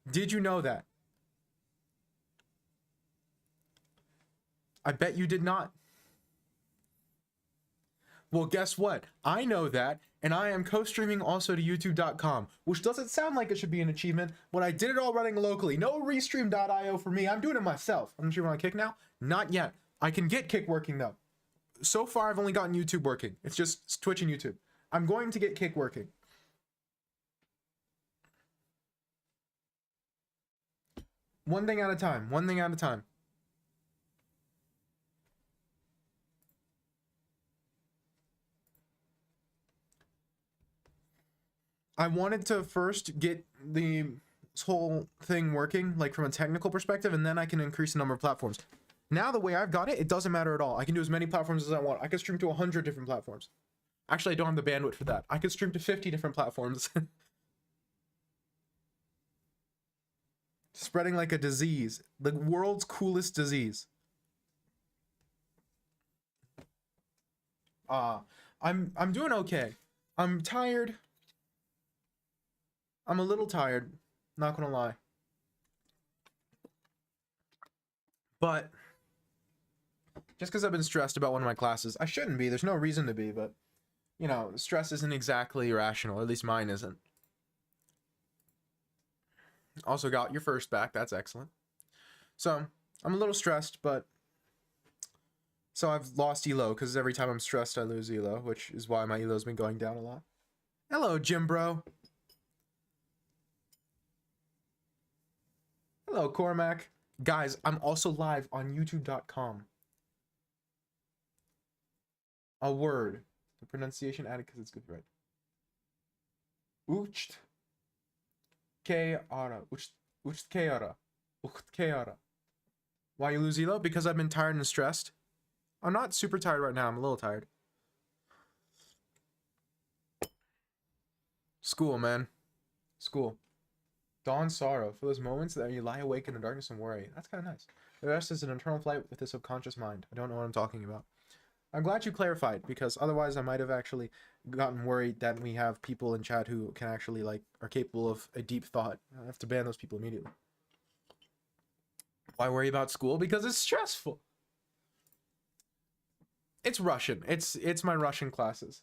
Did you know that? I bet you did not. Well, guess what? I know that, and I am co-streaming also to youtube.com, which doesn't sound like it should be an achievement, but I did it all running locally. No restream.io for me. I'm doing it myself. I'm streaming on Kick now? Not yet. I can get Kick working, though. So far, I've only gotten YouTube working. It's just Twitch and YouTube. I'm going to get Kick working. One thing at a time. One thing at a time. I wanted to first get the whole thing working, like from a technical perspective, and then I can increase the number of platforms. Now the way I've got it, it doesn't matter at all. I can do as many platforms as I want. I can stream to 100 different platforms. Actually, I don't have the bandwidth for that. I could stream to 50 different platforms. Spreading like a disease. The world's coolest disease. I'm doing okay. I'm tired. I'm a little tired, not gonna lie. But just because I've been stressed about one of my classes, I shouldn't be. There's no reason to be, but you know, stress isn't exactly rational. At least mine isn't. Also got your first back. That's excellent. So I'm a little stressed, but so I've lost elo because every time I'm stressed, I lose elo, which is why my elo's been going down a lot. Hello, Jim Bro. Hello, Cormac. Guys, I'm also live on youtube.com. A word. The pronunciation added because it's good, right? Ucht. Keara. Ucht keara. Ucht keara. Why you lose elo? Because I've been tired and stressed. I'm not super tired right now. I'm a little tired. School, man. School. Dawn sorrow. For those moments that you lie awake in the darkness and worry. That's kind of nice. The rest is an internal flight with the subconscious mind. I don't know what I'm talking about. I'm glad you clarified, because otherwise I might have actually gotten worried that we have people in chat who can actually, like, are capable of a deep thought. I have to ban those people immediately. Why worry about school? Because it's stressful. It's Russian. It's my Russian classes.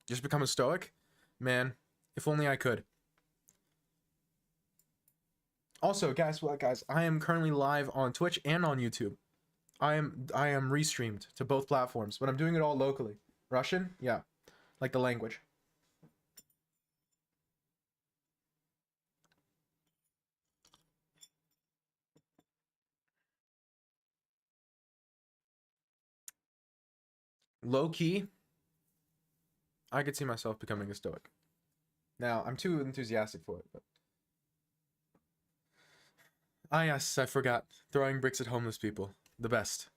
Just become a stoic? Man, if only I could. Also, guys, I am currently live on Twitch and on YouTube. I am restreamed to both platforms, but I'm doing it all locally. Russian? Yeah. Like the language. Low key, I could see myself becoming a stoic. Now, I'm too enthusiastic for it, but ah, yes, I forgot. Throwing bricks at homeless people. The best.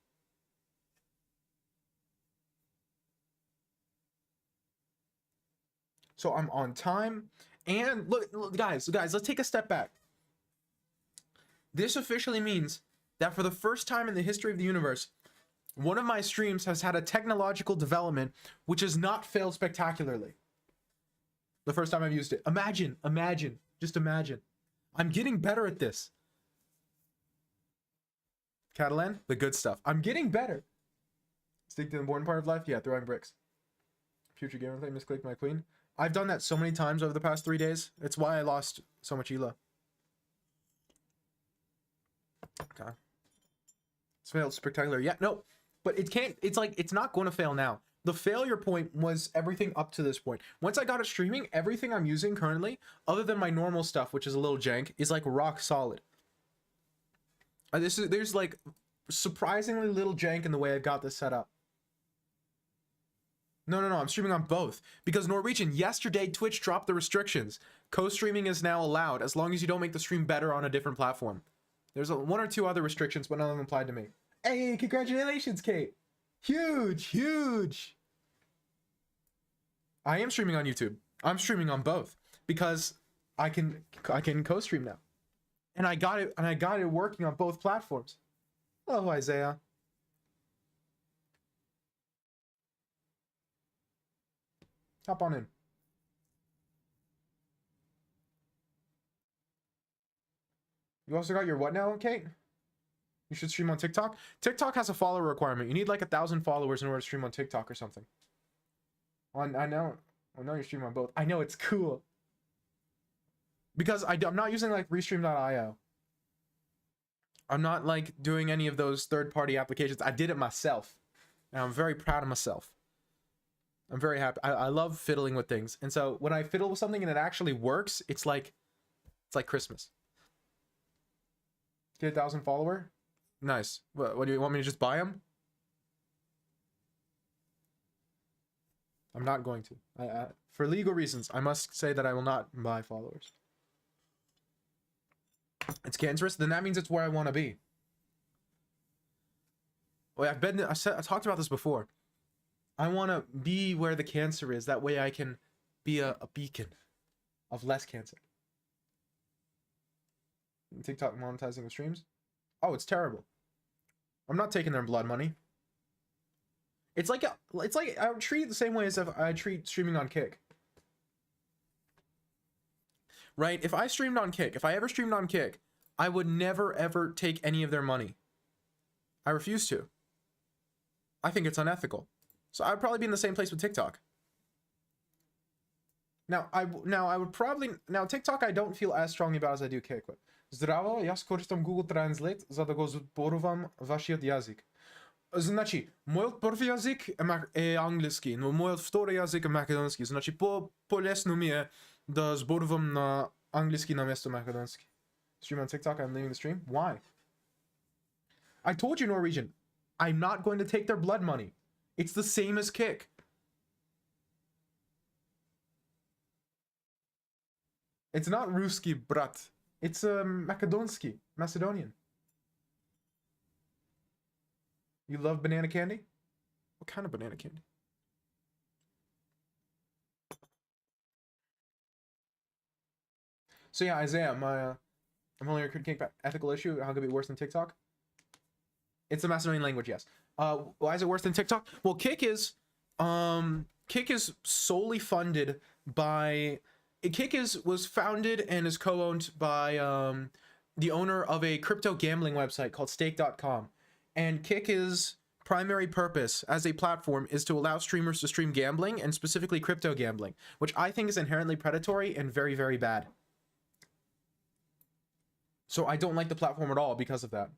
So I'm on time. And look, guys, let's take a step back. This officially means that for the first time in the history of the universe, one of my streams has had a technological development which has not failed spectacularly. The first time I've used it. Imagine, just imagine. I'm getting better at this. Catalan, the good stuff. I'm getting better. Stick to the important part of life? Yeah, throwing bricks. Future gamer play, misclick my queen. I've done that so many times over the past 3 days. It's why I lost so much elo. Okay. It's failed spectacular. Yeah, no. But it can't, it's like, it's not going to fail now. The failure point was everything up to this point. Once I got it streaming, everything I'm using currently, other than my normal stuff, which is a little jank, is like rock solid. There's like surprisingly little jank in the way I got this set up. No, I'm streaming on both. Because Norwegian, yesterday Twitch dropped the restrictions. Co-streaming is now allowed as long as you don't make the stream better on a different platform. There's one or two other restrictions, but none of them applied to me. Hey, congratulations, Kate. Huge. I am streaming on YouTube. I'm streaming on both because I can co-stream now. And I got it working on both platforms. Hello, Isaiah. Hop on in. You also got your what now, Kate? You should stream on TikTok. TikTok has a follower requirement. You need like 1,000 followers in order to stream on TikTok or something. Well, I know you're streaming on both. I know, it's cool. Because I'm not using like Restream.io. I'm not like doing any of those third-party applications. I did it myself. And I'm very proud of myself. I'm very happy. I love fiddling with things. And so when I fiddle with something and it actually works, it's like Christmas. Get 1,000 follower? Nice. What do you want me to just buy them? I'm not going to. For legal reasons, I must say that I will not buy followers. It's cancerous, then that means it's where I want to be. Well, I talked about this before. I want to be where the cancer is. That way I can be a beacon of less cancer. TikTok monetizing the streams? Oh, it's terrible. I'm not taking their blood money. It's like I would treat it the same way as if I treat streaming on Kick. Right? If I streamed on Kick, if I ever streamed on Kick, I would never ever take any of their money. I refuse to. I think it's unethical. So I'd probably be in the same place with TikTok. Now TikTok I don't feel as strongly about as I do Kick. But Zdravo, ja skoristam Google Translate, za da go zborujem вашият язик. Значи, моят първи язик е английски, но моят втори язик е македонски. Значи, по-лесно ми е да зборувам на английски наместо македонски. Stream on TikTok, I'm leaving the stream. Why? I told you, Norwegian, I'm not going to take their blood money. It's the same as Kick. It's not Ruski, brat. It's Macedonski, Macedonian. You love banana candy? What kind of banana candy? So yeah, Isaiah, I'm only a Kick ethical issue. How could it be worse than TikTok? It's a Macedonian language, yes. Why is it worse than TikTok? Well, Kick is solely funded by. Was founded and is co-owned by the owner of a crypto gambling website called Stake.com. And Kick's primary purpose as a platform is to allow streamers to stream gambling, and specifically crypto gambling, which I think is inherently predatory and very, very bad. So I don't like the platform at all because of that.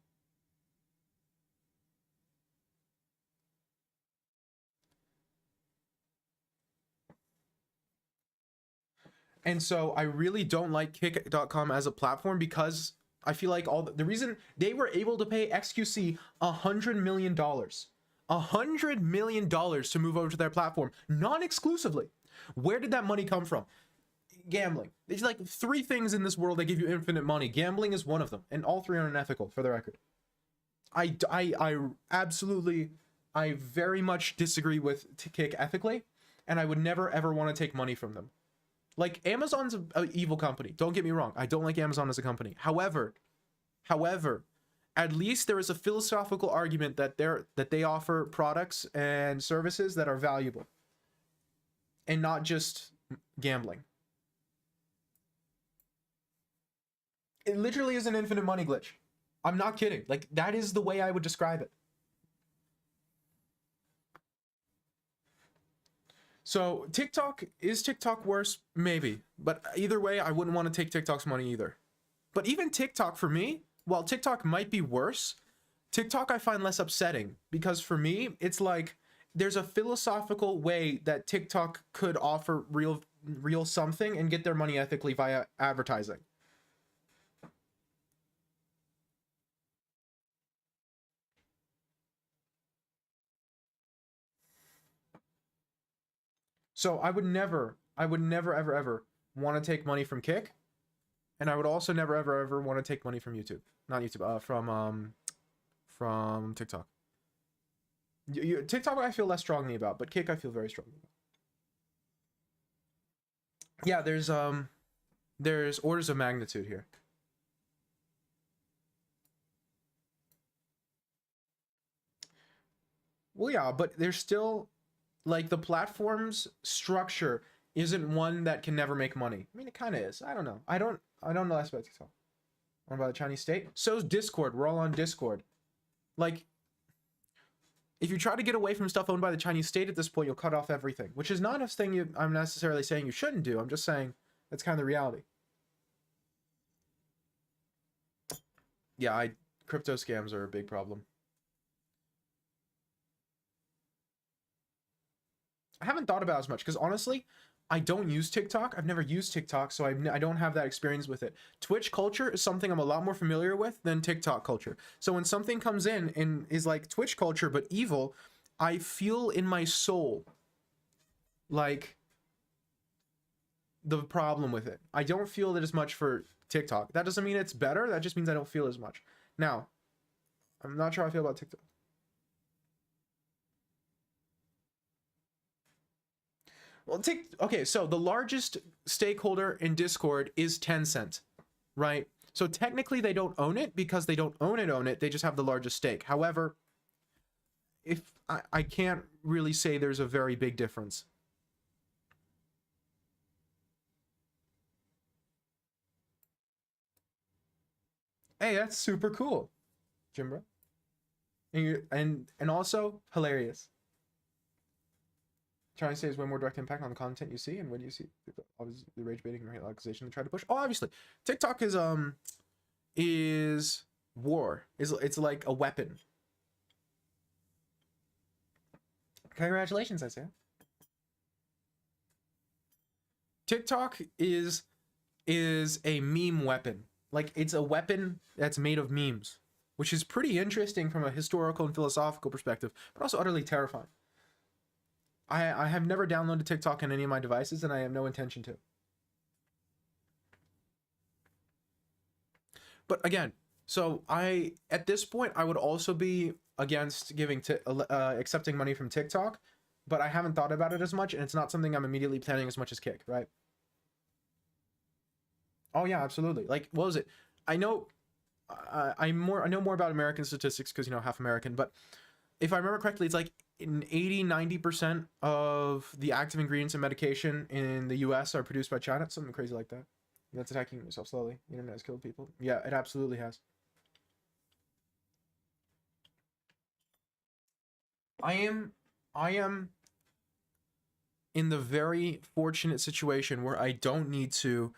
And so I really don't like Kick.com as a platform because I feel like the reason they were able to pay XQC $100 million, $100 million to move over to their platform, non-exclusively. Where did that money come from? Gambling. There's like 3 things in this world that give you infinite money. Gambling is one of them, and all 3 are unethical, for the record. I very much disagree with Kick ethically, and I would never ever want to take money from them. Like, Amazon's an evil company. Don't get me wrong. I don't like Amazon as a company. However, at least there is a philosophical argument that they offer products and services that are valuable and not just gambling. It literally is an infinite money glitch. I'm not kidding. Like, that is the way I would describe it. So is TikTok worse? Maybe. But either way, I wouldn't want to take TikTok's money either. But even TikTok for me, while TikTok might be worse, TikTok I find less upsetting. Because for me, it's like there's a philosophical way that TikTok could offer real something and get their money ethically via advertising. So I would never ever want to take money from Kick, and I would also never ever want to take money from YouTube. Not YouTube, from TikTok. TikTok I feel less strongly about, but Kick I feel very strongly about. Yeah, there's orders of magnitude here. Well, yeah, but there's still, like, the platform's structure isn't one that can never make money. I mean, it kind of is. I don't know. I don't know that about TikTok. Owned by the Chinese state. So's Discord. We're all on Discord. Like, if you try to get away from stuff owned by the Chinese state at this point, you'll cut off everything, which is not a thing I'm necessarily saying you shouldn't do. I'm just saying that's kind of the reality. Yeah, crypto scams are a big problem. I haven't thought about it as much because honestly, I don't use TikTok. I've never used TikTok, so I don't have that experience with it. Twitch culture is something I'm a lot more familiar with than TikTok culture. So when something comes in and is like Twitch culture but evil, I feel in my soul like the problem with it. I don't feel that as much for TikTok. That doesn't mean it's better. That just means I don't feel as much. Now, I'm not sure how I feel about TikTok. Well, okay, so the largest stakeholder in Discord is Tencent, right? So technically they don't own it because they don't own it, they just have the largest stake. However, if I can't really say there's a very big difference. Hey, that's super cool, Jimbra. And also hilarious. Trying to say is way more direct impact on the content you see, and when you see obviously the rage baiting and accusation they try to push. Oh, obviously, TikTok is war. It's like a weapon. Congratulations, I say. TikTok is a meme weapon. Like, it's a weapon that's made of memes, which is pretty interesting from a historical and philosophical perspective, but also utterly terrifying. I have never downloaded TikTok on any of my devices, and I have no intention to. But again, so at this point, I would also be against accepting money from TikTok, but I haven't thought about it as much, and it's not something I'm immediately planning as much as Kick, right? Oh yeah, absolutely. Like, what was it? I know, I know more about American statistics because, you know, half American, but if I remember correctly, it's like 80-90% of the active ingredients in medication in the US are produced by China. Something crazy like that. That's attacking yourself slowly. The internet has killed people. Yeah, it absolutely has. I am in the very fortunate situation where I don't need to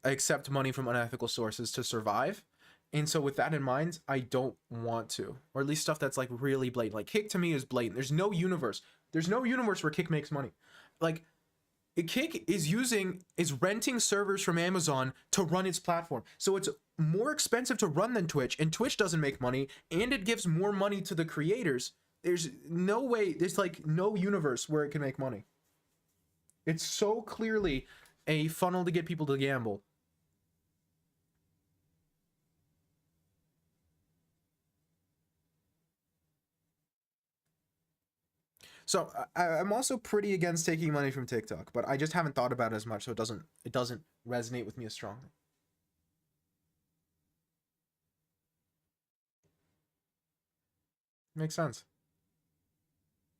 accept money from unethical sources to survive. And so with that in mind, I don't want to. Or at least stuff that's like really blatant. Like Kick to me is blatant. There's no universe. There's no universe where Kick makes money. Like, Kick is renting servers from Amazon to run its platform. So it's more expensive to run than Twitch, and Twitch doesn't make money, and it gives more money to the creators. There's no way, there's like no universe where it can make money. It's so clearly a funnel to get people to gamble. So I'm also pretty against taking money from TikTok, but I just haven't thought about it as much, so it doesn't resonate with me as strongly. Makes sense.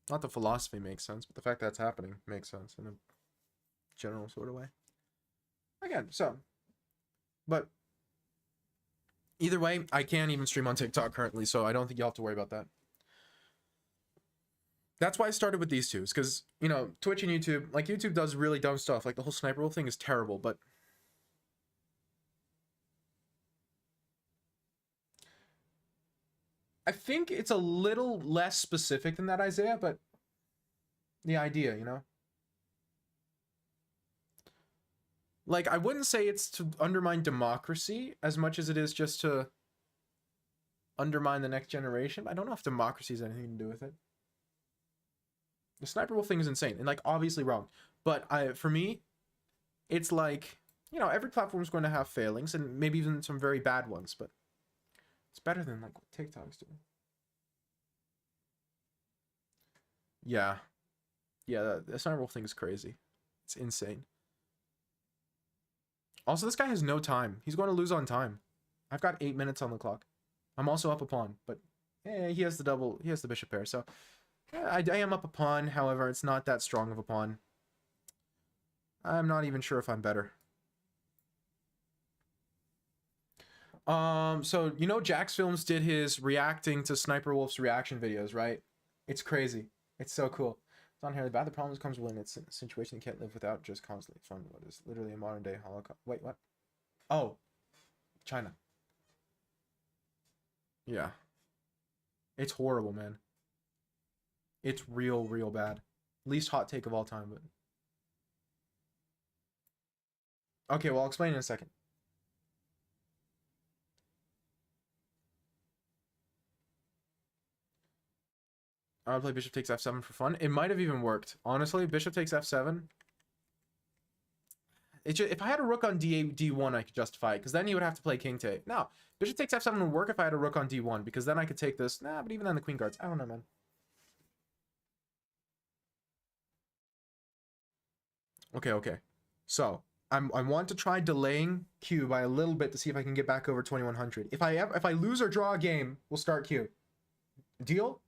Not the philosophy makes sense, but the fact that it's happening makes sense in a general sort of way. Again, so, but either way, I can't even stream on TikTok currently, so I don't think you'll have to worry about that. That's why I started with these two, because, you know, Twitch and YouTube, like, YouTube does really dumb stuff. Like, the whole sniper rule thing is terrible, but I think it's a little less specific than that, Isaiah, but the idea, you know? Like, I wouldn't say it's to undermine democracy as much as it is just to undermine the next generation. I don't know if democracy has anything to do with it. The sniper wolf thing is insane and, like, obviously wrong. But for me, it's like, you know, every platform is going to have failings and maybe even some very bad ones, but it's better than, like, what TikTok's doing. Yeah. Yeah, the sniper wolf thing is crazy. It's insane. Also, this guy has no time. He's going to lose on time. I've got 8 minutes on the clock. I'm also up a pawn, but he has the bishop pair, so I am up a pawn. However, it's not that strong of a pawn. I'm not even sure if I'm better. So you know Jax Films did his reacting to Sniper Wolf's reaction videos, right? It's crazy. It's so cool. It's on here. The bad the problems comes when it's a situation you can't live without just constantly fun. What is literally a modern day Holocaust. Wait, what? Oh, China. Yeah. It's horrible, man. It's real bad. Least hot take of all time, but okay, well I'll explain in a second. I would play bishop takes f7 for fun. It might have even worked. Honestly, bishop takes f7. If I had a rook on d8, d1, I could justify it, because then he would have to play king take. No, bishop takes f7 would work if I had a rook on d1, because then I could take this. Nah, but even then the queen guards. I don't know, man. Okay. So I want to try delaying Q by a little bit to see if I can get back over 2100. If I lose or draw a game, we'll start Q. Deal?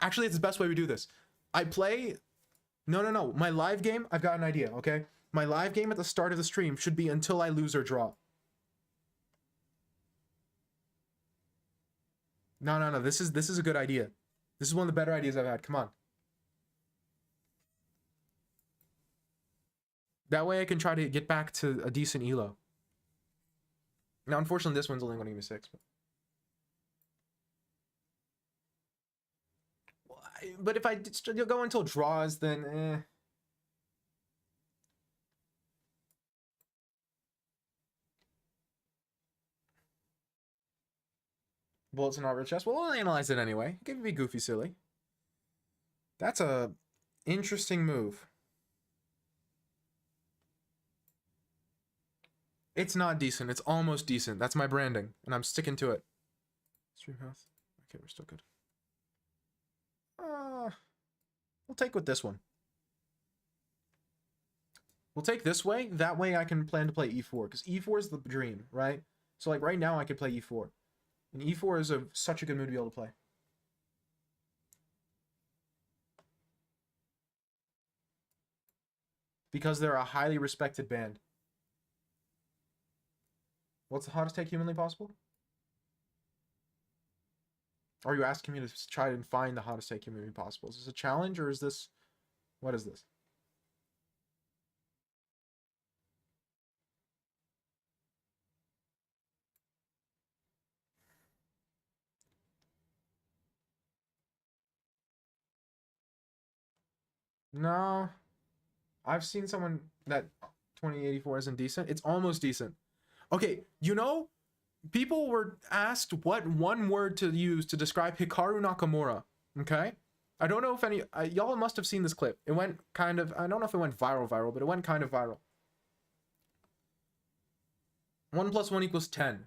Actually, it's the best way we do this. I play... No. My live game, I've got an idea, okay? My live game at the start of the stream should be until I lose or draw. No. This is a good idea. This is one of the better ideas I've had. Come on. That way I can try to get back to a decent elo. Now, unfortunately, this one's only going to give me 6. But if I go until draws, then eh. Bullets are not real chess. Well, we'll analyze it anyway. It could be goofy silly. That's a interesting move. It's not decent. It's almost decent. That's my branding, and I'm sticking to it. Stream health. Okay, we're still good. We'll take with this one. We'll take this way. That way I can plan to play e4, because e4 is the dream, right? So like right now I could play e4. And e4 is such a good move to be able to play. Because they're a highly respected band. What's the hottest take humanly possible? Are you asking me to try and find the hottest take humanly possible? Is this a challenge or is this... What is this? No. I've seen someone that 2084 isn't decent. It's almost decent. Okay, you know, people were asked what one word to use to describe Hikaru Nakamura. Okay? I don't know if any... y'all must have seen this clip. It went kind of... I don't know if it went viral, but it went kind of viral. 1 + 1 = 10.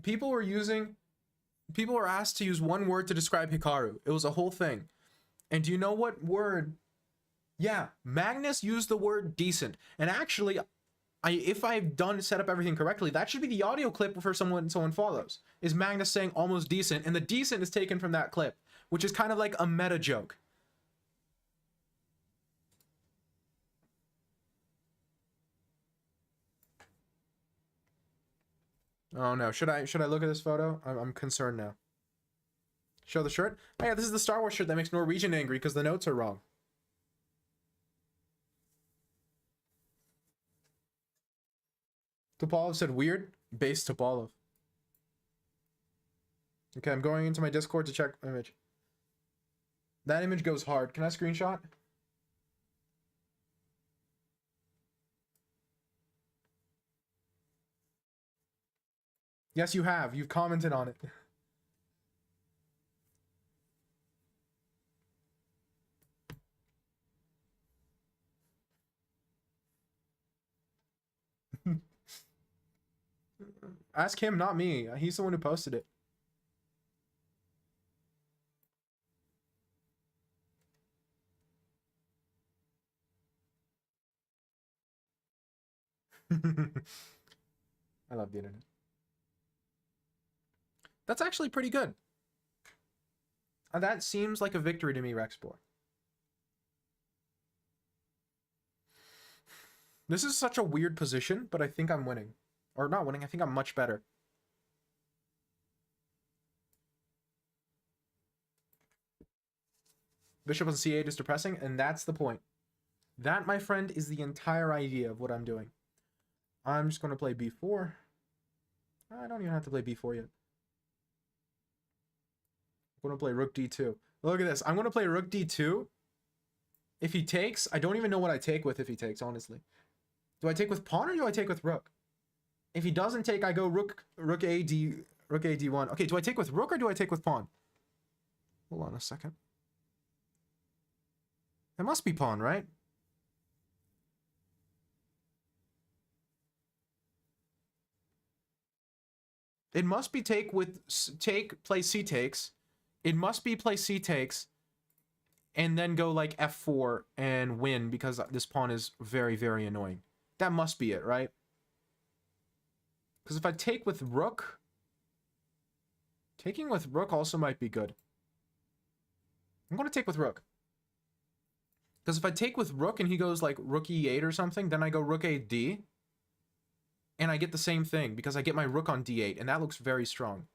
People were asked to use one word to describe Hikaru. It was a whole thing. And do you know what word? Yeah, Magnus used the word decent. And actually, if I've set up everything correctly, that should be the audio clip for someone follows. Is Magnus saying almost decent, and the decent is taken from that clip, which is kind of like a meta joke. Oh no, should I look at this photo? I'm concerned now. Show the shirt? Oh yeah, this is the Star Wars shirt that makes Norwegian angry because the notes are wrong. Topalov said weird. Base Topalov. Okay, I'm going into my Discord to check image. That image goes hard. Can I screenshot? Yes, you have. You've commented on it. Ask him, not me. He's the one who posted it. I love the internet. That's actually pretty good. That seems like a victory to me, Rexpor. This is such a weird position, but I think I'm winning. Or not winning, I think I'm much better. Bishop on c8 is depressing, and that's the point. That, my friend, is the entire idea of what I'm doing. I'm just going to play b4. I don't even have to play b4 yet. I'm going to play rook d2. Look at this. I'm going to play rook d2. If he takes, I don't even know what I take with if he takes, honestly. Do I take with pawn or do I take with rook? If he doesn't take, I go rook a d1. Okay, do I take with rook or do I take with pawn? Hold on a second. It must be pawn, right? It must be take, play c takes. It must be play c takes, and then go like f4 and win because this pawn is very, very annoying. That must be it, right? Because if I take with rook, taking with rook also might be good. I'm going to take with rook. Because if I take with rook and he goes like rook e8 or something, then I go rook a-d. And I get the same thing because I get my rook on d8, and that looks very strong.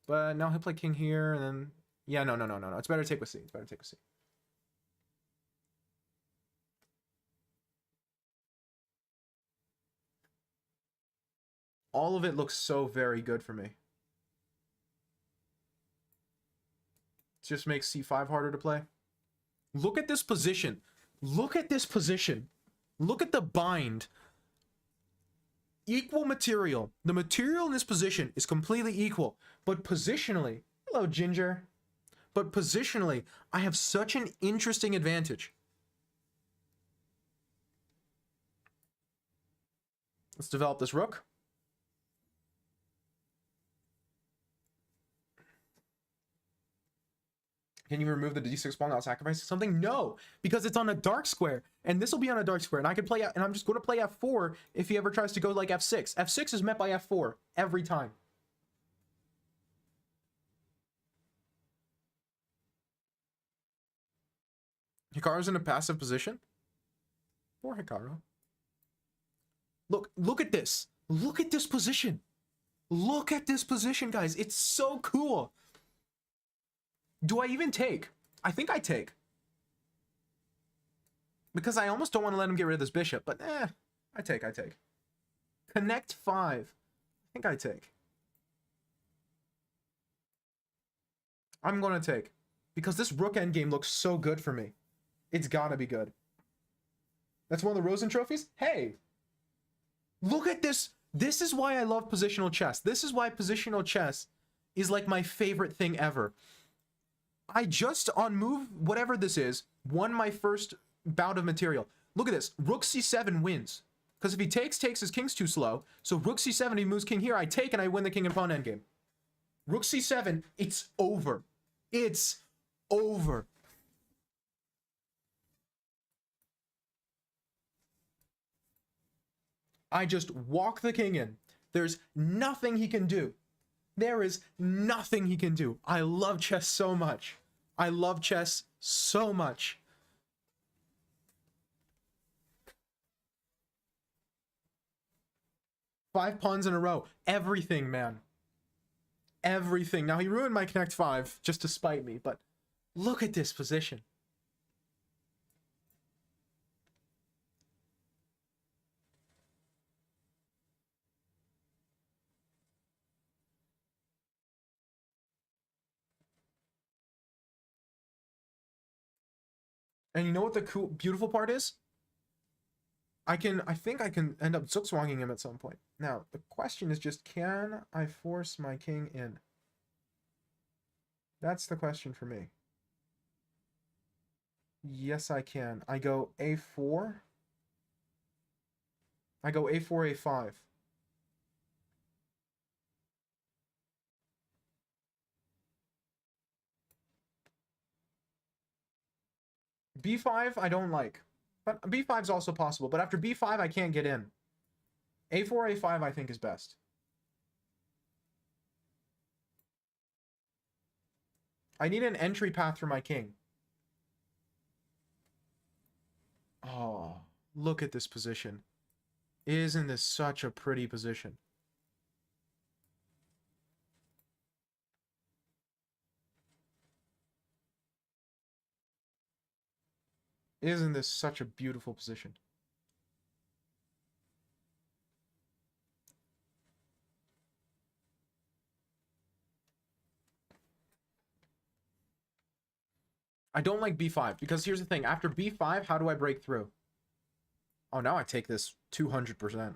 But now he'll play king here, and then... Yeah, no. It's better to take with c. It's better to take with c. All of it looks so very good for me. It just makes c5 harder to play. Look at this position. Look at this position. Look at the bind. Equal material. The material in this position is completely equal. But positionally... Hello, Ginger. But positionally, I have such an interesting advantage. Let's develop this rook. Can you remove the d6 pawn without sacrificing something? No, because it's on a dark square, and this will be on a dark square, and I can play, and I'm just going to play f4 if he ever tries to go like f6. F6 is met by f4 every time. Hikaru's in a passive position. Poor Hikaru. Look at this. Look at this position. Look at this position, guys. It's so cool. Do I even take? I think I take. Because I almost don't want to let him get rid of this bishop, but I take. Connect 5. I think I take. I'm going to take. Because this rook endgame looks so good for me. It's gotta be good. That's one of the Rosen trophies? Hey! Look at this! This is why I love positional chess. This is why positional chess is like my favorite thing ever. I just, on move, whatever this is, won my first bout of material. Look at this. Rook c7 wins. Because if he takes, his king's too slow. So rook c7, he moves king here, I take, and I win the king and pawn endgame. Rook c7, it's over. It's over. I just walk the king in. There's nothing he can do. There is nothing he can do. I love chess so much. I love chess so much. Five pawns in a row. Everything, man. Everything. Now, he ruined my Connect 5 just to spite me, but look at this position. And you know what the cool, beautiful part is? I think I can end up zugzwanging him at some point. Now, the question is just, can I force my king in? That's the question for me. Yes, I can. I go a4. I go a4, a5. b5 I don't like. But b5 is also possible. But after b5, I can't get in. a4, a5 I think is best. I need an entry path for my king. Oh, look at this position. Isn't this such a pretty position? Isn't this such a beautiful position? I don't like b5 because here's the thing. After b5, how do I break through? Oh, now I take this 200%.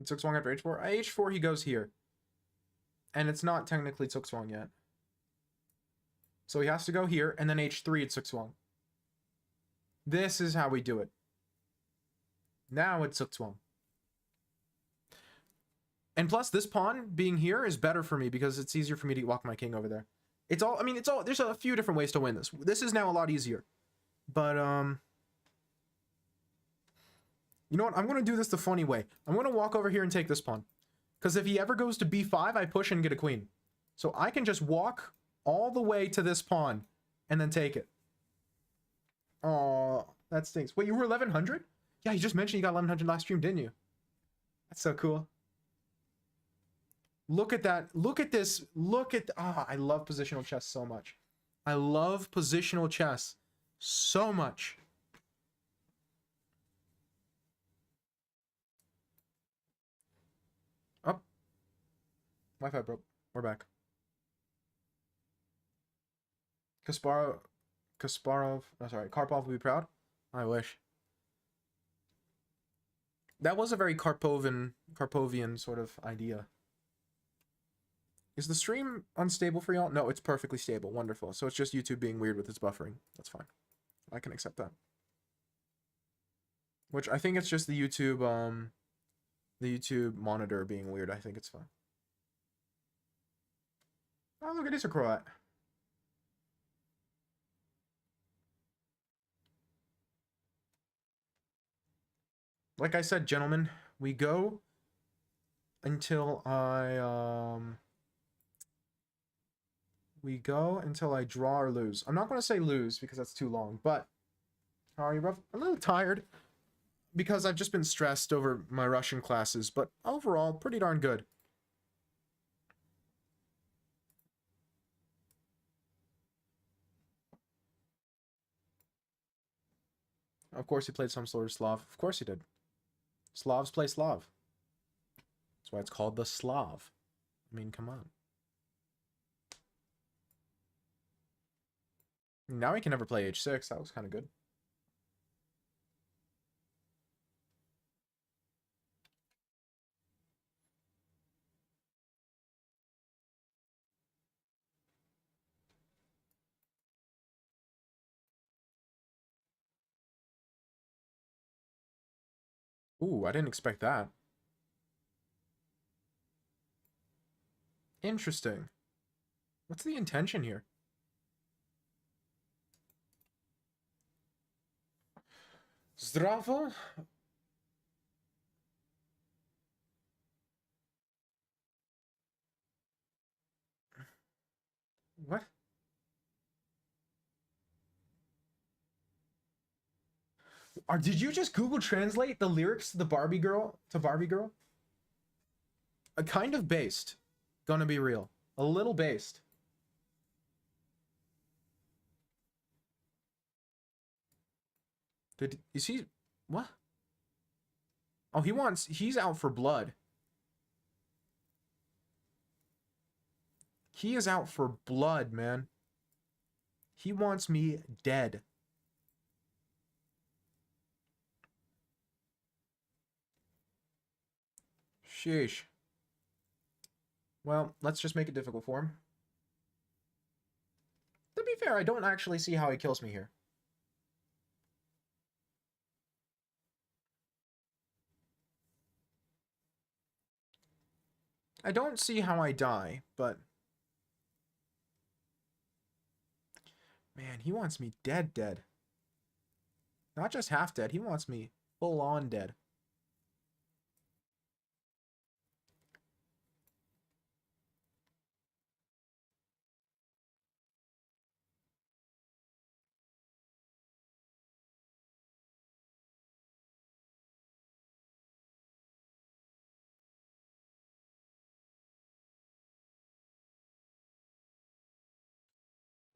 It took swung after h4. H4, he goes here. And it's not technically took swung yet. So he has to go here, and then h3, it took swung. This is how we do it. Now it's took swung. And plus, this pawn being here is better for me because it's easier for me to walk my king over there. It's all, I mean, it's all, there's a few different ways to win this. This is now a lot easier. But, you know what? I'm going to do this the funny way. I'm going to walk over here and take this pawn. Because if he ever goes to b5, I push and get a queen. So I can just walk all the way to this pawn and then take it. Oh, that stinks. Wait, you were 1100? Yeah, you just mentioned you got 1100 last stream, didn't you? That's so cool. Look at that. Look at this. Look at... Ah, I love positional chess so much. I love positional chess so much. Oh. Wi-Fi broke. We're back. Kasparov... Oh, sorry. Karpov will be proud. I wish. That was a very Karpovian sort of idea. Is the stream unstable for y'all? No, it's perfectly stable. Wonderful. So it's just YouTube being weird with its buffering. That's fine. I can accept that. Which I think it's just the YouTube monitor being weird. I think it's fine. Oh, look, it is a Croat. Like I said, gentlemen, we go until I draw or lose. I'm not going to say lose because that's too long, but how are you, bro? I'm a little tired because I've just been stressed over my Russian classes, but overall, pretty darn good. Of course he played some sort of Slav. Of course he did. Slavs play Slav. That's why it's called the Slav. I mean, come on. Now he can never play h6. That was kind of good. Ooh, I didn't expect that. Interesting. What's the intention here? Zdravo? What? Did you just Google Translate the lyrics to the Barbie Girl? A kind of based. Gonna be real. A little based. Is he... What? Oh, he's out for blood. He is out for blood, man. He wants me dead. Sheesh. Well, let's just make it difficult for him. To be fair, I don't actually see how he kills me here. I don't see how I die, but... Man, he wants me dead dead. Not just half dead, he wants me full on dead.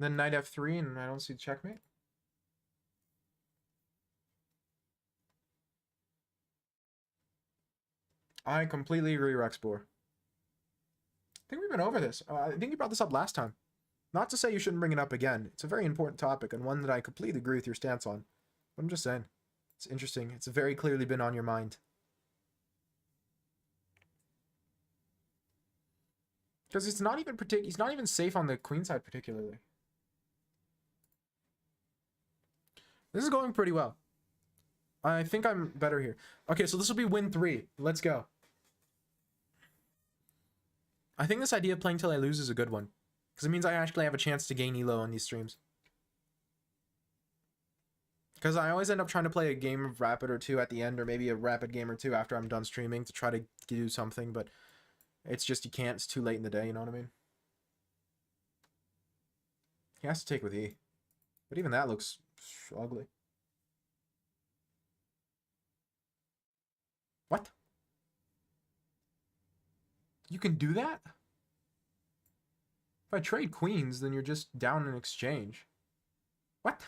Then knight f3 and I don't see checkmate. I completely agree, Rexbor. I think we've been over this. I think you brought this up last time. Not to say you shouldn't bring it up again. It's a very important topic and one that I completely agree with your stance on. But I'm just saying. It's interesting. It's very clearly been on your mind. Because it's not even he's not even safe on the queen side particularly. This is going pretty well. I think I'm better here. Okay, so this will be win 3. Let's go. I think this idea of playing till I lose is a good one. Because it means I actually have a chance to gain elo on these streams. Because I always end up trying to play a game of Rapid or two at the end, or maybe a Rapid game or two after I'm done streaming to try to do something, but it's just you can't. It's too late in the day, you know what I mean? He has to take with E. But even that looks ugly. What? You can do that? If I trade queens, then you're just down in exchange. What?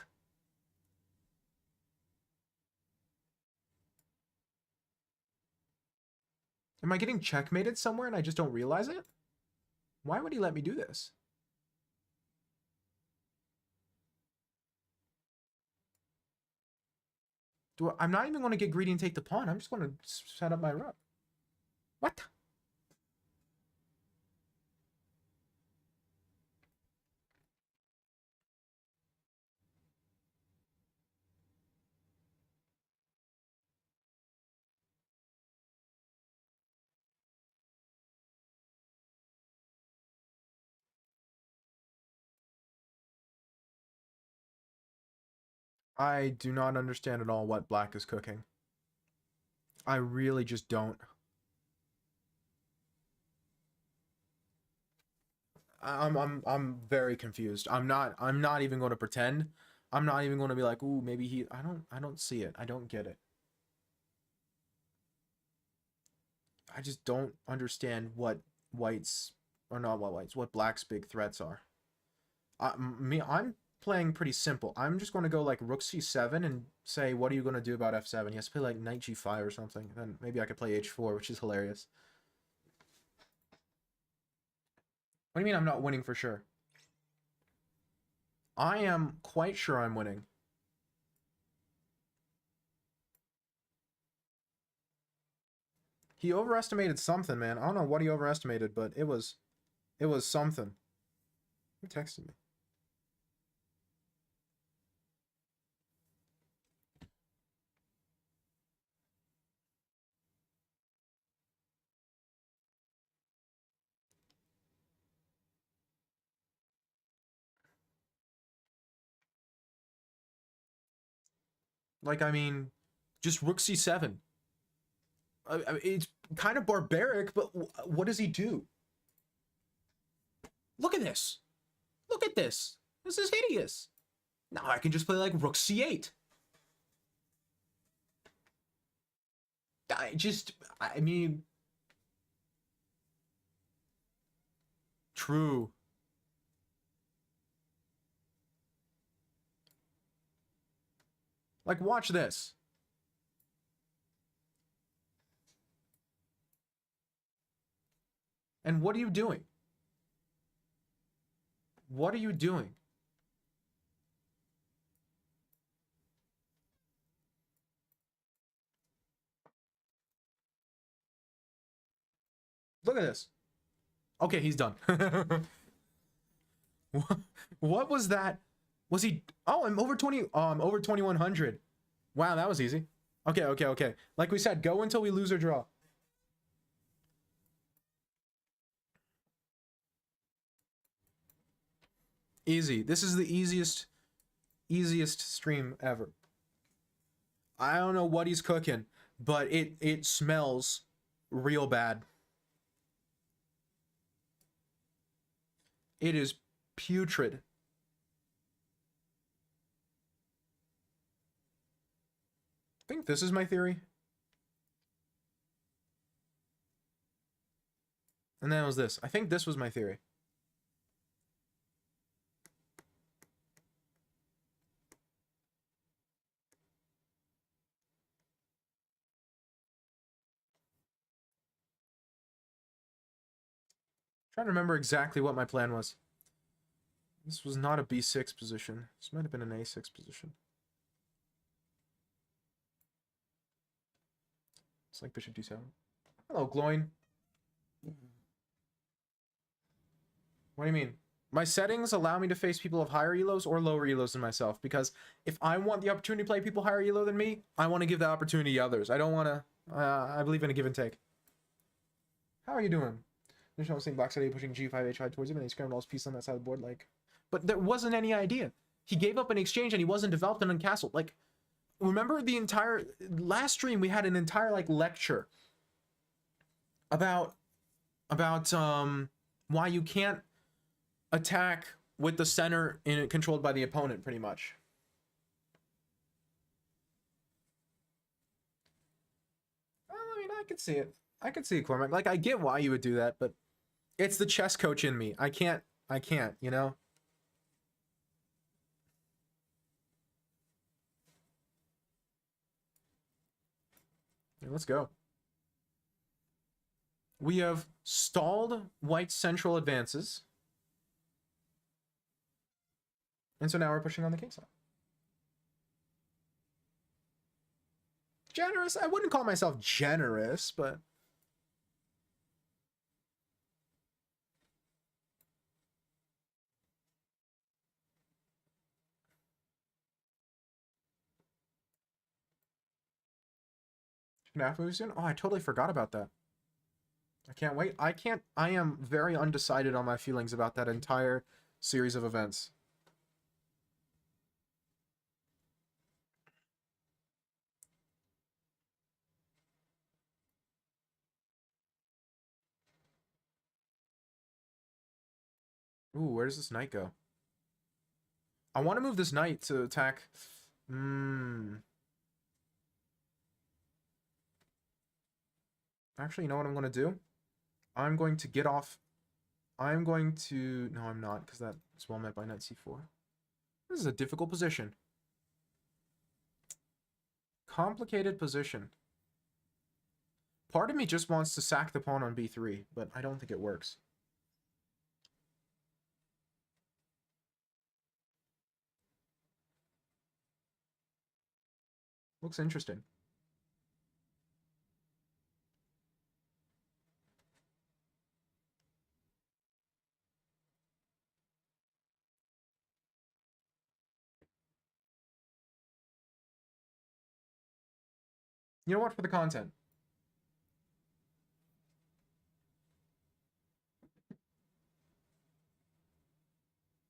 Am I getting checkmated somewhere and I just don't realize it? Why would he let me do this? I'm not even going to get greedy and take the pawn. I'm just going to set up my rook. What? I do not understand at all what black is cooking. I really just don't. I'm very confused. I'm not even going to pretend. I'm not even going to be like, "Ooh, maybe he." I don't see it. I don't get it. I just don't understand what whites or not what whites, what black's big threats are. I'm playing pretty simple. I'm just going to go like rook c7 and say, what are you going to do about f7? He has to play like knight g5 or something. Then maybe I could play h4, which is hilarious. What do you mean I'm not winning for sure? I am quite sure I'm winning. He overestimated something, man. I don't know what he overestimated, but it was something. Who texted me? Like, I mean, just rook c7. It's kind of barbaric, but what does he do? Look at this. Look at this. This is hideous. Now I can just play like rook c8. I mean, true. Like, watch this. And what are you doing? What are you doing? Look at this. Okay, he's done. What was that? Was he? Oh, I'm over 20. I'm over 2100. Wow, that was easy. Okay, okay, okay. Like we said, go until we lose or draw. Easy. This is the easiest Easiest stream ever. I don't know what he's cooking, but it smells real bad. It is putrid. I think this is my theory. And then it was this. I think this was my theory. Trying to remember exactly what my plan was. This was not a b6 position. This might have been an a6 position. It's like bishop d7. Hello, Gloin. What do you mean? My settings allow me to face people of higher elos or lower elos than myself, because if I want the opportunity to play people higher elo than me, I want to give that opportunity to others. I don't want to... I believe in a give and take. How are you doing? There's no saying black side pushing g5 h5 towards him, and he scrambled all his pieces on that side of the board. Like, but there wasn't any idea. He gave up an exchange, and he wasn't developed and uncastled. Like, remember the entire last stream? We had an entire like lecture about why you can't attack with the center in controlled by the opponent, pretty much. Well, I mean, I could see it. I could see it, Cormac. Like, I get why you would do that, but it's the chess coach in me. I can't, you know? Yeah, let's go. We have stalled white central advances. And so now we're pushing on the king side. Generous? I wouldn't call myself generous, but... FNAF movie soon? Oh, I totally forgot about that. I can't wait. I am very undecided on my feelings about that entire series of events. Ooh, where does this knight go? I want to move this knight to attack. Actually, you know what I'm going to do? I'm going to get off. I'm going to... No, I'm not, because that's well met by knight c4. This is a difficult position. Complicated position. Part of me just wants to sack the pawn on b3, but I don't think it works. Looks interesting. You know what? For the content.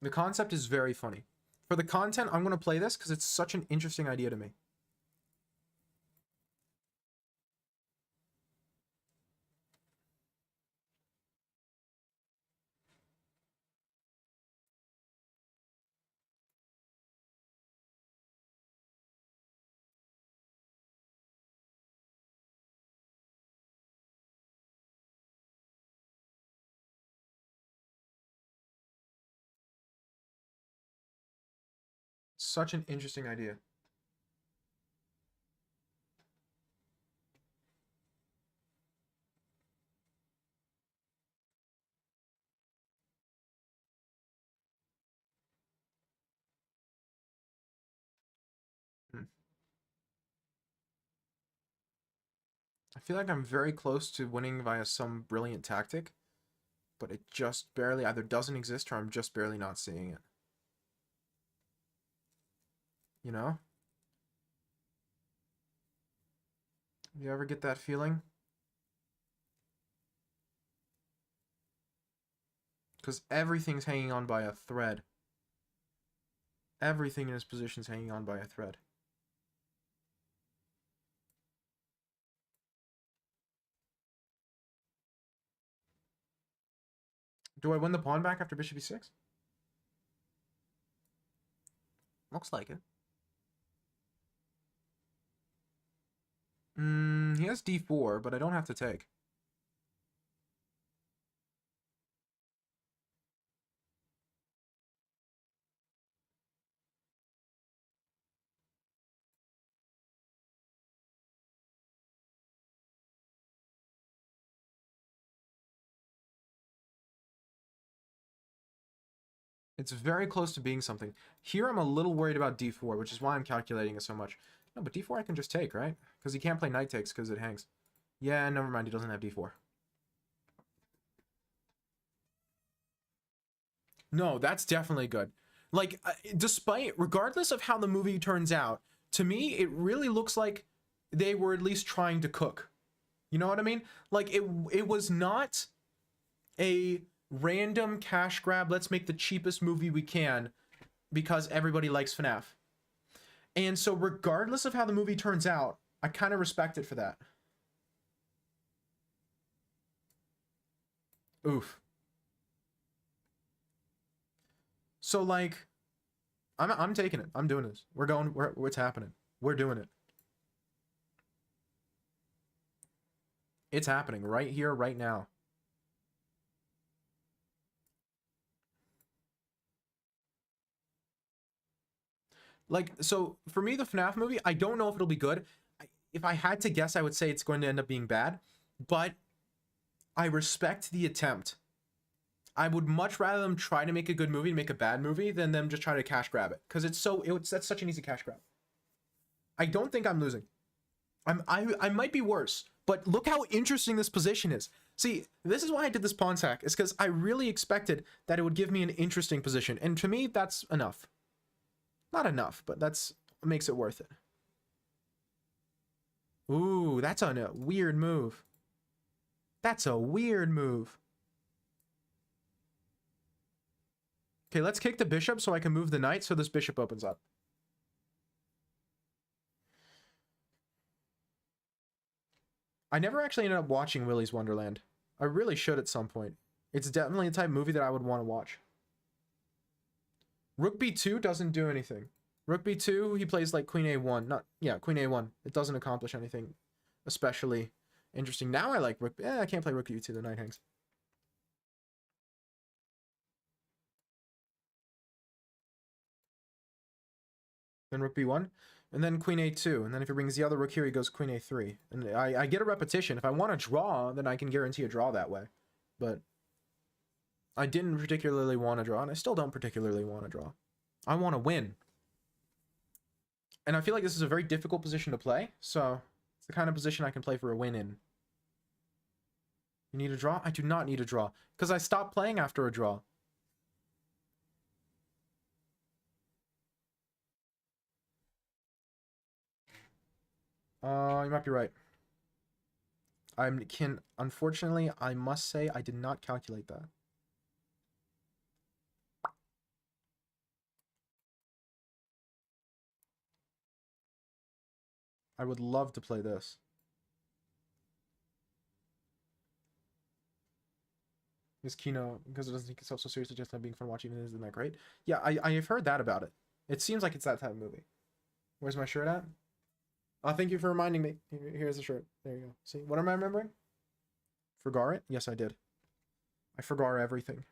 The concept is very funny. For the content, I'm going to play this because it's such an interesting idea to me. Such an interesting idea. I feel like I'm very close to winning via some brilliant tactic, but it just barely either doesn't exist or I'm just barely not seeing it. You know? You ever get that feeling? Because everything's hanging on by a thread. Everything in his position's hanging on by a thread. Do I win the pawn back after bishop e6? Looks like it. He has d4, but I don't have to take. It's very close to being something. Here I'm a little worried about d4, which is why I'm calculating it so much. No, but d4 I can just take, right? Because he can't play knight takes because it hangs. Yeah, never mind, he doesn't have d4. No, that's definitely good. Like, regardless of how the movie turns out, to me, it really looks like they were at least trying to cook. You know what I mean? Like, it was not a random cash grab, let's make the cheapest movie we can because everybody likes FNAF. And so regardless of how the movie turns out, I kind of respect it for that. Oof. So like, I'm taking it. I'm doing this. What's happening? We're doing it. It's happening right here, right now. Like, so for me, the FNAF movie, I don't know if it'll be good. If I had to guess, I would say it's going to end up being bad, but I respect the attempt. I would much rather them try to make a good movie and make a bad movie than them just try to cash grab it, because that's such an easy cash grab. I don't think I'm losing. I might be worse, but look how interesting this position is. See, this is why I did this pawn sack, is because I really expected that it would give me an interesting position, and to me, that's enough. Not enough, but that's what makes it worth it. Ooh, that's a weird move. That's a weird move. Okay, let's kick the bishop so I can move the knight so this bishop opens up. I never actually ended up watching Willy's Wonderland. I really should at some point. It's definitely the type of movie that I would want to watch. Rook b2 doesn't do anything. Rook b2, he plays like queen a1. Queen a1. It doesn't accomplish anything especially interesting. Now I like rook. I can't play rook e2. The knight hangs. Then rook b1, and then queen a2. And then if he brings the other rook here, he goes queen a3. And I get a repetition. If I want to draw, then I can guarantee a draw that way. But I didn't particularly want to draw, and I still don't particularly want to draw. I want to win. And I feel like this is a very difficult position to play, so it's the kind of position I can play for a win in. You need a draw? I do not need a draw, because I stopped playing after a draw. You might be right. Unfortunately, I must say I did not calculate that. I would love to play this. Miss Kino, because it doesn't take itself so seriously, just not being fun watching, isn't that great? Yeah, I've heard that about it. It seems like it's that type of movie. Where's my shirt at? Oh, thank you for reminding me. Here's the shirt. There you go. See, what am I remembering? Forgot it? Yes, I did. I forgot everything.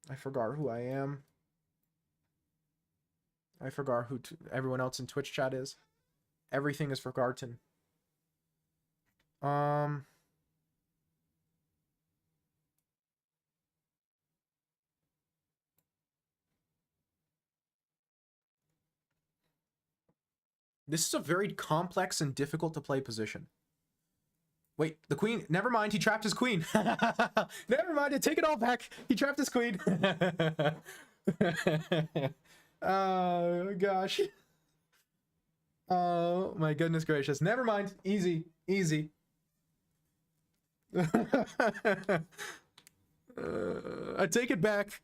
I forgot who I am. I forgot who everyone else in Twitch chat is. Everything is forgotten. This is a very complex and difficult to play position. Wait, the queen. Never mind, he trapped his queen. Never mind, I take it all back. He trapped his queen. Oh, gosh. Oh, my goodness gracious. Never mind. Easy. Easy. I take it back.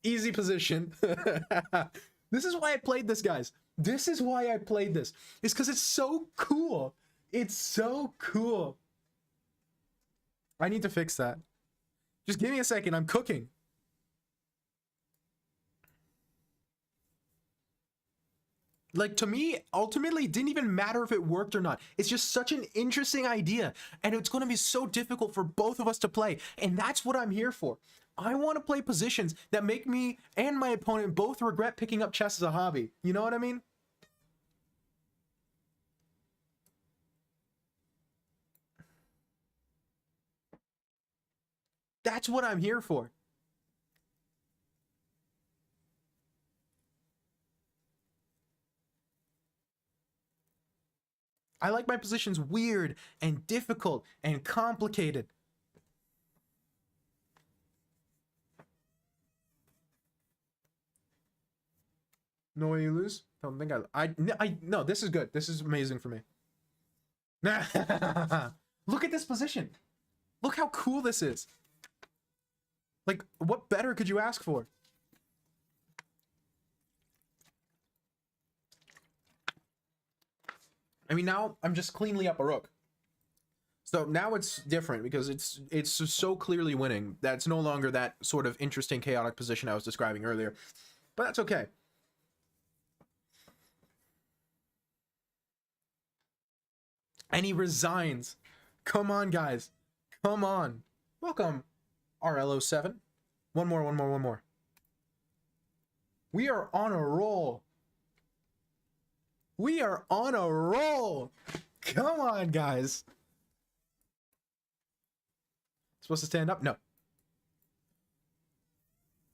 Easy position. This is why I played this, guys. This is why I played this. It's because it's so cool. It's so cool. I need to fix that. Just give me a second. I'm cooking. Like, to me, ultimately, it didn't even matter if it worked or not. It's just such an interesting idea. And it's going to be so difficult for both of us to play. And that's what I'm here for. I want to play positions that make me and my opponent both regret picking up chess as a hobby. You know what I mean? That's what I'm here for. I like my positions weird and difficult and complicated. No way you lose? Don't think no, this is good. This is amazing for me. Look at this position. Look how cool this is. Like, what better could you ask for? I mean, now I'm just cleanly up a rook. So now it's different because it's so clearly winning that it's no longer that sort of interesting chaotic position I was describing earlier. But that's okay. And he resigns. Come on, guys. Come on. Welcome, RLO7. One more. We are on a roll. We are on a roll. Come on, guys. Supposed to stand up? No.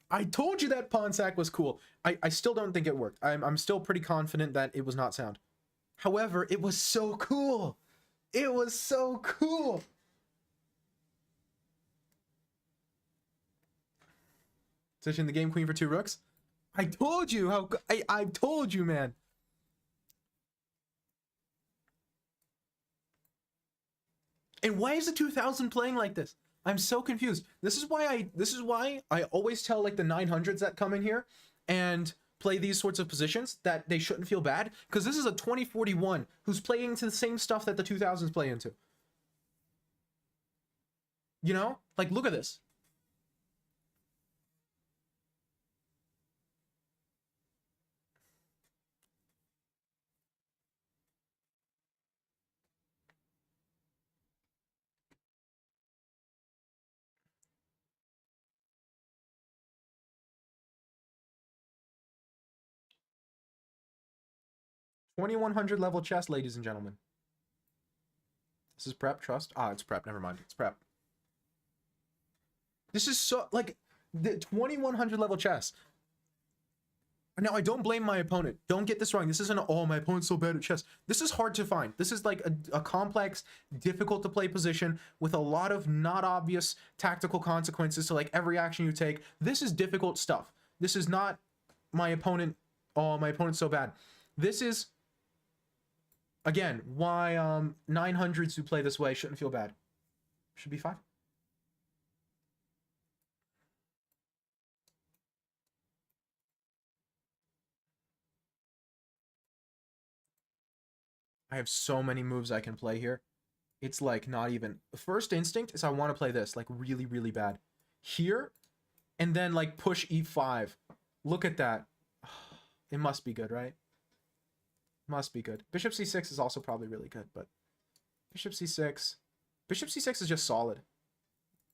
I told you that pawn sack was cool. I still don't think it worked. I'm still pretty confident that it was not sound. However, it was so cool. It was so cool. Position the game queen for 2 rooks. I told you how I told you, man. And why is the 2000 playing like this? I'm so confused. This is why I always tell like the 900s that come in here and play these sorts of positions that they shouldn't feel bad, because this is a 2041 who's playing into the same stuff that the 2000s play into. You know? Like, look at this. $2100 level chess, ladies and gentlemen. This is prep, trust. Ah, it's prep. Never mind. It's prep. This is so, like, the 2100 level chess. Now, I don't blame my opponent. Don't get this wrong. This isn't, oh, my opponent's so bad at chess. This is hard to find. This is like a complex, difficult to play position with a lot of not obvious tactical consequences to like every action you take. This is difficult stuff. This is not my opponent, oh, my opponent's so bad. This is, again, why 900s who play this way shouldn't feel bad. Should be 5. I have so many moves I can play here. It's like not even... First instinct is I want to play this like really, really bad. Here, and then like push e5. Look at that. It must be good, right? Must be good. Bishop c6 is also probably really good, but Bishop c6. Bishop c6 is just solid.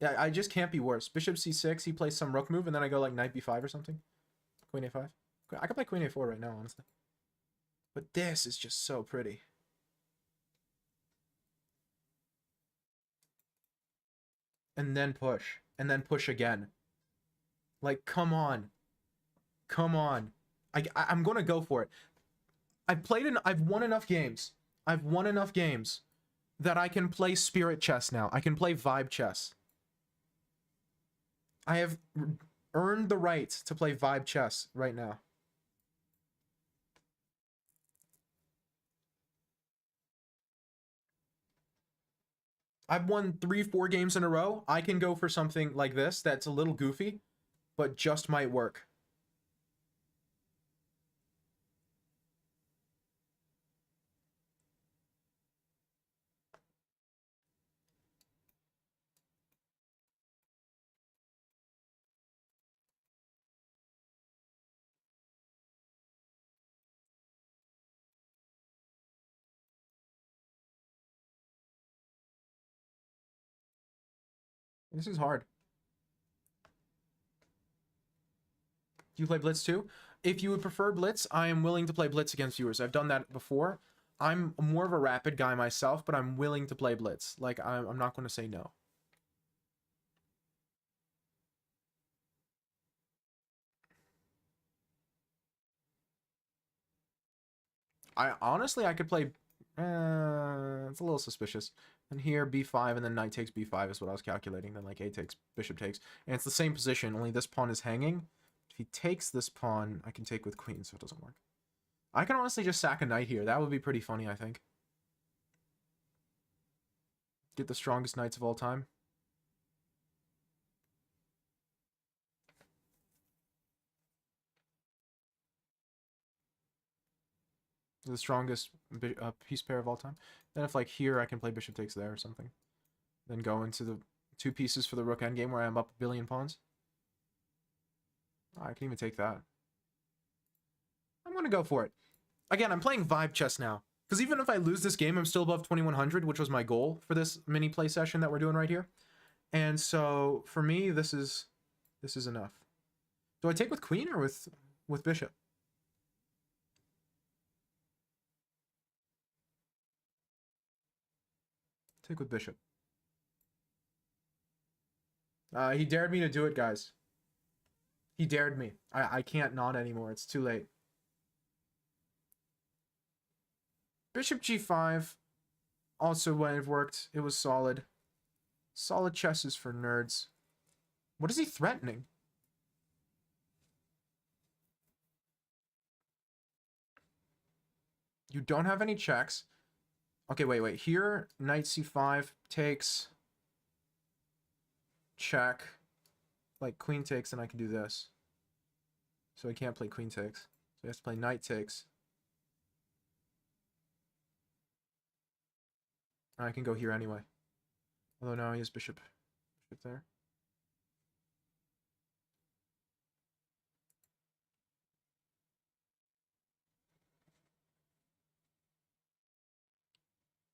Yeah, I just can't be worse. Bishop c6, he plays some rook move, and then I go like knight b5 or something. Queen a5. I could play queen a4 right now, honestly. But this is just so pretty. And then push. And then push again. Like, come on. Come on. I'm going to go for it. I've won enough games. I've won enough games that I can play spirit chess now. I can play vibe chess. I have earned the right to play vibe chess right now. I've won 3-4 games in a row. I can go for something like this that's a little goofy, but just might work. This is hard. Do you play Blitz too? If you would prefer Blitz, I am willing to play Blitz against viewers. I've done that before. I'm more of a rapid guy myself, but I'm willing to play Blitz. Like, I'm not going to say no. I could play... it's a little suspicious. And here, b5, and then knight takes b5 is what I was calculating. Then, like, a takes, bishop takes. And it's the same position, only this pawn is hanging. If he takes this pawn, I can take with queen, so it doesn't work. I can honestly just sack a knight here. That would be pretty funny, I think. Get the strongest knights of all time. The strongest piece pair of all time. Then if, like, here I can play bishop takes there or something. Then go into the 2 pieces for the rook endgame where I'm up a billion pawns. Oh, I can even take that. I'm going to go for it. Again, I'm playing vibe chess now. Because even if I lose this game, I'm still above 2100, which was my goal for this mini play session that we're doing right here. And so, for me, this is enough. Do I take with queen or with bishop? Take with bishop. He dared me to do it, guys. He dared me. I can't not anymore. It's too late. Bishop g5 also when it worked. It was solid. Solid chess is for nerds. What is he threatening? You don't have any checks. Okay, wait. Here, knight c5 takes... check. Like, queen takes, and I can do this. So he can't play queen takes. So he has to play knight takes. I can go here anyway. Although now he has bishop there.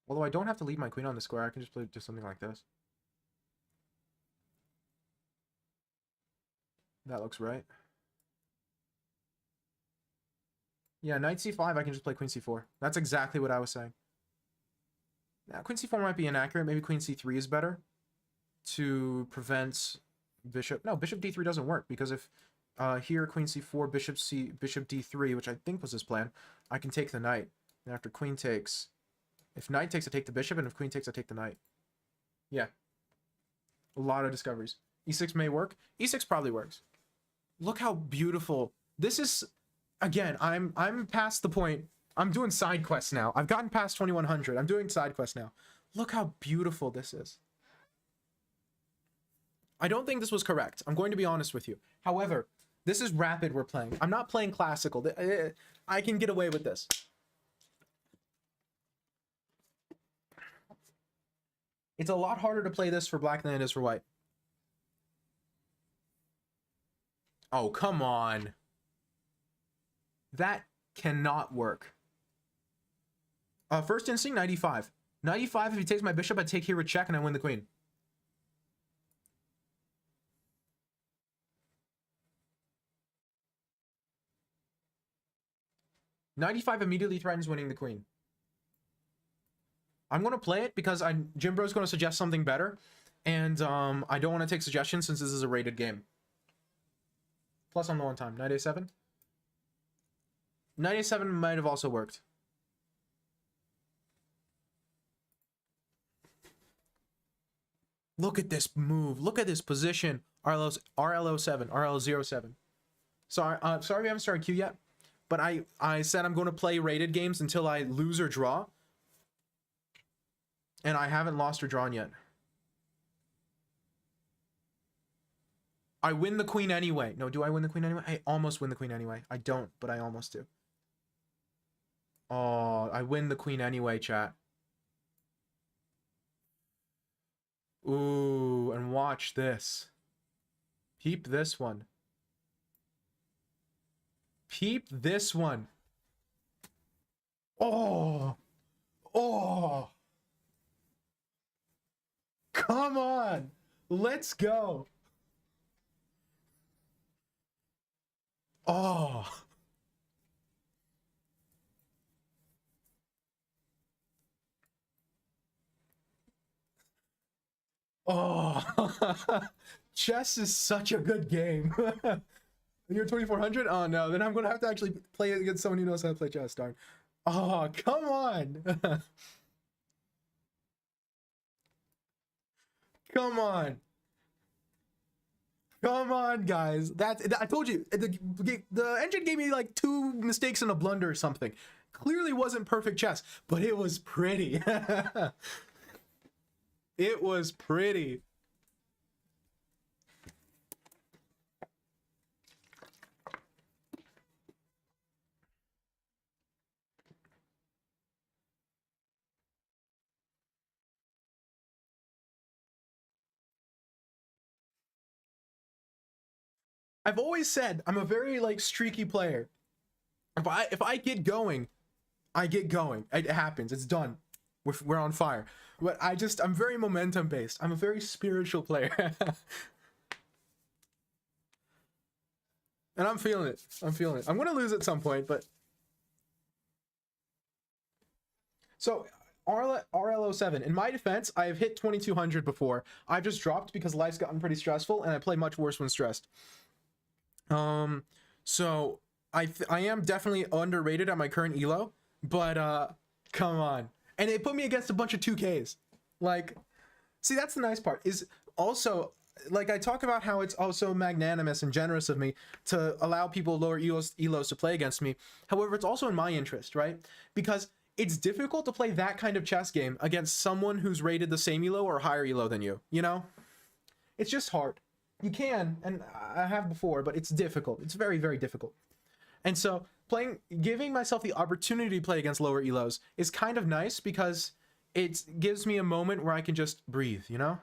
Although I don't have to leave my queen on the square, I can just play just something like this. That looks right. Yeah, knight c5, I can just play queen c4. That's exactly what I was saying. Now, queen c4 might be inaccurate. Maybe queen c3 is better to prevent bishop. No, bishop d3 doesn't work because if here queen c4, bishop d3, which I think was his plan, I can take the knight. And after queen takes, if knight takes, I take the bishop, and if queen takes, I take the knight. Yeah. A lot of discoveries. e6 may work. e6 probably works. Look how beautiful. This is, again, I'm past the point. I'm doing side quests now. I've gotten past 2100. I'm doing side quests now. Look how beautiful this is. I don't think this was correct. I'm going to be honest with you. However, this is rapid we're playing. I'm not playing classical. I can get away with this. It's a lot harder to play this for black than it is for white. Oh, come on. That cannot work. First instinct, 95. 95, if he takes my bishop, I take here with check and I win the queen. .95 immediately threatens winning the queen. I'm going to play it because Jimbro's going to suggest something better. And I don't want to take suggestions since this is a rated game. Plus on the one time. Knight a7? Knight a7 might have also worked. Look at this move. Look at this position. RLO7. RL07. Sorry, sorry we haven't started Q yet. But I said I'm going to play rated games until I lose or draw. And I haven't lost or drawn yet. I win the queen anyway. No, do I win the queen anyway? I almost win the queen anyway. I don't, but I almost do. Oh, I win the queen anyway, chat. Ooh, and watch this. Peep this one. Peep this one. Oh. Oh. Come on. Let's go. Oh. Oh. Chess is such a good game. You're 2400? Oh no, then I'm gonna have to actually play it against someone who knows how to play chess, darn. Oh, come on. Come on. Come on, guys. I told you, the engine gave me like 2 mistakes and a blunder or something. Clearly wasn't perfect chess, but it was pretty. It was pretty. I've always said I'm a very like streaky player. If I get going, I get going. It happens. It's done. We're on fire. But I'm very momentum based. I'm a very spiritual player. And I'm feeling it. I'm feeling it. I'm gonna lose at some point, but so RL07. In my defense, I have hit 2200 before. I've just dropped because life's gotten pretty stressful, and I play much worse when stressed. So I am definitely underrated at my current elo, but come on. And it put me against a bunch of 2Ks. Like, see, that's the nice part. Is also, like, I talk about how it's also magnanimous and generous of me to allow people lower elos to play against me. However, it's also in my interest, right? Because it's difficult to play that kind of chess game against someone who's rated the same elo or higher elo than you, you know? It's just hard. You can, and I have before, but it's difficult. It's very, very difficult. And so giving myself the opportunity to play against lower elos is kind of nice because it gives me a moment where I can just breathe, you know?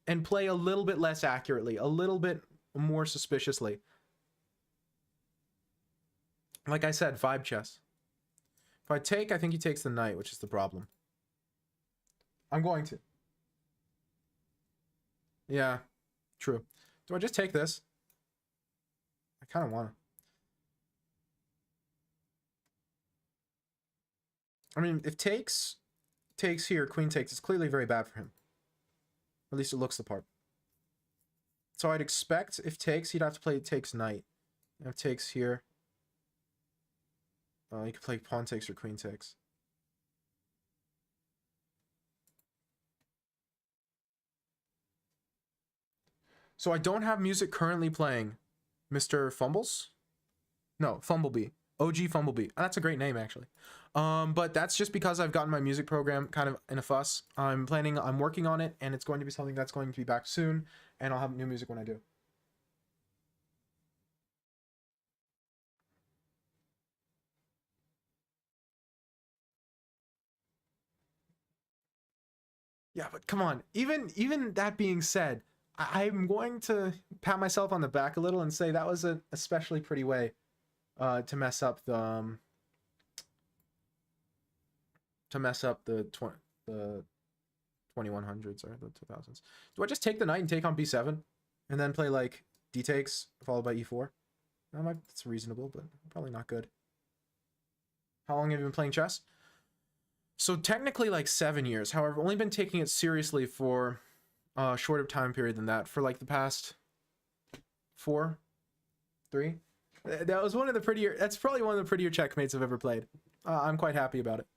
And play a little bit less accurately, a little bit more suspiciously. Like I said, vibe chess. If I take, I think he takes the knight, which is the problem. I'm going to. Yeah, true. Do I just take this? I kind of want to. I mean, if takes here, queen takes, it's clearly very bad for him. Or at least it looks the part. So I'd expect if takes, he'd have to play takes knight. If takes here, he could play pawn takes or queen takes. So I don't have music currently playing. Mr. Fumbles? No, Fumblebee. OG Fumblebee. That's a great name, actually. But that's just because I've gotten my music program kind of in a fuss. I'm working on it, and it's going to be something that's going to be back soon, and I'll have new music when I do. Yeah, but come on. Even that being said, I'm going to pat myself on the back a little and say that was an especially pretty way to mess up the 2100s or the 2000s. Do I just take the knight and take on b7 and then play like d takes followed by e4? That's reasonable, but probably not good. How long have you been playing chess? So technically like 7 years. However, I've only been taking it seriously for a shorter time period than that, for like the past 4, 3. That was one of the prettier. That's probably one of the prettier checkmates I've ever played. I'm quite happy about it.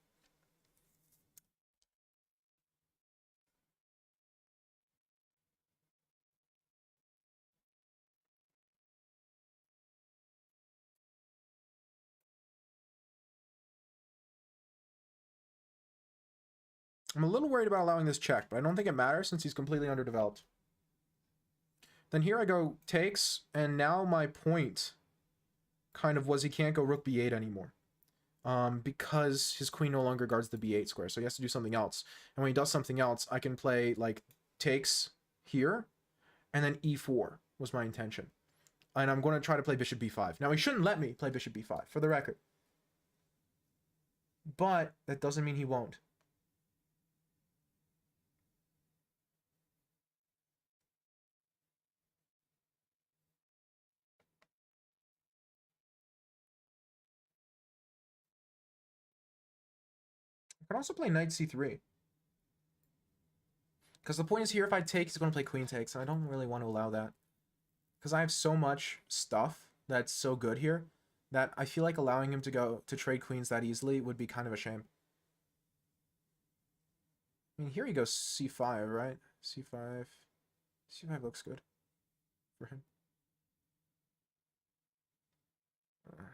I'm a little worried about allowing this check, but I don't think it matters since he's completely underdeveloped. Then here I go takes, and now my point kind of was he can't go rook b8 anymore. Because his queen no longer guards the b8 square, so he has to do something else. And when he does something else, I can play like takes here, and then e4 was my intention. And I'm going to try to play bishop b5. Now he shouldn't let me play bishop b5, for the record. But that doesn't mean he won't. can also play knight c3. Because the point is here, if I take, he's going to play queen takes, and I don't really want to allow that. Because I have so much stuff that's so good here that I feel like allowing him to go to trade queens that easily would be kind of a shame. I mean, here he goes c5, right? c5. c5 looks good for him.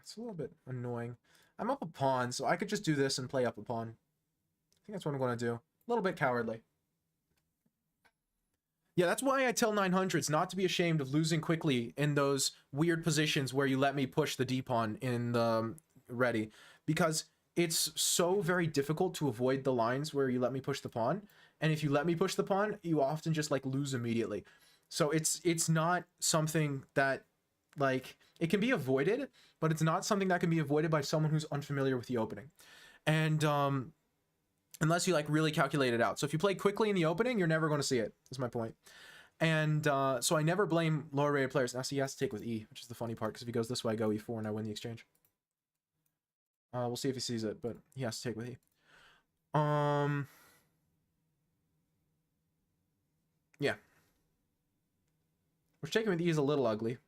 It's a little bit annoying. I'm up a pawn, so I could just do this and play up a pawn. I think that's what I'm going to do. A little bit cowardly. Yeah, that's why I tell 900s not to be ashamed of losing quickly in those weird positions where you let me push the d-pawn in the ready. Because it's so very difficult to avoid the lines where you let me push the pawn. And if you let me push the pawn, you often just, like, lose immediately. So it's not something that, like, it can be avoided, but it's not something that can be avoided by someone who's unfamiliar with the opening. And, unless you, like, really calculate it out. So if you play quickly in the opening, you're never going to see it, is my point. And so I never blame lower rated players. Now, see, he has to take with E, which is the funny part, because if he goes this way, I go E4 and I win the exchange. We'll see if he sees it, but he has to take with E. Yeah. Which taking with E is a little ugly.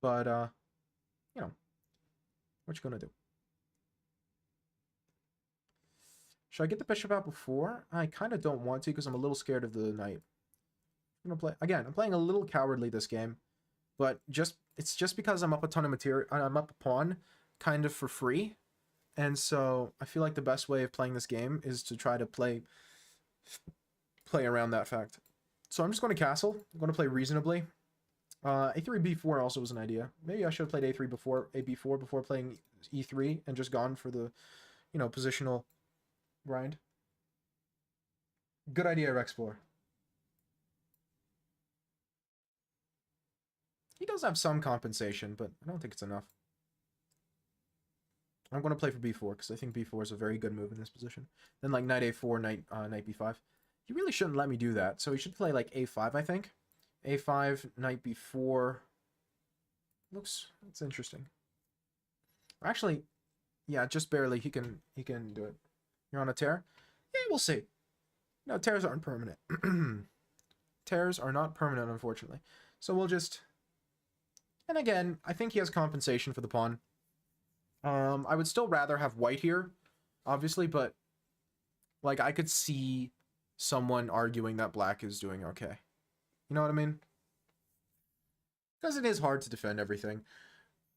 But, you know, what you gonna do? Should I get the bishop out before? I kind of don't want to because I'm a little scared of the knight. I'm gonna play again. I'm playing a little cowardly this game, but it's just because I'm up a ton of material. I'm up a pawn, kind of for free, and so I feel like the best way of playing this game is to try to play around that fact. So I'm just going to castle. I'm going to play reasonably. A3 b4 also was an idea. Maybe I should have played a3 before b4 before playing e3 and just gone for the, you know, positional grind. Good idea, Rexplore. He does have some compensation, but I don't think it's enough. I'm going to play for b4 because I think b4 is a very good move in this position. Then like knight a4, knight b5. He really shouldn't let me do that, so he should play like a5, I think. a5, knight b4. That's interesting. Actually, yeah, just barely. He can do it. You're on a tear? Yeah, we'll see. No, tears aren't permanent. Tears are not permanent, unfortunately. So we'll just... And again, I think he has compensation for the pawn. I would still rather have white here, obviously, but like I could see someone arguing that black is doing okay. You know what I mean? Because it is hard to defend everything.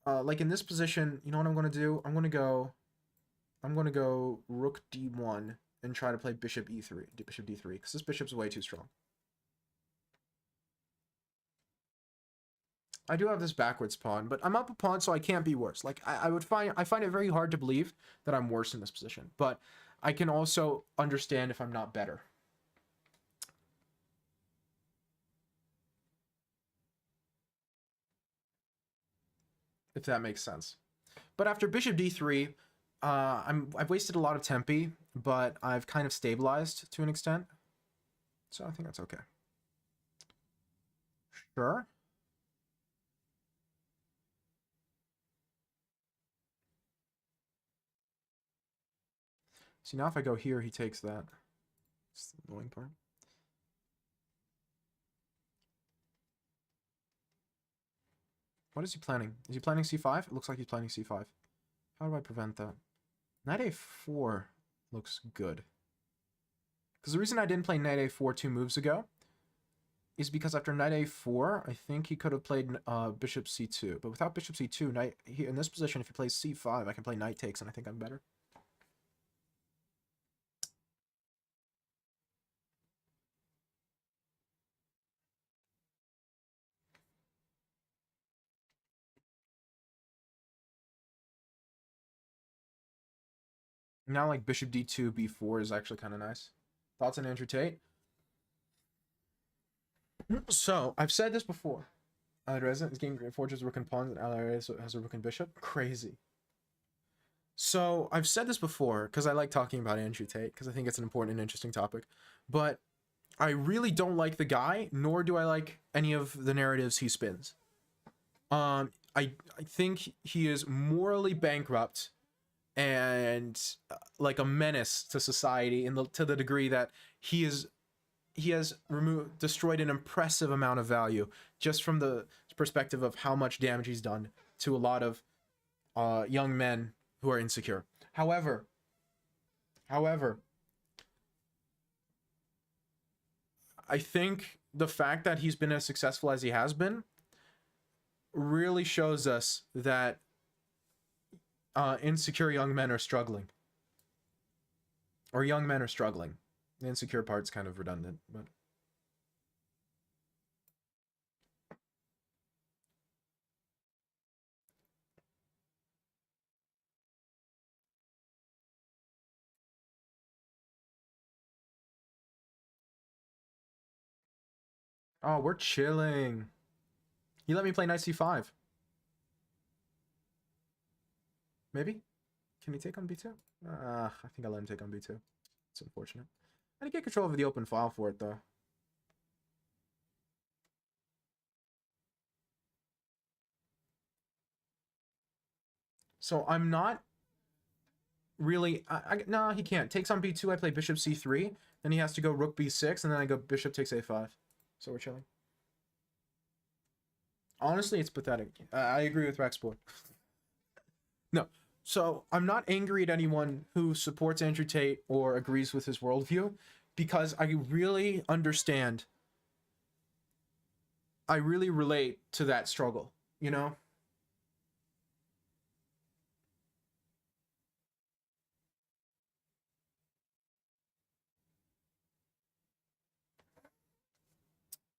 Like in this position, you know what I'm going to do? I'm going to go rook d1 and try to play bishop e3, bishop d3, because this bishop's way too strong. I do have this backwards pawn, but I'm up a pawn, so I can't be worse. Like I find it very hard to believe that I'm worse in this position, but I can also understand if I'm not better. If that makes sense. But after bishop d3, I've wasted a lot of tempi, but I've kind of stabilized to an extent. So I think that's okay. Sure. See, now if I go here, he takes that. It's the annoying part. What is he planning? Is he planning c5? It looks like he's planning c5. How do I prevent that? Knight a4 looks good. Because the reason I didn't play knight a4 2 moves ago is because after knight a4, I think he could have played bishop c2. But without bishop c2, in this position, if he plays c5, I can play knight takes, and I think I'm better. Now, like, bishop d2, b4 is actually kind of nice. Thoughts on Andrew Tate? So, I've said this before. Alireza is getting great forges, rook and pawns, and Alireza has a rook and bishop. Crazy. So, I've said this before, because I like talking about Andrew Tate, because I think it's an important and interesting topic. But I really don't like the guy, nor do I like any of the narratives he spins. I think he is morally bankrupt, and like a menace to society to the degree that he has destroyed an impressive amount of value just from the perspective of how much damage he's done to a lot of young men who are insecure. However, I think the fact that he's been as successful as he has been really shows us that insecure young men are struggling. Or young men are struggling. The insecure part's kind of redundant, but... Oh, we're chilling. He let me play knight c5. Maybe? Can he take on b2? I think I let him take on b2. It's unfortunate. I didn't get control of the open file for it, though. So I'm not really... Nah, he can't. Takes on b2, I play bishop c3. Then he has to go rook b6, and then I go bishop takes a5. So we're chilling. Honestly, it's pathetic. I agree with Rexboard. No. So I'm not angry at anyone who supports Andrew Tate or agrees with his worldview, because I really understand. I really relate to that struggle, you know?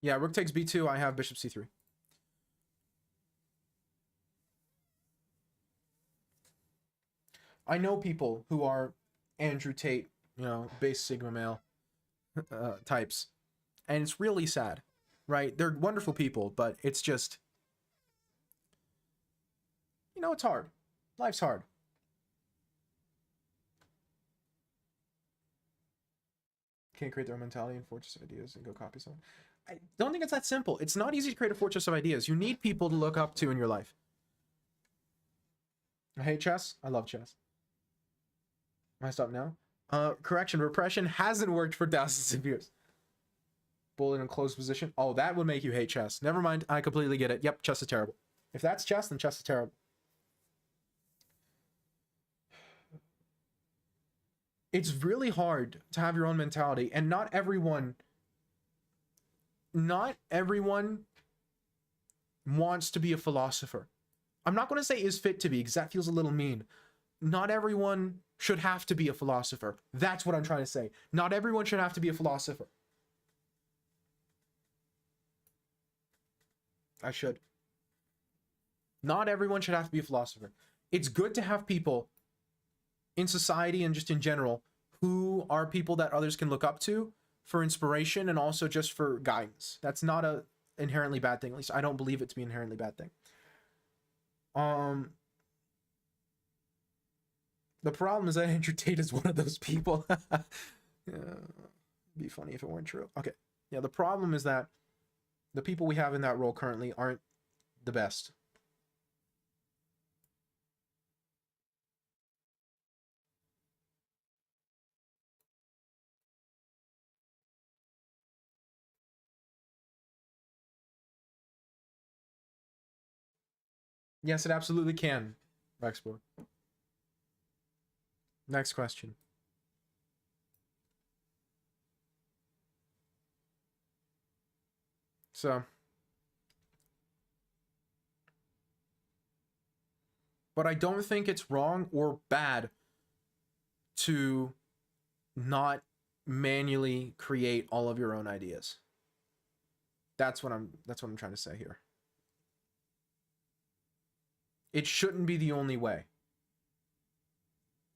Yeah, rook takes b2, I have bishop c3. I know people who are Andrew Tate, you know, base sigma male types, and it's really sad, right? They're wonderful people, but it's just, you know, it's hard. Life's hard. Can't create their own mentality and fortress of ideas and go copy someone. I don't think it's that simple. It's not easy to create a fortress of ideas. You need people to look up to in your life. I hate chess. I love chess. Am I stop now? Correction, repression hasn't worked for thousands of years. Bull in a closed position. Oh, that would make you hate chess. Never mind. I completely get it. Yep, chess is terrible. If that's chess, then chess is terrible. It's really hard to have your own mentality, and not everyone wants to be a philosopher. I'm not going to say is fit to be, because that feels a little mean. Not everyone should have to be a philosopher. That's what I'm trying to say. Not everyone should have to be a philosopher. I should. Not everyone should have to be a philosopher. It's good to have people in society and just in general who are people that others can look up to for inspiration and also just for guidance. That's not a inherently bad thing. At least I don't believe it to be an inherently bad thing. The problem is that Andrew Tate is one of those people. Yeah, be funny if it weren't true. Okay. Yeah, the problem is that the people we have in that role currently aren't the best. Yes, it absolutely can, Rexport. Next question. So, but I don't think it's wrong or bad to not manually create all of your own ideas. That's what I'm trying to say here. It shouldn't be the only way.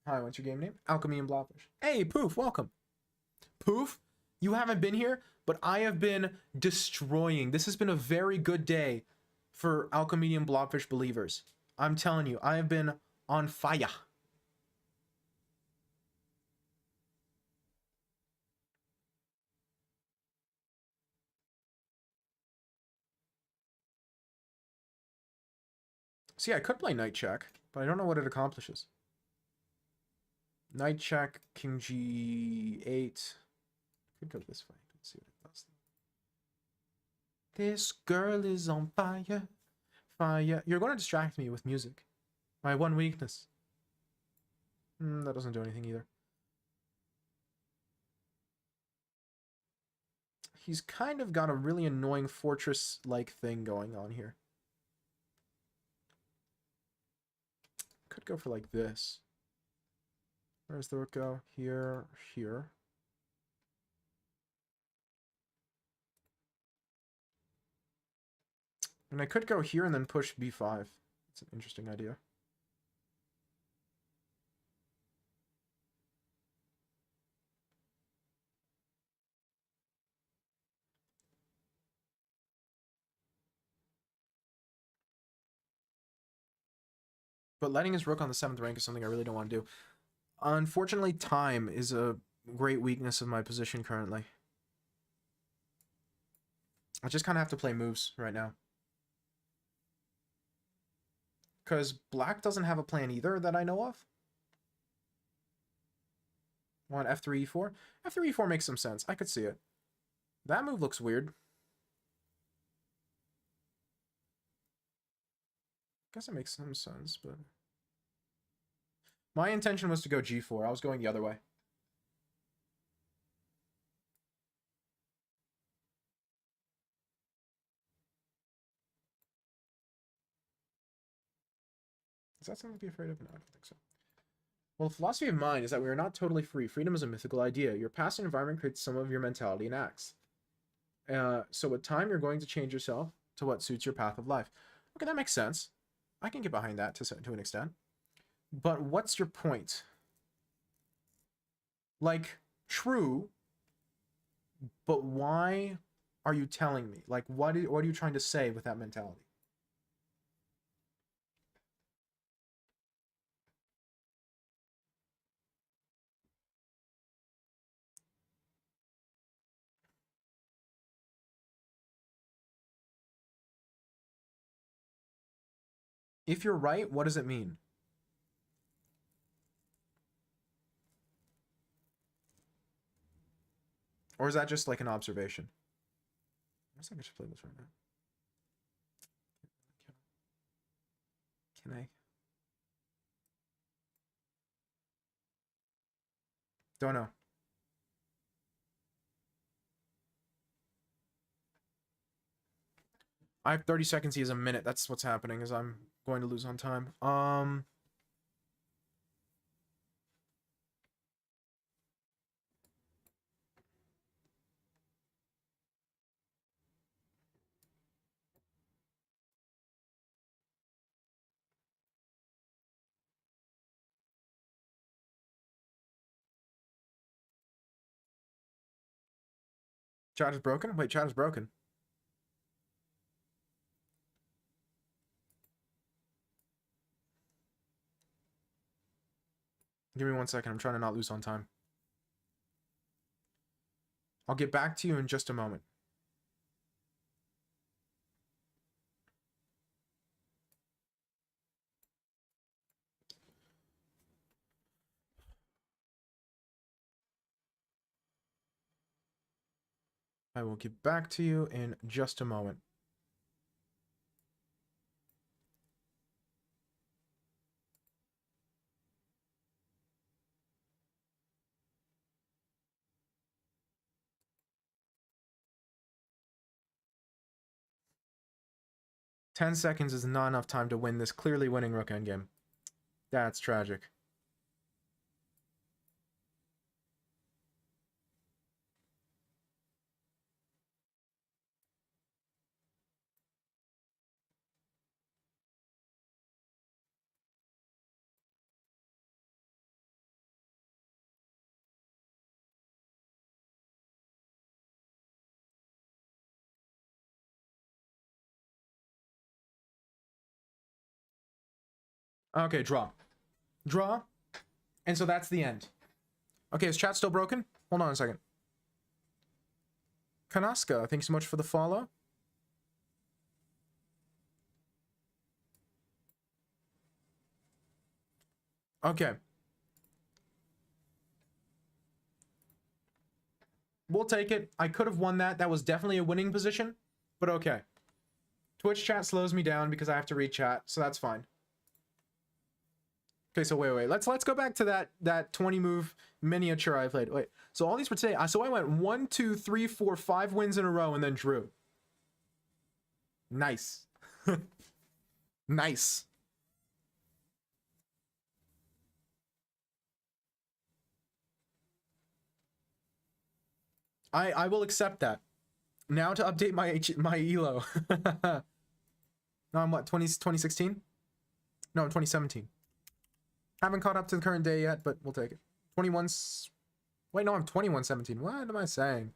Hi, what's your game name? Alchemy and Blobfish. Hey, Poof, welcome. Poof, you haven't been here, but I have been destroying. This has been a very good day for Alchemy and Blobfish believers. I'm telling you, I have been on fire. See, I could play Knight Check, but I don't know what it accomplishes. Knight check, king g8. Could go this way. Let's see what it does. This girl is on fire. Fire. You're going to distract me with music. My one weakness. That doesn't do anything either. He's kind of got a really annoying fortress-like thing going on here. Could go for like this. Where does the rook go? Here, here. And I could go here and then push b5. It's an interesting idea. But letting his rook on the 7th rank is something I really don't want to do. Unfortunately, time is a great weakness of my position currently. I just kind of have to play moves right now. Because black doesn't have a plan either that I know of. Want f3, e4? F3, e4 makes some sense. I could see it. That move looks weird. Guess it makes some sense, but... My intention was to go g4. I was going the other way. Is that something to be afraid of? No, I don't think so. Well, the philosophy of mind is that we are not totally free. Freedom is a mythical idea. Your past environment creates some of your mentality and acts. So with time, you're going to change yourself to what suits your path of life. Okay, that makes sense. I can get behind that to an extent. But what's your point? Like, true, but why are you telling me? Like, what are you trying to say with that mentality? If you're right, what does it mean? Or is that just like an observation? I guess I should play this right now. Can I? Don't know. I have 30 seconds. He has a minute. That's what's happening, is I'm going to lose on time. 'Chat is broken? Wait, chat is broken. Give me 1 second. I'm trying to not lose on time. I'll get back to you in just a moment. I will get back to you in just a moment. Ten seconds is not enough time to win this clearly winning rook endgame. That's tragic. Okay, draw. Draw. And so that's the end. Okay, is chat still broken? Hold on a second. Kanaska, thanks so much for the follow. Okay. We'll take it. I could have won that. That was definitely a winning position, but okay. Twitch chat slows me down because I have to read chat, so that's fine. Okay, so wait. Let's go back to that 20 move miniature I played. Wait, so all these were today. So I went 1, 2, 3, 4, 5 wins in a row and then drew. Nice. Nice. I will accept that. Now to update my elo. No, I'm what, 2016? No, I'm 2017. Haven't caught up to the current day yet, but we'll take it. 21's... Wait, no, I'm 2117. What am I saying?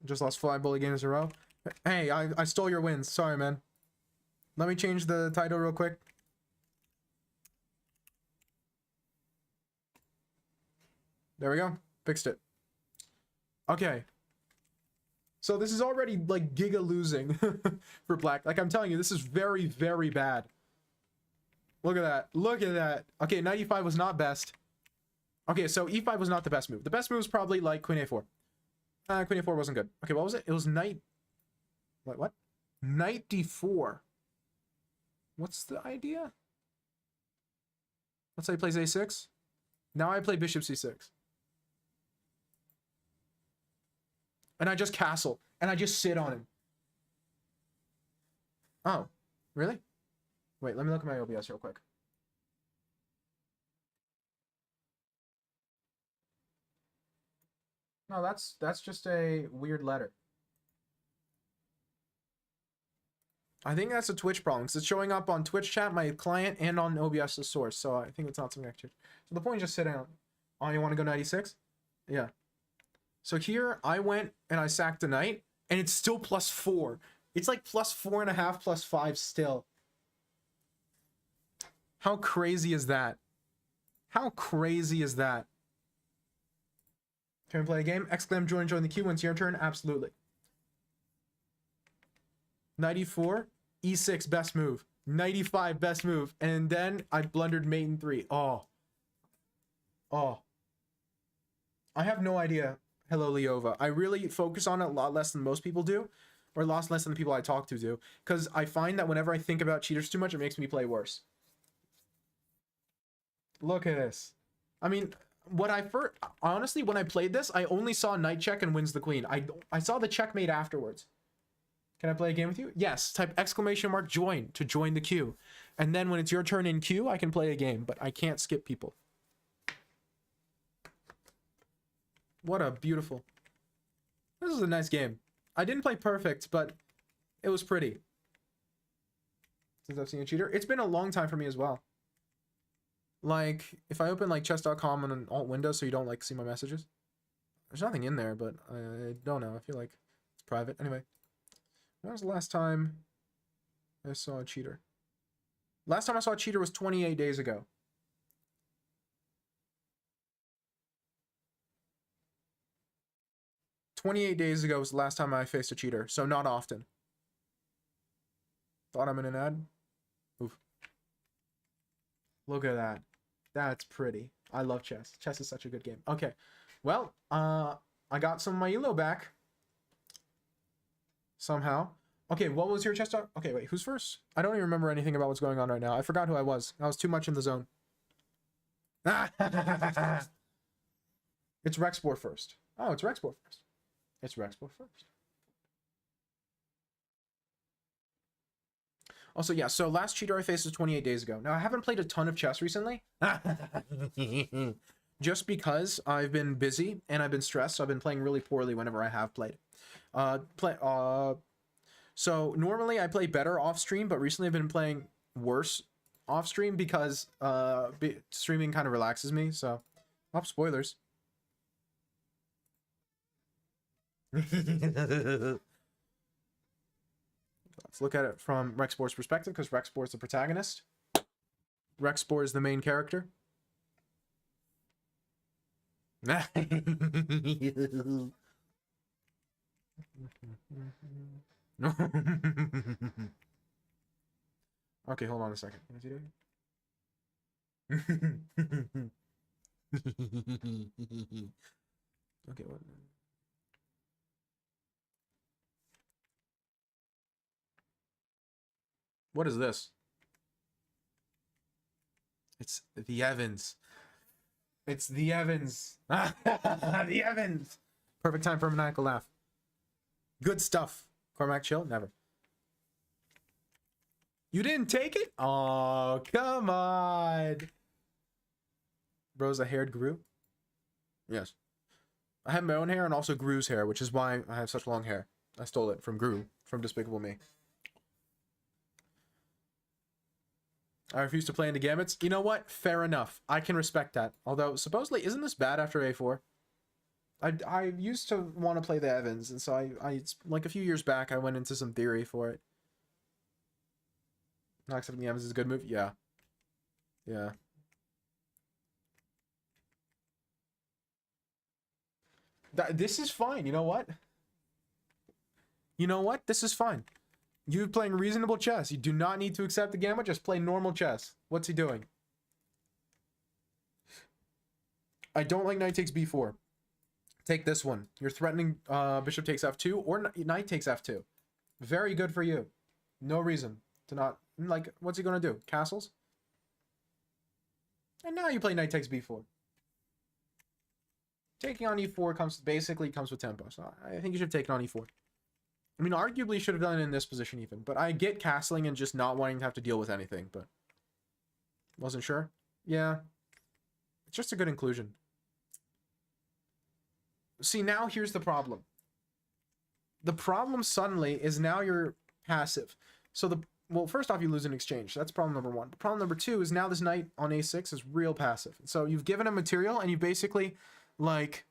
Just lost 5 bully games in a row. Hey, I stole your wins. Sorry, man. Let me change the title real quick. There we go. Fixed it. Okay. So this is already like giga losing for black. Like I'm telling you, this is very, very bad. Look at that. Look at that. Okay, knight e5 was not best. Okay, so e5 was not the best move. The best move was probably like queen a4. Queen a4 wasn't good. Okay, what was it? It was knight... What? Knight d4. What's the idea? Let's say he plays a6. Now I play bishop c6. And I just castle. And I just sit on him. Oh, really? Wait, let me look at my OBS real quick. No, that's just a weird letter. I think that's a Twitch problem, because it's showing up on Twitch chat, my client, and on OBS's source, so I think it's not something I can change. So the point is just sit down. Oh, you want to go 96? Yeah. So here, I went and I sacked a knight, and it's still +4. It's like +4.5, +5 still. How crazy is that? How crazy is that? Can we play a game? Exclaim join the queue. When it's your turn, absolutely. 94, e6, best move. 95, best move. And then I blundered mate in 3. Oh. Oh. I have no idea. Hello, Leova. I really focus on it a lot less than most people do. Or a lot less than the people I talk to do. Because I find that whenever I think about cheaters too much, it makes me play worse. Look at this. I mean... honestly, when I played this, I only saw knight check and wins the queen. I saw the checkmate afterwards. Can I play a game with you? Yes. Type exclamation mark join to join the queue. And then when it's your turn in queue, I can play a game, but I can't skip people. What a beautiful... This is a nice game. I didn't play perfect, but it was pretty. Since I've seen a cheater. It's been a long time for me as well. Like, if I open like chess.com on an alt window so you don't like see my messages. There's nothing in there, but I don't know. I feel like it's private. Anyway. When was the last time I saw a cheater? Last time I saw a cheater was 28 days ago. "28 days ago was the last time I faced a cheater, so not often. Thought I'm in an ad? Oof. Look at that. That's pretty. I love chess. Chess is such a good game. Okay. Well, I got some of my elo back. Somehow. Okay, what was your chess talk? Okay, wait, who's first? I don't even remember anything about what's going on right now. I forgot who I was. I was too much in the zone. It's Rexpor first. Oh, it's Rexpor first. It's Rexpor first. Also, yeah, so last cheater I faced was 28 days ago. Now, I haven't played a ton of chess recently. Just because I've been busy and I've been stressed, so I've been playing really poorly whenever I have played. So normally I play better off stream, but recently I've been playing worse off stream because streaming kind of relaxes me. So, spoilers. Let's look at it from Rexpor's perspective, because Rexpor is the protagonist. Rexpor is the main character. Okay, hold on a second. What is he doing? Okay, what is this? It's the Evans. It's the Evans. The Evans. Perfect time for a maniacal laugh. Good stuff. Cormac chill? Never. You didn't take it? Oh, come on. Bro's a haired Gru? Yes. I have my own hair and also Gru's hair, which is why I have such long hair. I stole it from Gru, from Despicable Me. I refuse to play into Gambits. You know what? Fair enough. I can respect that. Although, supposedly, isn't this bad after A4? I used to want to play the Evans, and so I like a few years back, I went into some theory for it. Not accepting the Evans is a good move? Yeah. Yeah. This is fine. You know what? You know what? This is fine. You're playing reasonable chess. You do not need to accept the Gambit. Just play normal chess. What's he doing? I don't like knight takes b4. Take this one. You're threatening bishop takes f2 or knight takes f2. Very good for you. No reason to not... Like, what's he going to do? Castles? And now you play knight takes b4. Taking on e4 basically comes with tempo. So I think you should have taken on e4. I mean, arguably should have done it in this position even. But I get castling and just not wanting to have to deal with anything. But wasn't sure. Yeah. It's just a good inclusion. See, now here's the problem. The problem suddenly is now you're passive. So well, first off, you lose an exchange. That's problem number one. But problem number two is now this knight on a6 is real passive. So you've given him material and you basically, like,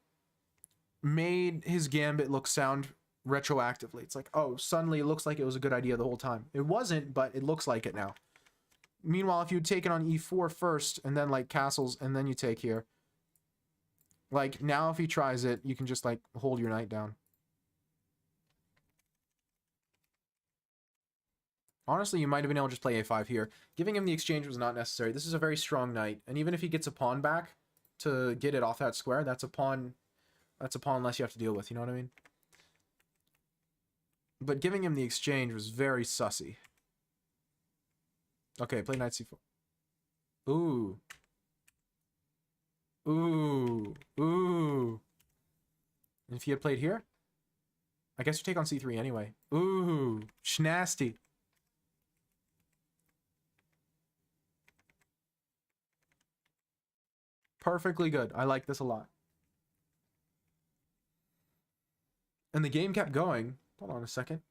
made his gambit look sound retroactively. It's like, oh, suddenly it looks like it was a good idea the whole time. It wasn't, but it looks like it now. Meanwhile, if you'd taken on e4 first and then, like, castles and then you take here, like, now if he tries it, you can just, like, hold your knight down. Honestly, you might have been able to just play a5 here. Giving him the exchange was not necessary. This is a very strong knight. And even if he gets a pawn back to get it off that square, that's a pawn less you have to deal with. You know what I mean? But giving him the exchange was very sussy. Okay, play knight c4. Ooh. Ooh. Ooh. And if he had played here? I guess you take on c3 anyway. Ooh. Schnasty. Perfectly good. I like this a lot. And the game kept going. Hold on a second.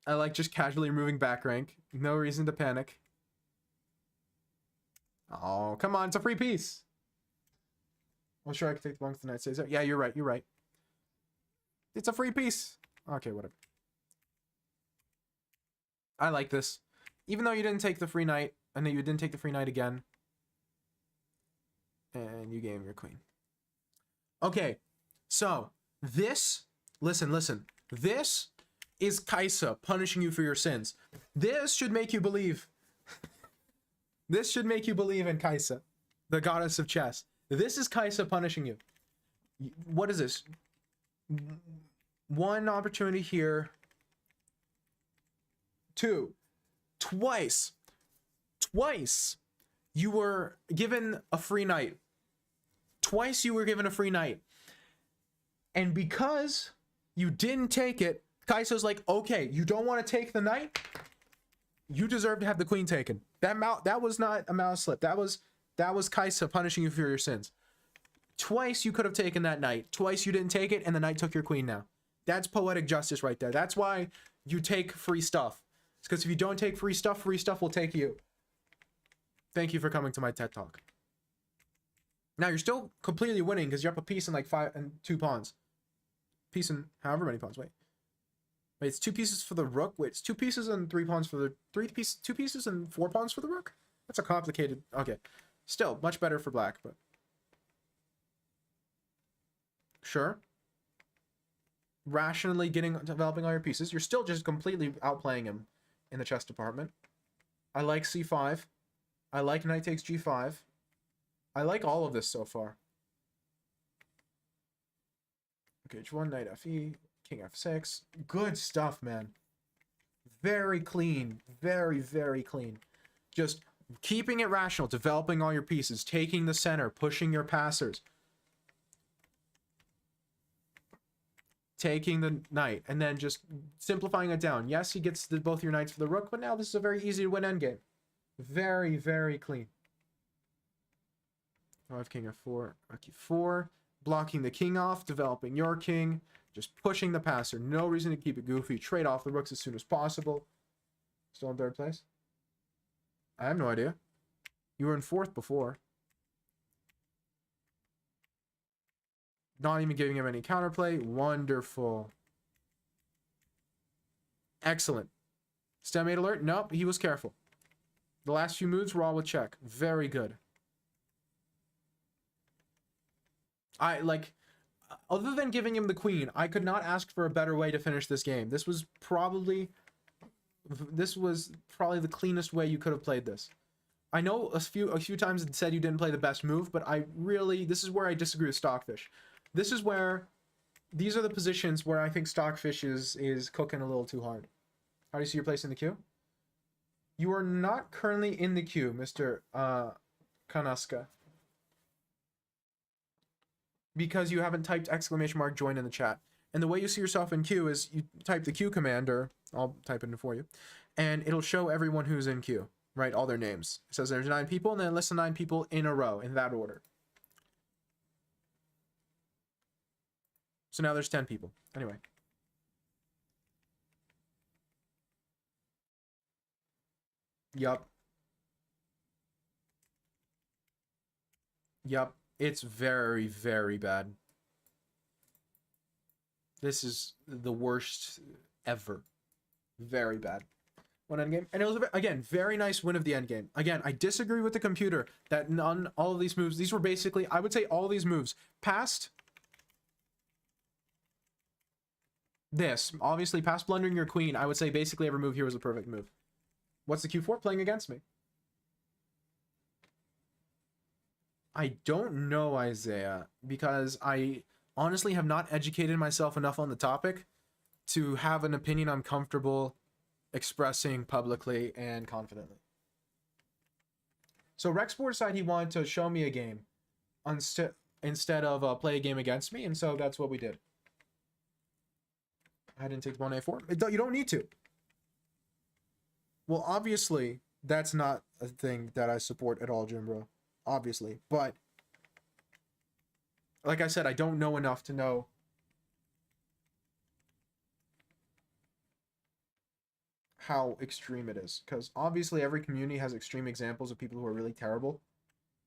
I like just casually removing back rank. No reason to panic. Oh, come on. It's a free piece. Well, sure, I can take the monk to the knight stays there. Yeah, you're right. You're right. It's a free piece. Okay, whatever. I like this. Even though you didn't take the free knight, and then you didn't take the free knight again. And you gave him your queen. Okay, so this, listen. This is Kaisa punishing you for your sins. This should make you believe. This should make you believe in Kaisa, the goddess of chess. This is Kaisa punishing you. What is this? One opportunity here. Two. Twice you were given a free knight. Twice you were given a free knight. And because you didn't take it, Kaiso's like, okay, you don't want to take the knight? You deserve to have the queen taken. That was not a mouse slip. That was Kaisa punishing you for your sins. Twice you could have taken that knight. Twice you didn't take it, and the knight took your queen now. That's poetic justice right there. That's why you take free stuff. It's because if you don't take free stuff will take you. Thank you for coming to my TED Talk. Now, you're still completely winning because you're up a piece and like 5 and 2 pawns. Piece and however many pawns. Wait, it's 2 pieces for the rook. Wait, it's 2 pieces and 3 pawns for the... 2 pieces and 4 pawns for the rook? That's a complicated... Okay. Still, much better for black, but... Sure. Rationally developing all your pieces. You're still just completely outplaying him in the chess department. I like c5. I like knight takes g5. I like all of this so far. Okay, h1, knight fe, king f6. Good stuff, man. Very clean. Very, very clean. Just keeping it rational, developing all your pieces, taking the center, pushing your passers, taking the knight, and then just simplifying it down. Yes, he gets both your knights for the rook, but now this is a very easy to win endgame. Very, very clean. I have king f4, rook e4, blocking the king off, developing your king, just pushing the passer. No reason to keep it goofy. Trade off the rooks as soon as possible. Still in third place? I have no idea. You were in fourth before. Not even giving him any counterplay. Wonderful. Excellent. Stalemate alert? Nope, he was careful. The last few moves were all with check. Very good. Other than giving him the queen, I could not ask for a better way to finish this game. This was probably the cleanest way you could have played this. I know a few times it said you didn't play the best move, but this is where I disagree with Stockfish. These are the positions where I think Stockfish is cooking a little too hard. How do you see your place in the queue? You are not currently in the queue, Mr. Kanaska. Because you haven't typed / join in the chat. And the way you see yourself in queue is you type the queue command, or I'll type it in for you, and it'll show everyone who's in queue, right? All their names. It says there's 9 people, and then it lists the 9 people in a row, in that order. So now there's 10 people. Anyway. Yup. Yup. It's very, very bad. This is the worst ever. Very bad. One endgame. And it was, again, very nice win of the endgame. Again, I disagree with the computer that all of these moves, these were basically, I would say all these moves, past this, obviously past blundering your queen, I would say basically every move here was a perfect move. What's the Q4 playing against me? I don't know, Isaiah, because I honestly have not educated myself enough on the topic to have an opinion I'm comfortable expressing publicly and confidently. So Rexport decided he wanted to show me a game instead of play a game against me, and so that's what we did. I didn't take pawn a4. You don't need to. Well, obviously, that's not a thing that I support at all, Jimbro. Obviously, but like I said, I don't know enough to know how extreme it is, because obviously every community has extreme examples of people who are really terrible,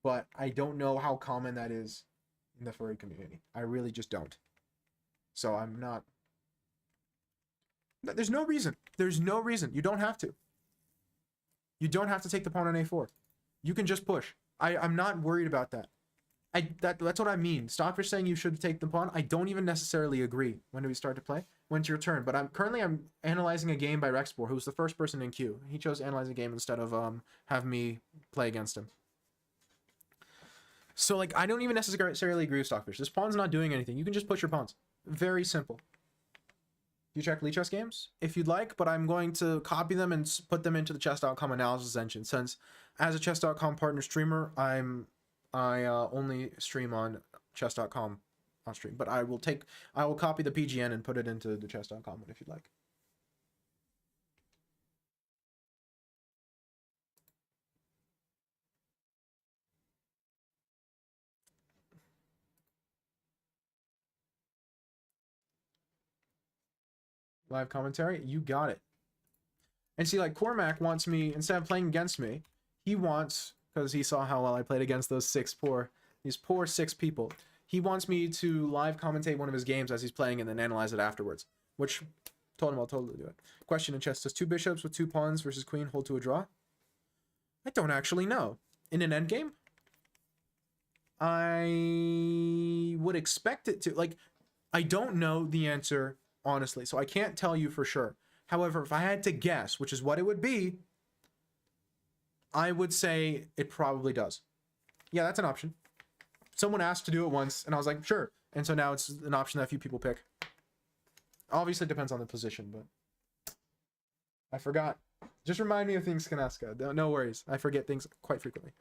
but I don't know how common that is in the furry community. I really just don't. So I'm not. There's no reason. There's no reason. You don't have to. You don't have to take the pawn on a4. You can just push. I'm not worried about that. That's what I mean. Stockfish saying you should take the pawn. I don't even necessarily agree. When do we start to play? When's your turn? But I'm analyzing a game by Rexpor, who's the first person in queue. He chose analyzing a game instead of have me play against him. So like I don't even necessarily agree with Stockfish. This pawn's not doing anything. You can just push your pawns. Very simple. You check Lee Chess games if you'd like, but I'm going to copy them and put them into the chess.com analysis engine, since as a chess.com partner streamer, I only stream on chess.com on stream, but I will copy the PGN and put it into the chess.com one if you'd like. Live commentary, you got it. And see, like Cormac wants me, instead of playing against me, he wants, because he saw how well I played against these poor 6 people, he wants me to live commentate one of his games as he's playing and then analyze it afterwards, which told him I'll totally do it. Question in chess: does 2 bishops with 2 pawns versus queen hold to a draw? I don't actually know. In an endgame, I would expect it to. Like, I don't know the answer honestly, so I can't tell you for sure. However, if I had to guess, which is what it would be, I would say it probably does. Yeah, that's an option. Someone asked to do it once, and I was like, sure. And so now it's an option that a few people pick. Obviously, it depends on the position, but I forgot. Just remind me of things, Kanaska. No worries. I forget things quite frequently.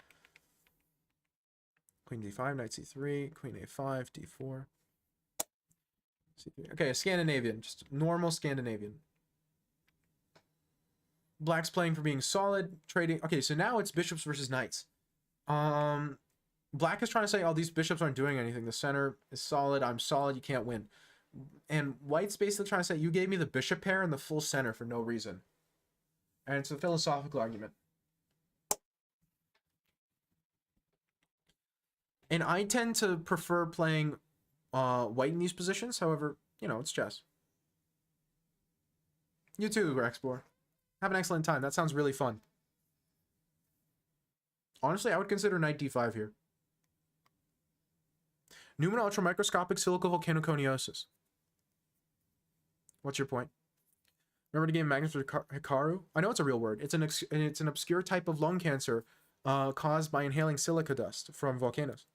Queen d5, knight c3, queen a5, d4. C3. Okay, a Scandinavian. Just normal Scandinavian. Black's playing for being solid, trading. Okay, so now it's bishops versus knights. Black is trying to say, oh, these bishops aren't doing anything. The center is solid. I'm solid. You can't win. And white's basically trying to say, you gave me the bishop pair and the full center for no reason. And it's a philosophical argument. And I tend to prefer playing white in these positions. However, you know, it's chess. You too, Rexplore. Have an excellent time. That sounds really fun. Honestly, I would consider knight d5 here. Newman ultramicroscopic silicovolcanoconiosis. What's your point? Remember the game Magnus Hikaru? I know it's a real word. It's an obscure type of lung cancer caused by inhaling silica dust from volcanoes.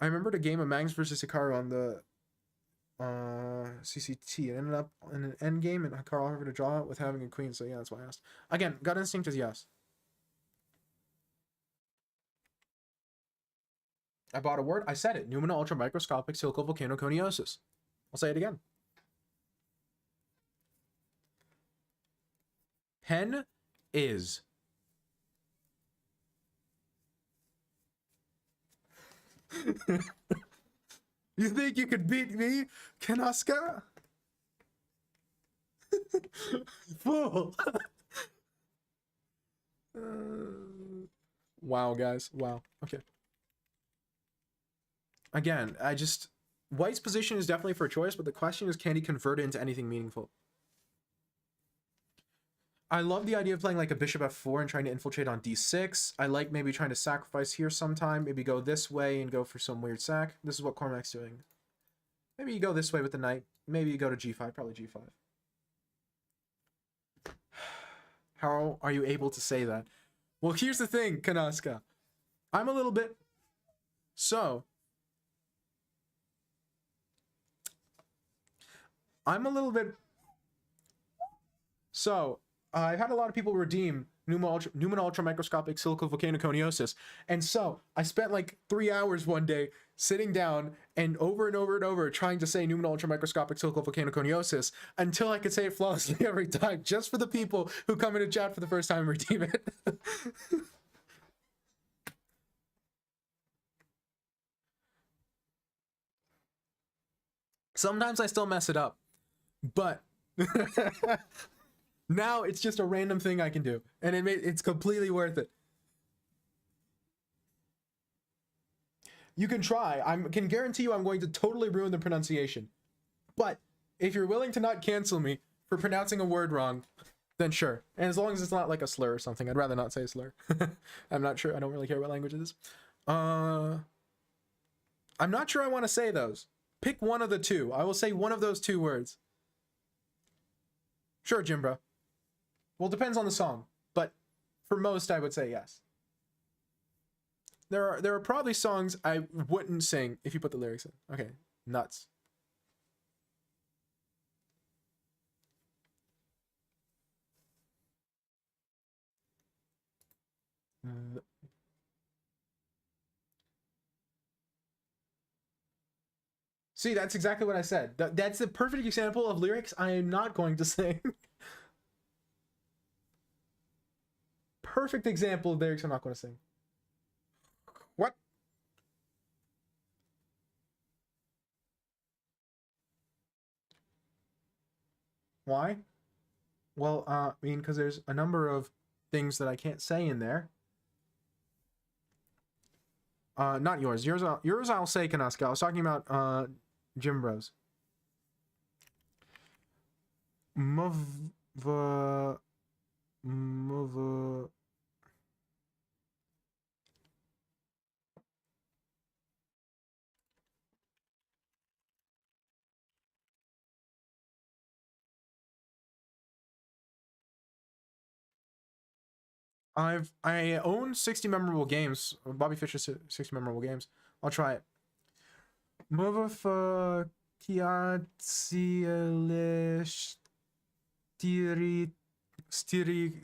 I remember the game of Magnus versus Hikaru on the CCT. It ended up in an end game, and Hikaru offered to draw it with having a queen. So yeah, that's why I asked. Again, gut instinct is yes. I bought a word. I said it. Pneumona ultramicroscopic silicovolcanoconiosis. I'll say it again. Pen is. You think you could beat me, Kanaska? Fool. Wow, guys. Wow. Okay. Again, White's position is definitely for choice, but the question is, can he convert it into anything meaningful? I love the idea of playing like a bishop f4 and trying to infiltrate on d6. I like maybe trying to sacrifice here sometime. Maybe go this way and go for some weird sack. This is what Cormac's doing. Maybe you go this way with the knight. Maybe you go to g5. Probably g5. How are you able to say that? Well, here's the thing, Kanaska. I'm a little bit... So... I've had a lot of people redeem Pneumon ultramicroscopic silicovolcanoconiosis. And so I spent like 3 hours one day sitting down and over and over trying to say Pneumon ultramicroscopic silicovolcanoconiosis until I could say it flawlessly every time, just for the people who come into chat for the first time and redeem it. Sometimes I still mess it up, but now it's just a random thing I can do, and it's completely worth it. You can try. I can guarantee you I'm going to totally ruin the pronunciation. But if you're willing to not cancel me for pronouncing a word wrong, then sure. And as long as it's not like a slur or something, I'd rather not say slur. I'm not sure. I don't really care what language it is. I'm not sure I want to say those. Pick one of the two. I will say one of those two words. Sure, Jimbro. Well, it depends on the song, but for most, I would say yes. There are probably songs I wouldn't sing if you put the lyrics in. Okay, nuts. See, that's exactly what I said. That's a perfect example of lyrics I am not going to sing. Perfect example of lyrics I'm not going to sing. What? Why? Well, I mean, because there's a number of things that I can't say in there. Not yours. Yours I'll say, Kanaska. I was talking about, Jimbro's. Move. I own 60 memorable games. Bobby Fischer's 60 memorable games. I'll try it. Motherfucker. Stiri stiri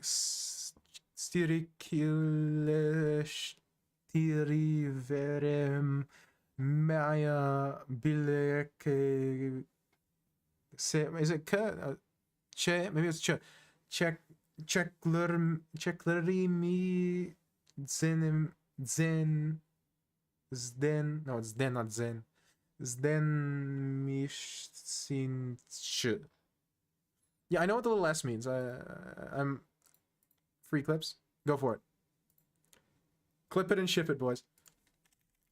stiriverem Maya bileke is it che maybe it's check cheklerimi zen no it's den not zen zden mishin. Yeah, I know what the little s means. I'm free clips. Go for it. Clip it and ship it, boys.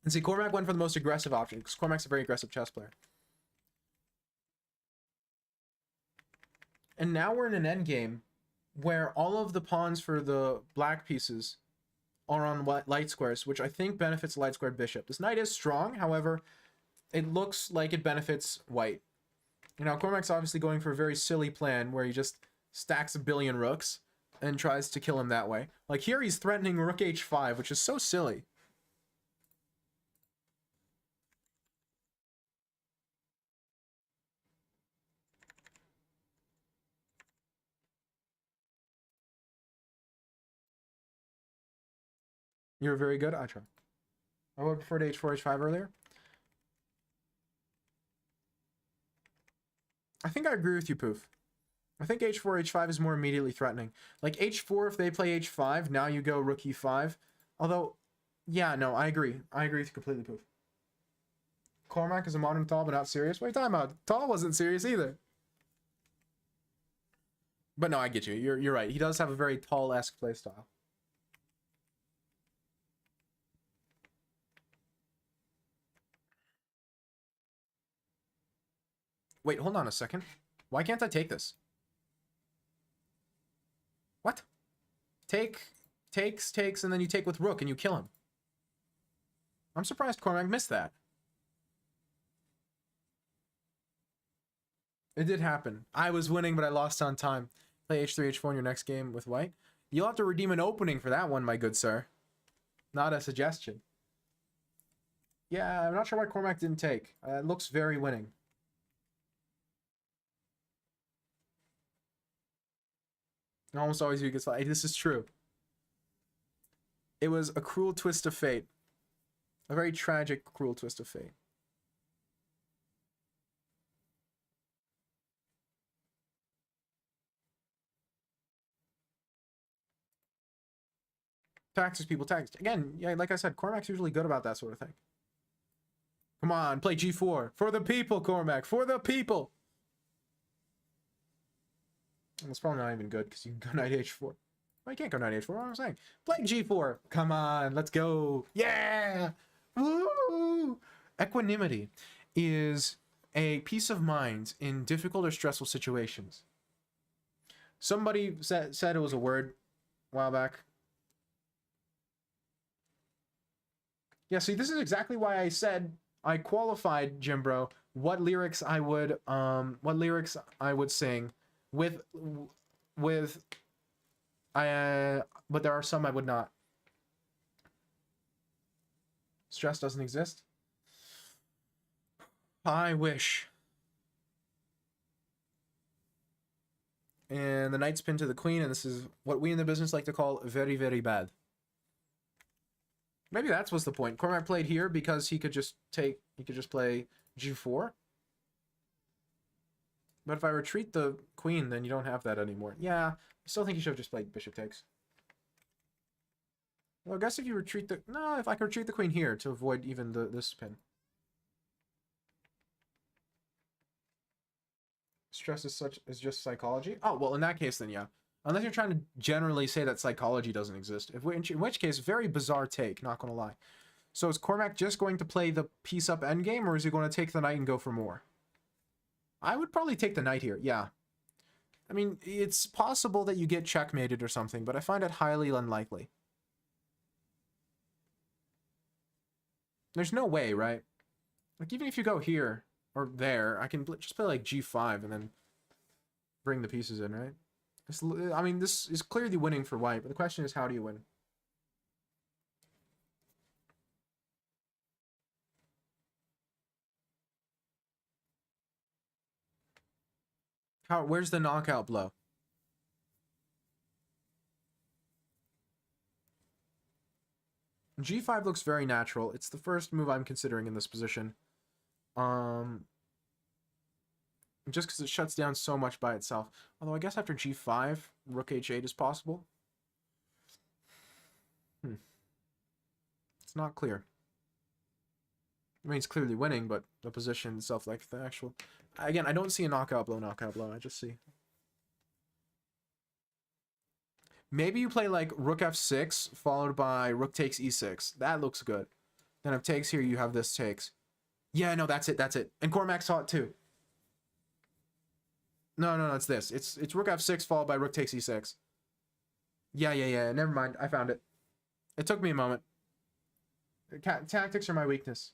And see, Cormac went for the most aggressive option because Cormac's a very aggressive chess player. And now we're in an endgame where all of the pawns for the black pieces are on light squares, which I think benefits light squared bishop. This knight is strong, however, it looks like it benefits white. You know, Cormac's obviously going for a very silly plan where he just stacks a billion rooks and tries to kill him that way. Like here he's threatening rook h5, which is so silly. You're very good. I try. I would prefer to h4, h5 earlier. I think I agree with you, Poof. I think h4, h5 is more immediately threatening. Like h4, if they play h5, now you go rook e5. Although, yeah, no, I agree. I agree with you completely, Poof. Cormac is a modern Tal, but not serious. What are you talking about? Tal wasn't serious either. But no, I get you. You're right. He does have a very Tal-esque playstyle. Wait, hold on a second. Why can't I take this? What? Takes, and then you take with rook and you kill him. I'm surprised Cormac missed that. It did happen. I was winning, but I lost on time. Play h3, h4 in your next game with white. You'll have to redeem an opening for that one, my good sir. Not a suggestion. Yeah, I'm not sure why Cormac didn't take. It looks very winning. Almost always you gets like this is true. It was a cruel twist of fate. A very tragic, cruel twist of fate. Taxes people taxed. Again, yeah, like I said, Cormac's usually good about that sort of thing. Come on, play g4. For the people, Cormac. For the people. That's probably not even good because you can go knight h4. Well, you can't go knight h4. What am I saying? Play g4. Come on, let's go. Yeah. Woo! Equanimity is a peace of mind in difficult or stressful situations. Somebody said it was a word a while back. Yeah, see, this is exactly why I said I qualified, Jimbro, what lyrics I would sing with but there are some I would not. Stress doesn't exist. I wish. And the knight's pinned to the queen, and this is what we in the business like to call very, very bad. Maybe that's what's the point. Cormac played here because he could just play g4. But if I retreat the queen, then you don't have that anymore. Yeah, I still think you should have just played bishop takes. Well, I guess if you retreat the... No, if I can retreat the queen here to avoid even this pin. Stress is just psychology? Oh, well, in that case, then yeah. Unless you're trying to generally say that psychology doesn't exist. In which case, very bizarre take, not gonna lie. So is Cormac just going to play the piece up endgame, or is he going to take the knight and go for more? I would probably take the knight here, yeah. I mean, it's possible that you get checkmated or something, but I find it highly unlikely. There's no way, right? Like, even if you go here or there, I can just play like g5 and then bring the pieces in, right? I mean, this is clearly winning for white, but the question is, how do you win? Where's the knockout blow? G5 looks very natural. It's the first move I'm considering in this position. Just because it shuts down so much by itself. Although I guess after G5, Rook H8 is possible. It's not clear. I mean, it's clearly winning, but the position itself, like the actual... Again, I don't see a knockout blow. I just see... Maybe you play like Rook F6 followed by Rook takes E6. That looks good. Then if takes here, you have this takes. Yeah, no, that's it. And Cormac saw it too. No, it's this. It's Rook F6 followed by Rook takes E6. Yeah. Never mind. I found it. It took me a moment. Tactics are my weakness.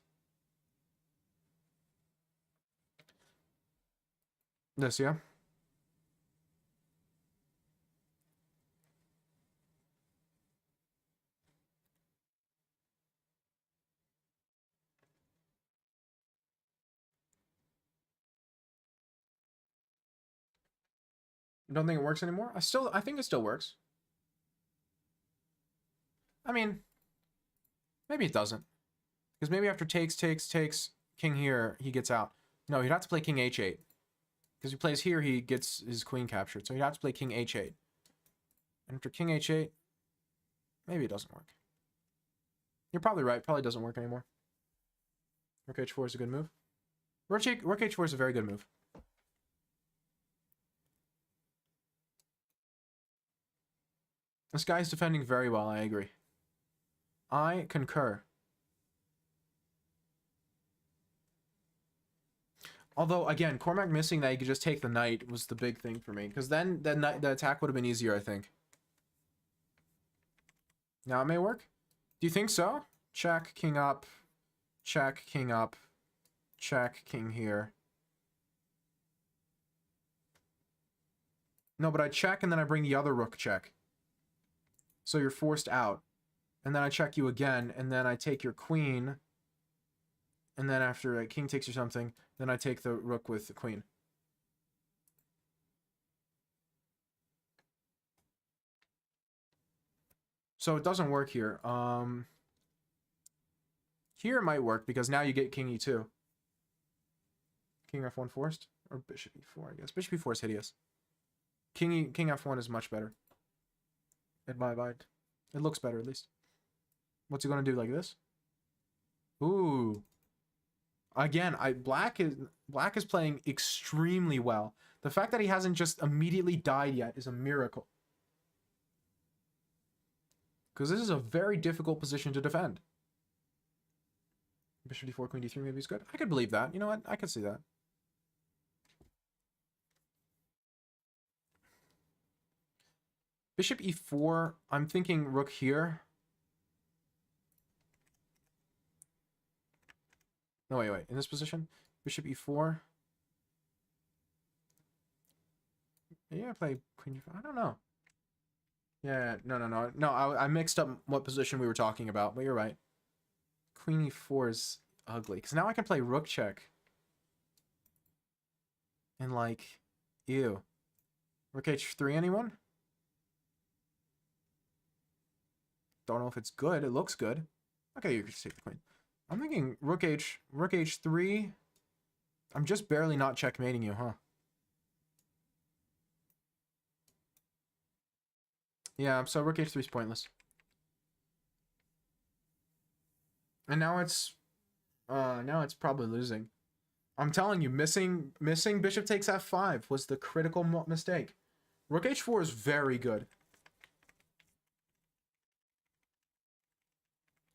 This, yeah? Don't think it works anymore? I think it still works. I mean, maybe it doesn't. Because maybe after takes, king here, he gets out. No, he'd have to play king h8. Because he plays here, he gets his queen captured. So he'd have to play king h8. And after king h8, maybe it doesn't work. You're probably right. Probably doesn't work anymore. Rook h4 is a good move. Rook h4 is a very good move. This guy's defending very well, I agree. I concur. Although, again, Cormac missing that he could just take the knight was the big thing for me. Because then the attack would have been easier, I think. Now it may work? Do you think so? Check, king up. Check, king up. Check, king here. No, but I check and then I bring the other rook check. So you're forced out. And then I check you again, and then I take your queen. And then after a king takes or something, then I take the rook with the queen. So it doesn't work here. Here it might work, because now you get king e2. King f1 forced? Or bishop e4, I guess. Bishop e4 is hideous. King f1 is much better. In my mind. It looks better, at least. What's he going to do, like this? Ooh. Again, Black is playing extremely well. The fact that he hasn't just immediately died yet is a miracle. Because this is a very difficult position to defend. Bishop d4, queen d3 maybe is good. I could believe that. You know what? I could see that. Bishop e4, I'm thinking rook here. No, wait. In this position, bishop e4. Yeah, I play queen e4. I don't know. Yeah, no. No, I mixed up what position we were talking about, but you're right. Queen e4 is ugly. Because now I can play rook check. And like, ew. Rook h3, anyone? Don't know if it's good. It looks good. Okay, you can just take the queen. I'm thinking rook h3. I'm just barely not checkmating you, huh? Yeah, so rook h3 is pointless. And now it's probably losing. I'm telling you, missing bishop takes f5 was the critical mistake. Rook h4 is very good.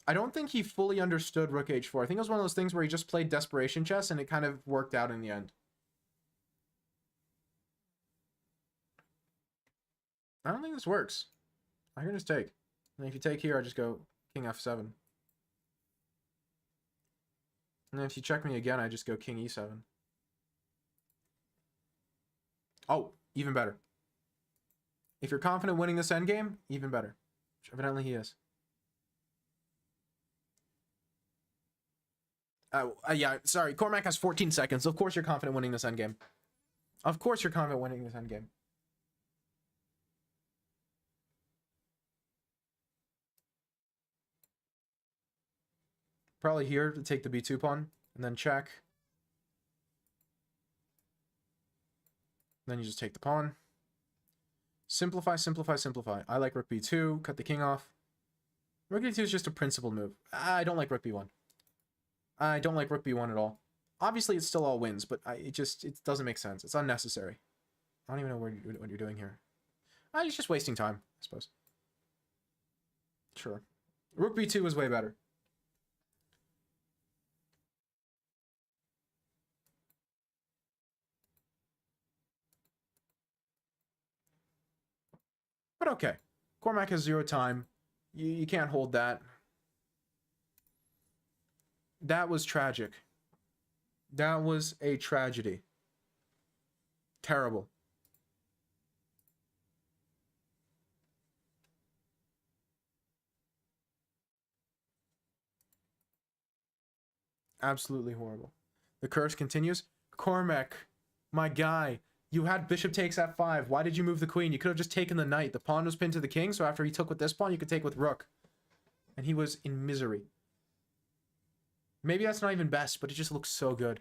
I don't think he fully understood rook h4. I think it was one of those things where he just played desperation chess and it kind of worked out in the end. I don't think this works. I can just take. And if you take here, I just go king f7. And then if you check me again, I just go king e7. Oh, even better. If you're confident winning this endgame, even better. Which evidently he is. Yeah, sorry. Cormac has 14 seconds. Of course you're confident winning this endgame. Of course you're confident winning this endgame. Probably here to take the b2 pawn, and then check. Then you just take the pawn. Simplify, simplify, simplify. I like rook b2, cut the king off. Rook b2 is just a principled move. I don't like rook b1. I don't like rook b1 at all. Obviously, it still all wins, but it doesn't make sense. It's unnecessary. I don't even know what you're doing here. He's just wasting time, I suppose. Sure. Rook b2 is way better. But okay. Cormac has 0 time. You can't hold that. That was tragic. That was a tragedy. Terrible. Absolutely horrible. The curse continues. Cormac, my guy, you had bishop takes f5. Why did you move the queen? You could have just taken the knight. The pawn was pinned to the king, so after he took with this pawn, you could take with rook. And he was in misery. Maybe that's not even best, but it just looks so good.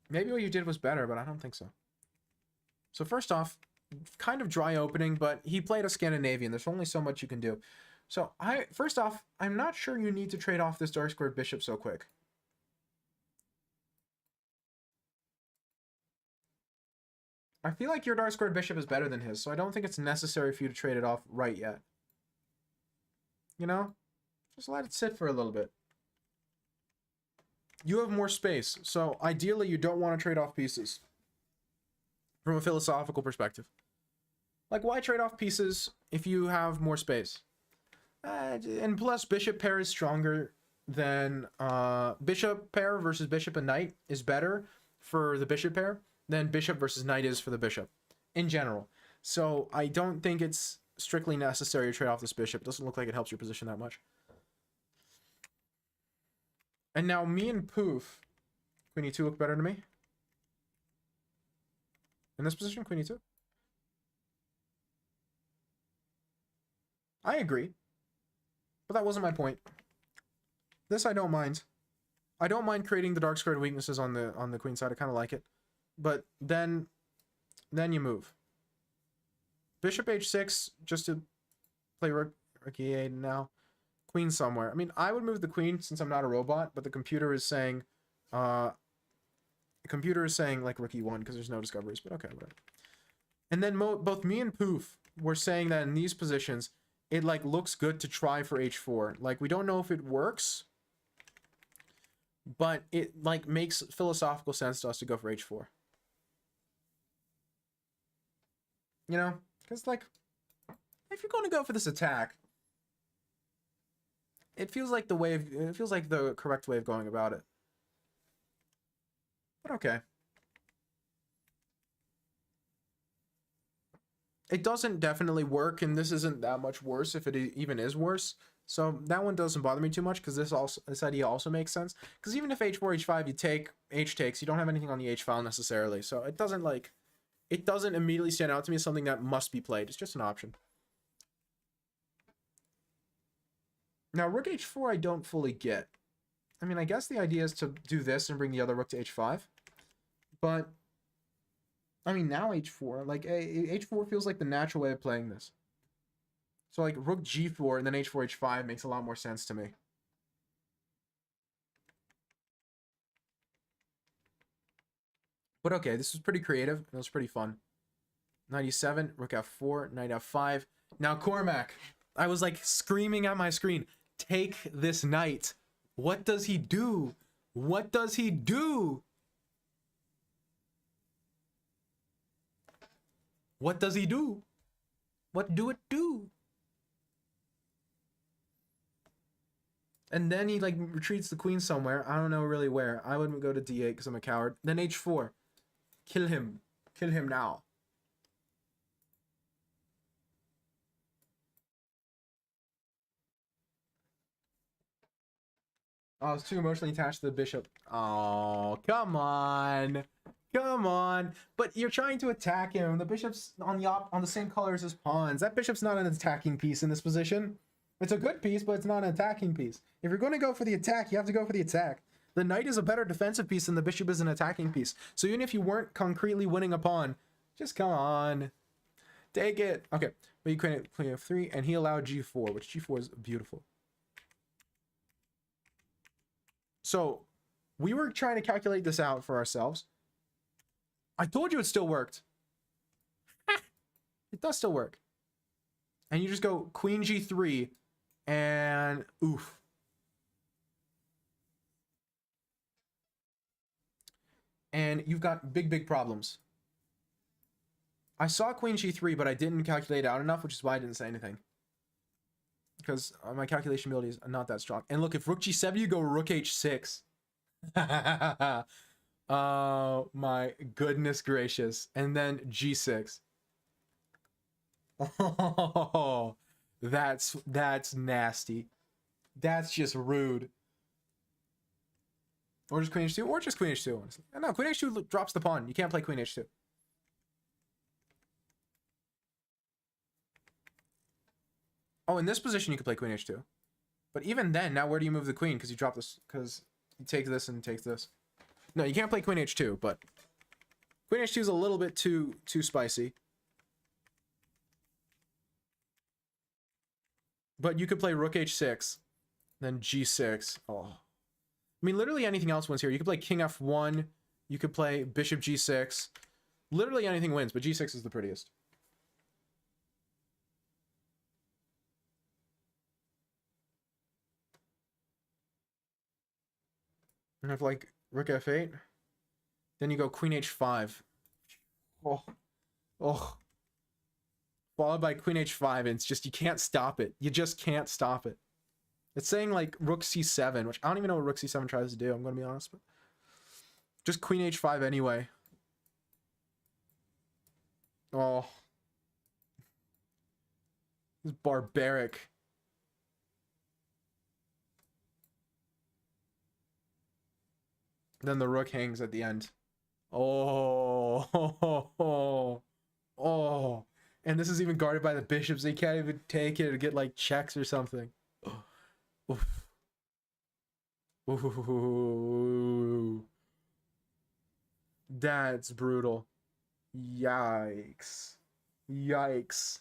Maybe what you did was better, but I don't think so. So first off, kind of dry opening, but he played a Scandinavian. There's only so much you can do. So first off, I'm not sure you need to trade off this dark squared bishop so quick. I feel like your dark squared bishop is better than his, so I don't think it's necessary for you to trade it off right yet. You know? Just let it sit for a little bit. You have more space, so ideally you don't want to trade off pieces. From a philosophical perspective. Like, why trade off pieces if you have more space? And plus, bishop pair is stronger than... bishop pair versus bishop and knight is better for the bishop pair than bishop versus knight is for the bishop, in general. So, I don't think it's strictly necessary to trade off this bishop. It doesn't look like it helps your position that much. And now, me and Poof, Queen e2 look better to me. In this position, Queen e2. I agree. But that wasn't my point. This I don't mind. I don't mind creating the dark squared weaknesses on the queen side. I kind of like it. But then you move. Bishop h6 just to play rook e8 now. Queen somewhere. I mean, I would move the queen since I'm not a robot, but the computer is saying like rook e1 because there's no discoveries, but okay, whatever. And then both me and Poof were saying that in these positions, it like looks good to try for h4. Like, we don't know if it works, but it like makes philosophical sense to us to go for h4. You know, because like if you're going to go for this attack, it feels like the correct way of going about it. But okay. It doesn't definitely work, and this isn't that much worse if it even is worse. So that one doesn't bother me too much because this idea also makes sense. Because even if h4, h5, you take h takes, you don't have anything on the h file necessarily. So it doesn't immediately stand out to me as something that must be played. It's just an option. Now rook h4 I don't fully get. I mean, I guess the idea is to do this and bring the other rook to h5. But I mean, now h4, like h4 feels like the natural way of playing this. So like rook g4 and then h4, h5 makes a lot more sense to me. But okay, this was pretty creative. It was pretty fun. 97, rook f4, knight f5. Now Cormac, I was like screaming at my screen, take this knight. What does he do? What does he do? What does he do? What do it do? And then he like retreats the queen somewhere. I don't know really where. I wouldn't go to d8 because I'm a coward. Then h4. Kill him. Kill him now. Oh, I was too emotionally attached to the bishop. Oh, come on. Come on. But you're trying to attack him. The bishop's on the same color as his pawns. That bishop's not an attacking piece in this position. It's a good piece, but it's not an attacking piece. If you're going to go for the attack, you have to go for the attack. The knight is a better defensive piece than the bishop is an attacking piece. So even if you weren't concretely winning a pawn, just come on. Take it. Okay. But you queen f3, and he allowed g4, which g4 is beautiful. So we were trying to calculate this out for ourselves. I told you it still worked. It does still work. And you just go queen g3 and oof. And you've got big problems. I saw queen g3, but I didn't calculate out enough, which is why I didn't say anything. Because my calculation ability is not that strong. And look, if rook g7, you go rook h6. Oh my goodness gracious. And then g6. Oh, that's nasty. That's just rude. Or just queen h2, or just queen h2, honestly. No, queen h2 drops the pawn. You can't play queen h2. Oh, in this position you could play queen h2. But even then, now where do you move the queen? Because you drop this, because you take this and take this. No, you can't play queen h2, but queen h2 is a little bit too spicy. But you could play rook h6, then g6. Oh. I mean, literally anything else wins here. You could play king f1. You could play bishop g6. Literally anything wins, but g6 is the prettiest. And if like rook f8, then you go queen h5. Oh. Followed by queen h5, and it's just, you can't stop it. You just can't stop it. It's saying like rook c7, which I don't even know what rook c7 tries to do, I'm going to be honest. But just queen h5 anyway. Oh. This is barbaric. Then the rook hangs at the end. Oh. Oh. And this is even guarded by the bishops. They can't even take it or get like checks or something. Oof. Ooh. That's brutal. Yikes. Yikes.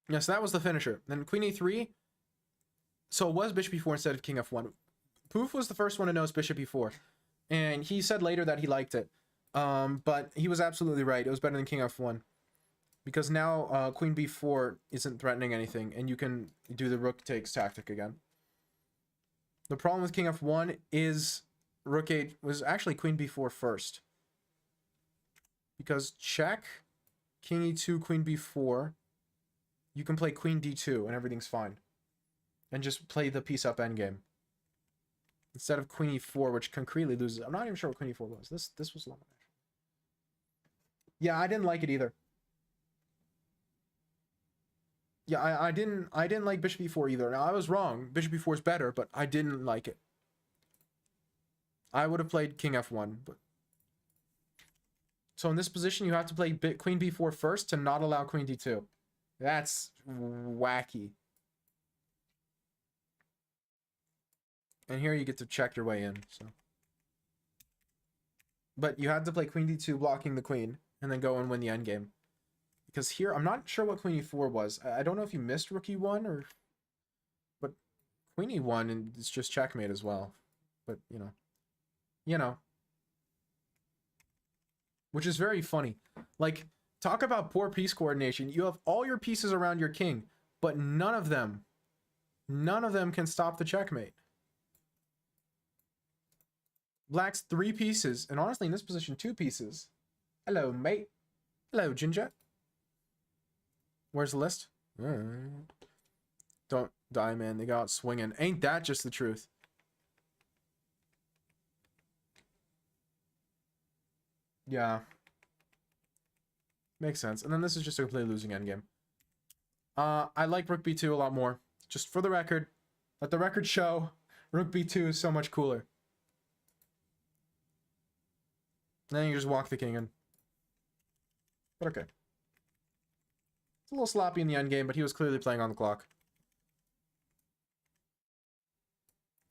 Yeah, so that was the finisher. Then queen e3. So it was bishop e4 instead of king f1. Poof was the first one to notice bishop e4. And he said later that he liked it. But he was absolutely right. It was better than king f1. Because now queen b4 isn't threatening anything, and you can do the rook takes tactic again. The problem with king f1 is rook 8 was actually queen b4 first. Because check, king e2, queen b4, you can play queen d2 and everything's fine. And just play the piece up endgame. Instead of queen e4, which concretely loses. I'm not even sure what queen e4 was. This was long. Yeah, I didn't like it either. Yeah, I didn't like bishop e4 either. Now I was wrong. Bishop e4 is better, but I didn't like it. I would have played king f1, but so in this position you have to play queen b4 first to not allow queen d2. That's wacky. And here you get to check your way in, so. But you had to play queen d2 blocking the queen and then go and win the endgame. Because here, I'm not sure what queen e4 was. I don't know if you missed rook e1 or... But queen e1, and it's just checkmate as well. But, you know. Which is very funny. Like, talk about poor piece coordination. You have all your pieces around your king, but none of them can stop the checkmate. Black's 3 pieces, and honestly in this position 2 pieces. Hello, mate. Hello, Ginger. Where's the list? Don't die, man. They got out swinging. Ain't that just the truth? Yeah. Makes sense. And then this is just a completely losing endgame. I like rook b2 a lot more. Just for the record, let the record show, rook b2 is so much cooler. And then you just walk the king in. But okay. It's a little sloppy in the endgame, but he was clearly playing on the clock.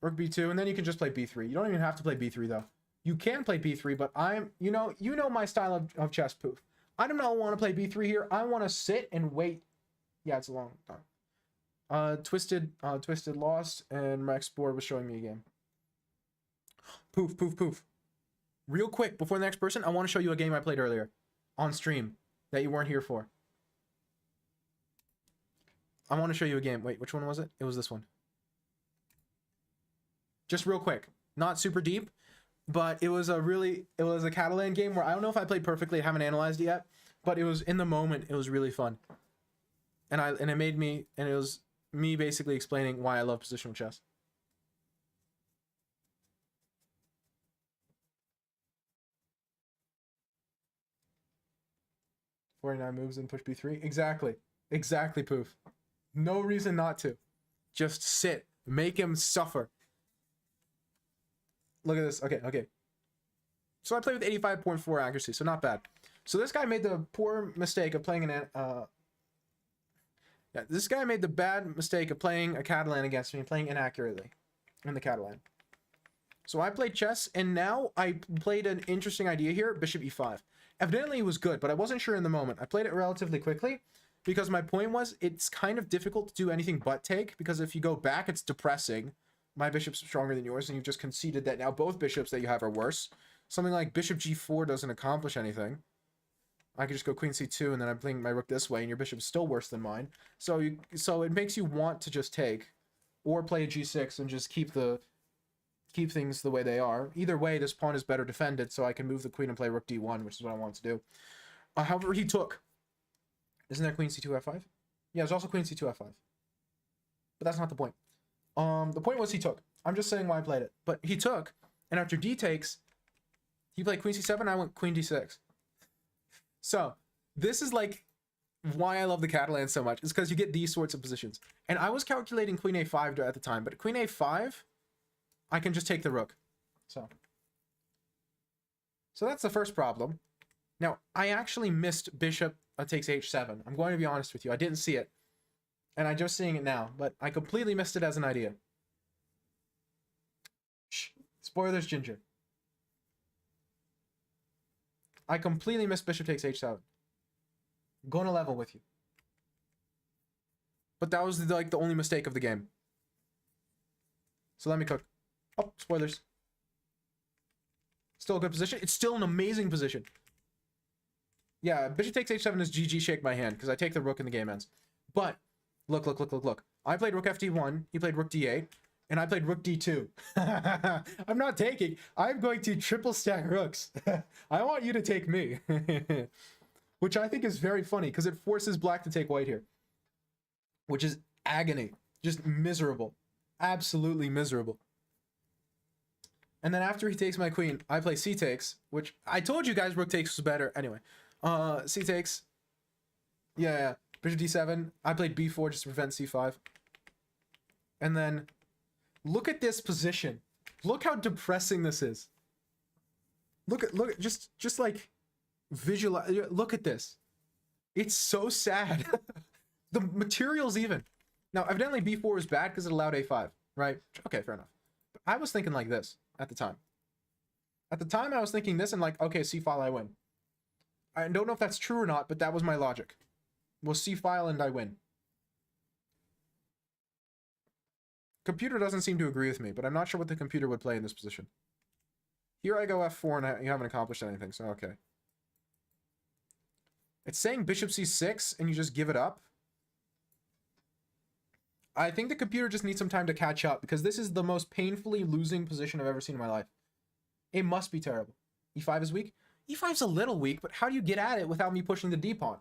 Rook b2, and then you can just play b3. You don't even have to play b3, though. You can play b3, but you know my style of chess, Poof. I do not want to play b3 here. I want to sit and wait. Yeah, it's a long time. Twisted lost, and Max Board was showing me a game. Poof, poof, poof. Real quick, before the next person, I want to show you a game I played earlier on stream that you weren't here for. I want to show you a game. Wait, which one was it? It was this one. Just real quick. Not super deep, but it was a Catalan game where I don't know if I played perfectly. I haven't analyzed it yet, but it was in the moment. It was really fun. And it was me basically explaining why I love positional chess. "49 moves and push b3. Exactly, Poof. No reason not to. Just sit. Make him suffer. Look at this. Okay. So I played with 85.4 accuracy, so not bad. So this guy made the poor mistake of playing this guy made the bad mistake of playing a Catalan against me and playing inaccurately in the Catalan. So I played chess, and now I played an interesting idea here, bishop e5. Evidently it was good, but I wasn't sure in the moment. I played it relatively quickly because my point was it's kind of difficult to do anything but take, because if you go back, it's depressing. My bishop's stronger than yours, and you've just conceded that now both bishops that you have are worse. Something like bishop g4 doesn't accomplish anything. I could just go queen c2, and then I'm playing my rook this way, and your bishop is still worse than mine. So it makes you want to just take, or play a g6 and just keep things the way they are. Either way, this pawn is better defended, so I can move the queen and play rook d1, which is what I want to do. However, he took. Isn't there queen c2 f5? Yeah, there's also queen c2 f5. But that's not the point. The point was he took. I'm just saying why I played it. But he took, and after d takes, he played queen c7, I went queen d6. So, this is like why I love the Catalan so much. It's because you get these sorts of positions. And I was calculating queen a5 at the time, but queen a5, I can just take the rook. So that's the first problem. Now, I actually missed bishop takes h7. I'm going to be honest with you. I didn't see it. And I'm just seeing it now, but I completely missed it as an idea. Shh. Spoilers, Ginger. I completely missed bishop takes h7. I'm going to level with you. But that was like the only mistake of the game. So let me cook. Oh, spoilers. Still a good position. It's still an amazing position. Yeah, bishop takes h7 is GG, shake my hand, because I take the rook and the game ends. But look. I played rook fd1, he played rook d8, and I played rook d2. I'm not taking. I'm going to triple stack rooks. I want you to take me. Which I think is very funny, because it forces black to take white here. Which is agony. Just miserable. Absolutely miserable. And then after he takes my queen, I play c takes, which I told you guys rook takes was better. Anyway, c takes. Yeah. Bishop d7. I played b4 just to prevent c5. And then look at this position. Look how depressing this is. Look at just like visualize. Look at this. It's so sad. The materials even. Now, evidently b4 is bad because it allowed a5, right? Okay, fair enough. But I was thinking like this at the time. At the time, I was thinking this and like, okay, c-file, I win. I don't know if that's true or not, but that was my logic. Well, c-file and I win. Computer doesn't seem to agree with me, but I'm not sure what the computer would play in this position. Here I go f4 and you haven't accomplished anything, so okay. It's saying bishop c6 and you just give it up. I think the computer just needs some time to catch up, because this is the most painfully losing position I've ever seen in my life. It must be terrible. e5 is weak? e5's a little weak, but how do you get at it without me pushing the d-pawn?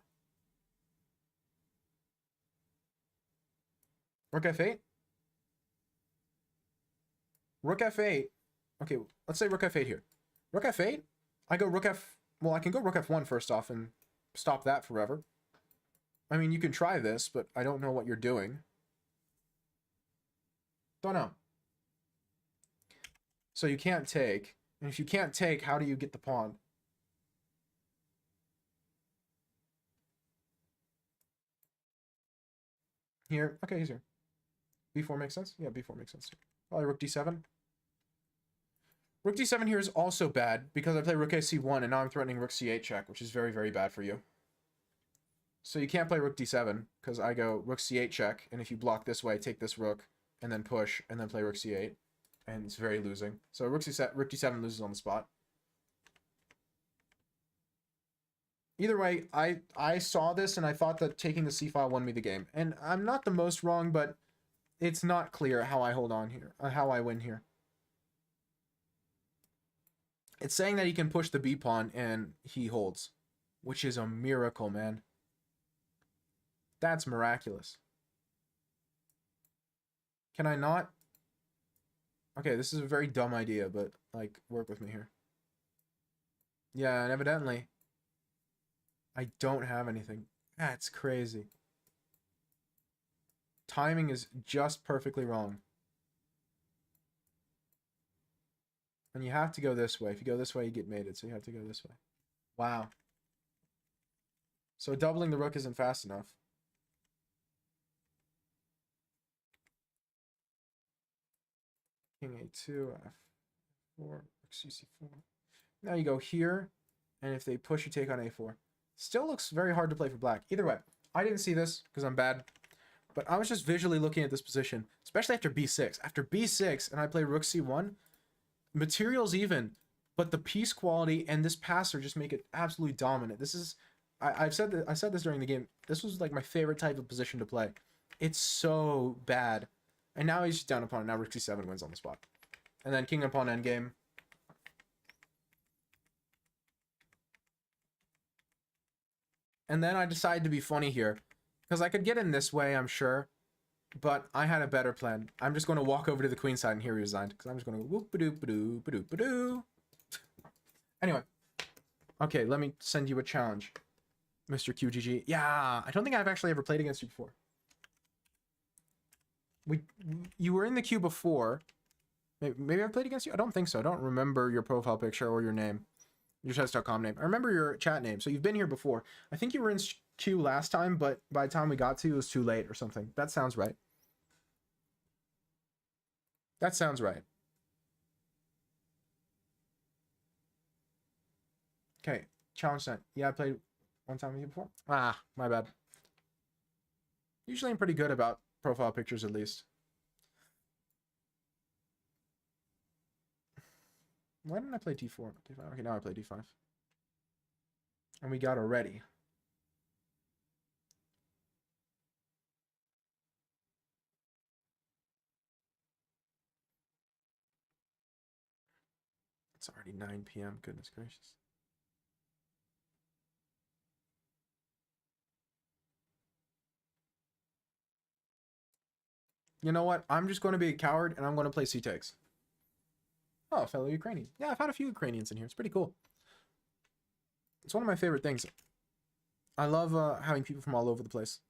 Rook f8? Rook f8. Okay, let's say rook f8 here. Rook f8? I go rook f... Well, I can go rook f1 first off and stop that forever. I mean, you can try this, but I don't know what you're doing. Don't know. So you can't take. And if you can't take, how do you get the pawn? Here. Okay, he's here. b4 makes sense? Yeah, b4 makes sense. Probably rook d7. Rook d7 here is also bad because I play rook ac1 and now I'm threatening rook c8 check, which is very, very bad for you. So you can't play rook d7 because I go rook c8 check, and if you block this way, take this rook, and then push, and then play rook c8. And it's very losing. So rook d7 loses on the spot. Either way, I saw this and I thought that taking the c file won me the game. And I'm not the most wrong, but it's not clear how I hold on here, how I win here. It's saying that he can push the b pawn and he holds, which is a miracle, man. That's miraculous. Can I not? Okay, this is a very dumb idea, but, like, work with me here. Yeah, and evidently, I don't have anything. That's crazy. Timing is just perfectly wrong. And you have to go this way. If you go this way, you get mated, so you have to go this way. Wow. So doubling the rook isn't fast enough. King a2, f4, rook cc4. Now you go here, and if they push, you take on a4. Still looks very hard to play for black. Either way, I didn't see this because I'm bad. But I was just visually looking at this position, especially after b6. After b6, and I play rook c1, material's even, but the piece quality and this passer just make it absolutely dominant. This is, I said this during the game. This was like my favorite type of position to play. It's so bad. And now he's just down a pawn. Now rook c7 wins on the spot. And then king and pawn endgame. And then I decided to be funny here. Because I could get in this way, I'm sure. But I had a better plan. I'm just going to walk over to the queen side and here he resigned. Because I'm just going to whoop-a-doop-a-doop-a-doop-a-doo. Anyway. Okay, let me send you a challenge. Mr. QGG. Yeah, I don't think I've actually ever played against you before. You were in the queue before. Maybe I've played against you? I don't think so. I don't remember your profile picture or your name. Your chess.com name. I remember your chat name, so you've been here before. I think you were in queue last time, but by the time we got to you, it was too late or something. That sounds right. That sounds right. Okay, challenge sent. Yeah, I played one time with you before. Ah, my bad. Usually I'm pretty good about profile pictures, at least. Why didn't I play d4? d5? Okay, now I play d5. And we got a ready. It's already 9 p.m. Goodness gracious. You know what? I'm just going to be a coward and I'm going to play C takes. Oh, fellow Ukrainian. Yeah, I've had a few Ukrainians in here. It's pretty cool. It's one of my favorite things. I love having people from all over the place.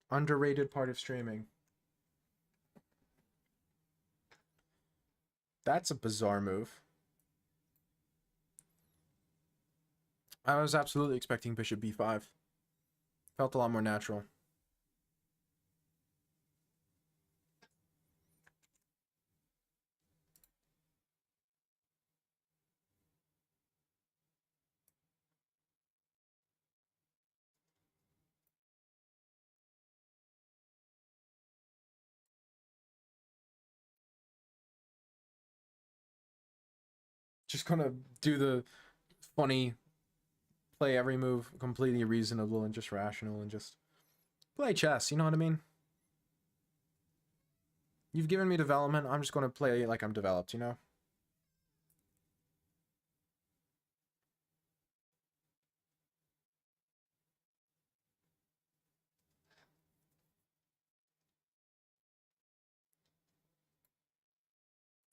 Underrated part of streaming. That's a bizarre move. I was absolutely expecting bishop b5. Felt a lot more natural. Just gonna do the funny, play every move completely reasonable and just rational and just play chess, you know what I mean? You've given me development, I'm just gonna play like I'm developed, you know?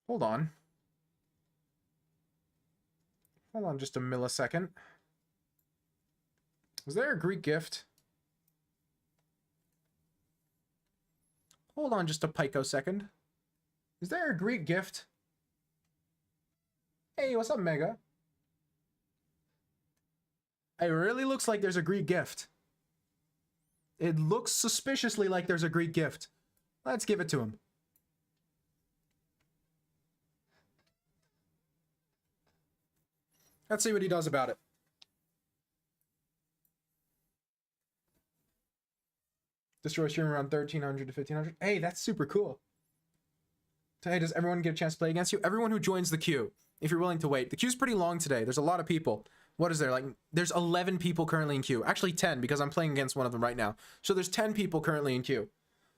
Hold on. Hold on just a millisecond. Was there a Greek gift? Hold on just a picosecond. Is there a Greek gift? Hey, what's up, Mega? It really looks like there's a Greek gift. It looks suspiciously like there's a Greek gift. Let's give it to him. Let's see what he does about it. Destroy stream around 1300 to 1500. Hey, that's super cool. So, hey, does everyone get a chance to play against you? Everyone who joins the queue, if you're willing to wait. The queue's pretty long today. There's a lot of people. What is there? Like, there's 11 people currently in queue. Actually, 10, because I'm playing against one of them right now. So there's 10 people currently in queue.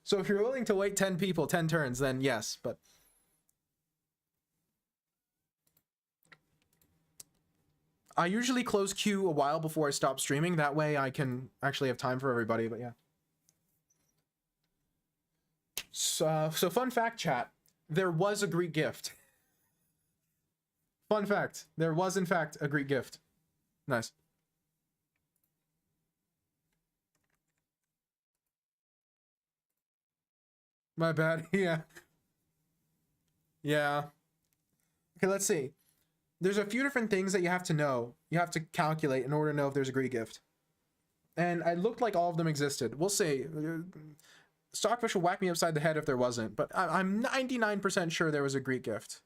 So if you're willing to wait 10 people, 10 turns, then yes, but... I usually close queue a while before I stop streaming. That way I can actually have time for everybody, but yeah. So fun fact, chat. There was a Greek gift. Fun fact. There was, in fact, a Greek gift. Nice. My bad. Yeah. Yeah. Okay, let's see. There's a few different things that you have to know. You have to calculate in order to know if there's a Greek gift. And it looked like all of them existed. We'll see. Stockfish will whack me upside the head if there wasn't, but I'm 99% sure there was a Greek gift.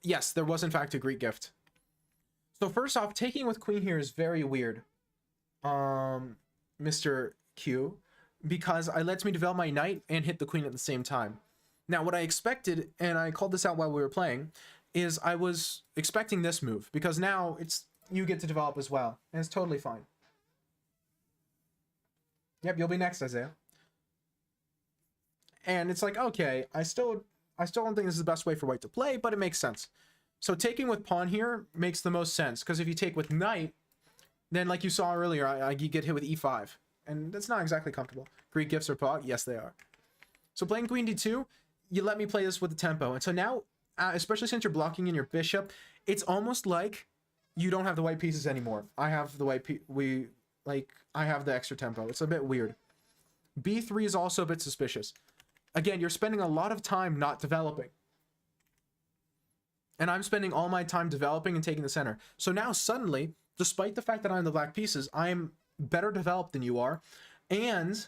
Yes, there was in fact a Greek gift. So first off, taking with queen here is very weird, Mr. Q, because it lets me develop my knight and hit the queen at the same time. Now, what I expected, and I called this out while we were playing, is I was expecting this move, because now you get to develop as well, and it's totally fine. Yep, you'll be next, Isaiah. And it's like, okay, I still don't think this is the best way for white to play, but it makes sense. So taking with pawn here makes the most sense, because if you take with knight, then like you saw earlier, you get hit with e5, and that's not exactly comfortable. Greek gifts are pog? Yes, they are. So playing queen d2, you let me play this with the tempo, and so now, especially since you're blocking in your bishop, it's almost like you don't have the white pieces anymore. I have the white I have the extra tempo. It's a bit weird. b3 is also a bit suspicious. Again, you're spending a lot of time not developing. And I'm spending all my time developing and taking the center. So now suddenly, despite the fact that I'm the black pieces, I'm better developed than you are. And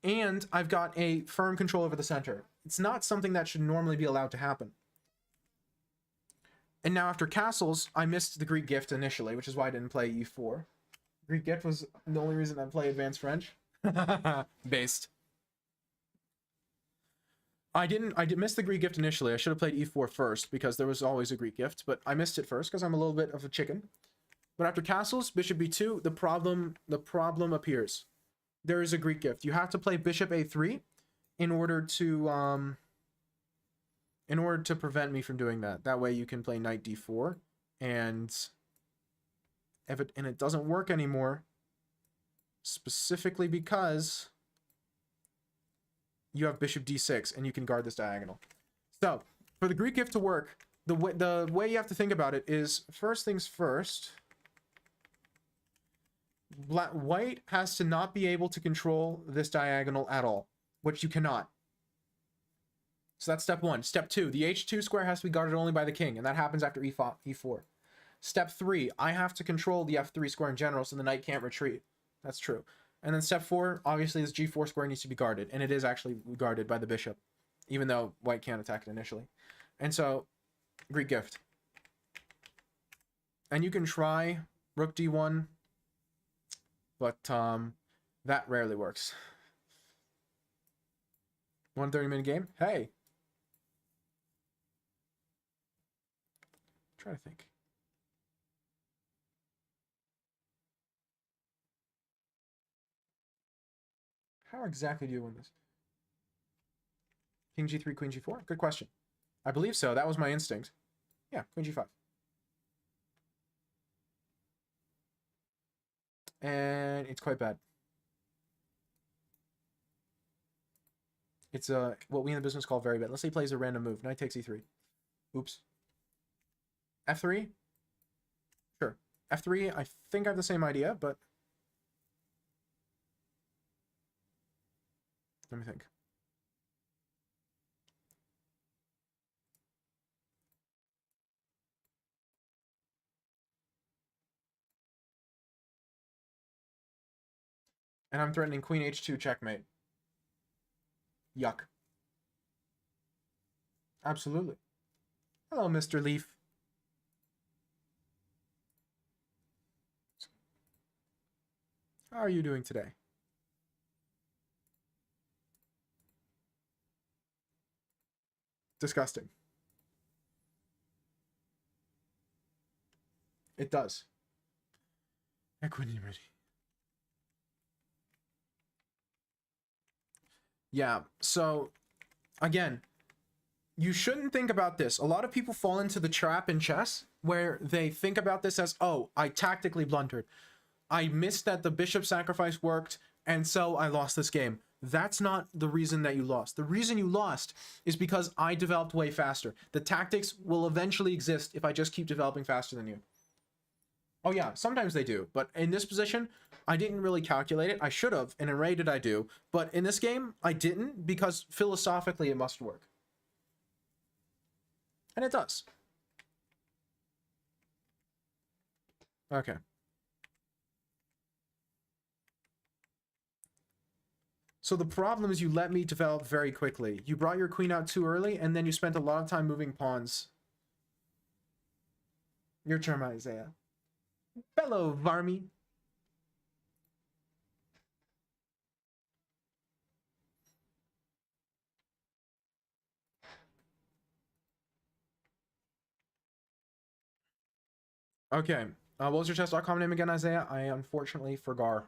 I've got a firm control over the center. It's not something that should normally be allowed to happen. And now after castles, I missed the Greek gift initially, which is why I didn't play e4. Greek gift was the only reason I play advanced French. Based. I missed the Greek gift initially. I should have played e4 first because there was always a Greek gift, but I missed it first because I'm a little bit of a chicken. But after castles, bishop b2, the problem appears. There is a Greek gift. You have to play bishop a3 in order to prevent me from doing that. That way you can play knight d4, and it doesn't work anymore, specifically because you have bishop d6 and you can guard this diagonal. So for the Greek gift to work, the way you have to think about it is, first things first, white has to not be able to control this diagonal at all, which you cannot. So that's step one. Step two, the h2 square has to be guarded only by the king, and that happens after e4. Step three, I have to control the f3 square in general so the knight can't retreat. That's true. And then step four, obviously this g4 square needs to be guarded, and it is actually guarded by the bishop, even though white can't attack it initially. And so, Greek gift. And you can try rook d1, but that rarely works. 130-minute game? Hey! Try to think. How exactly do you win this? King g3, queen g4? Good question. I believe so. That was my instinct. Yeah, queen g5. and it's quite bad. It's what we in the business call very bad. Let's say he plays a random move. Knight takes e3. Oops. f3? Sure. f3, I think I have the same idea, but... Let me think. And I'm threatening queen h2 checkmate. Yuck. Absolutely. Hello, Mr. Leaf. How are you doing today? Disgusting. It does. Equanimity. Yeah, so, again, you shouldn't think about this. A lot of people fall into the trap in chess where they think about this as, oh, I tactically blundered. I missed that the bishop sacrifice worked, and so I lost this game. That's not the reason that you lost. The reason you lost is because I developed way faster. The tactics will eventually exist if I just keep developing faster than you. Oh yeah, sometimes they do, but in this position, I didn't really calculate it. I should have, and in Ray did I do, but in this game, I didn't, because philosophically it must work. And it does. Okay. So the problem is you let me develop very quickly. You brought your queen out too early, and then you spent a lot of time moving pawns. Your turn, Isaiah. Hello, Varmy. Okay. What was your chess.com name again, Isaiah? I unfortunately forgot.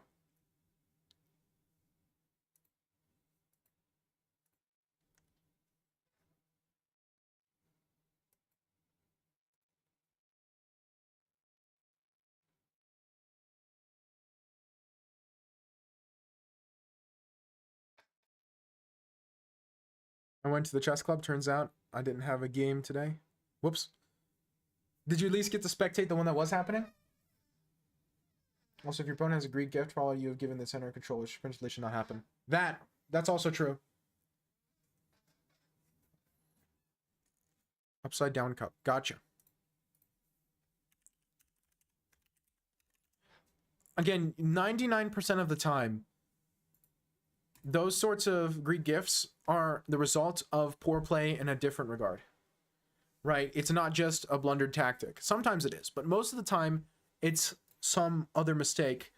I went to the chess club. Turns out I didn't have a game today. Whoops. Did you at least get to spectate the one that was happening? Also, if your opponent has a Greek gift for all you have given the center of control, which potentially should not happen. That's also true. Upside down cup. Gotcha. Again, 99% of the time, those sorts of Greek gifts are the result of poor play in a different regard. Right? It's not just a blundered tactic. Sometimes it is, but most of the time, it's some other mistake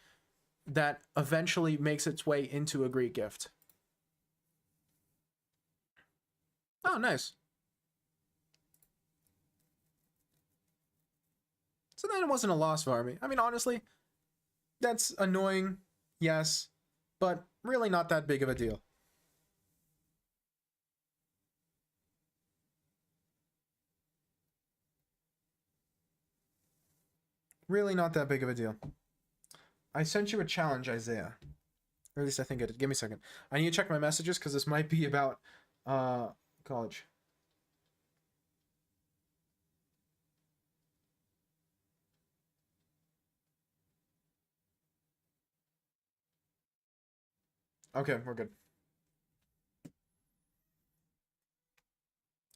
that eventually makes its way into a Greek gift. Oh, nice. So then it wasn't a loss for me. I mean, honestly, that's annoying, yes, but really not that big of a deal. Really not that big of a deal. I sent you a challenge, Isaiah. Or at least I think I did. Give me a second. I need to check my messages because this might be about college. Okay, we're good.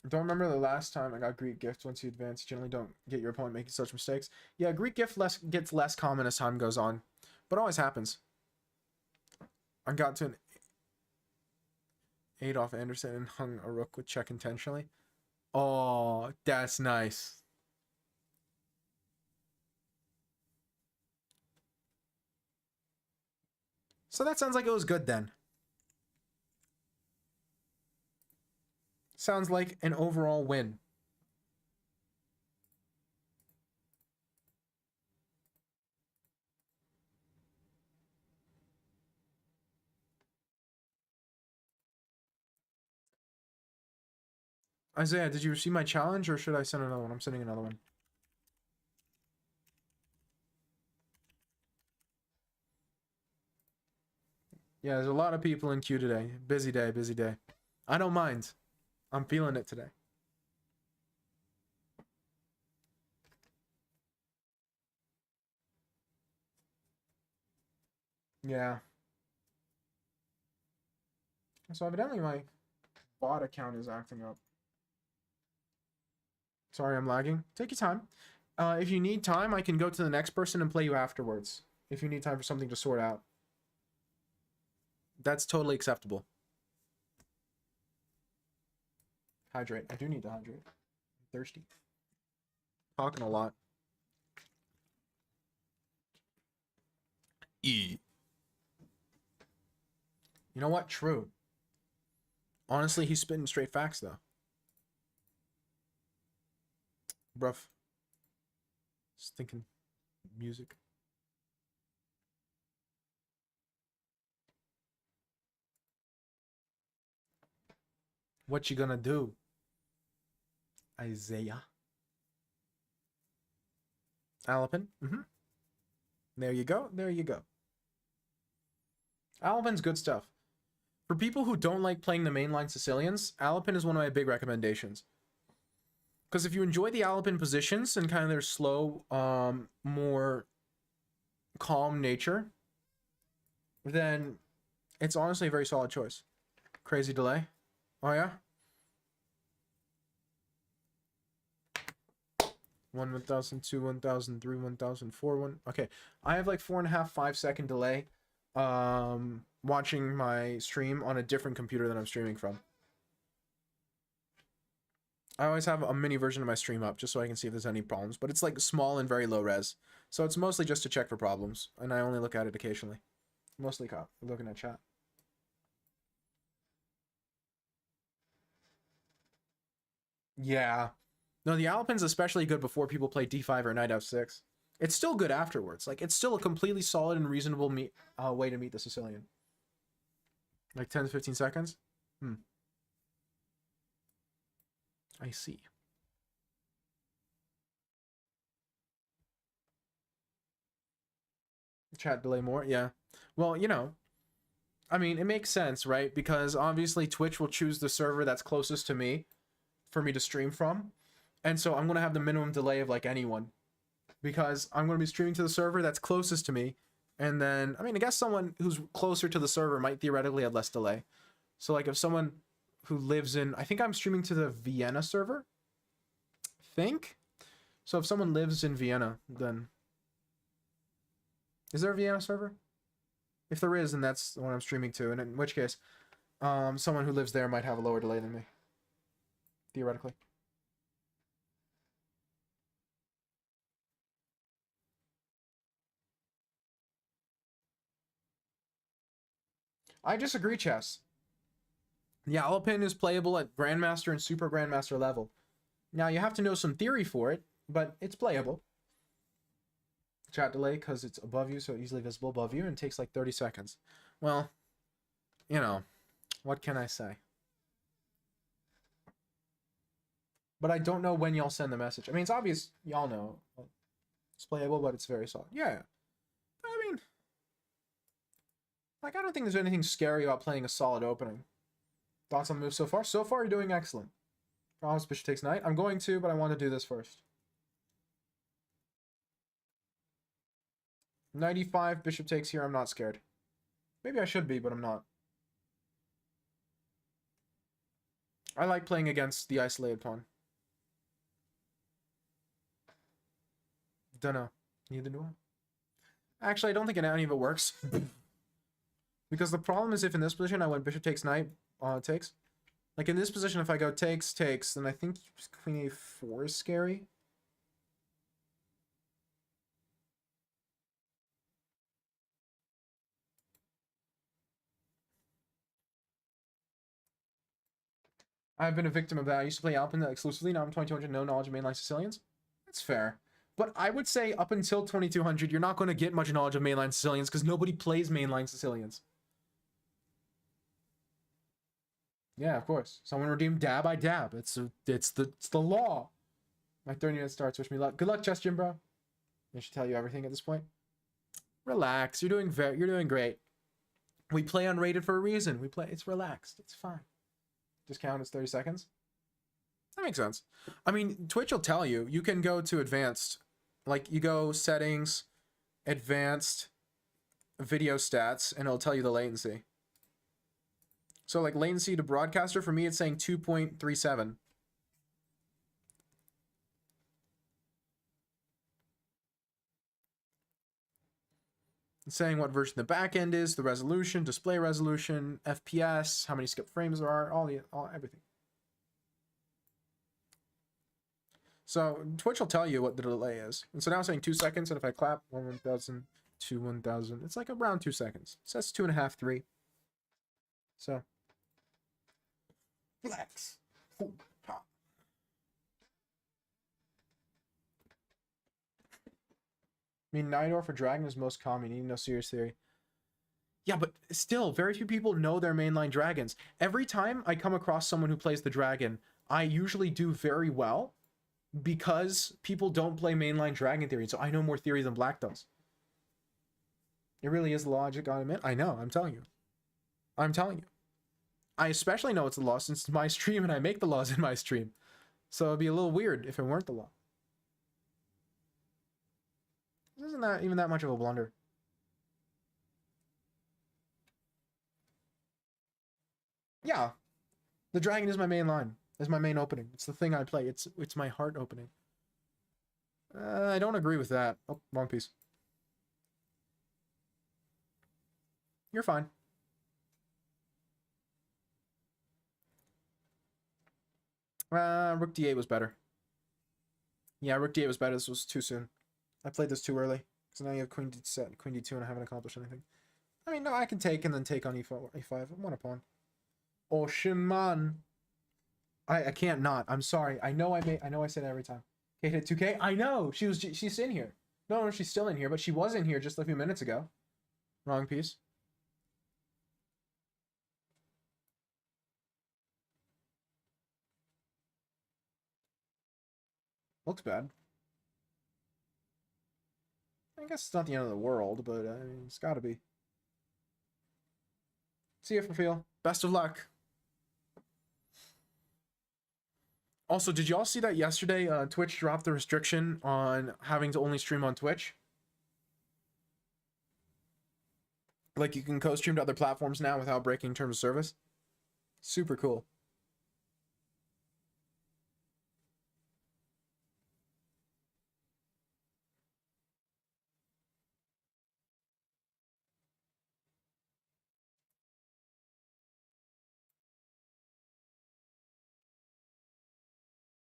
Don't remember the last time I got Greek gift. Once you advance, you generally don't get your opponent making such mistakes. Yeah, Greek gift gets less common as time goes on, but always happens. I got to an 8 off Anderson and hung a rook with check intentionally. Oh, that's nice. So that sounds like it was good then. Sounds like an overall win. Isaiah, did you receive my challenge or should I send another one? I'm sending another one. Yeah, there's a lot of people in queue today. Busy day, busy day. I don't mind. I'm feeling it today. Yeah. So evidently my bot account is acting up. Sorry, I'm lagging. Take your time. If you need time, I can go to the next person and play you afterwards. If you need time for something to sort out. That's totally acceptable. Hydrate. I do need to hydrate. I'm thirsty. Talking a lot. You know what? True. Honestly, he's spitting straight facts, though. Bruv. Just thinking music. What you gonna do? Isaiah. Alapin. There you go. There you go. Alapin's good stuff. For people who don't like playing the mainline Sicilians, Alapin is one of my big recommendations. Because if you enjoy the Alapin positions and kind of their slow, more calm nature, then it's honestly a very solid choice. Crazy delay. Oh, yeah? 1,000, 2, 1,000, 3, 1,000, 4, 1. Okay, I have like 4.5, 5 second delay watching my stream on a different computer than I'm streaming from. I always have a mini version of my stream up just so I can see if there's any problems, but it's like small and very low res. So it's mostly just to check for problems, and I only look at it occasionally. Mostly looking at chat. Yeah. No, the Alpin's especially good before people play d5 or knight f6. It's still good afterwards. Like, it's still a completely solid and reasonable way to meet the Sicilian. Like 10 to 15 seconds? I see. Chat delay more? Yeah. Well, you know, I mean, it makes sense, right? Because obviously Twitch will choose the server that's closest to me for me to stream from. And so I'm going to have the minimum delay of like anyone. Because I'm going to be streaming to the server that's closest to me. And then, I mean, I guess someone who's closer to the server might theoretically have less delay. So like if someone who lives in, I think I'm streaming to the Vienna server. Think? So if someone lives in Vienna, then... Is there a Vienna server? If there is, then that's the one I'm streaming to. And in which case, someone who lives there might have a lower delay than me. Theoretically. I disagree, Chess. The Alapin is playable at Grandmaster and Super Grandmaster level. Now, you have to know some theory for it, but it's playable. Chat delay, because it's above you, so easily visible above you, and takes like 30 seconds. Well, you know, what can I say? But I don't know when y'all send the message. I mean, it's obvious y'all know. It's playable, but it's very solid. Yeah. I mean, like, I don't think there's anything scary about playing a solid opening. Thoughts on the move so far? So far, you're doing excellent. Promise bishop takes knight. I'm going to, but I want to do this first. 95, bishop takes here. I'm not scared. Maybe I should be, but I'm not. I like playing against the isolated pawn. Dunno. Neither do I. Actually, I don't think any of it works. Because the problem is if in this position I went bishop takes knight, takes. Like in this position, if I go takes, takes, then I think queen a4 is scary. I've been a victim of that. I used to play Alpin exclusively. Now I'm 2200, no knowledge of mainline Sicilians. That's fair. But I would say up until 2200, you're not going to get much knowledge of mainline Sicilians because nobody plays mainline Sicilians. Yeah, of course. Someone redeemed dab, I dab. It's the law. My 30 minutes starts. Wish me luck. Good luck, Chess Jim, bro. I should tell you everything at this point. Relax. You're doing great. We play unrated for a reason. We play, it's relaxed. It's fine. Just count as 30 seconds. That makes sense. I mean, Twitch will tell you. You can go to advanced. Like, you go settings, advanced, video stats, and it'll tell you the latency. So, like, latency to broadcaster, for me, it's saying 2.37. It's saying what version the back end is, the resolution, display resolution, FPS, how many skip frames there are, everything. So Twitch will tell you what the delay is. And so now I'm saying 2 seconds, and if I clap 1,000 to 1,000, it's like around 2 seconds. So that's 2.5, 3. So flex. I mean, Nidor for Dragon is most common. You need no serious theory. Yeah, but still, very few people know their mainline dragons. Every time I come across someone who plays the dragon, I usually do very well because people don't play mainline dragon theory. So I know more theory than Black does. It really is the logic on it. I know, I'm telling you. I'm telling you. I especially know it's the law since it's my stream and I make the laws in my stream. So it'd be a little weird if it weren't the law. Isn't that even that much of a blunder? Yeah. The dragon is my main line. It's my main opening. It's the thing I play. It's my heart opening. I don't agree with that. Oh, wrong piece. You're fine. Rook d8 was better. Yeah, Rook d8 was better. This was too soon. I played this too early. So now you have Queen d7 and Queen d2 and I haven't accomplished anything. I mean, no, I can take and then take on e4, e5. I want a pawn. Ocean man. I can't not. I'm sorry. I know I say that every time. Kate hit 2K. I know. She's in here. No, she's still in here, but she was in here just a few minutes ago. Wrong piece. Looks bad. I guess it's not the end of the world, but I mean, it's got to be. See you for feel. Best of luck. Also, did y'all see that yesterday? Twitch dropped the restriction on having to only stream on Twitch. Like, you can co-stream to other platforms now without breaking terms of service. Super cool.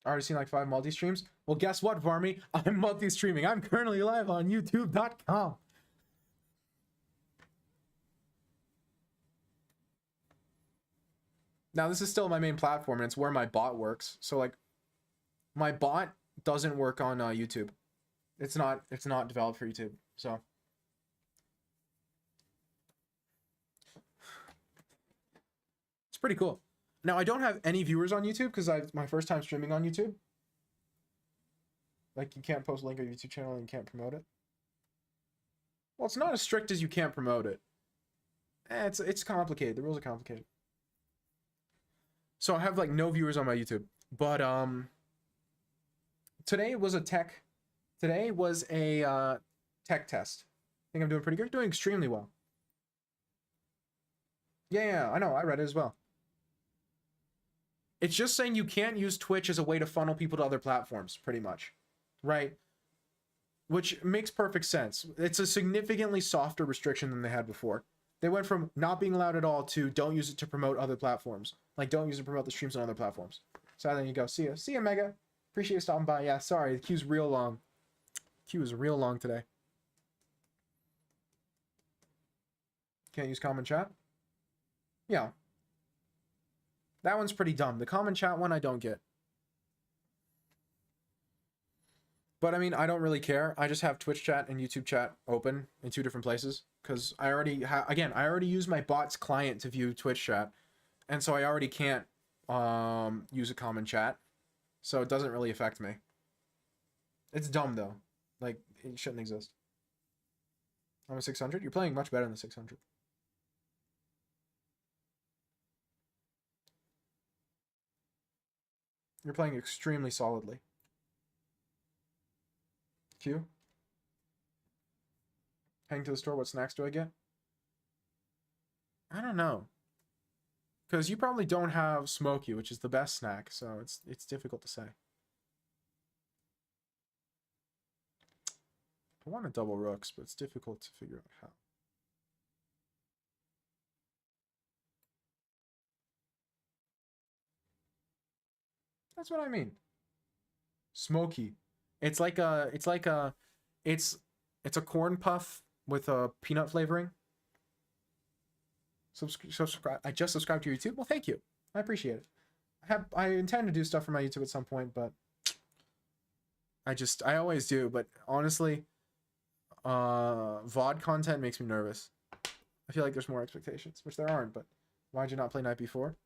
Already seen like 5 multi-streams. Well, guess what, Varmy? I'm multi-streaming. I'm currently live on youtube.com. Now, this is still my main platform, and it's where my bot works. So, like, my bot doesn't work on YouTube. It's not developed for YouTube. So, it's pretty cool. Now, I don't have any viewers on YouTube because it's my first time streaming on YouTube. Like, you can't post a link on your YouTube channel and you can't promote it. Well, it's not as strict as you can't promote it. It's complicated. The rules are complicated. So I have like no viewers on my YouTube. But today was a tech test. I think I'm doing pretty good. Doing extremely well. Yeah, I know. I read it as well. It's just saying you can't use Twitch as a way to funnel people to other platforms, pretty much. Right? Which makes perfect sense. It's a significantly softer restriction than they had before. They went from not being allowed at all to don't use it to promote other platforms. Like, don't use it to promote the streams on other platforms. So then you go, see ya. See ya, Mega. Appreciate you stopping by. Yeah, sorry, the queue's real long. Queue is real long today. Can't use common chat? Yeah. That one's pretty dumb. The common chat one I don't get. But I mean, I don't really care. I just have Twitch chat and YouTube chat open in 2 different places. Because I already I already use my bot's client to view Twitch chat. And so I already can't use a common chat. So it doesn't really affect me. It's dumb though. Like, it shouldn't exist. I'm a 600. You're playing much better than 600. You're playing extremely solidly. Q? Heading to the store, what snacks do I get? I don't know. Because you probably don't have Smoky, which is the best snack, so it's difficult to say. I want a double rooks, but it's difficult to figure out how. That's what I mean. Smoky. It's a corn puff with a peanut flavoring. Subscribe. I just subscribed to your YouTube. Well, thank you. I appreciate it. I intend to do stuff for my YouTube at some point, but I always do. But honestly, VOD content makes me nervous. I feel like there's more expectations, which there aren't. But why'd you not play Night Before?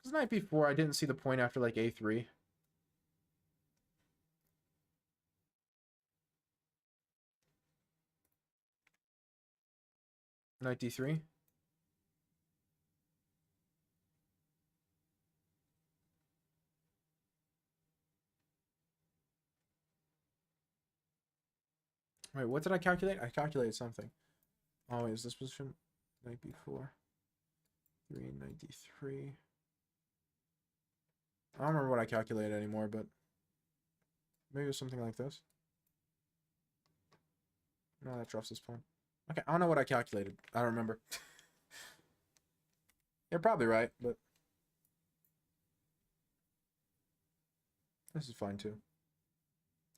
Because Night Before, I didn't see the point after like A3. Knight D3. Wait, what did I calculate? I calculated something. Oh, is this position? Knight B4. 3, Knight D3. I don't remember what I calculated anymore, but maybe it was something like this. No, that drops this pawn. Okay, I don't know what I calculated. I don't remember. You're probably right, but this is fine too.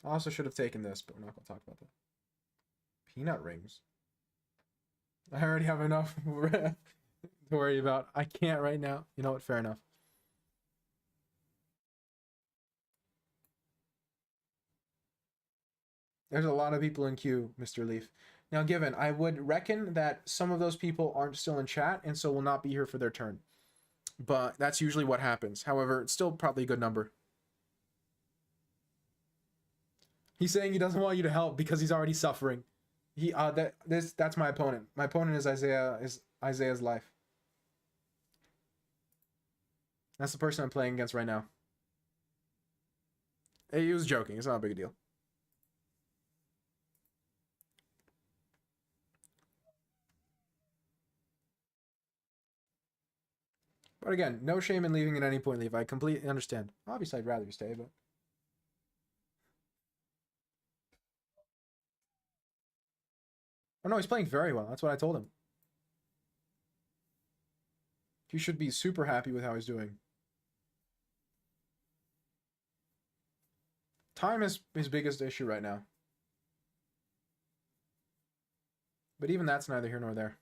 I also should have taken this, but we're not going to talk about that. Peanut rings. I already have enough to worry about. I can't right now. You know what? Fair enough. There's a lot of people in queue, Mr. Leaf. Now, given, I would reckon that some of those people aren't still in chat and so will not be here for their turn. But that's usually what happens. However, it's still probably a good number. He's saying he doesn't want you to help because he's already suffering. That's my opponent. My opponent is Isaiah's life. That's the person I'm playing against right now. He was joking. It's not a big deal. But again, no shame in leaving at any point, Leave. I completely understand. Obviously, I'd rather you stay, but... Oh no, he's playing very well. That's what I told him. He should be super happy with how he's doing. Time is his biggest issue right now. But even that's neither here nor there.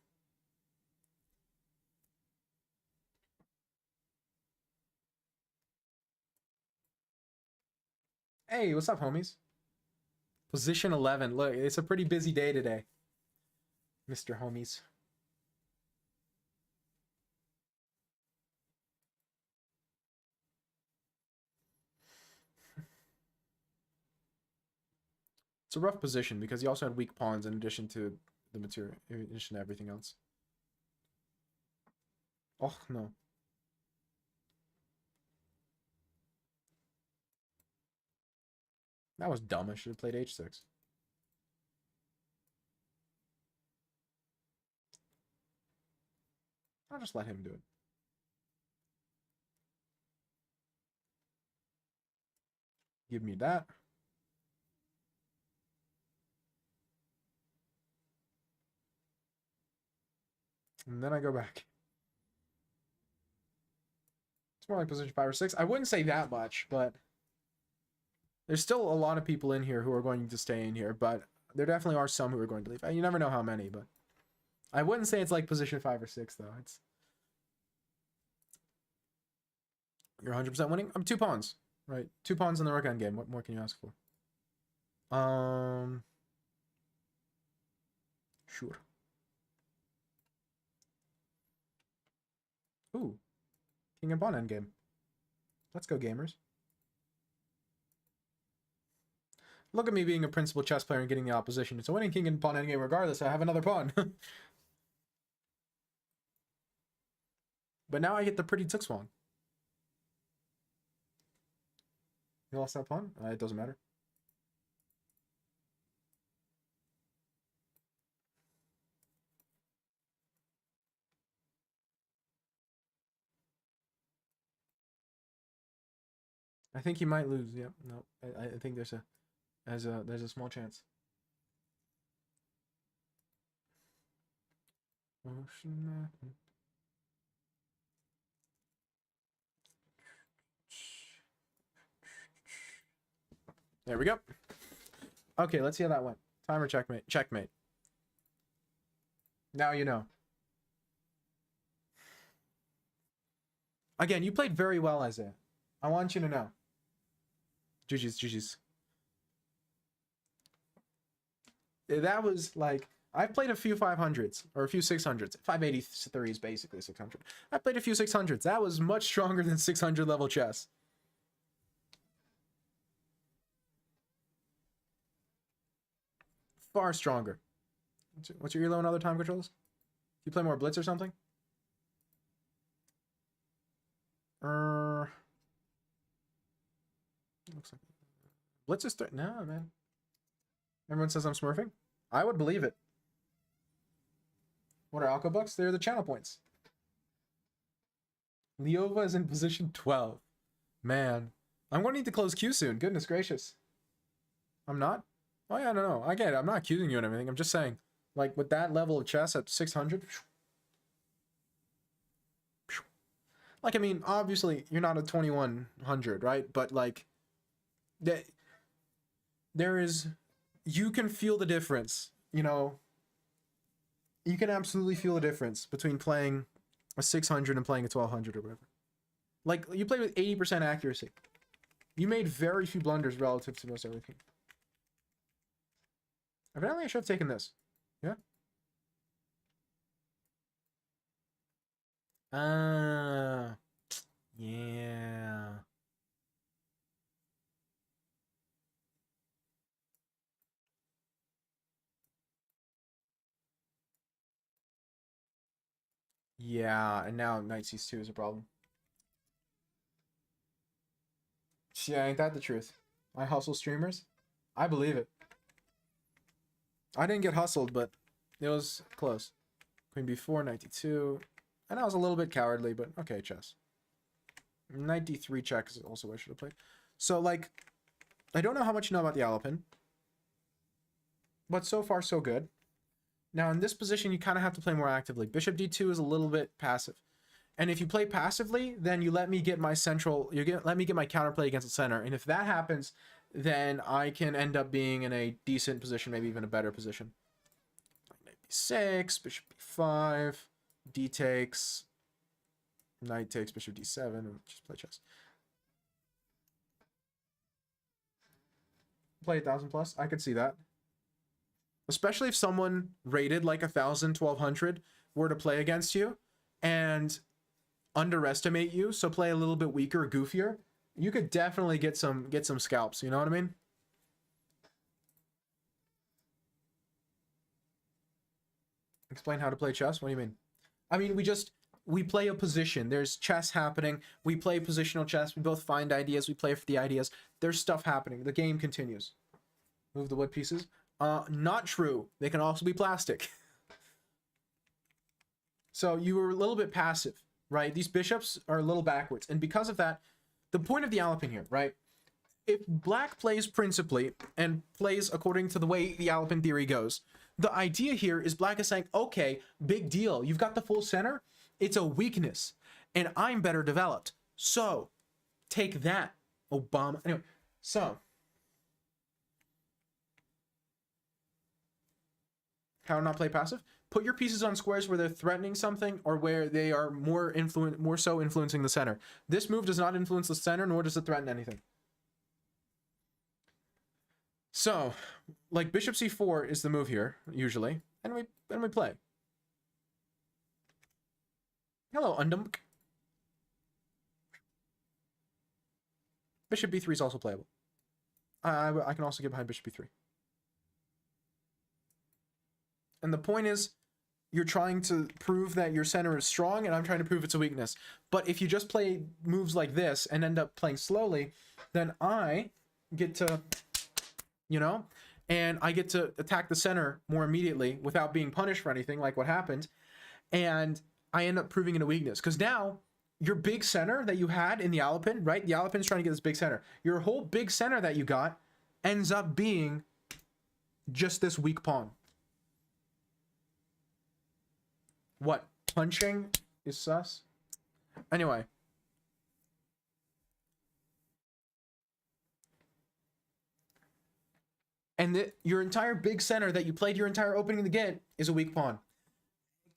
Hey, what's up, homies? Position 11. Look, it's a pretty busy day today, Mr. Homies. It's a rough position because he also had weak pawns in addition to the material, in addition to everything else. Oh, no. That was dumb. I should have played h6. I'll just let him do it. Give me that. And then I go back. It's more like position 5 or 6. I wouldn't say that much, but there's still a lot of people in here who are going to stay in here, but there definitely are some who are going to leave. You never know how many, but I wouldn't say it's like position 5 or 6, though. It's... You're 100% winning? I'm 2 pawns, right? 2 pawns in the rook endgame. What more can you ask for? Sure. Ooh. King and pawn endgame. Let's go, gamers. Look at me being a principal chess player and getting the opposition. It's a winning king and pawn endgame regardless. I have another pawn. But now I get the pretty Zugzwang. You lost that pawn? It doesn't matter. I think he might lose. Yep. No. I think there's a small chance. There we go. Okay, let's see how that went. Timer checkmate. Checkmate. Now you know. Again, you played very well, Isaiah. I want you to know. GG's. That was like, I've played a few 500s or a few 600s. 583 is basically 600. I played a few 600s. That was much stronger than 600 level chess. Far stronger. What's your elo and other time controls? You play more Blitz or something? Looks like Blitz is no, man. Everyone says I'm smurfing. I would believe it. What are Alco Bucks? They're the channel points. Leova is in position 12. Man, I'm going to need to close queue soon. Goodness gracious. I'm not? Oh yeah, no. I get it. I'm not accusing you and everything. I'm just saying, like, with that level of chess at 600. Like, I mean, obviously, you're not a 2100, right? But, like, there is, you can feel the difference, you know? You can absolutely feel the difference between playing a 600 and playing a 1200 or whatever. Like, you play with 80% accuracy. You made very few blunders relative to most everything. Evidently, I should have taken this. Yeah? Yeah. Yeah, and now Knight C2 is a problem. Yeah, ain't that the truth? I hustle streamers? I believe it. I didn't get hustled, but it was close. Queen B4, Knight D2. And I was a little bit cowardly, but okay, chess. Knight D3 check is also what I should have played. So, like, I don't know how much you know about the Alapin, but so far so good. Now, in this position, you kind of have to play more actively. Bishop D2 is a little bit passive. And if you play passively, then you let me get my central, let me get my counterplay against the center. And if that happens, then I can end up being in a decent position, maybe even a better position. Knight B6, Bishop B5, D takes, Knight takes, Bishop D7, and just play chess. Play 1,000 plus, I could see that. Especially if someone rated like 1,000, 1,200 were to play against you and underestimate you, so play a little bit weaker, goofier, you could definitely get some scalps, you know what I mean? Explain how to play chess? What do you mean? I mean, we play a position. There's chess happening. We play positional chess. We both find ideas. We play for the ideas. There's stuff happening. The game continues. Move the wood pieces. Not true. They can also be plastic. So you were a little bit passive, right? These bishops are a little backwards. And because of that, the point of the Alapin here, right? If black plays principally and plays according to the way the Alapin theory goes, the idea here is black is saying, okay, big deal. You've got the full center. It's a weakness. And I'm better developed. So take that, Obama. Anyway, so how to not play passive? Put your pieces on squares where they're threatening something or where they are more so influencing the center. This move does not influence the center, nor does it threaten anything. So, like Bishop C4 is the move here, usually, and we play. Hello, Undumk. Bishop B3 is also playable. I can also get behind Bishop B3. And the point is, you're trying to prove that your center is strong, and I'm trying to prove it's a weakness. But if you just play moves like this and end up playing slowly, then I get to, you know, and I get to attack the center more immediately without being punished for anything like what happened. And I end up proving it a weakness because now your big center that you had in the Alapin, right? The Alapin's trying to get this big center. Your whole big center that you got ends up being just this weak pawn. What? Punching is sus? Anyway. And your entire big center that you played your entire opening of the game is a weak pawn.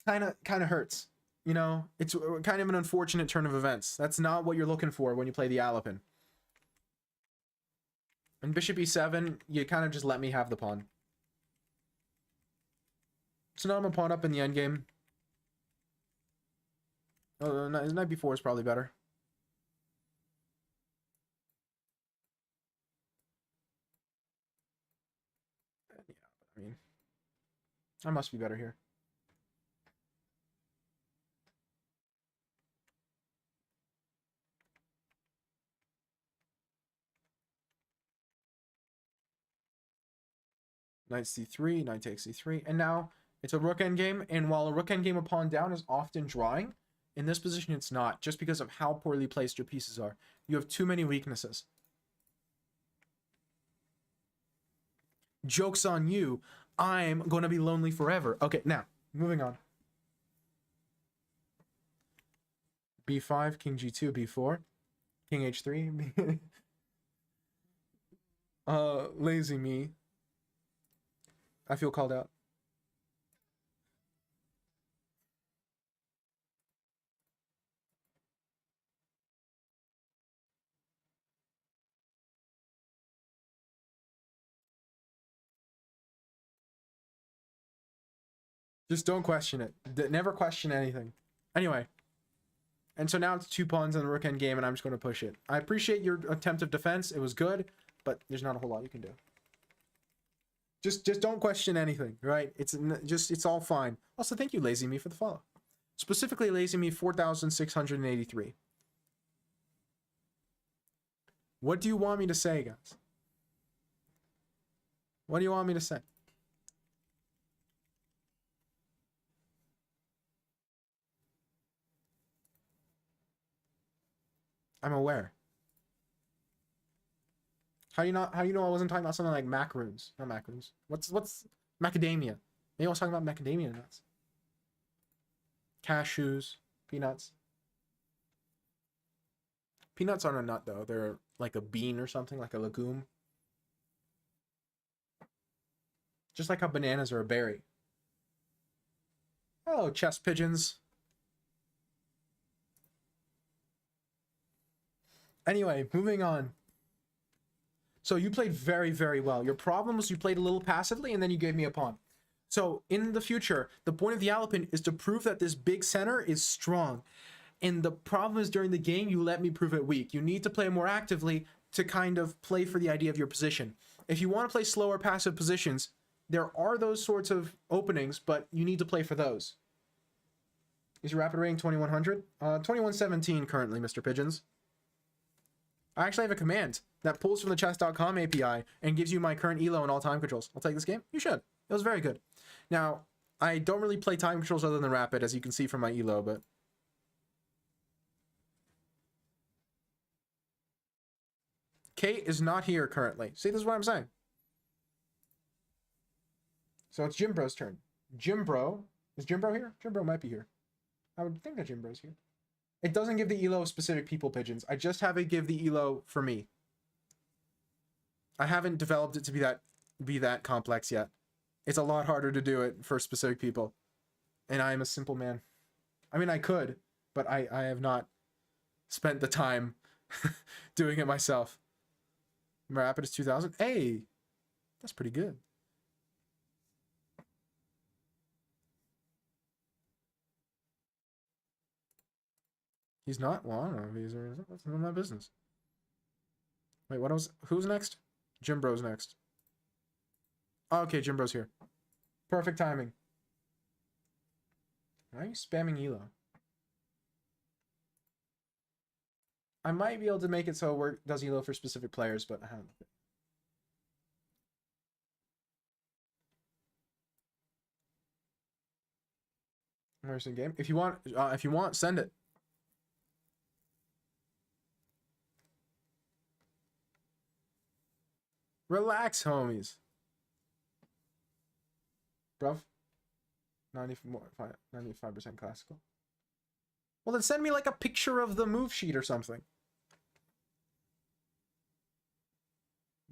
Kind of hurts. You know, it's kind of an unfortunate turn of events. That's not what you're looking for when you play the Alapin. And bishop e7, you kind of just let me have the pawn. So now I'm a pawn up in the endgame. Oh, knight b4 is probably better. Yeah, I mean, I must be better here. Knight c3, knight takes c3, and now it's a rook endgame, and while a rook endgame a pawn down is often drawing, in this position it's not, just because of how poorly placed your pieces are. You have too many weaknesses. Joke's on you. I'm going to be lonely forever. Okay, now, moving on. b5, king g2, b4, king h3. Lazy me. I feel called out. Just don't question it. Never question anything. Anyway. And so now it's 2 pawns in the rook end game, and I'm just going to push it. I appreciate your attempt of defense. It was good, but there's not a whole lot you can do. Just don't question anything, right? It's all fine. Also, thank you, Lazy Me, for the follow. Specifically, Lazy Me 4,683. What do you want me to say, guys? What do you want me to say? I'm aware. How do you know I wasn't talking about something like macaroons? Not macaroons. What's macadamia? Maybe I was talking about macadamia nuts. Cashews, peanuts. Peanuts aren't a nut though. They're like a bean or something, like a legume. Just like how bananas are a berry. Oh, chess pigeons. Anyway, moving on. So you played very, very well. Your problem was you played a little passively and then you gave me a pawn. So in the future, the point of the Alapin is to prove that this big center is strong. And the problem is during the game, you let me prove it weak. You need to play more actively to kind of play for the idea of your position. If you want to play slower passive positions, there are those sorts of openings, but you need to play for those. Is your rapid rating 2100? 2117 currently, Mr. Pigeons. I actually have a command that pulls from the chess.com API and gives you my current elo and all time controls. I'll take this game. You should. It was very good. Now, I don't really play time controls other than rapid, as you can see from my elo, but... Kate is not here currently. See, this is what I'm saying. So it's Jimbro's turn. Jimbro. Is Jimbro here? Jimbro might be here. I would think that Jimbro's here. It doesn't give the elo of specific people, Pigeons. I just have it give the elo for me. I haven't developed it to be that complex yet. It's a lot harder to do it for specific people. And I am a simple man. I mean, I could, but I have not spent the time doing it myself. Rapid is 2000. Hey, that's pretty good. He's not? Well, I don't know if he's or isn't. That's none of my business. Wait, what else? Who's next? Jimbro's next. Oh, okay, Jimbro's here. Perfect timing. Why are you spamming elo? I might be able to make it so it does elo for specific players, but I haven't. Where's the game? If you want, send it. Relax, homies. Bruv. 95% classical. Well, then send me like a picture of the move sheet or something.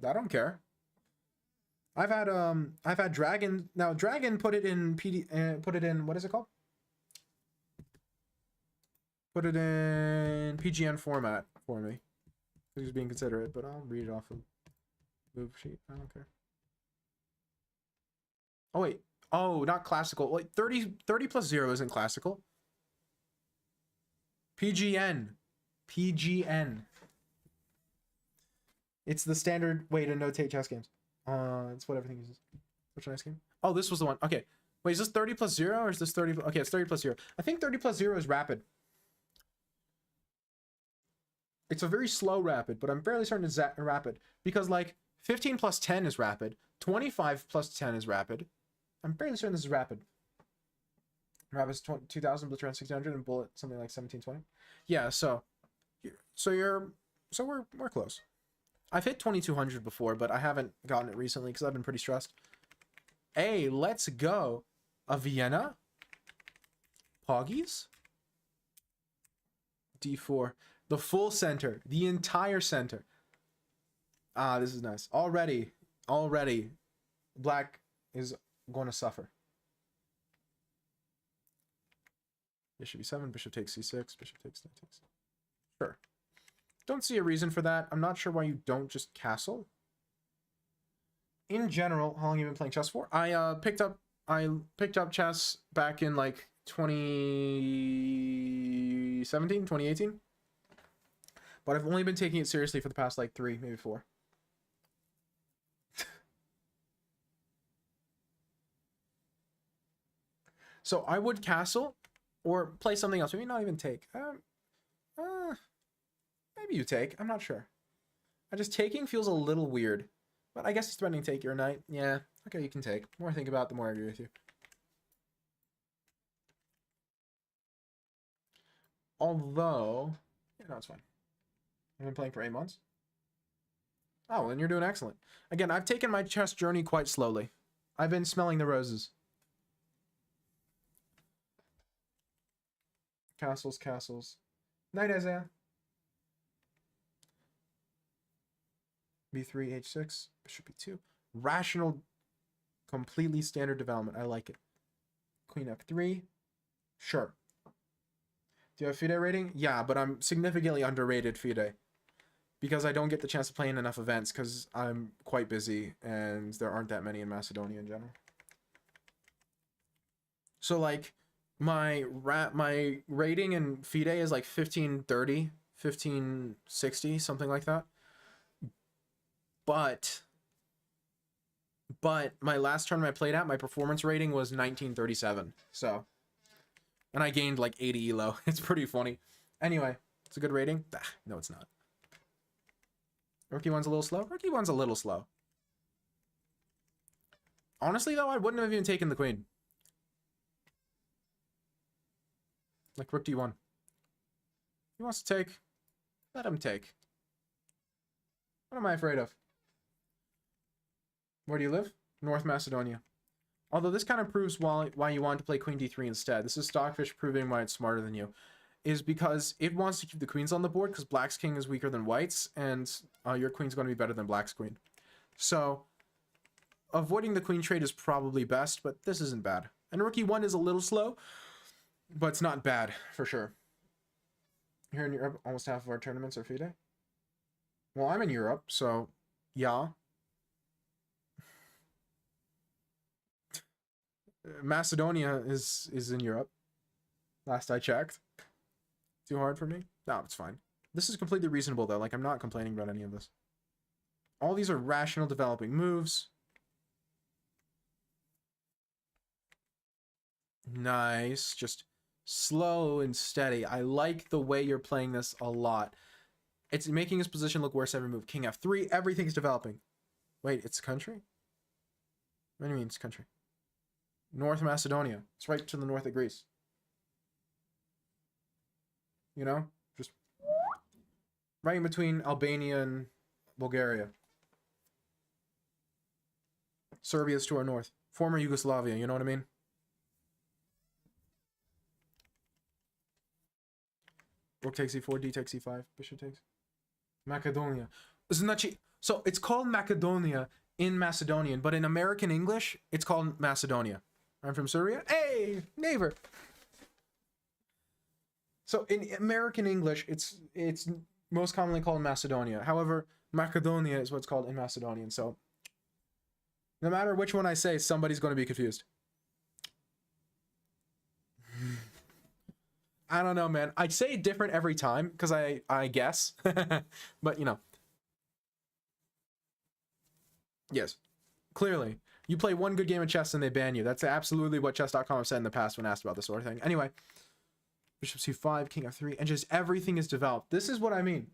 I don't care. I've had Dragon. Now Dragon put it in what is it called? Put it in PGN format for me. He's being considerate, but I'll read it off of move sheet. I don't care. Oh wait. Oh, not classical. Like 30 plus 0 isn't classical. PGN. PGN. It's the standard way to notate chess games. It's what everything uses. Which nice game? Oh, this was the one. Okay. Wait, is this 30 plus 0 or is this 30? Okay, it's 30 plus 0. I think 30 plus 0 is rapid. It's a very slow rapid, but I'm fairly certain it's rapid. Because, like, 15 plus 10 is rapid. 25 plus 10 is rapid. I'm fairly certain this is rapid. Rapid's 2000, blitz around 1600, and bullet something like 1720. Yeah, so we're close. I've hit 2200 before, but I haven't gotten it recently because I've been pretty stressed. Hey, let's go. A Vienna. Poggies. D4. The full center. The entire center. Ah, this is nice. Already, black is going to suffer. Bishop e7, bishop takes c6, bishop takes, knight takes. Sure. Don't see a reason for that. I'm not sure why you don't just castle. In general, how long have you been playing chess for? I picked up chess back in like 2017, 2018. But I've only been taking it seriously for the past like 3, maybe 4. So I would castle or play something else. Maybe not even take. Maybe you take. I'm not sure. Taking feels a little weird. But I guess it's threatening to take your knight. Yeah. Okay, you can take. The more I think about it, the more I agree with you. Although, yeah, no, it's fine. I've been playing for 8 months. Oh, well, then you're doing excellent. Again, I've taken my chess journey quite slowly. I've been smelling the roses. Castles, castles. Knight Isaiah. B3, H6, bishop B2. Rational, completely standard development. I like it. Queen F3. Sure. Do you have FIDE rating? Yeah, but I'm significantly underrated FIDE. Because I don't get the chance to play in enough events because I'm quite busy and there aren't that many in Macedonia in general. So like my rating in FIDE is like 1530, 1560, something like that. But my last tournament I played at, my performance rating was 1937. So, and I gained like 80 elo. It's pretty funny. Anyway, it's a good rating. No, it's not. Rookie one's a little slow. Rookie one's a little slow. Honestly, though, I wouldn't have even taken the queen. Like rook d1. He wants to take. Let him take. What am I afraid of? Where do you live? North Macedonia. Although this kind of proves why you want to play queen d3 instead. This is Stockfish proving why it's smarter than you. Is because it wants to keep the queens on the board because black's king is weaker than white's, and your queen's going to be better than black's queen. So, avoiding the queen trade is probably best, but this isn't bad. And rookie 1 is a little slow, but it's not bad, for sure. Here in Europe, almost half of our tournaments are FIDE. Well, I'm in Europe, so, yeah. Macedonia is in Europe. Last I checked. Too hard for me? No, it's fine. This is completely reasonable, though. Like, I'm not complaining about any of this. All these are rational developing moves. Nice. Just slow and steady. I like the way you're playing this a lot. It's making his position look worse every move. King F3, everything's developing. Wait, it's country? What do you mean it's country? North Macedonia. It's right to the north of Greece. You know? Just right in between Albania and Bulgaria. Serbia's to our north. Former Yugoslavia, you know what I mean? Rook takes e4, d takes e5, bishop takes. Macedonia. Znači, so it's called Macedonia in Macedonian, but in American English, it's called Macedonia. I'm from Serbia. Hey, neighbor. So in American English, it's most commonly called Macedonia. However, Macedonia is what's called in Macedonian. So no matter which one I say, somebody's going to be confused. I don't know, man. I say it different every time because I guess. But, you know. Yes. Clearly. You play one good game of chess and they ban you. That's absolutely what chess.com have said in the past when asked about this sort of thing. Anyway. Bishop c5, king f3, and just everything is developed. This is what I mean.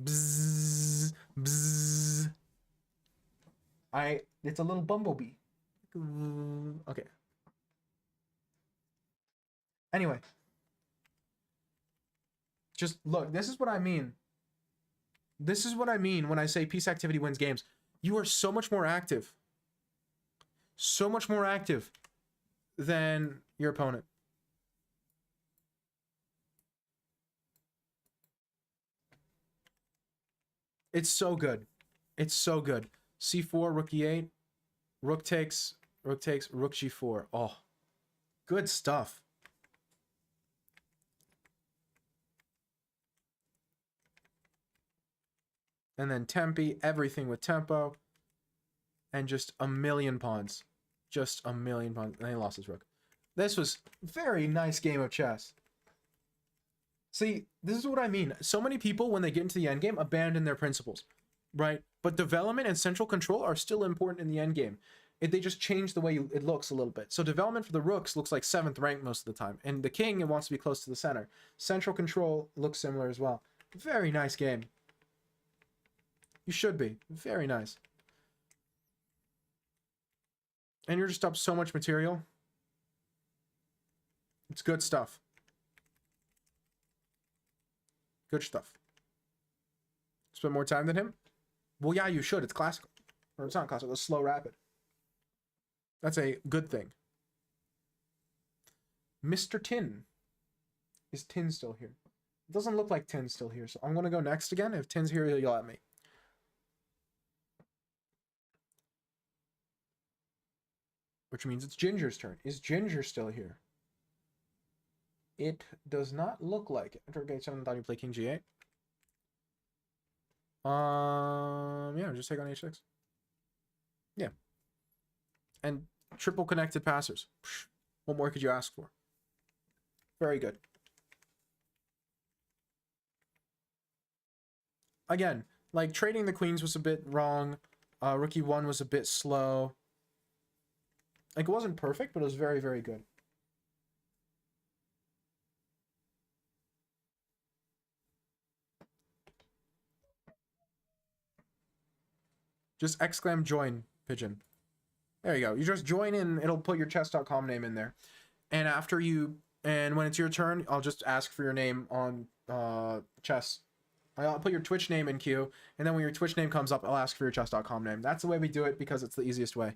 Bzzz, bzzz. It's a little bumblebee. Okay. Anyway. Just look, this is what I mean. This is what I mean when I say peace activity wins games. You are so much more active. So much more active than your opponent. It's so good. It's so good. c4, rook e8, rook takes, rook g4. Oh, good stuff. And then tempi, everything with tempo. And just a million pawns. Just a million pawns. And he lost his rook. This was a very nice game of chess. See, this is what I mean. So many people, when they get into the endgame, abandon their principles, right? But development and central control are still important in the endgame. They just change the way it looks a little bit. So development for the rooks looks like 7th rank most of the time. And the king, it wants to be close to the center. Central control looks similar as well. Very nice game. You should be. Very nice. And you're just up so much material. It's good stuff. Good stuff. Spend more time than him? Well, yeah, you should. It's classical. Or it's not classical. It's slow rapid. That's a good thing. Mr. Tin. Is Tin still here? It doesn't look like Tin's still here, so I'm going to go next again. If Tin's here, he'll yell at me. Which means it's Ginger's turn. Is Ginger still here? It does not look like it. Interrogate 7, thought you play King G8. Yeah, just take on H6. Yeah. And triple connected passers. What more could you ask for? Very good. Again, like trading the queens was a bit wrong. Rook e1 was a bit slow. Like, it wasn't perfect, but it was very, very good. Just exclaim join, Pigeon. There you go. You just join in, it'll put your chess.com name in there. And after you, and when it's your turn, I'll just ask for your name on chess. I'll put your Twitch name in queue, and then when your Twitch name comes up, I'll ask for your chess.com name. That's the way we do it because it's the easiest way.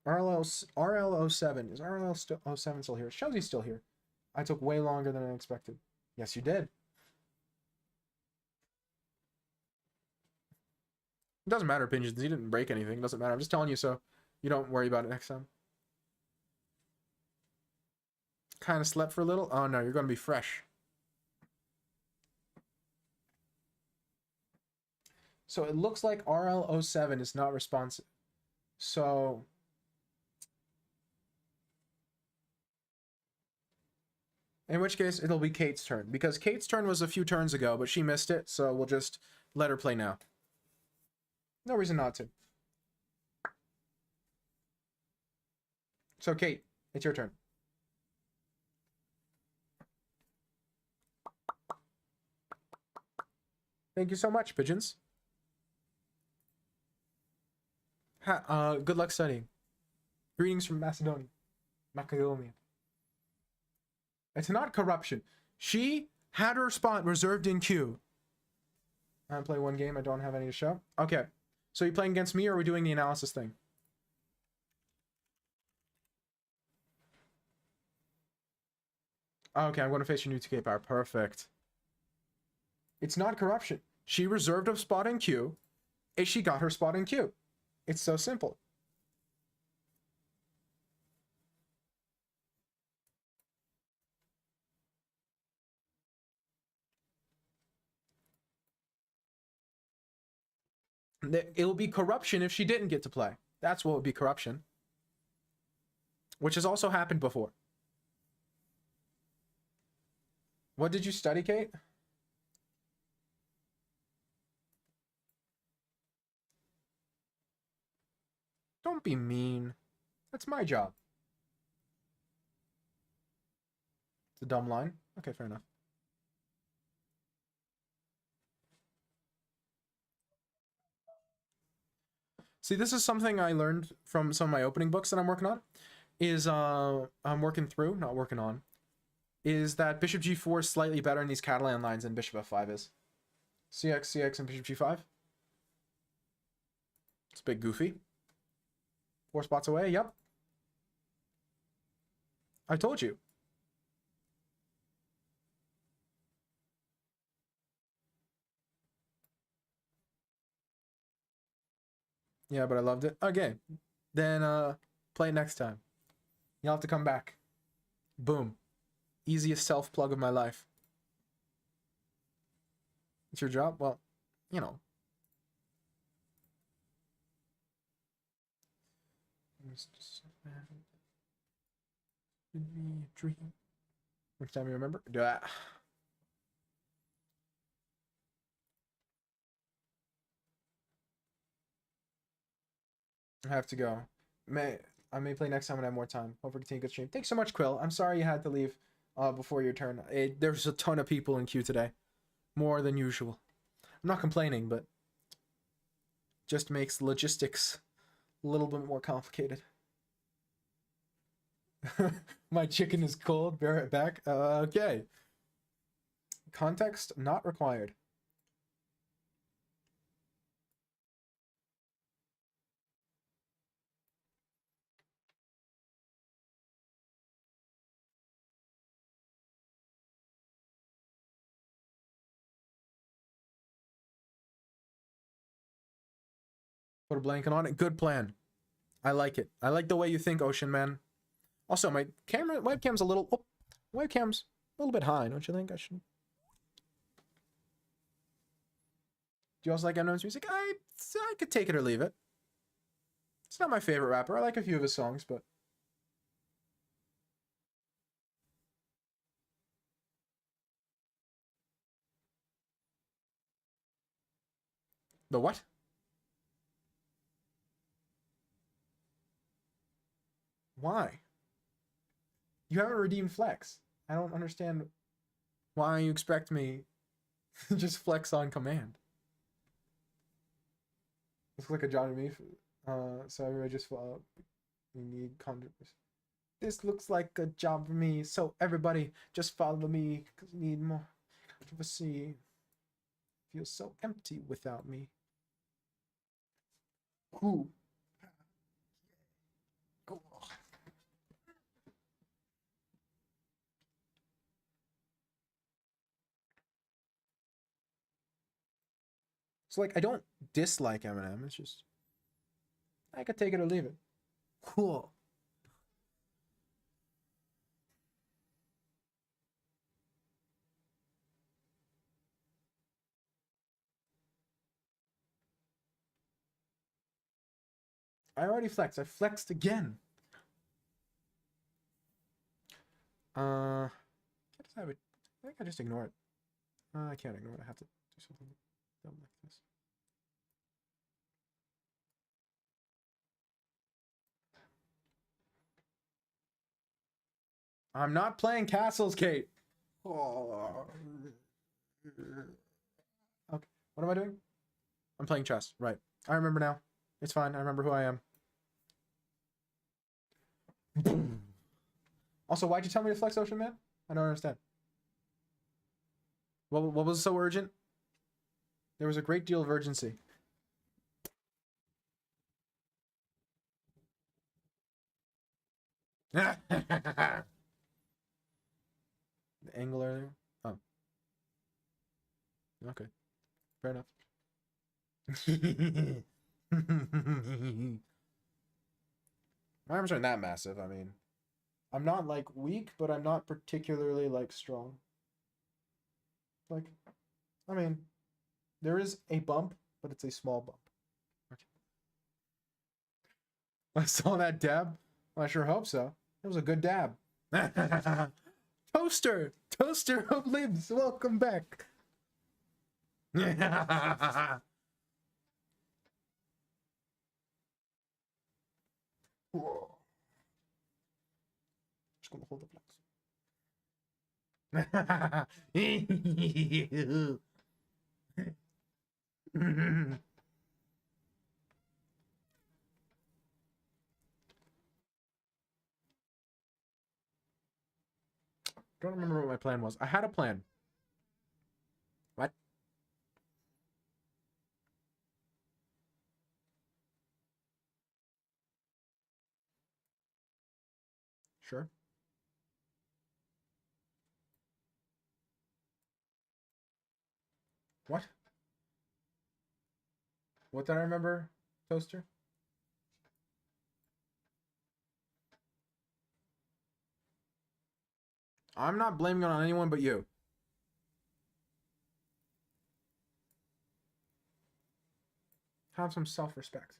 RL07. Is RL07 still here? It shows he's still here. I took way longer than I expected. Yes, you did. It doesn't matter, Pigeons. He didn't break anything. It doesn't matter. I'm just telling you so you don't worry about it next time. Kind of slept for a little. Oh, no. You're going to be fresh. So it looks like RL07 is not responsive. So... in which case, it'll be Kate's turn. Because Kate's turn was a few turns ago, but she missed it, so we'll just let her play now. No reason not to. So, Kate, it's your turn. Thank you so much, pigeons. Good luck studying. Greetings from Macedonia. Macedonia. It's not corruption. She had her spot reserved in queue. I play one game. I don't have any to show. Okay. So you playing against me, or are we doing the analysis thing? Okay, I'm going to face your new 2K power. Perfect. It's not corruption. She reserved a spot in queue, and she got her spot in queue. It's so simple. It'll be corruption if she didn't get to play. That's what would be corruption. Which has also happened before. What did you study, Kate? Don't be mean. That's my job. It's a dumb line. Okay, fair enough. See, this is something I learned from some of my opening books that I'm working on. I'm working through, not working on, is that Bishop G4 is slightly better in these Catalan lines than Bishop F5 is. CX, CX, and Bishop G5. It's a bit goofy. 4 spots away, yep. I told you. Yeah, but I loved it. Okay. Then play it next time. You'll have to come back. Boom. Easiest self-plug of my life. It's your job? Well, you know. Dream. Which time you remember? I have to go. I may play next time when I have more time. Hope for continue good stream. Thanks so much, Quill. I'm sorry you had to leave before your turn. There's a ton of people in queue today. More than usual. I'm not complaining, but just makes logistics a little bit more complicated. My chicken is cold. Bear it back. Okay. Context not required. Put a blanket on it. Good plan. I like it. I like the way you think, Ocean Man. Also, my webcam's a little... Oh, webcam's a little bit high, don't you think? I should... Do you also like Eminem's music? I could take it or leave it. It's not my favorite rapper. I like a few of his songs, but... The what? Why? You haven't redeemed Flex. I don't understand why you expect me to just flex on command. Looks like a Johnny Me. So everybody just follow. We need controversy. This looks like a job for me, so everybody just follow me because we need more controversy. Feels so empty without me. Ooh. Oh. So like I don't dislike Eminem, it's just I could take it or leave it. Cool. I already flexed. I flexed again. I just have it. I think I just ignore it. I can't ignore it. I have to do something dumb like this. I'm not playing castles, Kate. Oh. Okay. What am I doing? I'm playing chess. Right. I remember now. It's fine. I remember who I am. Also, why'd you tell me to flex Ocean Man? I don't understand. What was so urgent? There was a great deal of urgency. The angle earlier? Oh. Okay. Fair enough. My arms aren't that massive. I mean, I'm not like weak, but I'm not particularly like strong. Like, I mean, there is a bump, but it's a small bump. Okay. I saw that dab. Well, I sure hope so. It was a good dab. Toaster! Toaster of Libs, welcome back! Just gonna hold the flex. Don't remember what my plan was. I had a plan. What? Sure. What? What did I remember, Toaster? I'm not blaming it on anyone but you. Have some self-respect.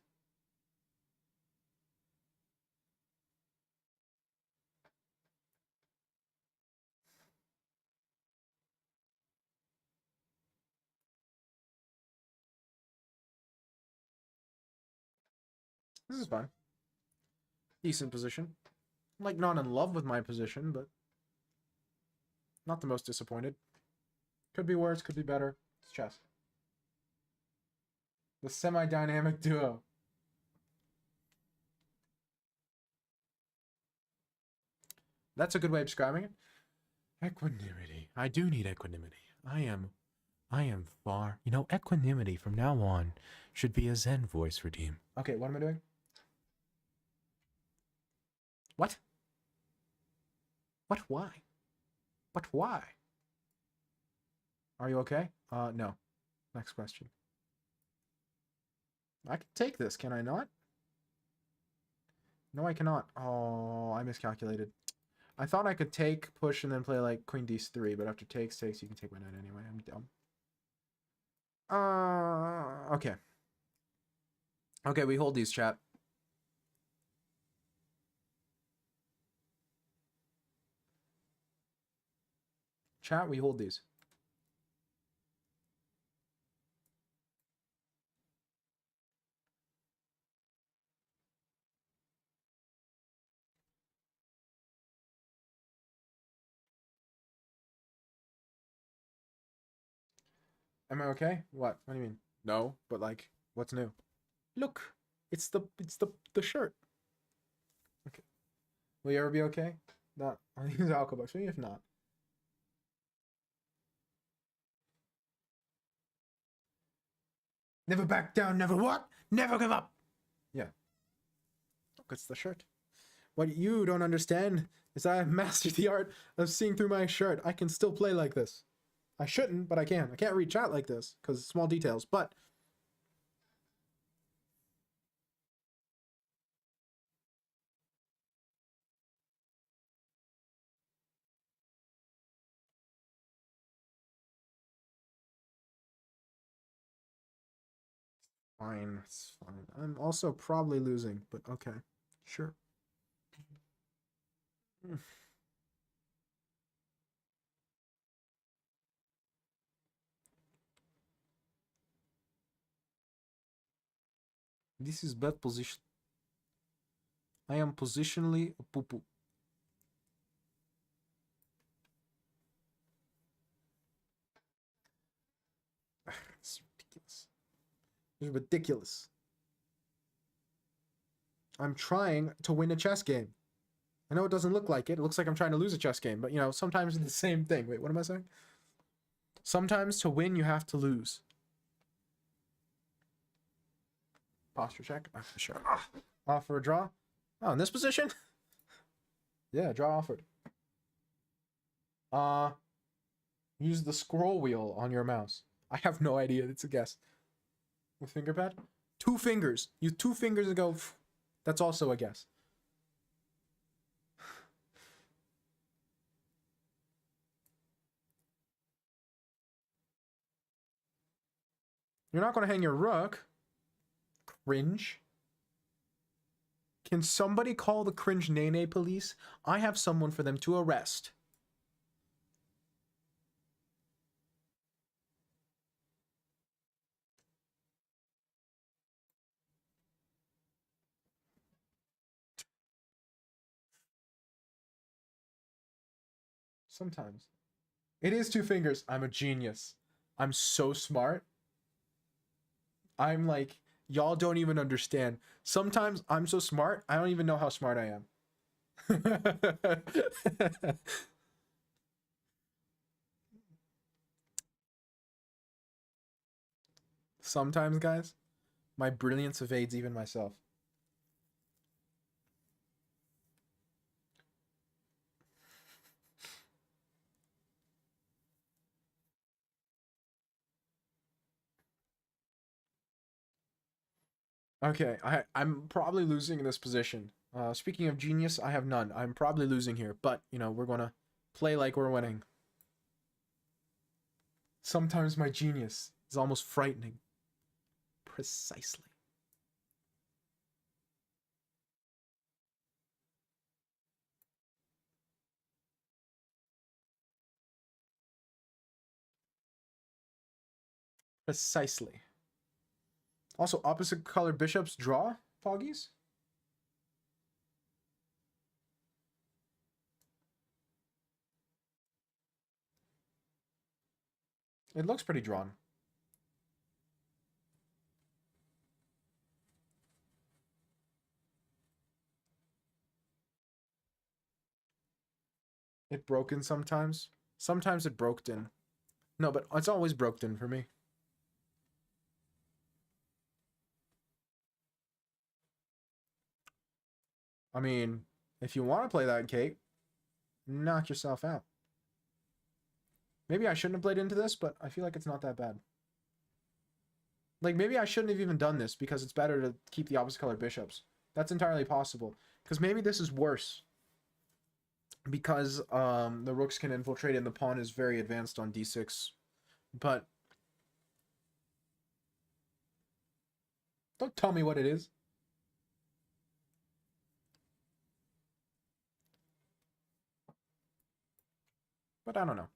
This is fine. Decent position. Like, not in love with my position, but not the most disappointed. Could be worse, could be better. It's chess. The semi-dynamic duo. That's a good way of describing it. Equanimity. I do need equanimity. I am far. You know, equanimity from now on should be a Zen voice for Team. Okay, what am I doing? What? What? Why? But why? Are you okay? No. Next question. I can take this, can I not? No, I cannot. Oh, I miscalculated. I thought I could take, push, and then play like Queen D3, but after takes, you can take my knight anyway. I'm dumb. Okay. Okay, we hold these, chat. Chat, we hold these. Am I okay? What? What do you mean? No, but like, what's new? Look, it's the shirt. Okay. Will you ever be okay? Not on these alcohol bucks. Maybe if not. Never back down, never what? Never give up. Yeah. Look, it's the shirt. What you don't understand is I have mastered the art of seeing through my shirt. I can still play like this. I shouldn't, but I can. I can't read chat like this because small details, but fine. It's fine. I'm also probably losing, but okay. Sure. This is bad position. I am positionally a poo-poo. It's It's ridiculous. I'm trying to win a chess game. I know it doesn't look like it. It looks like I'm trying to lose a chess game, but you know, sometimes it's the same thing. Wait, what am I saying? Sometimes to win, you have to lose. Posture check. Oh, sure. Offer a draw. Oh, in this position? Yeah, draw offered. Use the scroll wheel on your mouse. I have no idea. It's a guess. With finger pad? 2 fingers. Use 2 fingers and go. That's also a guess. You're not going to hang your rook. Cringe. Can somebody call the cringe nene police? I have someone for them to arrest. Sometimes. It is 2 fingers. I'm a genius. I'm so smart. I'm like, y'all don't even understand. Sometimes I'm so smart, I don't even know how smart I am. Sometimes, guys, my brilliance evades even myself. Okay, I'm probably losing in this position. Speaking of genius, I have none. I'm probably losing here, but, you know, we're gonna play like we're winning. Sometimes my genius is almost frightening. Precisely. Precisely. Also, opposite color bishops draw, Foggies? It looks pretty drawn. It broken sometimes. Sometimes it broke in. No, but it's always broke in for me. I mean, if you want to play that, Kate, knock yourself out. Maybe I shouldn't have played into this, but I feel like it's not that bad. Like, maybe I shouldn't have even done this because it's better to keep the opposite color bishops. That's entirely possible. Because maybe this is worse. Because the rooks can infiltrate and the pawn is very advanced on d6. But don't tell me what it is. But I don't know.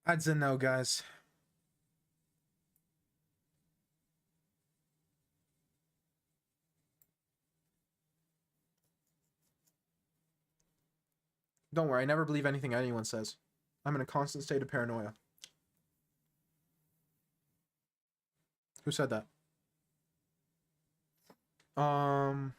I'd say no, guys. Don't worry, I never believe anything anyone says. I'm in a constant state of paranoia. Who said that? Um...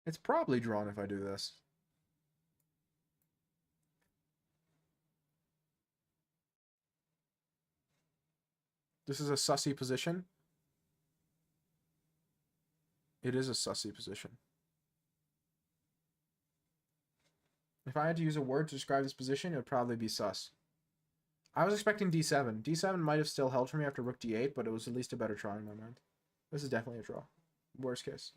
It's probably drawn if I do this. This is a sussy position. It is a sussy position. If I had to use a word to describe this position, it would probably be sus. I was expecting d7. d7 might have still held for me after rook d8, but it was at least a better try in my mind. This is definitely a draw. Worst case.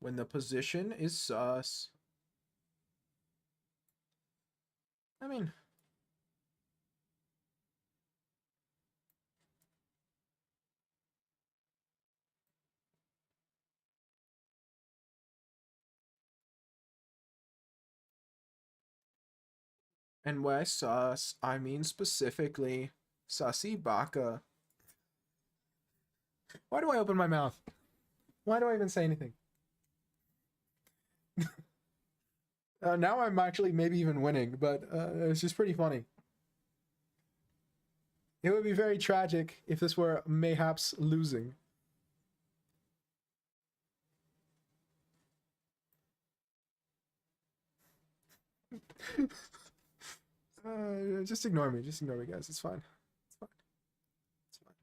When the position is sus. I mean... And by sus, I mean specifically Sussy Baka. Why do I open my mouth? Why do I even say anything? Now I'm actually maybe even winning, but it's just pretty funny. It would be very tragic if this were mayhaps losing. Just ignore me. Just ignore me, guys. It's fine. It's fine. It's fine.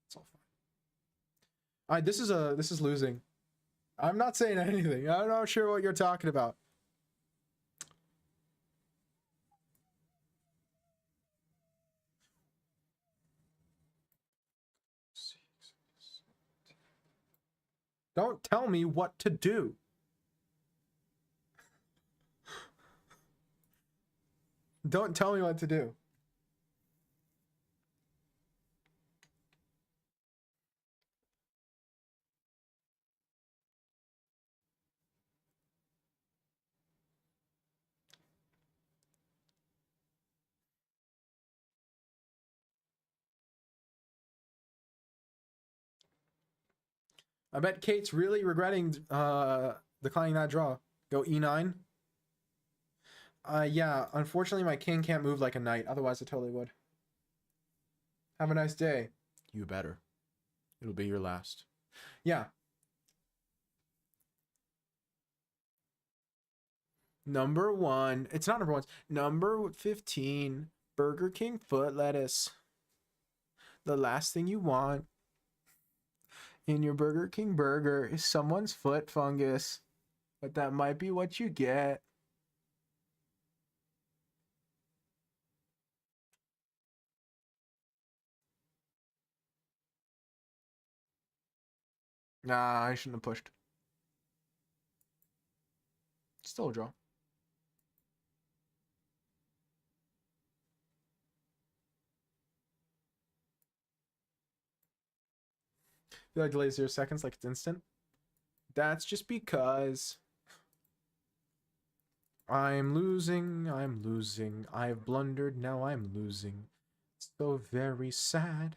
It's all fine. All right, this is losing. I'm not saying anything. I'm not sure what you're talking about. Don't tell me what to do. Don't tell me what to do. I bet Kate's really regretting declining that draw. Go E9. Yeah, unfortunately my king can't move like a knight, otherwise I totally would. Have a nice day. You better. It'll be your last. Yeah. Number 1. It's not number 1. Number 15. Burger King foot lettuce. The last thing you want in your Burger King burger is someone's foot fungus. But that might be what you get. Nah, I shouldn't have pushed. Still a draw. Feel like delay 0 seconds like it's instant. That's just because I'm losing. I've blundered, now I'm losing. So very sad.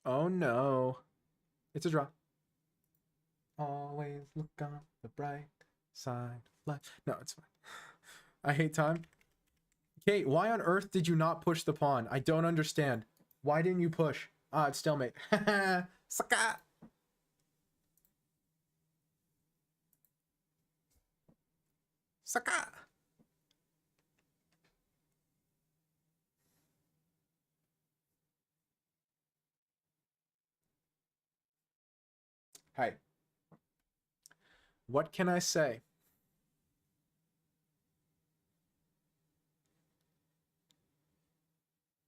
Oh no. It's a draw. Always look on the bright side of life. No, it's fine. I hate time. Kate, why on earth did you not push the pawn? I don't understand. Why didn't you push? Ah, it's stalemate. Sucka! Sucka! Hey. What can I say?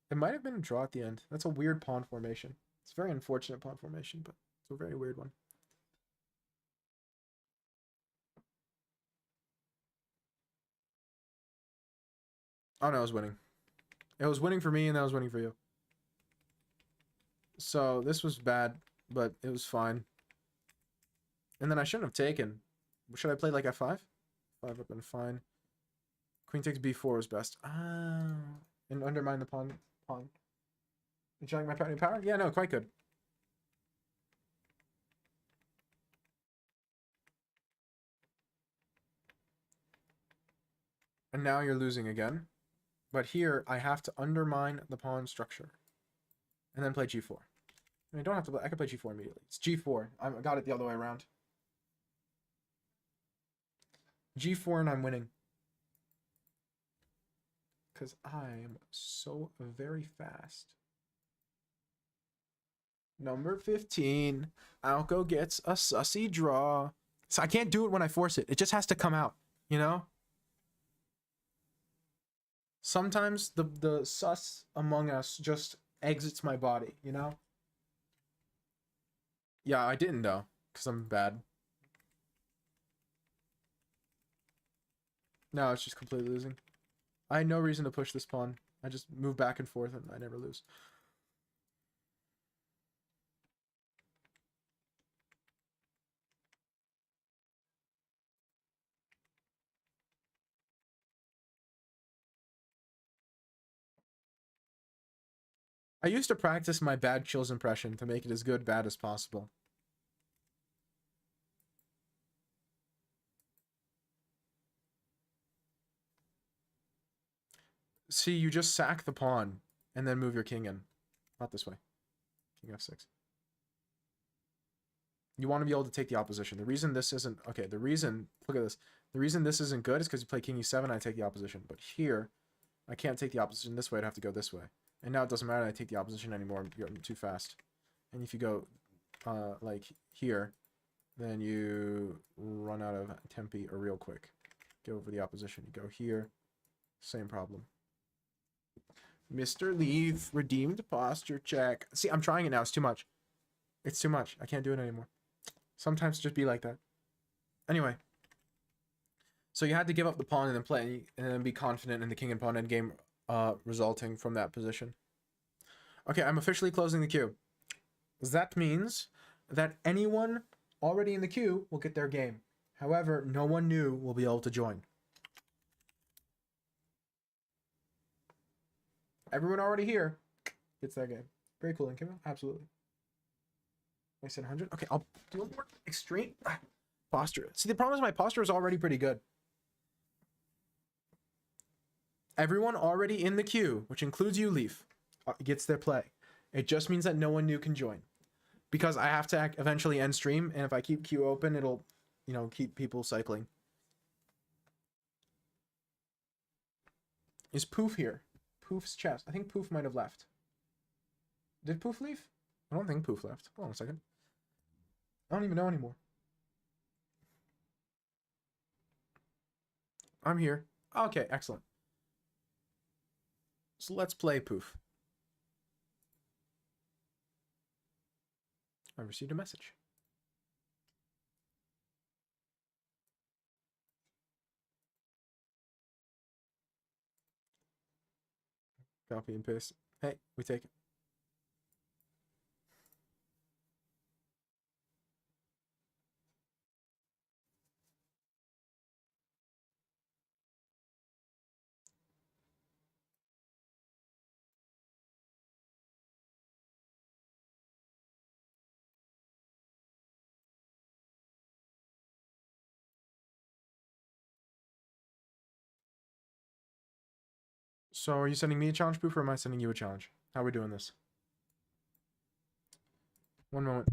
It might have been a draw at the end. That's a weird pawn formation. It's a very unfortunate pawn formation, but it's a very weird one. Oh no, I was winning. It was winning for me and that was winning for you. So this was bad, but it was fine. And then I shouldn't have taken. Should I play like f5? 5 would have been fine. Queen takes b4 was best. Ah, and undermine the pawn. Did you like my power? Yeah, no, quite good. And now you're losing again. But here, I have to undermine the pawn structure. And then play g4. I mean, I don't have to play, I can play g4 immediately. It's g4. I got it the other way around. g4 and I'm winning. Because I am so very fast. Number 15. Alco gets a sussy draw. So I can't do it when I force it. It just has to come out, you know? Sometimes the sus among us just exits my body, you know? Yeah, I didn't though, because I'm bad. No, it's just completely losing. I had no reason to push this pawn. I just move back and forth and I never lose. I used to practice my bad chills impression to make it as good bad as possible. See, you just sack the pawn and then move your king in. Not this way. King f6. You want to be able to take the opposition. The reason this isn't... Okay, the reason... Look at this. The reason this isn't good is because you play king e7, I take the opposition. But here, I can't take the opposition this way. I'd have to go this way. And now it doesn't matter I take the opposition anymore. You're too fast. And if you go, like, here, then you run out of tempi real quick. Go over the opposition. You go here. Same problem. Mr. Leaf, redeemed posture check. See, I'm trying it now. It's too much. It's too much. I can't do it anymore. Sometimes just be like that. Anyway. So you had to give up the pawn and then play, and then be confident in the king and pawn endgame resulting from that position. Okay, I'm officially closing the queue. That means that anyone already in the queue will get their game. However, no one new will be able to join. Everyone already here gets their game. Very cool, Kim. Absolutely. I said 100. Okay, I'll do a more extreme posture. See, the problem is my posture is already pretty good. Everyone already in the queue, which includes you, Leaf, gets their play. It just means that no one new can join. Because I have to eventually end stream, and if I keep queue open, it'll, you know, keep people cycling. Is Poof here? Poof's chest. I think Poof might have left. Did Poof leave? I don't think Poof left. Hold on a second. I don't even know anymore. I'm here. Okay, excellent. So let's play Poof. I received a message. Copy and paste. Hey, we take it. So are you sending me a challenge, Poof, or am I sending you a challenge? How are we doing this? One moment.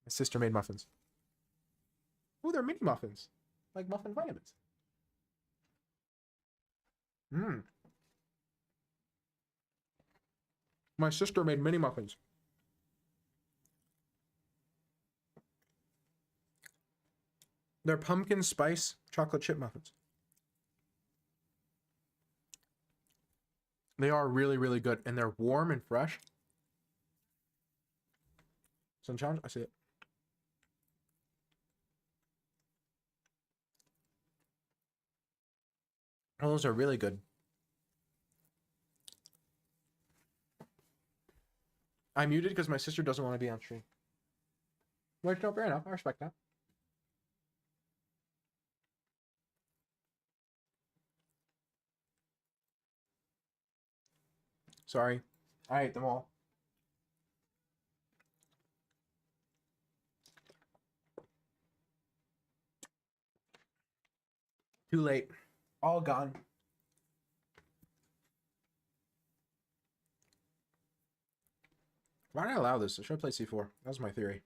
My sister made muffins. Oh, they're mini muffins. Like muffin vitamins. Mmm. My sister made mini muffins. They're pumpkin spice chocolate chip muffins. They are really, really good, and they're warm and fresh. Sun challenge? I see it. Oh, those are really good. I muted because my sister doesn't want to be on stream. Which, no, fair enough. I respect that. Sorry. I ate them all. Too late. All gone. Why did I allow this? I should have played c4. That was my theory.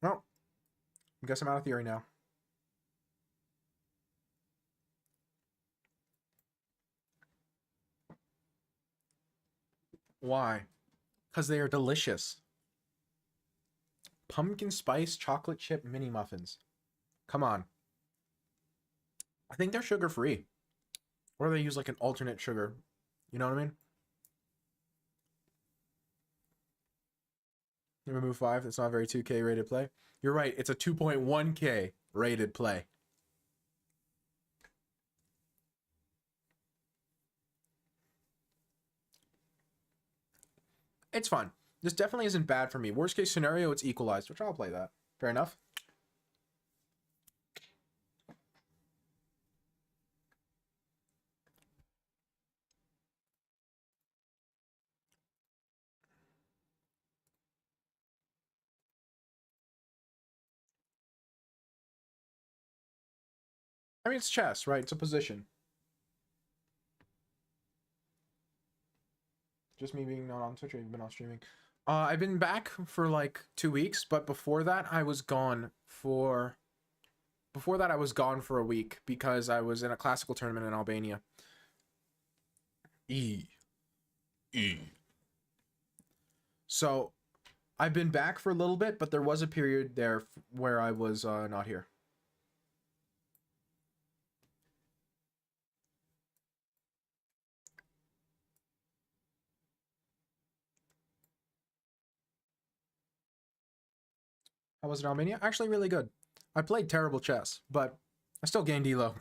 Well, I guess I'm out of theory now. Why? Because they are delicious. Pumpkin spice chocolate chip mini muffins. Come on. I think they're sugar-free. Or they use like an alternate sugar. You know what I mean? Remove 5. It's not very 2K rated play. You're right. It's a 2.1K rated play. It's fun. This definitely isn't bad for me. Worst case scenario, it's equalized, which I'll play that. Fair enough. I mean, it's chess, right? It's a position. Just me being not on Twitch, or you've been on streaming. I've been back for like 2 weeks, but before that, I was gone for... Before that, I was gone for a week because I was in a classical tournament in Albania. E. So, I've been back for a little bit, but there was a period there where I was not here. How was it in Albania? Actually, really good. I played terrible chess, but I still gained elo.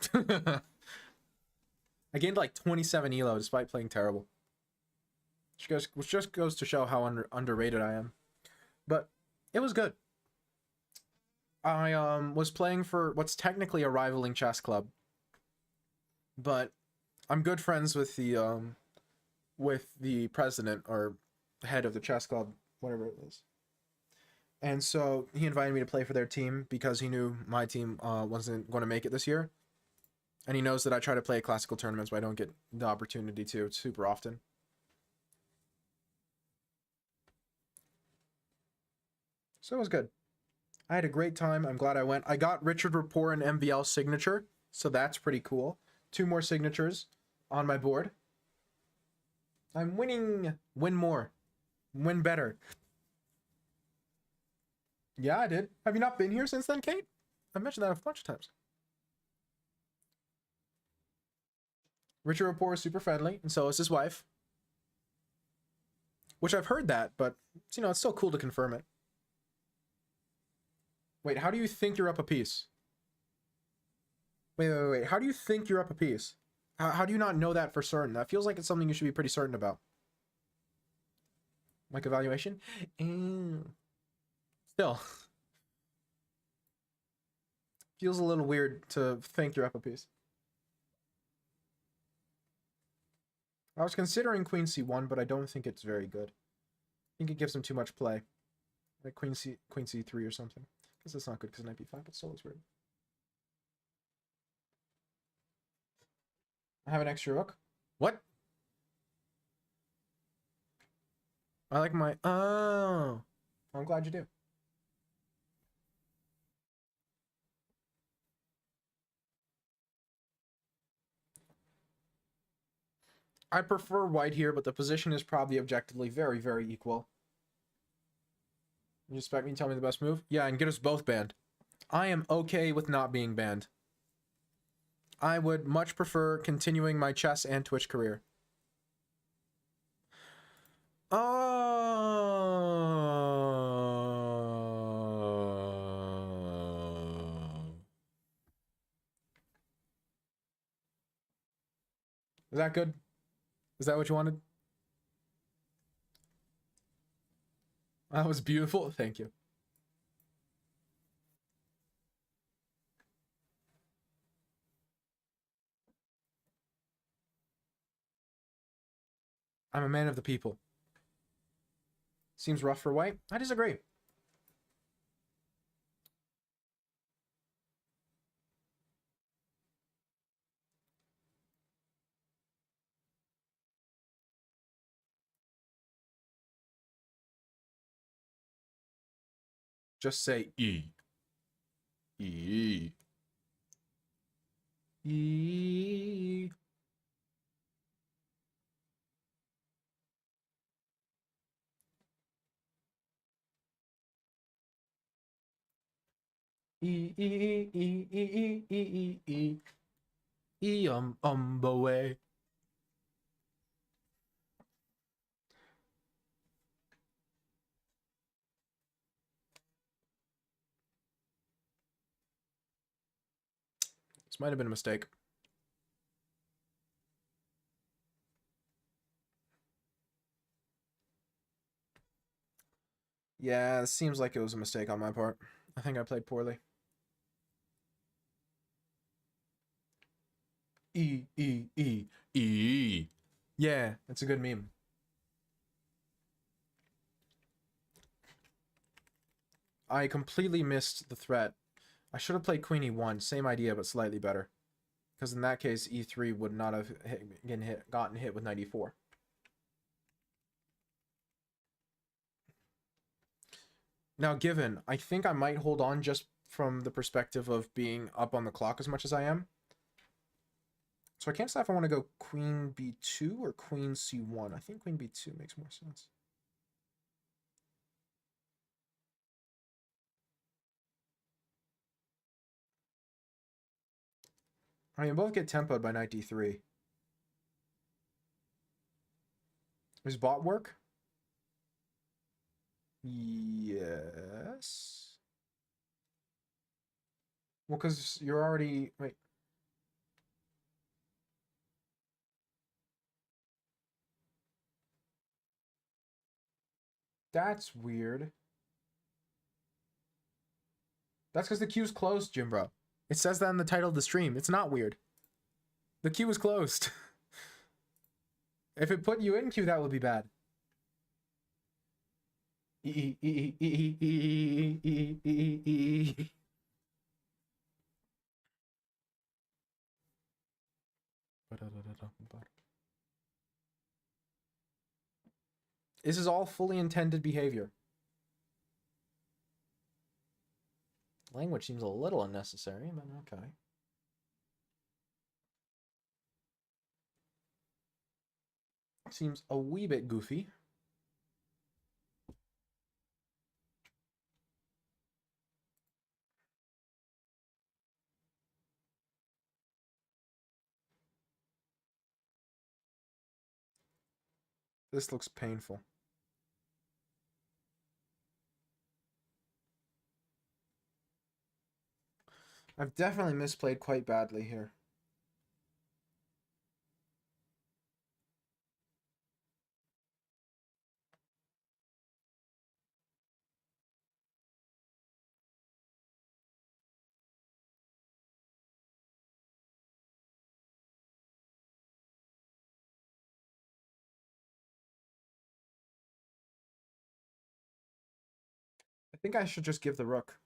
I gained like 27 elo despite playing terrible. Which just goes to show how underrated I am. But it was good. I was playing for what's technically a rivaling chess club, but I'm good friends with the president or head of the chess club, whatever it is. And so he invited me to play for their team because he knew my team wasn't going to make it this year. And he knows that I try to play classical tournaments, but I don't get the opportunity to super often. So it was good. I had a great time. I'm glad I went. I got Richard Rapport and MVL signature, so that's pretty cool. 2 more signatures on my board. I'm winning. Win more. Win better. Yeah, I did. Have you not been here since then, Kate? I've mentioned that a bunch of times. Richard Rapport is super friendly, and so is his wife. Which I've heard that, but, you know, it's still cool to confirm it. Wait, how do you think you're up a piece? Wait. How do you think you're up a piece? How do you not know that for certain? That feels like it's something you should be pretty certain about. Like evaluation? Still. Feels a little weird to think you're up a piece. I was considering Queen C1, but I don't think it's very good. I think it gives him too much play. Like Queen C3 or something. Because it's not good because Knight B5, but still looks weird. I have an extra rook. What? I like my... Oh. I'm glad you do. I prefer white here, but the position is probably objectively very, very equal. You expect me to tell me the best move? Yeah, and get us both banned. I am okay with not being banned. I would much prefer continuing my chess and Twitch career. Oh. Is that good? Is that what you wanted? That was beautiful. Thank you. I'm a man of the people. Seems rough for white. I disagree. Just say E. E. E. E. E. E. E. E. E. E. E. The way. This might have been a mistake. Yeah, it seems like it was a mistake on my part. I think I played poorly. E, E, E, E. Yeah, it's a good meme. I completely missed the threat. I should have played Queen E1. Same idea, but slightly better. Because in that case, E3 would not have gotten hit with 94. Now, given, I think I might hold on just from the perspective of being up on the clock as much as I am. So I can't decide if I want to go Queen B2 or Queen C1. I think Queen B2 makes more sense. I mean, both get tempoed by knight D3. Does bot work? Yes. Well, because you're already... Wait. That's weird. That's because the queue's closed, Jimbro. It says that in the title of the stream. It's not weird. The queue is closed. If it put you in queue, that would be bad. This is all fully intended behavior. Language seems a little unnecessary, but okay. Seems a wee bit goofy. This looks painful. I've definitely misplayed quite badly here. I think I should just give the rook.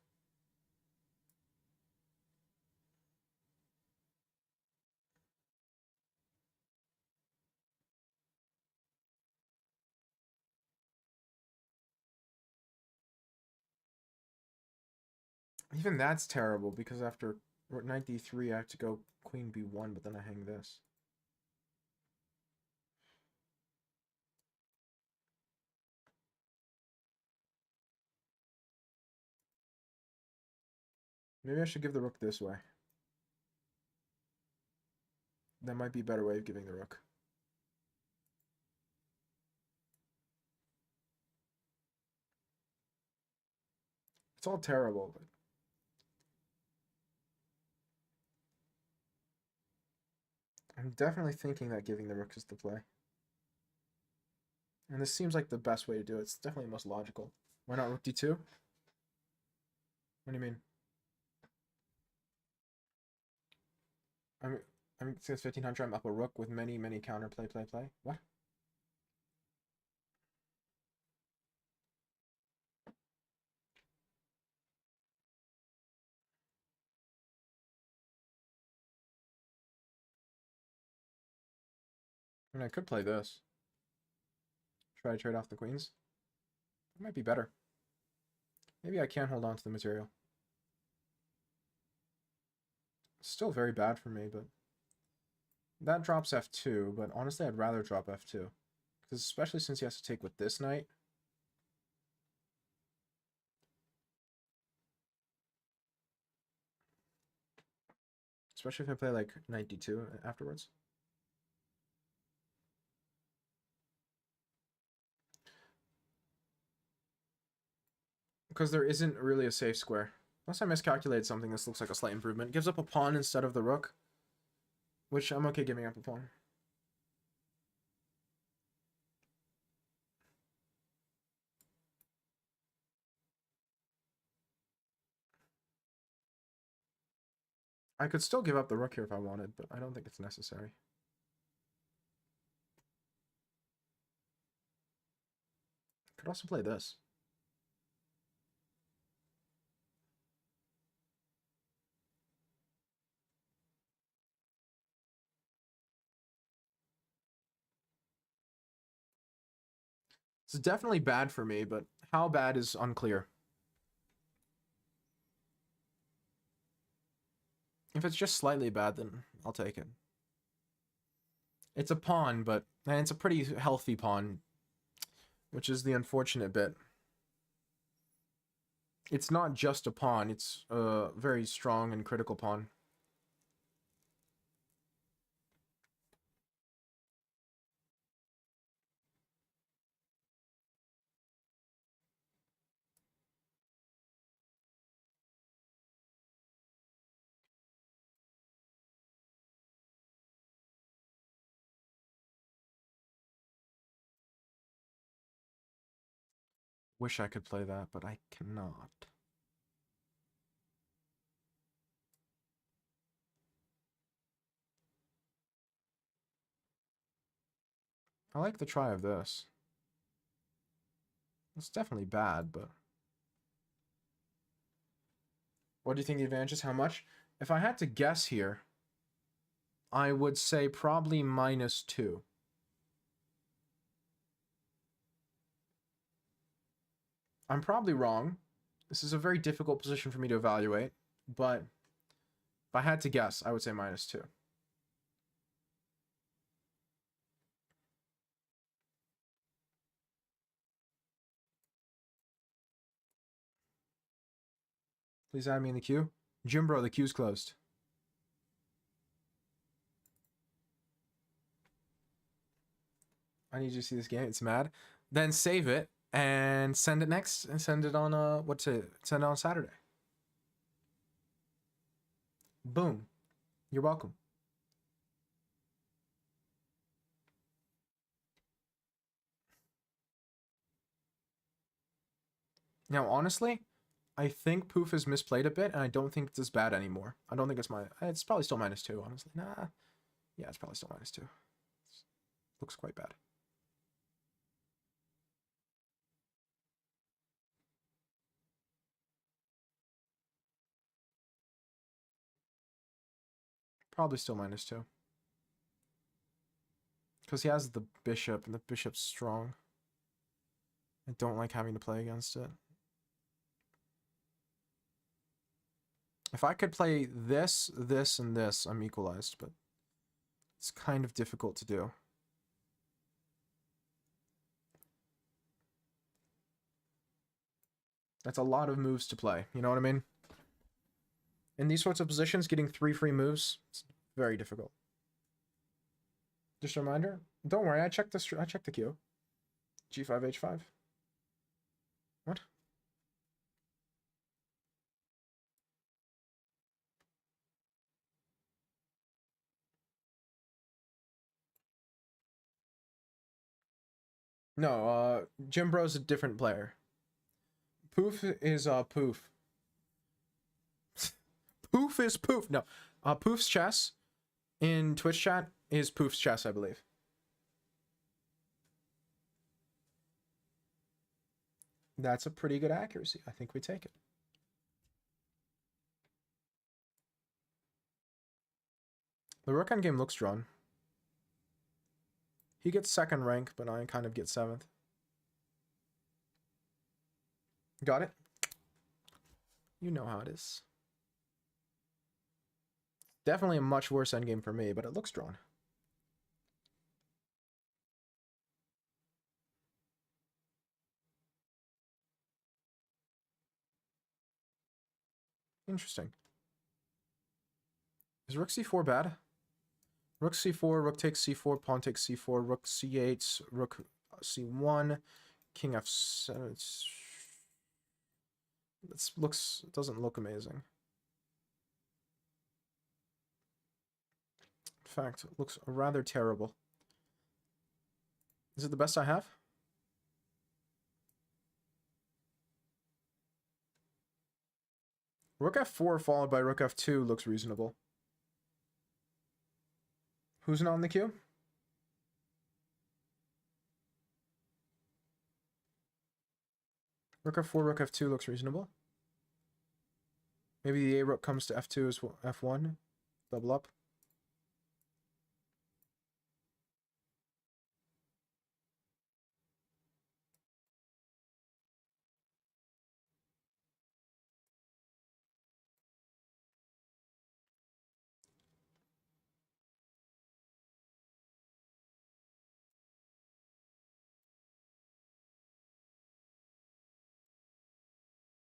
Even that's terrible because after knight d3 I have to go queen b1, but then I hang this. Maybe I should give the rook this way. That might be a better way of giving the rook. It's all terrible, but I'm definitely thinking that giving the rook is the play. And this seems like the best way to do it. It's definitely the most logical. Why not rook d2? What do you mean? I'm since 1500 I'm up a rook with many counter play. What? I mean, I could play this. Try to trade off the queens. It might be better. Maybe I can hold on to the material. Still very bad for me, but that drops f2, but honestly I'd rather drop f2. Because especially since he has to take with this knight. Especially if I play like knight d2 afterwards. Because there isn't really a safe square. Unless I miscalculated something, this looks like a slight improvement. Gives up a pawn instead of the rook, which I'm okay giving up a pawn. I could still give up the rook here if I wanted, but I don't think it's necessary. Could also play this. It's definitely bad for me, but how bad is unclear. If it's just slightly bad, then I'll take it. It's a pawn, but and it's a pretty healthy pawn, which is the unfortunate bit. It's not just a pawn, it's a very strong and critical pawn. Wish I could play that, but I cannot. I like the try of this. It's definitely bad, but... What do you think the advantage is? How much? If I had to guess here, I would say probably -2. I'm probably wrong. This is a very difficult position for me to evaluate, but if I had to guess, I would say -2. Please add me in the queue. Jimbro, the queue's closed. I need you to see this game. It's mad. Then save it and send it next and send it on send it on Saturday. Boom. You're welcome. Now, honestly, I think Poof is misplayed a bit, and I don't think it's as bad anymore. I don't think it's probably still -2, honestly. Nah. Yeah, it's probably still -2. Looks quite bad. Probably still -2. Because he has the bishop, and the bishop's strong. I don't like having to play against it. If I could play this, this, and this, I'm equalized, but it's kind of difficult to do. That's a lot of moves to play, you know what I mean? In these sorts of positions, getting 3 free moves, it's very difficult. Just a reminder, don't worry, I checked the queue. G5, H5. What? No, Jimbro's a different player. Poof is Poof. Poof is Poof. No, Poof's chess in Twitch chat is Poof's chess, I believe. That's a pretty good accuracy. I think we take it. The rook endgame looks drawn. He gets 2nd rank, but I kind of get 7th. Got it? You know how it is. Definitely a much worse endgame for me, but it looks drawn. Interesting. Is rook c4 bad? Rook c4, rook takes c4, pawn takes c4, rook c8, rook c1, king f7. Doesn't look amazing. In fact, it looks rather terrible. Is it the best I have? Rook f4 followed by rook f2 looks reasonable. Who's not in the queue? Rook f4, rook f2 looks reasonable. Maybe the a rook comes to f2 as well, f1. Double up.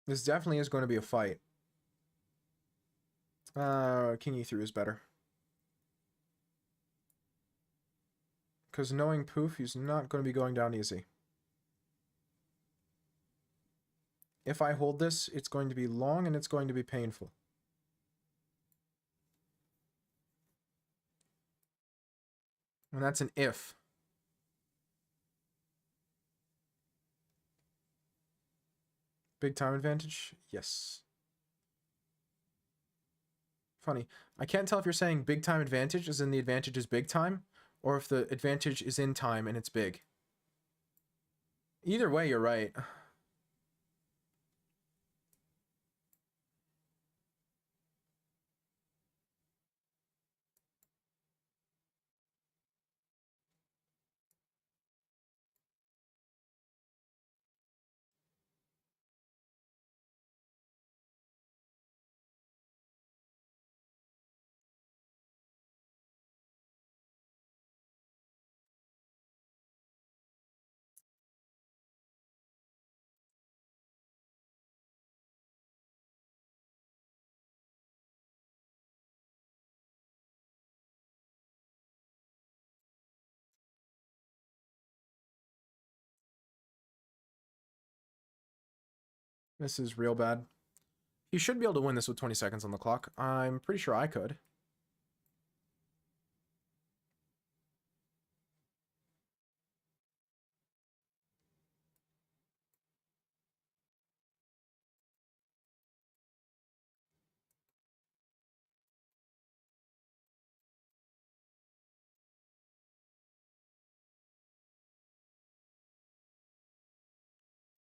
This definitely is going to be a fight. King e3 is better. Because knowing Poof, he's not going to be going down easy. If I hold this, it's going to be long and it's going to be painful. And that's an if. Big time advantage? Yes. Funny. I can't tell if you're saying big time advantage as in the advantage is big time, or if the advantage is in time and it's big. Either way, you're right. This is real bad. You should be able to win this with 20 seconds on the clock. I'm pretty sure I could.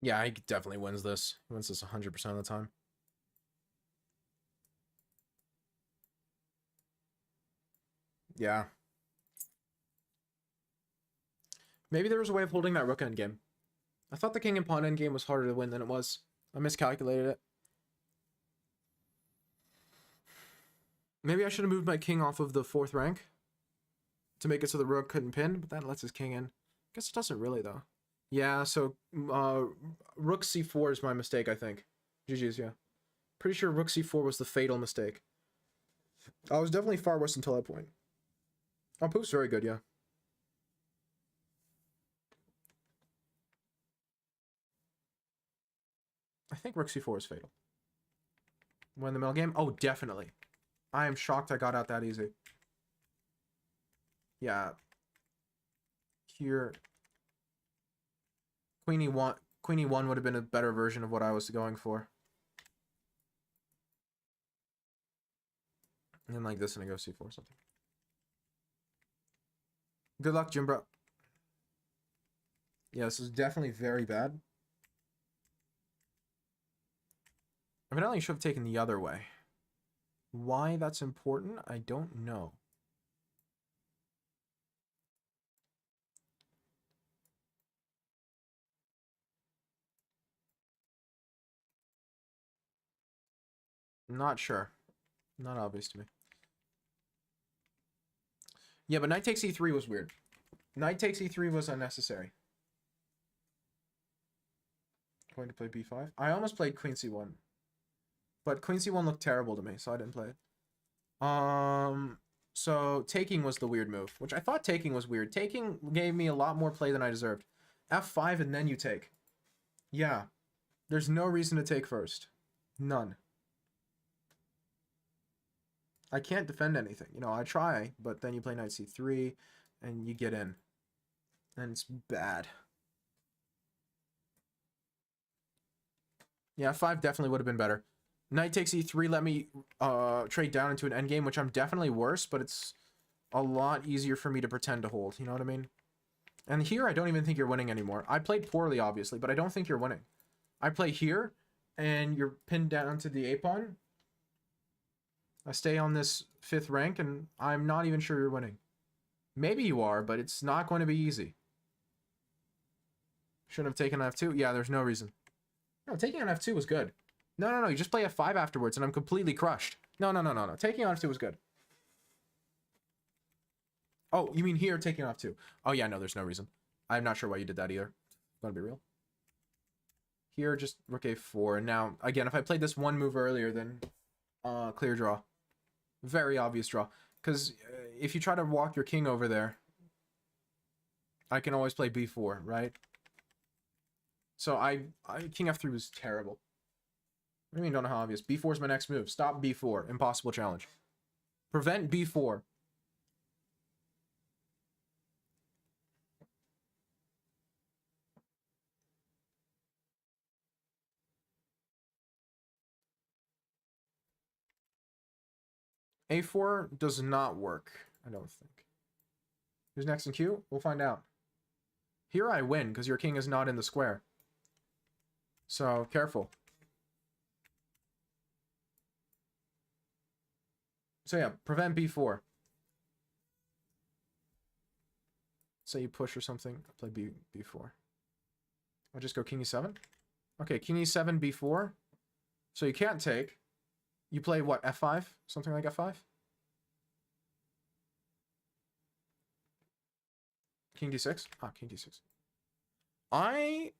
Yeah, he definitely wins this. He wins this 100% of the time. Yeah. Maybe there was a way of holding that rook endgame. I thought the king and pawn endgame was harder to win than it was. I miscalculated it. Maybe I should have moved my king off of the 4th rank to make it so the rook couldn't pin, but that lets his king in. Guess it doesn't really, though. Yeah, so rook c4 is my mistake, I think. GG's, yeah. Pretty sure rook c4 was the fatal mistake. I was definitely far worse until that point. Oh, Poof's very good, yeah. I think rook c4 is fatal. Win the middle game? Oh, definitely. I am shocked I got out that easy. Yeah. Here. Queen e1 would have been a better version of what I was going for. And then like this and I go c4 or something. Good luck, Jimbro. Yeah, this is definitely very bad. Evidently, you should have taken the other way. Why that's important, I don't know. Not sure. Not obvious to me. Yeah, but knight takes e3 was weird. Knight takes e3 was unnecessary. Going to play b5. I almost played queen c1. But queen c1 looked terrible to me, so I didn't play it. So taking was the weird move, which I thought taking was weird. Taking gave me a lot more play than I deserved. f5 and then you take. Yeah. There's no reason to take first. None. I can't defend anything. You know, I try, but then you play knight c3, and you get in. And it's bad. Yeah, 5 definitely would have been better. Knight takes e3, let me trade down into an endgame, which I'm definitely worse, but it's a lot easier for me to pretend to hold. You know what I mean? And here, I don't even think you're winning anymore. I played poorly, obviously, but I don't think you're winning. I play here, and you're pinned down to the a-pawn. I stay on this 5th rank, and I'm not even sure you're winning. Maybe you are, but it's not going to be easy. Shouldn't have taken f2. Yeah, there's no reason. No, taking on f2 was good. No. You just play f5 afterwards, and I'm completely crushed. No. Taking on f2 was good. Oh, you mean here, taking off 2. Oh, yeah, no, there's no reason. I'm not sure why you did that either. Gonna be real. Here, just rook a4. And now, again, if I played this one move earlier, then clear draw. Very obvious draw. Because if you try to walk your king over there, I can always play b4, right? So king f3 was terrible. What do you mean don't know how obvious? b4 is my next move. Stop b4. Impossible challenge. Prevent b4. a4 does not work, I don't think. Who's next in queue? We'll find out. Here I win, because your king is not in the square. So, careful. So yeah, prevent b4. Say you push or something, play b4. I'll just go king e7. Okay, king e7, b4. So you can't take. You play what, f5? Something like f5? King d6? Ah, king d6. I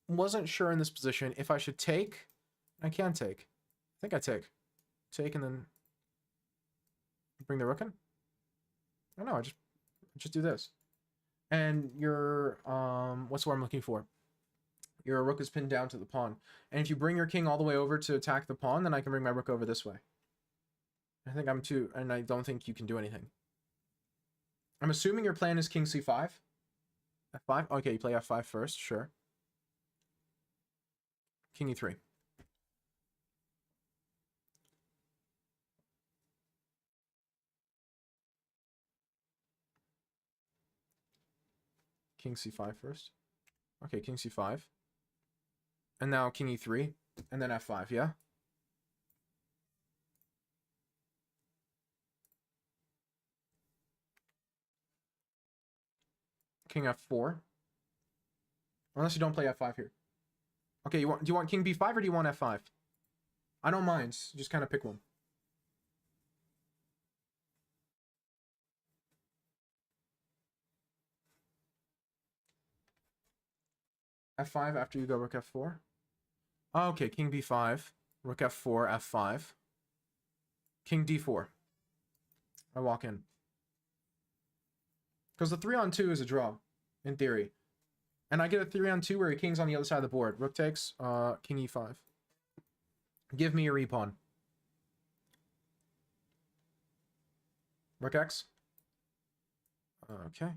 wasn't sure in this position if I should take. I can take. I think I take. Take and then bring the rook in? I don't know, I just do this. And your, what's the word I'm looking for? Your rook is pinned down to the pawn. And if you bring your king all the way over to attack the pawn, then I can bring my rook over this way. I think I'm too, and I don't think you can do anything. I'm assuming your plan is king c5. f5? Okay, you play f5 first, sure. King e3. King c5 first. Okay, king c5. And now king e3. And then f5, yeah? King f4. Unless you don't play f5 here. Okay, do you want king b5 or do you want f5? I don't mind. Just kind of pick one. f5 after you go rook f4. Okay, king b5. Rook f4, f5. King d4. I walk in. Because the 3-on-2 is a draw, in theory. And I get a 3-on-2 where your king's on the other side of the board. Rook takes, king e5. Give me your e-pawn. Rook x. Okay.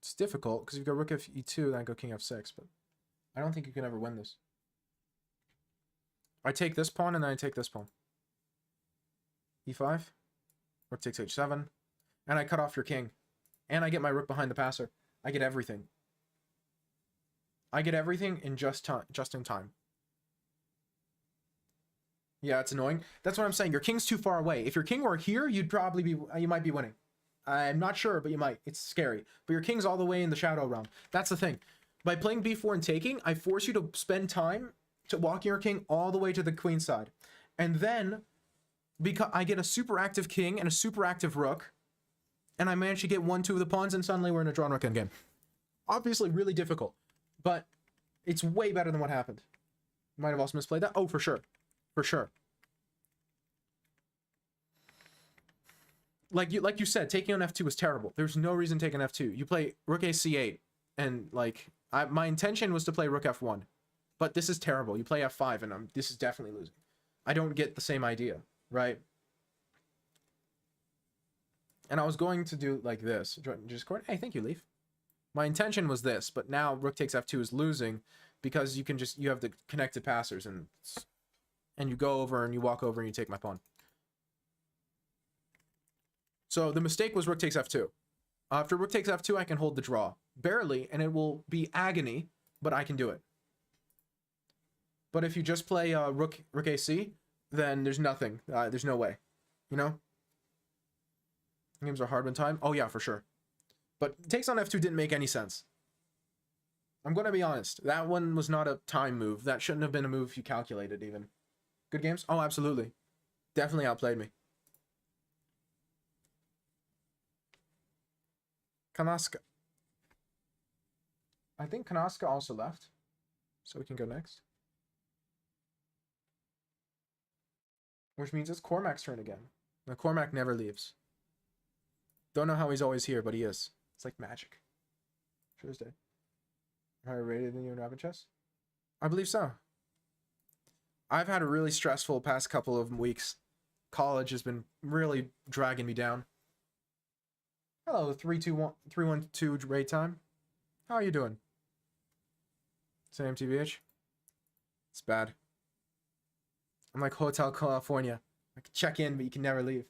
It's difficult, because if you go rook e2, then I go king f6, but I don't think you can ever win this. I take this pawn, and then I take this pawn. e5. Rook takes h7. And I cut off your king. And I get my rook behind the passer. I get everything. I get everything in just in time. Yeah, it's annoying. That's what I'm saying. Your king's too far away. If your king were here, you might be winning. I'm not sure, but you might. It's scary. But your king's all the way in the shadow realm. That's the thing. By playing b4 and taking, I force you to spend time to walking your king all the way to the queen side. And then, because I get a super active king and a super active rook, and I manage to get 1-2 of the pawns, and suddenly we're in a drawn rook endgame. Obviously, really difficult. But it's way better than what happened. Might have also misplayed that. Oh, for sure. For sure. like you said, taking on f2 was terrible. There's no reason taking f2. You play rook a c8, and like my intention was to play rook f1, but this is terrible. You play f5, and this is definitely losing. I don't get the same idea, right? And I was going to do like this. Discord, hey, thank you, Leaf. My intention was this, but now rook takes f2 is losing because you have the connected passers, and you go over and you walk over and you take my pawn. So the mistake was rook takes f2. After rook takes f2, I can hold the draw. Barely, and it will be agony, but I can do it. But if you just play rook ac, then there's nothing. There's no way. You know? Games are hard when time. Oh yeah, for sure. But takes on f2 didn't make any sense. I'm going to be honest. That one was not a time move. That shouldn't have been a move you calculated even. Good games? Oh, absolutely. Definitely outplayed me. Kanaska. I think Kanaska also left. So we can go next. Which means it's Cormac's turn again. Now Cormac never leaves. Don't know how he's always here, but he is. It's like magic. Thursday. Higher rated than you in Rapid Chess? I believe so. I've had a really stressful past couple of weeks. College has been really dragging me down. Hello, 312 raid time. How are you doing? Same TBH. It's bad. I'm like Hotel California. I can check in, but you can never leave.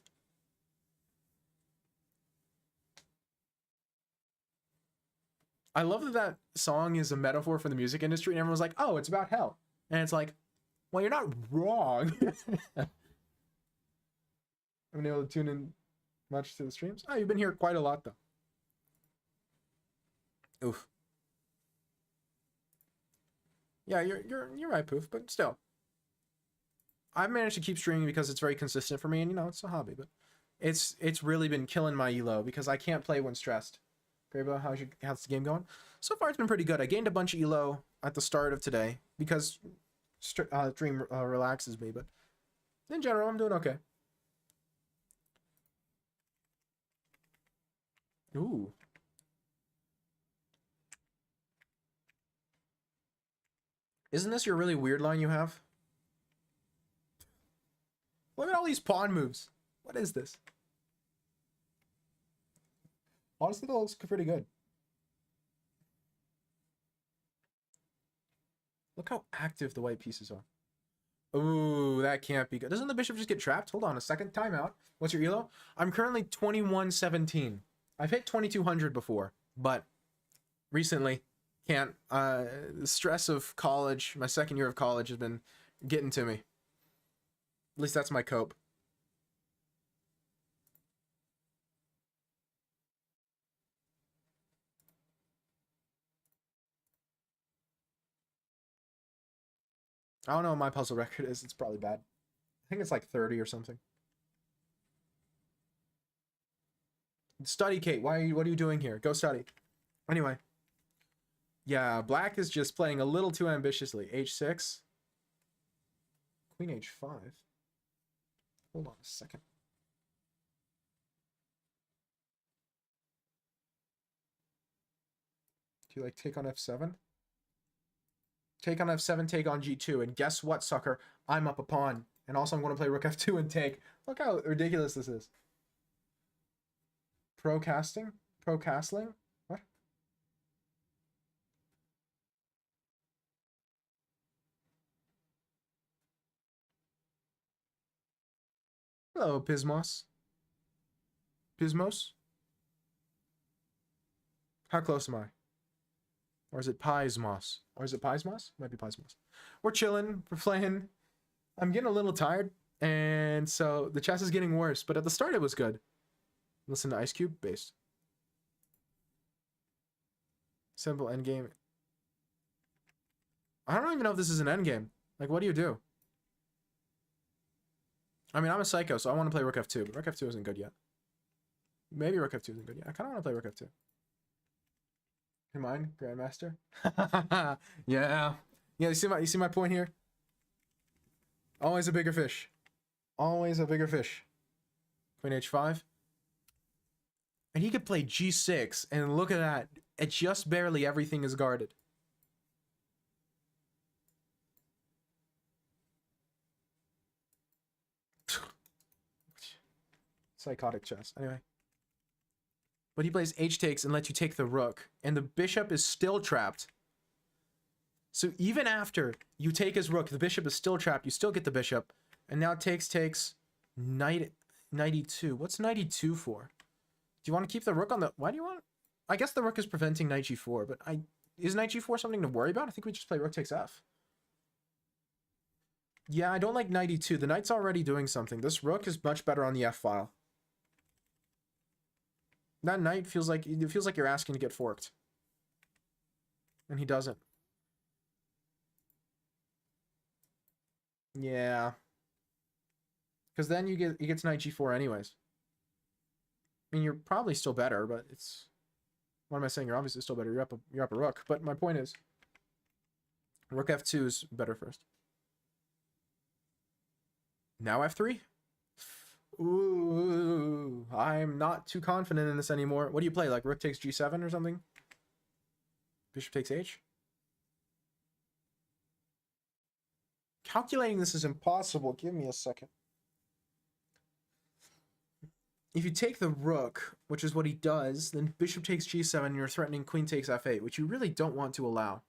I love that that song is a metaphor for the music industry, and everyone's like, oh, it's about hell. And it's like, well, you're not wrong. I've been able to tune in much to the streams. Oh, you've been here quite a lot, though. Oof. Yeah, you're right, Poof, but still. I've managed to keep streaming because it's very consistent for me, and you know, it's a hobby, but it's really been killing my elo because I can't play when stressed. Graybo, how's the game going? So far, it's been pretty good. I gained a bunch of elo at the start of today because stream relaxes me, but in general, I'm doing okay. Ooh. Isn't this your really weird line you have? Look at all these pawn moves. What is this? Honestly, that looks pretty good. Look how active the white pieces are. Ooh, that can't be good. Doesn't the bishop just get trapped? Hold on a second. Timeout. What's your elo? I'm currently 2117. I've hit 2200 before, but recently can't. The stress of college, my second year of college, has been getting to me. At least that's my cope. I don't know what my puzzle record is. It's probably bad. I think it's like 30 or something. Study, Kate. What are you doing here? Go study. Anyway. Yeah, black is just playing a little too ambitiously. H6. Queen H5. Hold on a second. Do you like take on F7? Take on F7, take on G2. And guess what, sucker? I'm up a pawn. And also I'm going to play Rook F2 and take. Look how ridiculous this is. Pro-casting? Pro-castling? What? Hello, Pismos. Pismos? How close am I? Or is it Pismos? Or is it Pismos? Might be Pismos. We're chilling. We're playing. I'm getting a little tired. And so the chess is getting worse. But at the start, it was good. Listen to Ice Cube. Based. Simple endgame. I don't even know if this is an endgame. Like, what do you do? I mean, I'm a psycho, so I want to play Rook F2. But Rook F2 isn't good yet. Maybe Rook F2 isn't good yet. I kind of want to play Rook F2. Your mind, Grandmaster? Yeah. Yeah, you see my point here? Always a bigger fish. Always a bigger fish. Queen H5. And he could play g6, and look at that. It just barely everything is guarded. Psychotic chess. Anyway. But he plays h takes and lets you take the rook. And the bishop is still trapped. So even after you take his rook, the bishop is still trapped. You still get the bishop. And now takes knight e2. What's knight e2 for? Do you want to keep the rook on the... Why do you want... I guess the rook is preventing knight g4, but is knight g4 something to worry about? I think we just play rook takes f. Yeah, I don't like knight e2. The knight's already doing something. This rook is much better on the f file. That knight feels like... It feels like you're asking to get forked. And he doesn't. Yeah. Because then he gets knight g4 anyways. I mean, you're probably still better, but it's... What am I saying? You're obviously still better. You're up a rook. But my point is, rook f2 is better first. Now f3? Ooh, I'm not too confident in this anymore. What do you play? Like rook takes g7 or something? Bishop takes h? Calculating this is impossible. Give me a second. If you take the rook, which is what he does, then bishop takes g7, and you're threatening queen takes f8, which you really don't want to allow.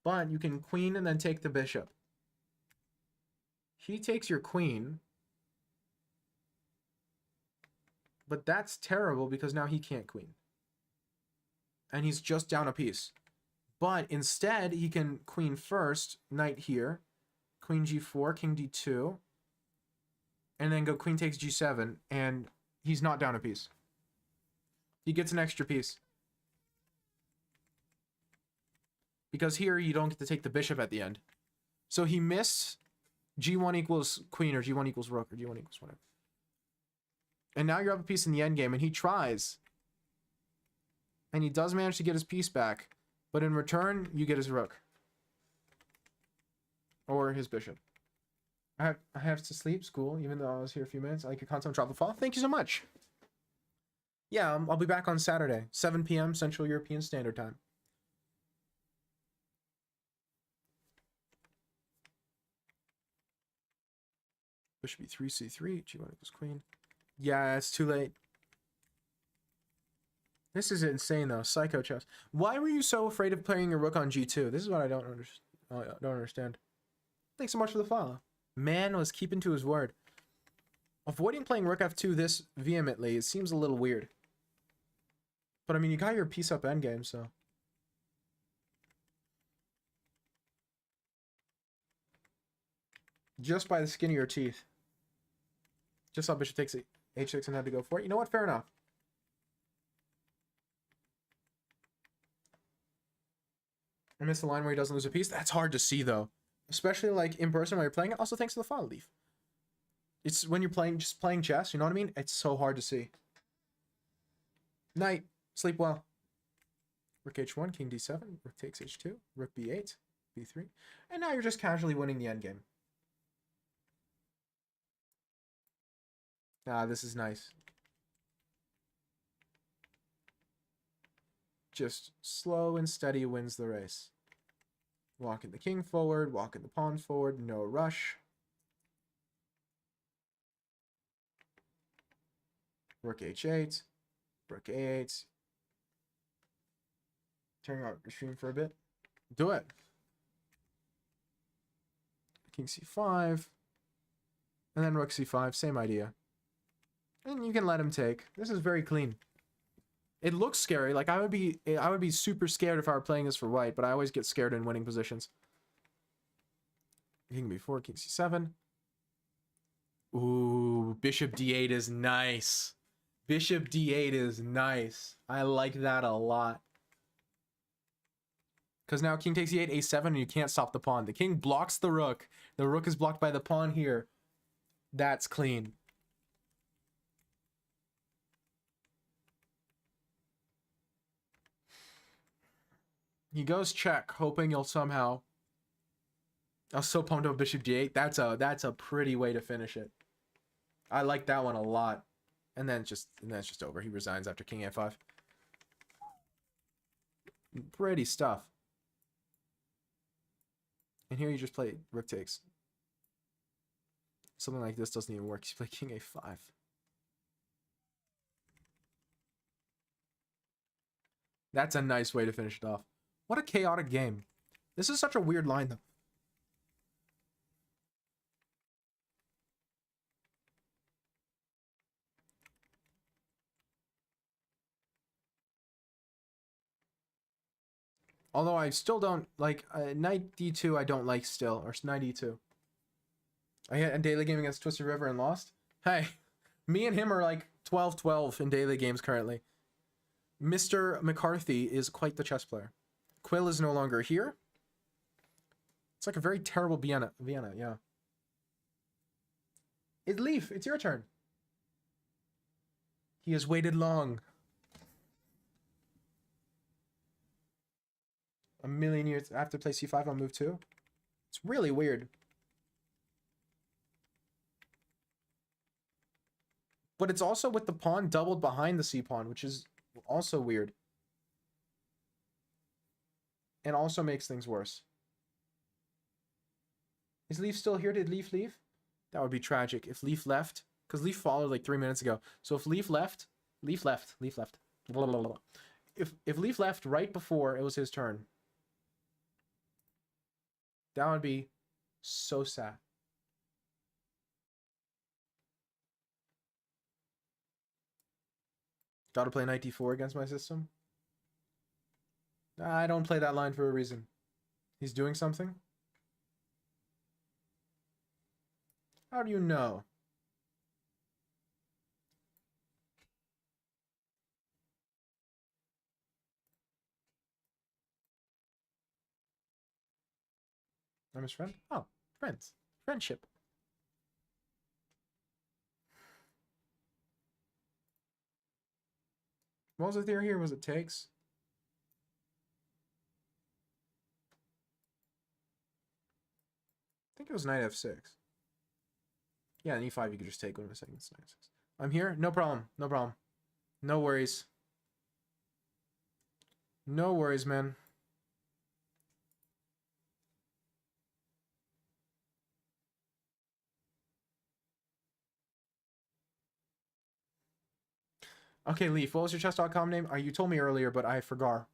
But you can queen and then take the bishop. He takes your queen. But that's terrible because now he can't queen. And he's just down a piece. But instead, he can queen first, knight here, queen g4, king d2, and then go queen takes g7, and he's not down a piece. He gets an extra piece. Because here you don't get to take the bishop at the end. So he missed g1 equals queen, or g1 equals rook, or g1 equals whatever. And now you're up a piece in the endgame, and he tries. And he does manage to get his piece back. But in return, you get his rook. Or his bishop. I have to sleep, school, even though I was here a few minutes. I like your content, drop a follow. Thank you so much. Yeah, I'll be back on Saturday, 7 p.m. Central European Standard Time. Bishop e3, c3, g1 equals queen. Yeah, it's too late. This is insane, though. Psycho chess. Why were you so afraid of playing your rook on g2? This is what I don't understand. Thanks so much for the follow. Man was keeping to his word. Avoiding playing rook f2 this vehemently, it seems a little weird. But I mean, you got your piece up endgame, so... Just by the skin of your teeth. Just saw bishop takes h6 and had to go for it. You know what? Fair enough. I missed the line where he doesn't lose a piece. That's hard to see, though. Especially, like, in person while you're playing it. Also, thanks to the follow leaf. It's when you're just playing chess, you know what I mean? It's so hard to see. Night. Sleep well. Rook h1, king d7, rook takes h2, rook b8, b3. And now you're just casually winning the endgame. Ah, this is nice. Just slow and steady wins the race. Walking the king forward, walking the pawn forward, no rush. Rook h8, rook a8. Turning out your stream for a bit. Do it. King c5. And then rook c5, same idea. And you can let him take. This is very clean. It looks scary. Like I would be super scared if I were playing this for white, but I always get scared in winning positions. King b4, king c7. Ooh, bishop d8 is nice. Bishop d8 is nice. I like that a lot. Because now king takes e8, a7, and you can't stop the pawn. The king blocks the rook. The rook is blocked by the pawn here. That's clean. He goes check, hoping you'll somehow... I was so pumped about bishop d8. That's a pretty way to finish it. I like that one a lot. And then it's just over. He resigns after king a5. Pretty stuff. And here you just play rook takes. Something like this doesn't even work. You play king a5. That's a nice way to finish it off. What a chaotic game. This is such a weird line, though. Although I still don't like knight d2. I don't like still, or knight e2. I had a daily game against Twisted River and lost. Hey, me and him are like 12-12 in daily games currently. Mr. McCarthy is quite the chess player. Quill is no longer here. It's like a very terrible Vienna, yeah. Leaf, it's your turn. He has waited long. A million years after play c5 on move 2. It's really weird. But it's also with the pawn doubled behind the c pawn, which is also weird. And also makes things worse. Is Leaf still here? Did Leaf leave? That would be tragic if Leaf left. Because Leaf followed like 3 minutes ago. So if Leaf left. Leaf left. Blah, blah, blah. If Leaf left right before it was his turn. That would be so sad. Gotta play knight d4 against my system? I don't play that line for a reason. He's doing something? How do you know? I'm his friend? Oh, friends. Friendship. What was the theory here? Was it takes? I think it was knight f6. Yeah, in e5 you could just take one of the seconds. Knight f6. I'm here? No problem. No problem. No worries. No worries, man. Okay, Leaf, what was your chess.com name? You told me earlier, but I forgot.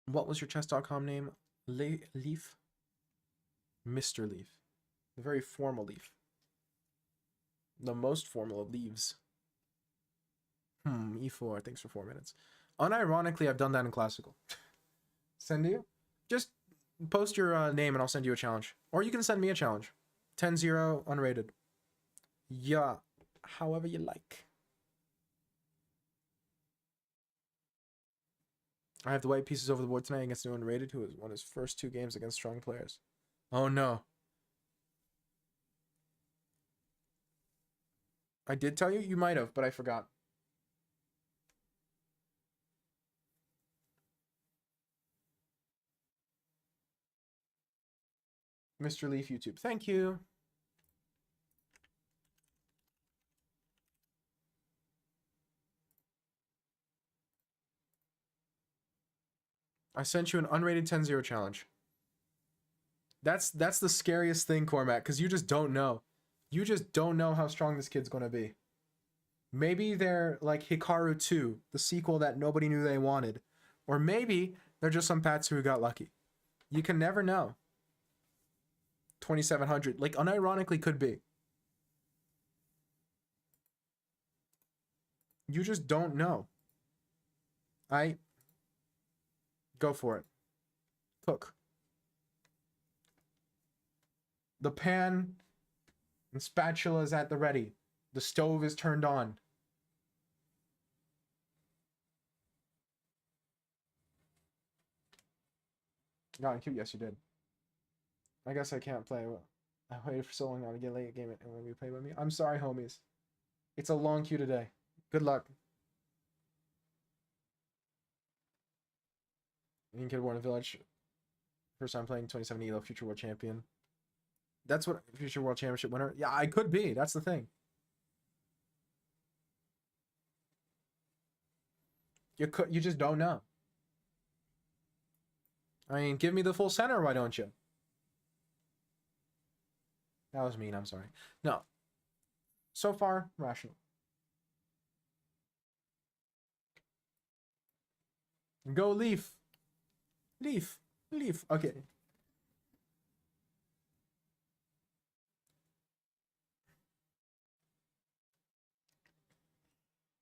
What was your chess.com name? Leaf? Mr. Leaf. The very formal Leaf. The most formal of leaves. E4. Thanks for 4 minutes. Unironically, I've done that in classical. Send you? Just post your name and I'll send you a challenge. Or you can send me a challenge. 10-0, unrated. Yeah, however you like. I have the white pieces over the board tonight against new unrated, who has won his first 2 games against strong players. Oh no. I did tell you? You might have, but I forgot. Mr. Leaf YouTube. Thank you. I sent you an unrated 10-0 challenge. That's the scariest thing, Cormac, because you just don't know. You just don't know how strong this kid's going to be. Maybe they're like Hikaru 2, the sequel that nobody knew they wanted. Or maybe they're just some Patsu who got lucky. You can never know. 2700, like unironically could be. You just don't know. Go for it. Cook. The pan and spatula is at the ready. The stove is turned on. Got cute. Yes, you did. I guess I can't play. I waited for so long now to get late game it and when we play with me. I'm sorry, homies. It's a long queue today. Good luck. Indian kid born in a village. First time playing 2017 ELO, future world champion. That's what future world championship winner. Yeah, I could be. That's the thing. You just don't know. I mean, give me the full center, why don't you? That was mean, I'm sorry. No. So far, rational. Go Leaf. Leaf. Leaf. Okay.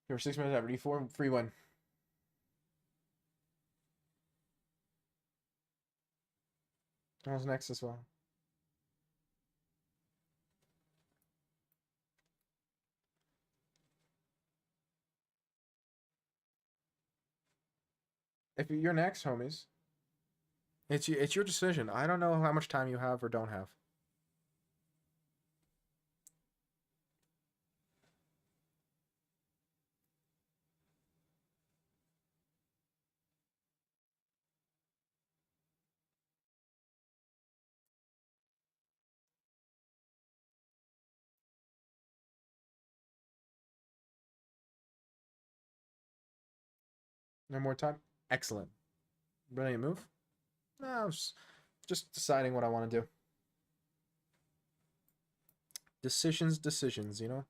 You're 6 minutes after D4, free one. That was next as well. If you're next, homies, it's your decision. I don't know how much time you have or don't have. No more time? Excellent. Brilliant move. No, I was just deciding what I want to do. Decisions, you know?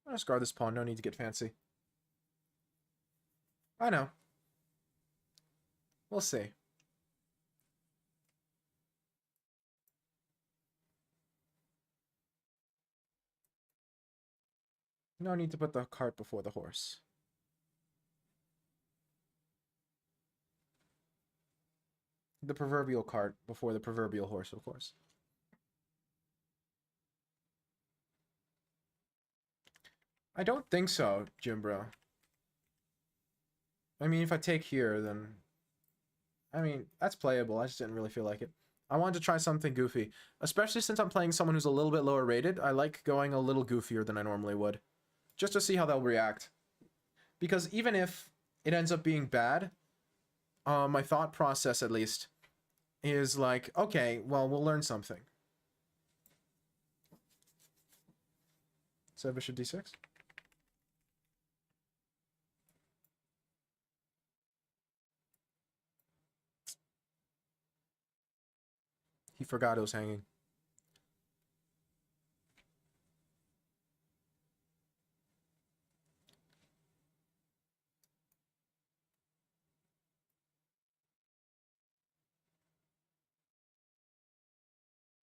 I'll just guard this pawn. No need to get fancy. I know. We'll see. No need to put the cart before the horse. The proverbial cart before the proverbial horse, of course. I don't think so, Jim Bro. I mean, if I take here, then... I mean, that's playable. I just didn't really feel like it. I wanted to try something goofy. Especially since I'm playing someone who's a little bit lower rated. I like going a little goofier than I normally would. Just to see how they'll react. Because even if it ends up being bad, my thought process, at least, is like, okay, well, we'll learn something. So bishop d6. He forgot it was hanging.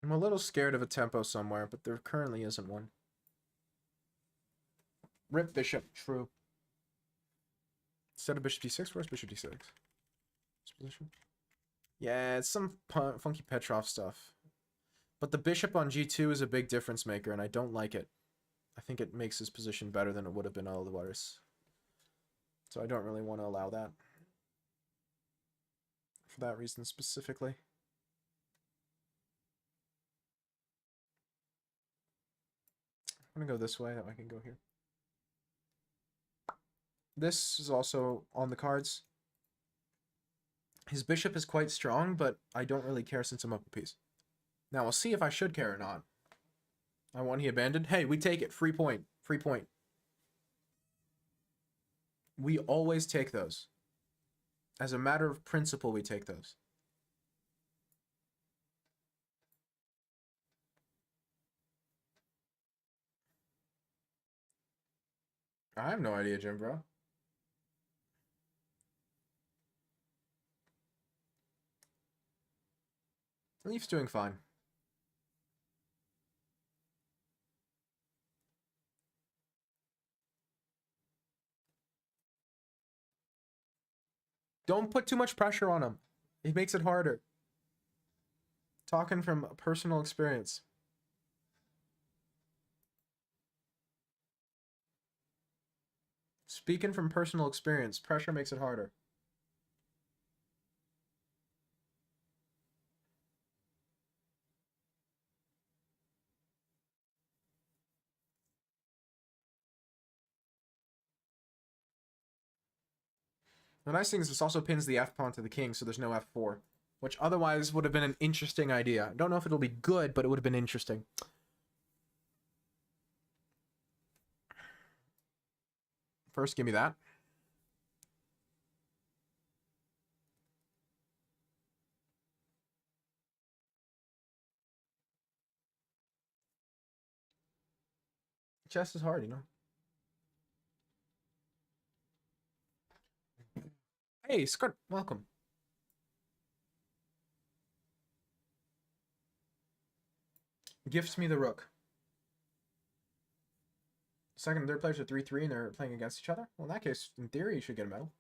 I'm a little scared of a tempo somewhere, but there currently isn't one. Rip bishop, true. Instead of bishop d6, where's bishop d6? This position? Yeah, it's some funky Petrov stuff. But the bishop on g2 is a big difference maker, and I don't like it. I think it makes his position better than it would have been otherwise. So I don't really want to allow that. For that reason specifically. I'm gonna go this way, that way I can go here. This is also on the cards. His bishop is quite strong, but I don't really care since I'm up a piece. Now we'll see if I should care or not. I want he abandoned. Hey, we take it. Free point. Free point. We always take those. As a matter of principle, we take those. I have no idea, Jim, bro. Leaf's doing fine. Don't put too much pressure on him. It makes it harder. Talking from personal experience. Speaking from personal experience, pressure makes it harder. The nice thing is this also pins the f pawn to the king, so there's no f4, which otherwise would have been an interesting idea. I don't know if it'll be good, but it would have been interesting. First, give me that. Chess is hard, you know. Hey, Scott, welcome. Gifts me the rook. Second and third players are 3-3 and they're playing against each other. Well, in that case, in theory, you should get a medal.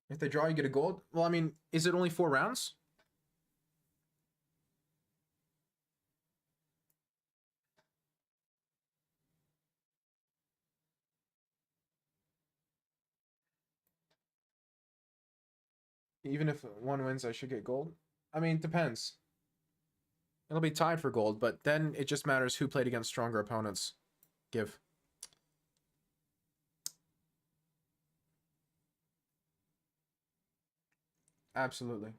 If they draw, you get a gold. Well, I mean, is it only 4 rounds? Even if one wins, I should get gold. I mean, it depends. It'll be tied for gold, but then it just matters who played against stronger opponents. Give. Absolutely.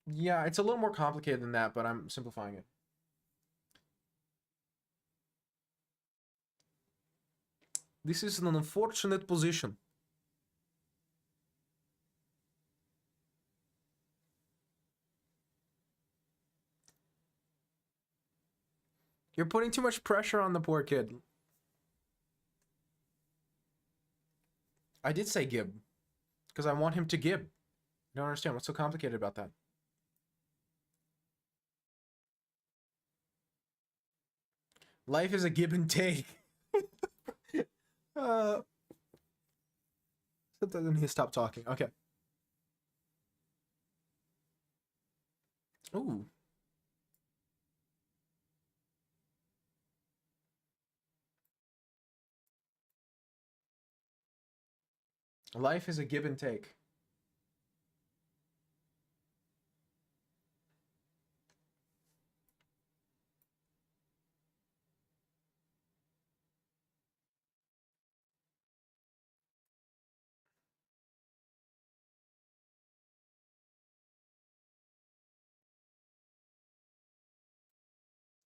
Yeah, it's a little more complicated than that, but I'm simplifying it. This is an unfortunate position. You're putting too much pressure on the poor kid. I did say gib. Because I want him to gib. I don't understand. What's so complicated about that? Life is a give and take. Sometimes I need to stop talking. Okay. Ooh. Life is a give and take.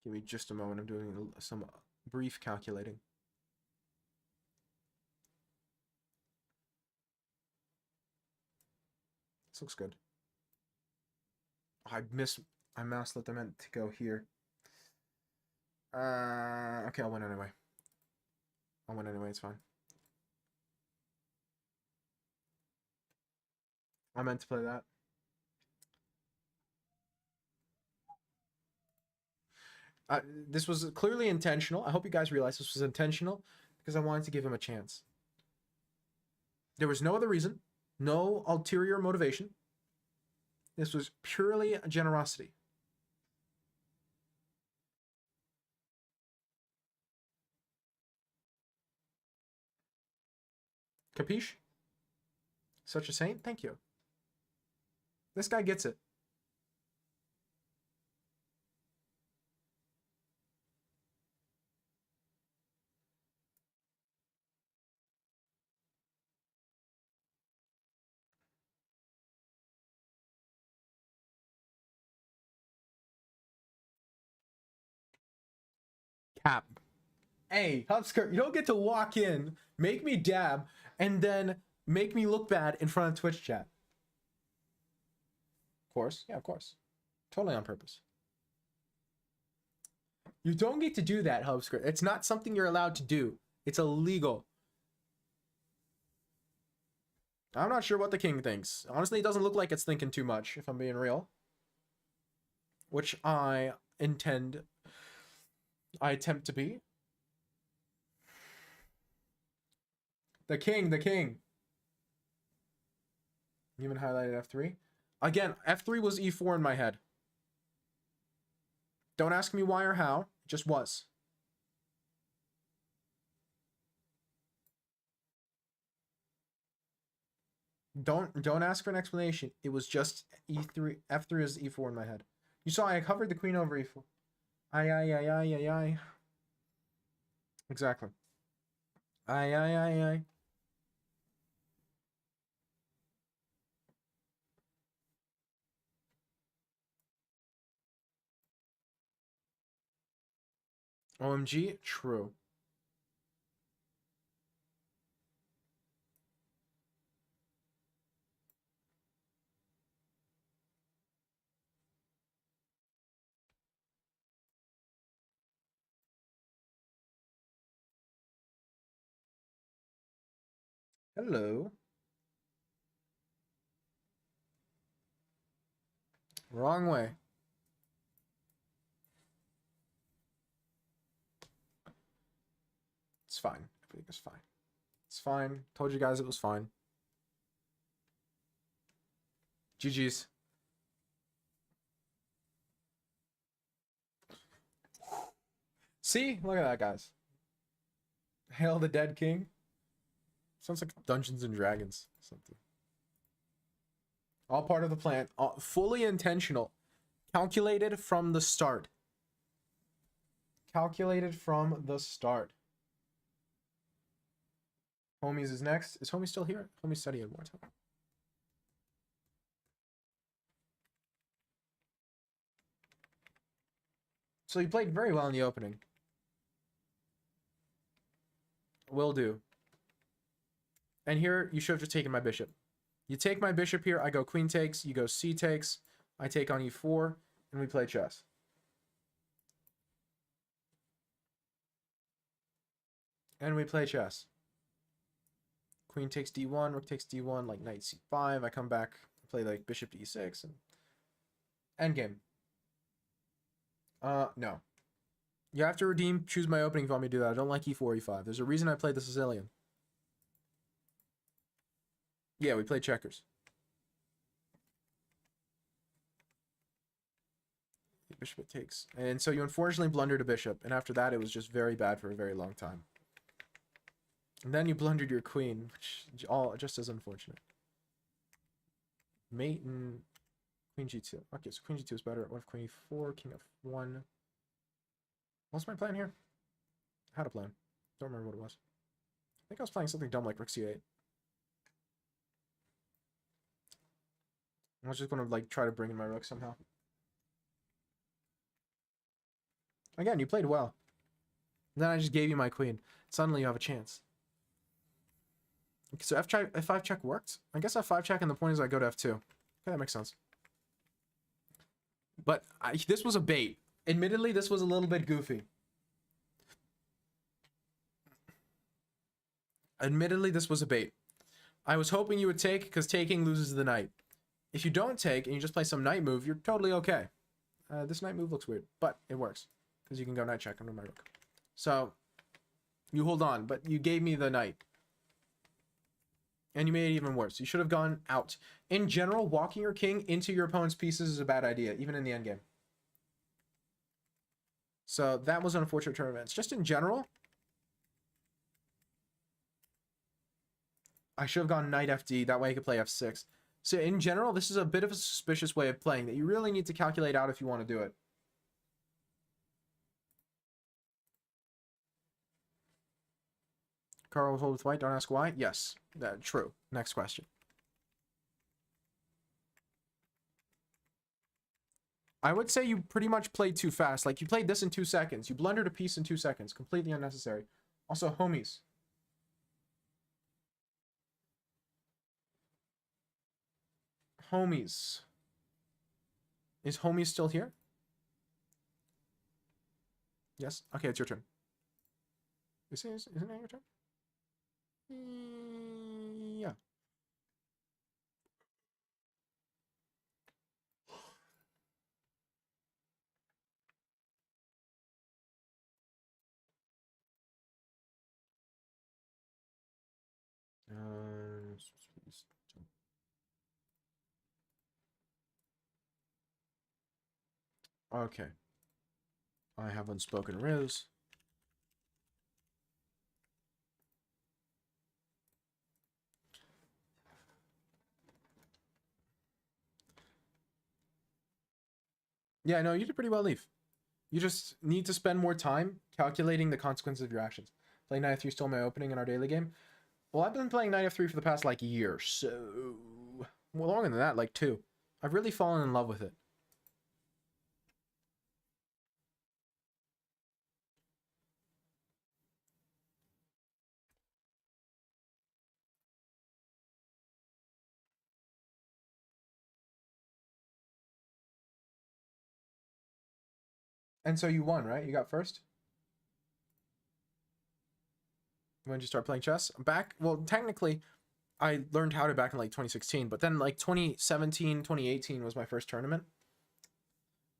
Give me just a moment. I'm doing some brief calculating. This looks good. I mouse let them meant to go here. Okay, I'll win anyway. I'll win anyway, it's fine. I meant to play that. This was clearly intentional. I hope you guys realize this was intentional because I wanted to give him a chance. There was no other reason, no ulterior motivation. This was purely generosity. Capiche? Such a saint? Thank you. This guy gets it. Cap. Hey, Hubskirt, you don't get to walk in, make me dab, and then make me look bad in front of Twitch chat. Of course. Yeah, of course. Totally on purpose. You don't get to do that, Hubskirt. It's not something you're allowed to do. It's illegal. I'm not sure what the king thinks. Honestly, it doesn't look like it's thinking too much, if I'm being real. Which I attempt to be. The king. You even highlighted F3. Again, F3 was E4 in my head. Don't ask me why or how. It just was. Don't ask for an explanation. It was just E3. F3 is E4 in my head. You saw I covered the queen over E4. Aye. Exactly. Aye, aye, aye, aye. OMG, true. Hello. Wrong way. It's fine. Everything is fine. It's fine. Told you guys it was fine. GG's. See? Look at that, guys. Hail the Dead King. Sounds like Dungeons and Dragons. Something. All part of the plan. Fully intentional. Calculated from the start. Calculated from the start. Homies is next. Is Homie still here? Homie studying more time. So you played very well in the opening. Will do. And here, you should have just taken my bishop. You take my bishop here, I go queen takes, you go c takes, I take on e4, and we play chess. And we play chess. Queen takes d1, rook takes d1, like knight c5, I come back, play like bishop to e6, and endgame. No. You have to redeem, choose my opening if you want me to do that. I don't like e4, e5. There's a reason I played the Sicilian. Yeah, we played checkers. Bishop takes. And so you unfortunately blundered a bishop, and after that it was just very bad for a very long time. And then you blundered your queen, which all just as unfortunate. Mate and queen g2. Okay, so queen g2 is better. What if queen e4, king f1? What's my plan here? I had a plan. Don't remember what it was. I think I was playing something dumb like rook c8. I was just going to like try to bring in my rook somehow. Again, you played well. And then I just gave you my queen. Suddenly you have a chance. Okay, so f5 check worked? I guess f5 check, and the point is I go to f2. Okay, that makes sense. But this was a bait. Admittedly, this was a little bit goofy. Admittedly, this was a bait. I was hoping you would take, because taking loses the knight. If you don't take, and you just play some knight move, you're totally okay. This knight move looks weird, but it works. Because you can go knight check under my rook. So, you hold on, but you gave me the knight. And you made it even worse. You should have gone out. In general, walking your king into your opponent's pieces is a bad idea, even in the endgame. So that was an unfortunate turn of events. Just in general, I should have gone knight FD. That way I could play f6. So in general, this is a bit of a suspicious way of playing that you really need to calculate out if you want to do it. Carl will hold with white. Don't ask why. Yes, true. Next question. I would say you pretty much played too fast. Like, you played this in 2 seconds. You blundered a piece in 2 seconds. Completely unnecessary. Also, homies. Homies. Is homies still here? Yes? Okay, it's your turn. Isn't it your turn? Yeah. Okay. I have unspoken riz. Yeah, no, you did pretty well, Leaf. You just need to spend more time calculating the consequences of your actions. Playing Knight F3 still my opening in our daily game. Well, I've been playing Knight F3 for the past like year, so well, longer than that, like 2. I've really fallen in love with it. And so you won, right? You got first? When did you start playing chess? Back, well, technically, I learned how to back in like 2016, but then like 2017, 2018 was my first tournament.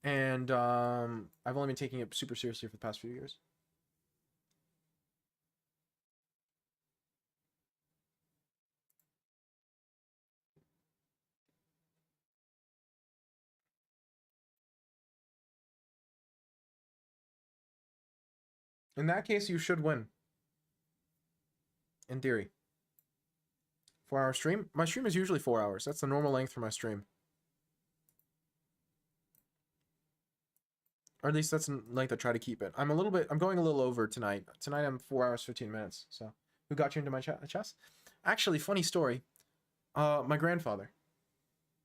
And I've only been taking it super seriously for the past few years. In that case, you should win. In theory. 4-hour stream? My stream is usually 4 hours. That's the normal length for my stream. Or at least that's the length I try to keep it. I'm going a little over tonight. Tonight I'm 4 hours, 15 minutes. So, who got you into my chess? Actually, funny story. My grandfather.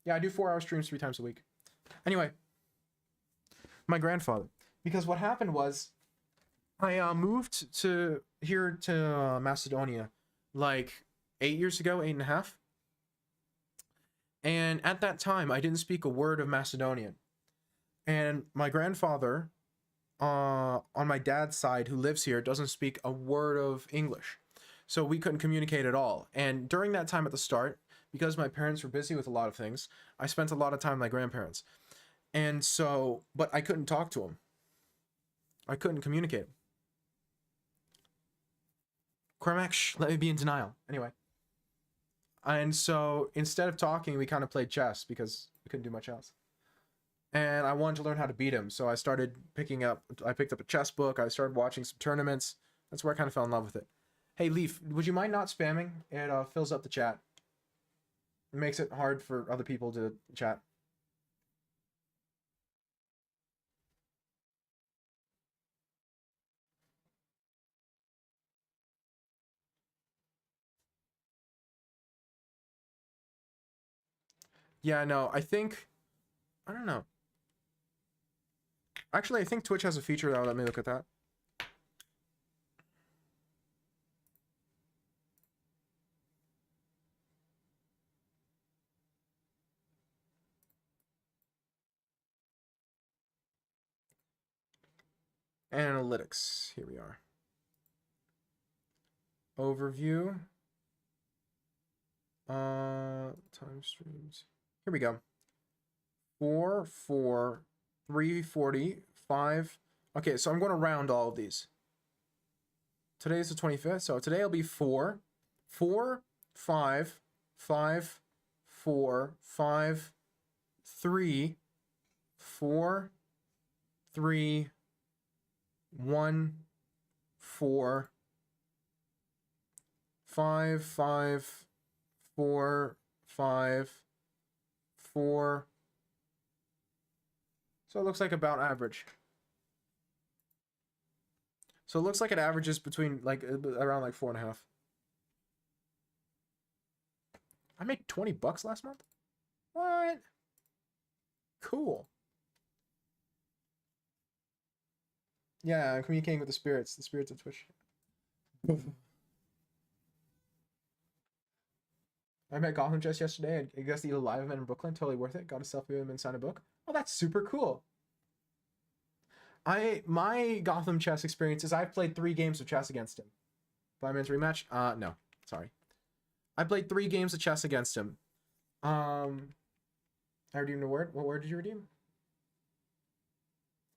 Yeah, I do 4-hour streams 3 times a week. Anyway, my grandfather. Because what happened was, I moved to here to Macedonia like 8 years ago, 8.5. And at that time, I didn't speak a word of Macedonian. And my grandfather, on my dad's side, who lives here, doesn't speak a word of English. So we couldn't communicate at all. And during that time at the start, because my parents were busy with a lot of things, I spent a lot of time with my grandparents. And so, but I couldn't talk to him. I couldn't communicate. Cormac, let me be in denial. Anyway. And so instead of talking, we kind of played chess because we couldn't do much else. And I wanted to learn how to beat him. So I picked up a chess book. I started watching some tournaments. That's where I kind of fell in love with it. Hey, Leaf, would you mind not spamming? It fills up the chat. It makes it hard for other people to chat. Yeah, no, I don't know. Actually, I think Twitch has a feature that will let me look at that. Analytics. Here we are. Overview. Time streams. Here we go. 4, 4, 340, 5. Okay, so I'm going to round all of these. Today is the 25th, so today will be 4, 4, 5, 5, 4, 5, 3, 4, 3, 1, 4, 5, 5, 4, 5, 4. So it looks like about average. So it looks like it averages between like around like 4.5. I made $20 last month. What? Cool. Yeah, I'm communicating with the spirits of Twitch. I met Gotham Chess yesterday. I guess the live event in Brooklyn, totally worth it. Got a selfie with him and signed a book. Oh, that's super cool. My Gotham Chess experience is I've played 3 games of chess against him. 5 minutes rematch? No, sorry. I played 3 games of chess against him. I redeemed a word. What word did you redeem?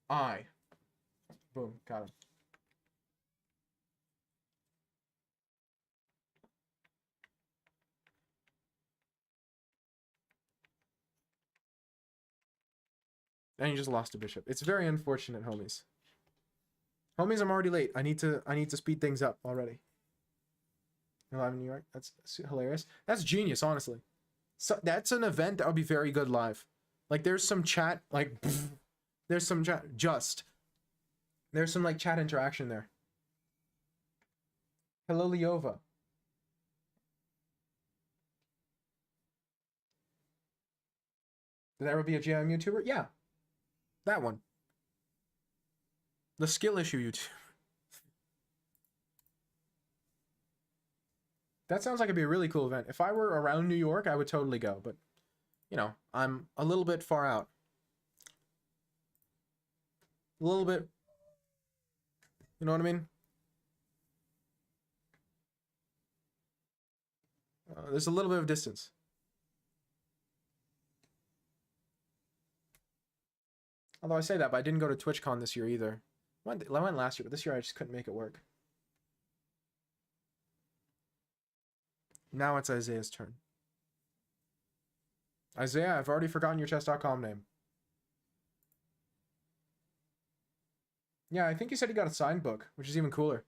I. Boom, got him. And you just lost a bishop. It's very unfortunate, homies. Homies, I'm already late. I need to speed things up already. Live in New York. That's hilarious. That's genius, honestly. So that's an event that would be very good live. Like there's some chat, like there's some chat, there's some like chat interaction there. Hello, Leova. Did that ever be a JM YouTuber? Yeah, that one. The skill issue YouTuber. That sounds like it'd be a really cool event. If I were around New York, I would totally go, but you know, I'm a little bit far out. A little bit, you know what I mean? There's a little bit of distance. Although I say that, but I didn't go to TwitchCon this year either. I went last year, but this year I just couldn't make it work. Now it's Isaiah's turn. Isaiah, I've already forgotten your chess.com name. Yeah, I think you said you got a signed book, which is even cooler.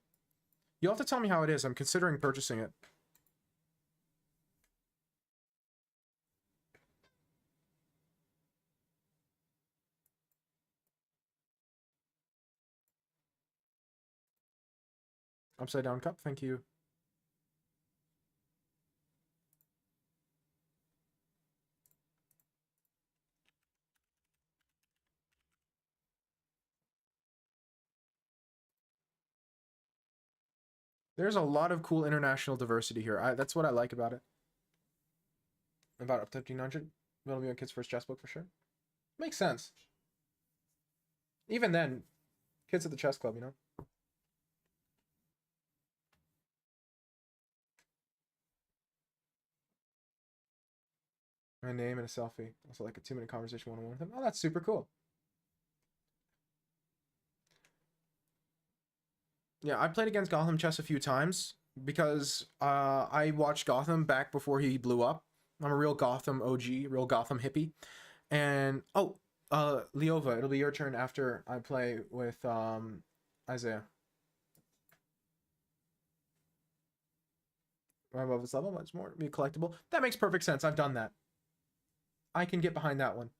You'll have to tell me how it is. I'm considering purchasing it. Upside down cup, thank you. There's a lot of cool international diversity here. That's what I like about it. About up to 1500. That'll be a kid's first chess book for sure. Makes sense. Even then, kids at the chess club, you know? My name and a selfie. Also like a 2-minute conversation one-on-one with him. Oh, that's super cool. Yeah, I played against Gotham Chess a few times because I watched Gotham back before he blew up. I'm a real Gotham OG, real Gotham hippie. And, Leova, it'll be your turn after I play with Isaiah. Above this level, much more. Be a collectible. That makes perfect sense. I've done that. I can get behind that one.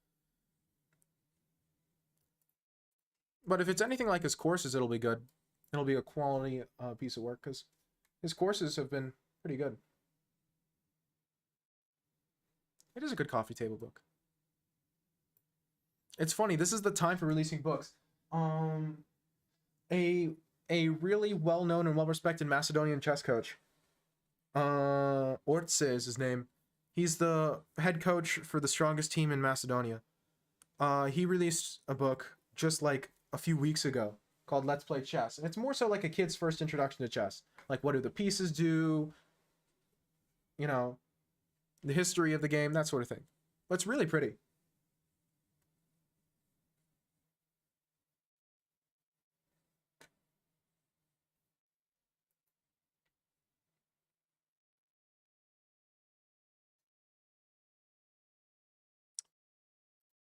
But if it's anything like his courses, it'll be good. It'll be a quality piece of work because his courses have been pretty good. It is a good coffee table book. It's funny. This is the time for releasing books. A really well-known and well-respected Macedonian chess coach. Ortse is his name. He's the head coach for the strongest team in Macedonia. He released a book just like a few weeks ago called Let's Play Chess. And it's more so like a kid's first introduction to chess. Like, what do the pieces do? You know, the history of the game, that sort of thing. But it's really pretty.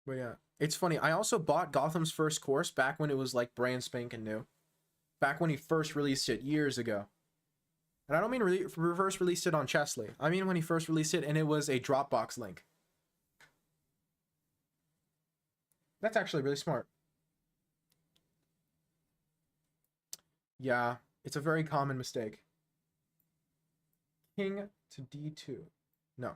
But yeah, it's funny. I also bought Gotham's first course back when it was like brand spanking new. Back when he first released it years ago. And I don't mean first released it on Chessly. I mean when he first released it and it was a Dropbox link. That's actually really smart. Yeah, it's a very common mistake. King to d2. No.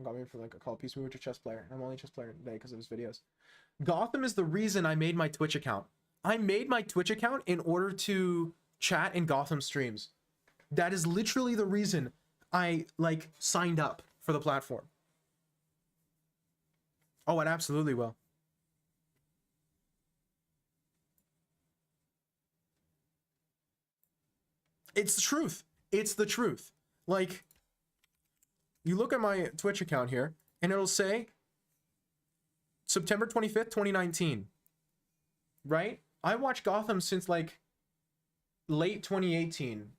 Got me for like a call piece mover to chess player. I'm only a chess player today because of his videos. Gotham is the reason I made my Twitch account. I made my Twitch account in order to chat in Gotham streams. That is literally the reason I like signed up for the platform. Oh, it absolutely will. It's the truth. It's the truth. Like, you look at my Twitch account here, and it'll say September 25th, 2019. Right? I watched Gotham since like late 2018.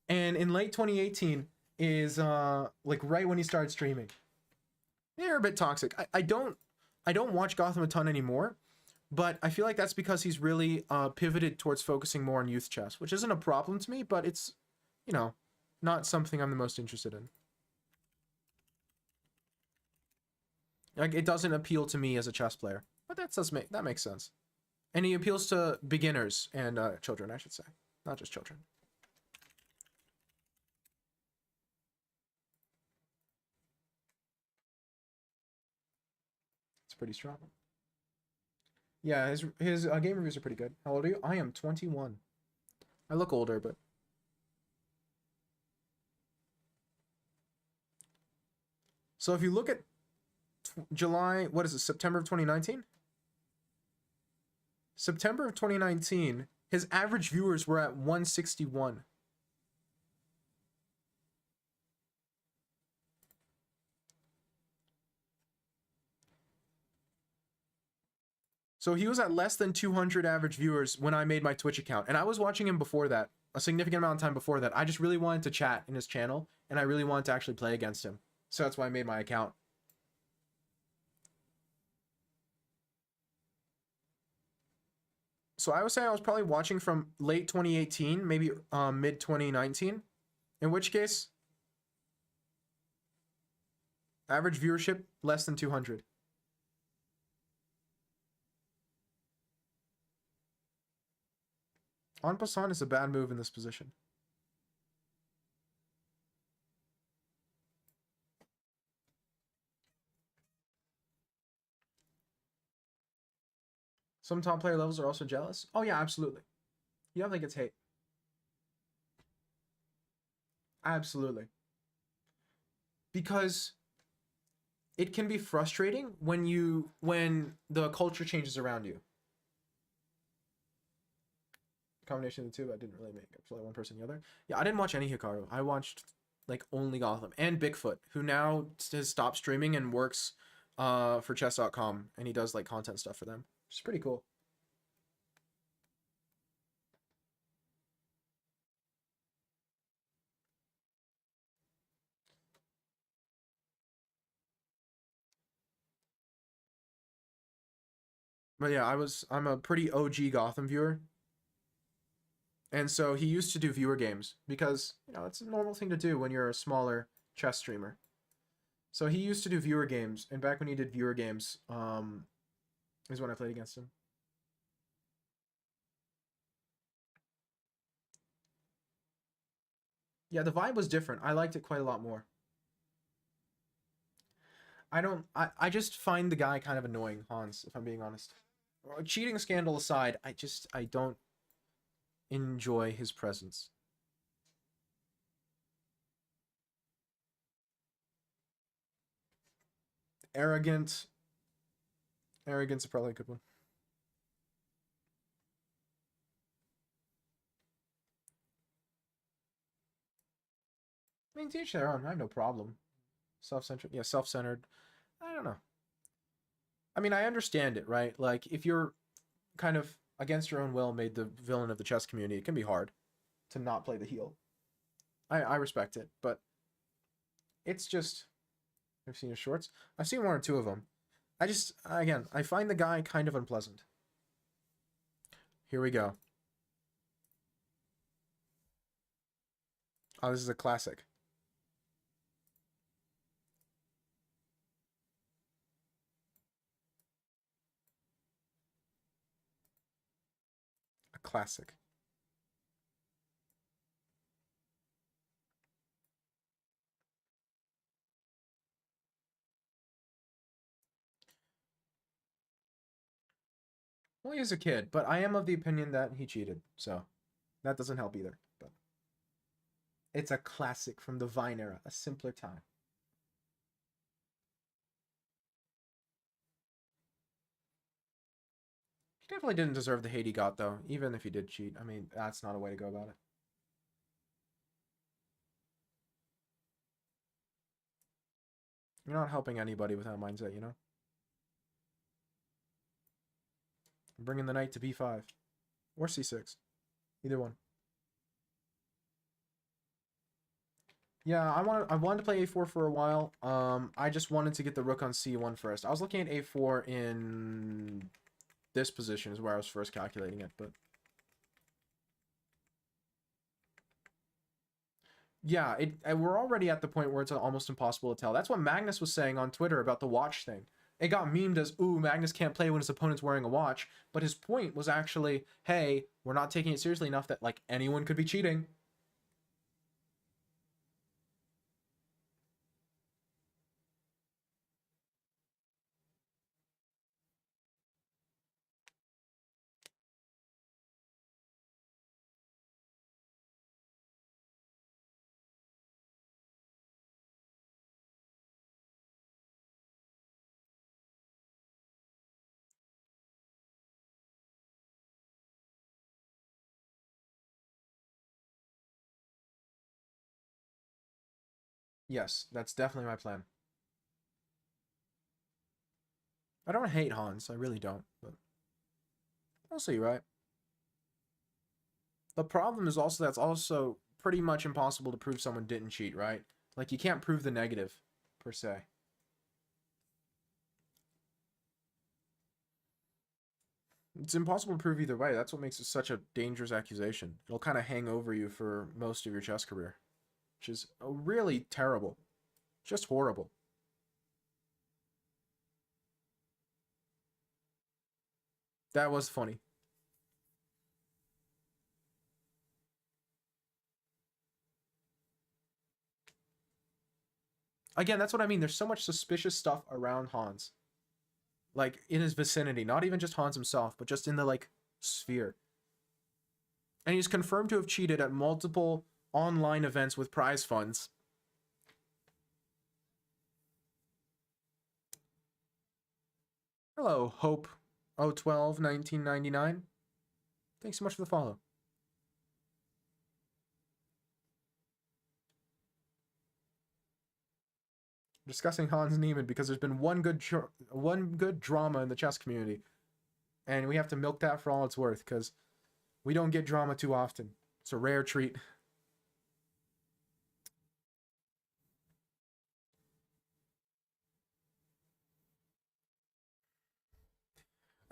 And in late 2018 is like right when he started streaming. They're a bit toxic. I don't watch Gotham a ton anymore, but I feel like that's because he's really pivoted towards focusing more on youth chess, which isn't a problem to me, but it's, you know, not something I'm the most interested in. Like, it doesn't appeal to me as a chess player, but that makes sense. And he appeals to beginners and children, I should say. Not just children. It's pretty strong. Yeah, his game reviews are pretty good. How old are you? I am 21. I look older, but... So if you look at July, what is it, September of 2019? September of 2019, his average viewers were at 161. So he was at less than 200 average viewers when I made my Twitch account. And I was watching him before that, a significant amount of time before that. I just really wanted to chat in his channel, and I really wanted to actually play against him. So that's why I made my account. So I would say I was probably watching from late 2018, maybe mid 2019. In which case, average viewership less than 200. En passant is a bad move in this position. Some top player levels are also jealous. Oh yeah, absolutely. He definitely gets hate. Absolutely. Because it can be frustrating when the culture changes around you. Combination of the two, I didn't really make it. Like one person, the other. Yeah, I didn't watch any Hikaru. I watched like only Gotham and Bigfoot, who now has stopped streaming and works for chess.com, and he does like content stuff for them. Which is pretty cool. But yeah, I'm a pretty OG Gotham viewer. And so he used to do viewer games because, you know, it's a normal thing to do when you're a smaller chess streamer. So he used to do viewer games, and back when he did viewer games, is when I played against him. Yeah, the vibe was different. I liked it quite a lot more. I just find the guy kind of annoying, Hans, if I'm being honest. Cheating scandal aside, I don't enjoy his presence. Arrogant. Arrogance is probably a good one. I mean, to each their own. I have no problem. Self-centered. Yeah, self-centered. I don't know. I mean, I understand it, right? Like, if you're kind of against your own will made the villain of the chess community, it can be hard to not play the heel. I respect it, but it's just... I've seen his shorts. I've seen one or two of them. Again, I find the guy kind of unpleasant. Here we go. Oh, this is a classic. A classic. Well, he was a kid, but I am of the opinion that he cheated, so that doesn't help either. But it's a classic from the Vine era, a simpler time. He definitely didn't deserve the hate he got, though, even if he did cheat. I mean, that's not a way to go about it. You're not helping anybody with that mindset, you know? Bringing the knight to b5. Or c6. Either one. Yeah, I wanted to play a4 for a while. I just wanted to get the rook on c1 first. I was looking at a4 in this position is where I was first calculating it, but yeah, we're already at the point where it's almost impossible to tell. That's what Magnus was saying on Twitter about the watch thing. it got memed as, ooh, Magnus can't play when his opponent's wearing a watch. But his point was actually, hey, we're not taking it seriously enough that, like, anyone could be cheating. Yes, that's definitely my plan. I don't hate Hans. I really don't. But we'll see, right? The problem is also that's also pretty much impossible to prove someone didn't cheat, right? Like, you can't prove the negative, per se. It's impossible to prove either way. That's what makes it such a dangerous accusation. It'll kind of hang over you for most of your chess career, which is really terrible. Just horrible. That was funny. Again, that's what I mean. There's so much suspicious stuff around Hans. Like, in his vicinity. Not even just Hans himself, but just in the, like, sphere. And he's confirmed to have cheated at multiple online events with prize funds. Hello, Hope 012 1999. Thanks so much for the follow. Discussing Hans Niemann because there's been one good drama in the chess community, and we have to milk that for all it's worth because we don't get drama too often. It's a rare treat.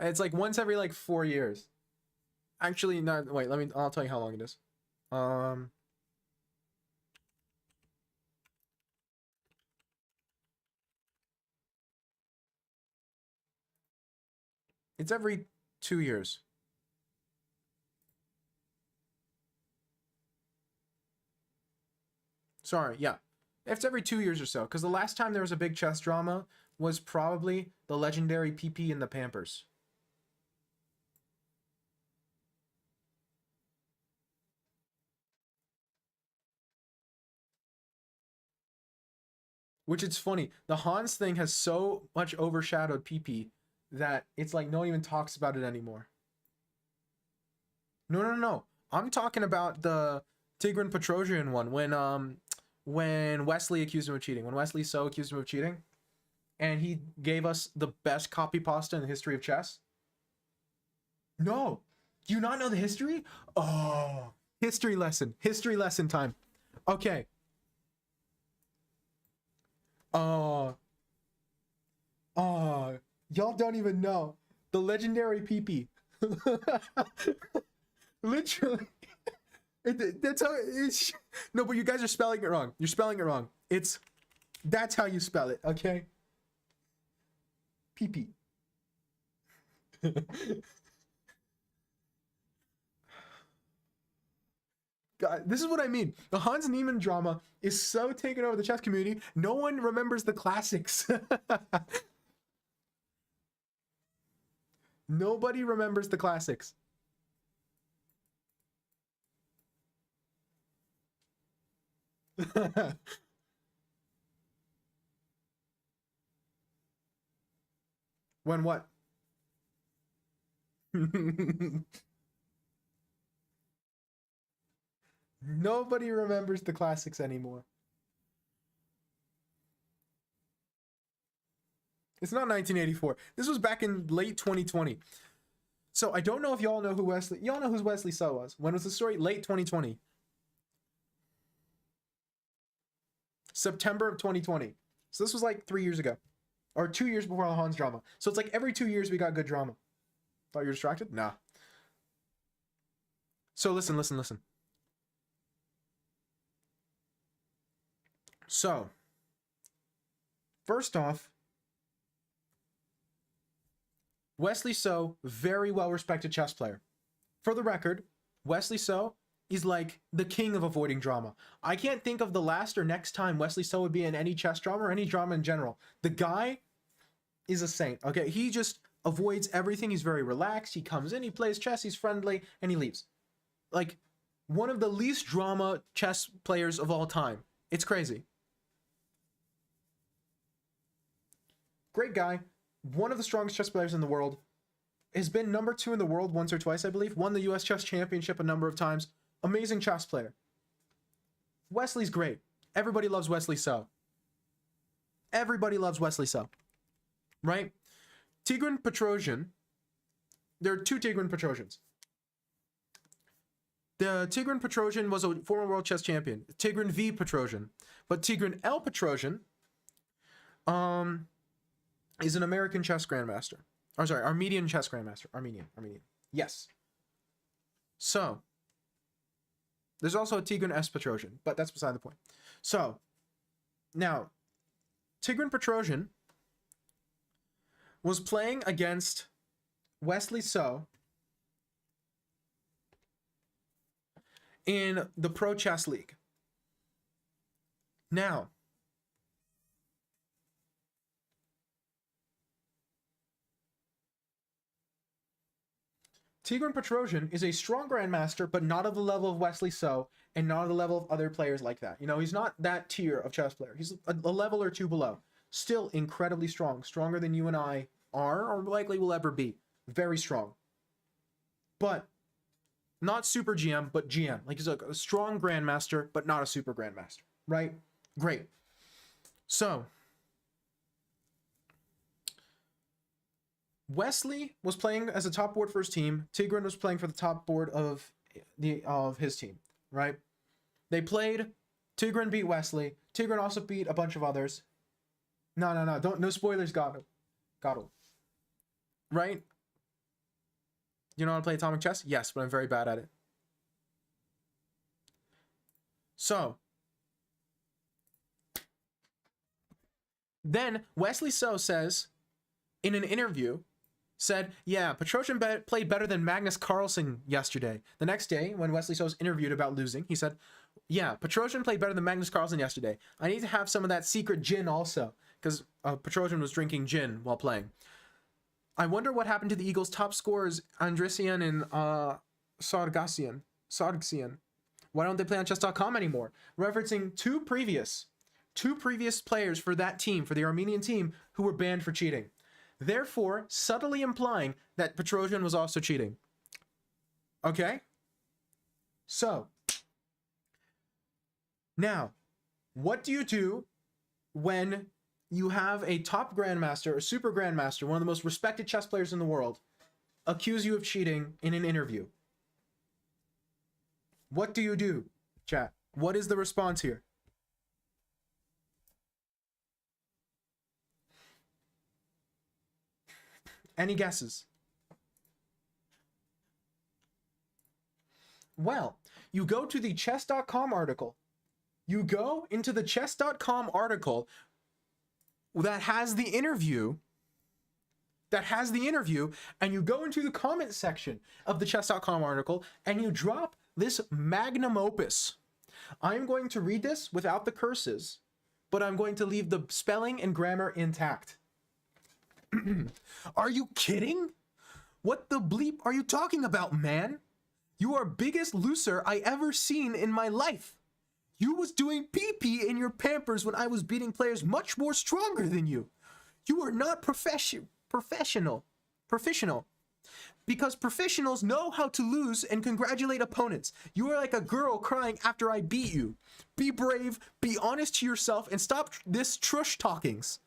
It's like once every like 4 years. Actually, not. Wait, I'll tell you how long it is. Um, it's every 2 years. Sorry, yeah. It's every 2 years or so, because the last time there was a big chess drama was probably the legendary PP in the Pampers. Which it's funny. The Hans thing has so much overshadowed PP that it's like no one even talks about it anymore. No, no, no, no. I'm talking about the Tigran Petrosian one when Wesley accused him of cheating. When Wesley So accused him of cheating, and he gave us the best copy pasta in the history of chess. No, do you not know the history? Oh, history lesson time. Okay. Oh, oh, y'all don't even know the legendary PP. Literally, that's how it's. No, but you guys are spelling it wrong. You're spelling it wrong. That's how you spell it. Okay. PP. God, this is what I mean. The Hans Niemann drama is so taken over the chess community. No one remembers the classics. Nobody remembers the classics. When what? Nobody remembers the classics anymore. It's not 1984. This was back in late 2020. So I don't know if y'all know who Wesley. Y'all know who Wesley So was. When was the story? Late 2020. September of 2020. So this was like 3 years ago, or 2 years before the Hans drama. So it's like every 2 years we got good drama. Thought you were distracted? Nah. So listen, listen, listen. So, first off, Wesley So, very well respected chess player. For the record, Wesley So is like the king of avoiding drama. I can't think of the last or next time Wesley So would be in any chess drama or any drama in general. The guy is a saint. Okay, he just avoids everything. He's very relaxed. He comes in, he plays chess, he's friendly, and he leaves. Like one of the least drama chess players of all time. It's crazy. Great guy. One of the strongest chess players in the world. Has been number 2 in the world once or twice, I believe. Won the US Chess Championship a number of times. Amazing chess player. Wesley's great. Everybody loves Wesley So. Everybody loves Wesley So. Right? Tigran Petrosian. There are 2 Tigran Petrosians. The Tigran Petrosian was a former world chess champion. Tigran V Petrosian. But Tigran L Petrosian is an American chess grandmaster. Oh, sorry, Armenian chess grandmaster. Armenian. Yes. So, there's also a Tigran S Petrosian, but that's beside the point. So, now, Tigran Petrosian was playing against Wesley So in the Pro Chess League. Now, Tigran Petrosian is a strong grandmaster, but not of the level of Wesley So, and not of the level of other players like that. You know, he's not that tier of chess player. He's a level or 2 below. Still incredibly strong. Stronger than you and I are, or likely will ever be. Very strong. But not super GM, but GM. Like he's a strong grandmaster, but not a super grandmaster. Right? Great. So, Wesley was playing as a top board for his team. Tigran was playing for the top board of his team, right? They played. Tigran beat Wesley. Tigran also beat a bunch of others. No. No spoilers, got him. Right? You know how to play atomic chess? Yes, but I'm very bad at it. So, then Wesley So says in an interview, said, yeah, Petrosian played better than Magnus Carlsen yesterday. The next day, when Wesley So was interviewed about losing, he said, yeah, Petrosian played better than Magnus Carlsen yesterday. I need to have some of that secret gin also, because Petrosian was drinking gin while playing. I wonder what happened to the Eagles' top scorers, Andrisian and Sargsyan. Why don't they play on chess.com anymore? Referencing two previous players for that team, for the Armenian team, who were banned for cheating. Therefore, subtly implying that Petrosian was also cheating. Okay? So, now, what do you do when you have a top grandmaster, a super grandmaster, one of the most respected chess players in the world, accuse you of cheating in an interview? What do you do, chat? What is the response here? Any guesses? Well, you go to the chess.com article. You go into the chess.com article that has the interview, and you go into the comment section of the chess.com article, and you drop this magnum opus. I'm going to read this without the curses, but I'm going to leave the spelling and grammar intact. Are you kidding? What the bleep are you talking about, man? You are biggest loser I ever seen in my life. You was doing pee-pee in your Pampers when I was beating players much more stronger than you. You are not professional. Because professionals know how to lose and congratulate opponents. You are like a girl crying after I beat you. Be brave, be honest to yourself, and stop this trush talkings.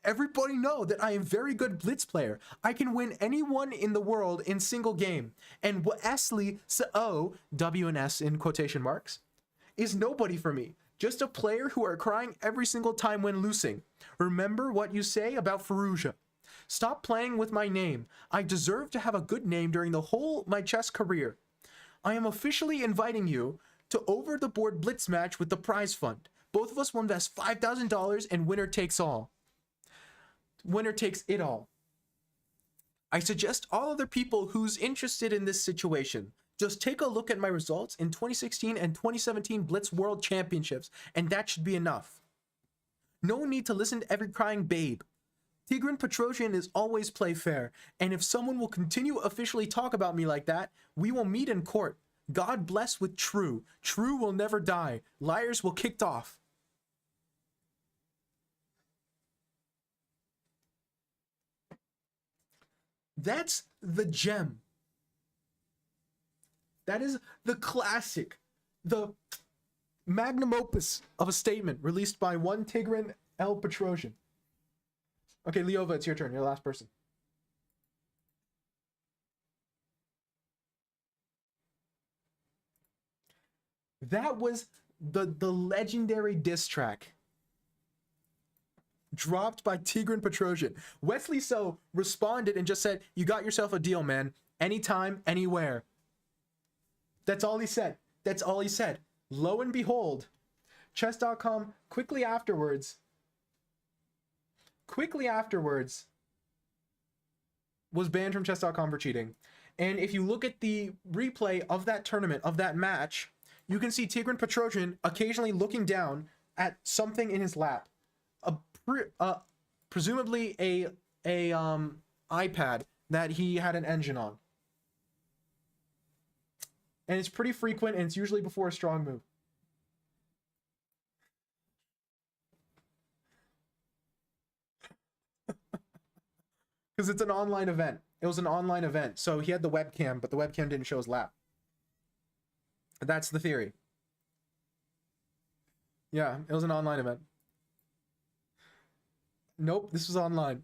Everybody know that I am very good blitz player. I can win anyone in the world in single game. And Wesley So, W and S in quotation marks, is nobody for me. Just a player who are crying every single time when losing. Remember what you say about Fallujah. Stop playing with my name. I deserve to have a good name during the whole my chess career. I am officially inviting you to over the board blitz match with the prize fund. Both of us will invest $5,000 and winner takes all. Winner takes it all. I suggest all other people who's interested in this situation just take a look at my results in 2016 and 2017 Blitz World Championships, and that should be enough. No need to listen to every crying babe. Tigran Petrosian is always play fair, and if someone will continue officially talk about me like that, we will meet in court. God bless with True. True will never die. Liars will kicked off. That's the gem. That is the classic, the magnum opus of a statement released by one Tigran L. Petrosian. Okay, Leova, it's your turn. You're the last person. That was the legendary diss track dropped by Tigran Petrosian. Wesley So responded and just said, "You got yourself a deal, man. Anytime, anywhere." That's all he said. That's all he said. Lo and behold, chess.com quickly afterwards was banned from chess.com for cheating. And if you look at the replay of that tournament, of that match, you can see Tigran Petrosian occasionally looking down at something in his lap. Presumably a iPad that he had an engine on. And it's pretty frequent, and it's usually before a strong move. Because it's an online event. It was an online event. So he had the webcam, but the webcam didn't show his lap. That's the theory. Yeah, it was an online event. Nope, this was online.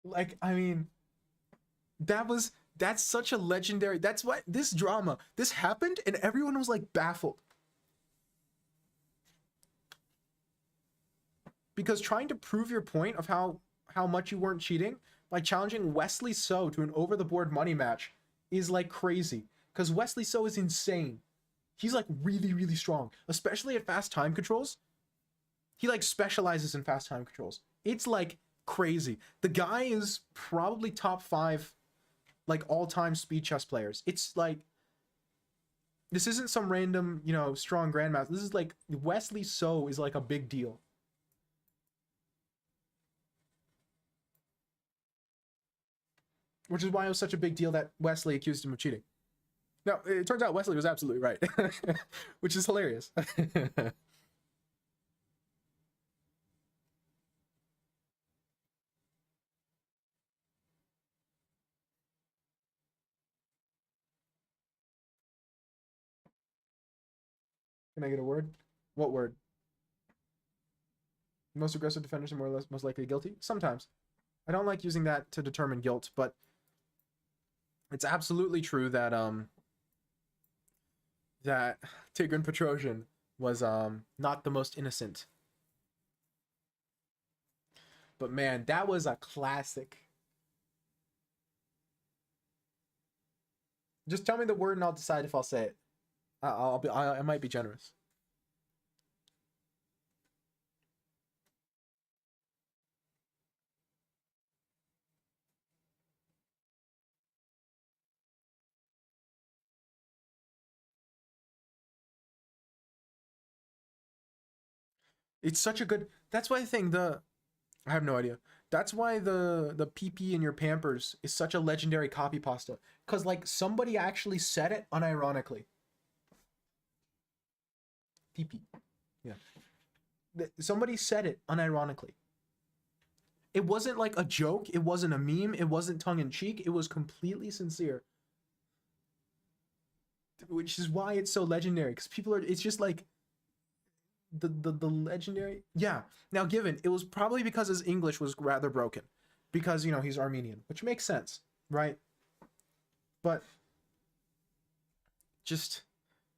Like, I mean, that's such a legendary, that's what this drama, this happened and everyone was like baffled. Because trying to prove your point of how much you weren't cheating by challenging Wesley So to an over-the-board money match is like crazy. Because Wesley So is insane. He's like really, really strong, especially at fast time controls. He like specializes in fast time controls. It's like crazy. The guy is probably top 5 like all-time speed chess players. It's like, this isn't some random, you know, strong grandmaster. This is like, Wesley So is like a big deal. Which is why it was such a big deal that Wesley accused him of cheating. No, it turns out Wesley was absolutely right. Which is hilarious. Can I get a word? What word? Most aggressive defenders are more or less most likely guilty? Sometimes. I don't like using that to determine guilt, but it's absolutely true that that Tigran Petrosian was not the most innocent. But man, that was a classic. Just tell me the word and I'll decide if I'll say it. I might be generous. It's such a good. That's why I think I have no idea. That's why the PP in your Pampers is such a legendary copy pasta. Cause like somebody actually said it unironically. PP. Yeah. Somebody said it unironically. It wasn't like a joke. It wasn't a meme. It wasn't tongue in cheek. It was completely sincere. Which is why it's so legendary. Because people are. It's just like the legendary. Yeah. Now, given it was probably because his English was rather broken, because you know he's Armenian, which makes sense, right? But just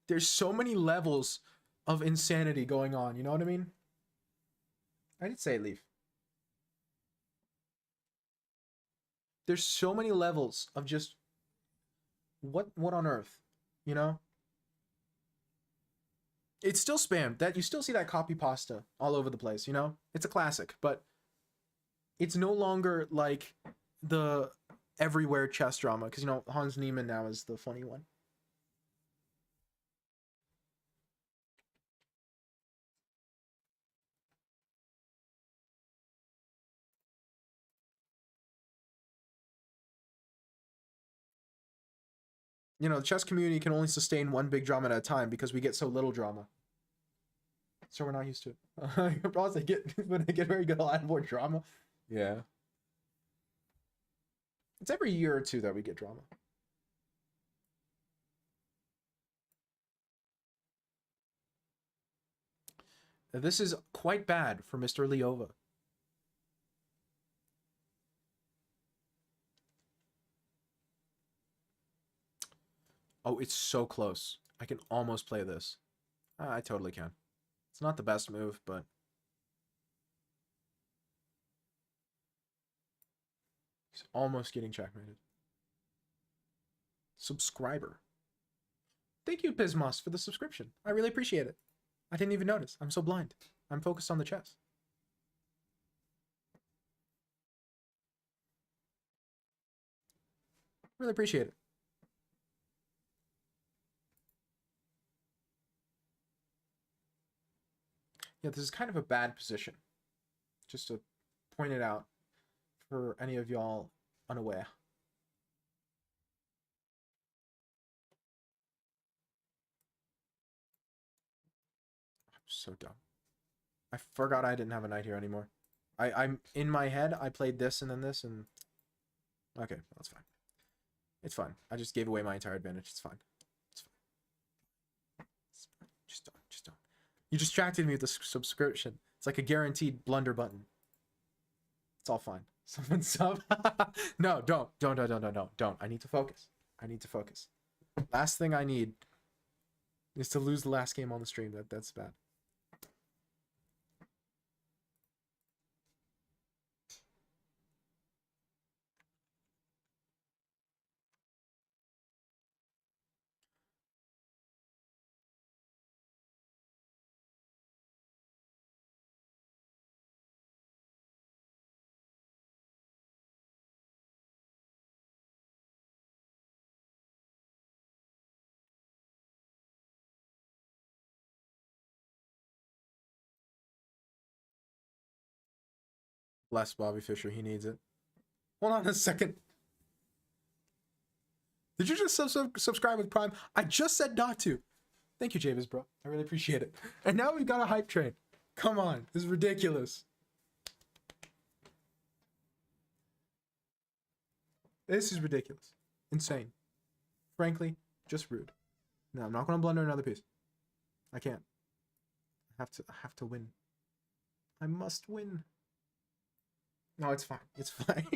there's so many levels of insanity going on. You know what I mean? I did say leave. There's so many levels of just what on earth, you know? It's still spam. That you still see that copy pasta all over the place, you know? It's a classic, but it's no longer like the everywhere chess drama because you know Hans Niemann now is the funny one. You know, the chess community can only sustain one big drama at a time because we get so little drama. So we're not used to it. Probably when I get very good, I'll add more drama. Yeah. It's every year or two that we get drama. This is quite bad for Mr. Leova. Oh, it's so close. I can almost play this. I totally can. It's not the best move, but... He's almost getting checkmated. Subscriber. Thank you, Pismos, for the subscription. I really appreciate it. I didn't even notice. I'm so blind. I'm focused on the chess. Really appreciate it. Yeah, this is kind of a bad position. Just to point it out for any of y'all unaware. I'm so dumb. I forgot I didn't have a knight here anymore. I'm in my head, I played this and then this and... Okay, that's fine. It's fine. I just gave away my entire advantage. It's fine. It's fine. It's fine. Just don't. You distracted me with the subscription. It's like a guaranteed blunder button. It's all fine. Someone sub. No, don't. I need to focus. I need to focus. Last thing I need is to lose the last game on the stream. That's bad. Bless Bobby Fischer. He needs it. Hold on a second. Did you just subscribe with Prime? I just said not to. Thank you, Javis, bro. I really appreciate it. And now we've got a hype train. Come on. This is ridiculous. This is ridiculous. Insane. Frankly, just rude. No, I'm not going to blunder another piece. I can't. I have to win. I must win. No, it's fine. It's fine.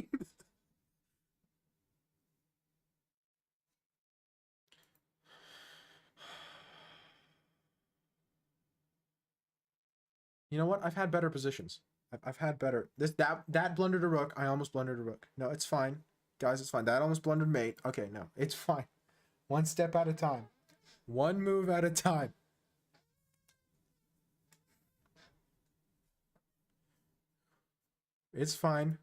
You know what? I've had better positions. I've had better. That blundered a rook. I almost blundered a rook. No, it's fine. Guys, it's fine. That almost blundered mate. Okay, no. It's fine. One step at a time. One move at a time. It's fine.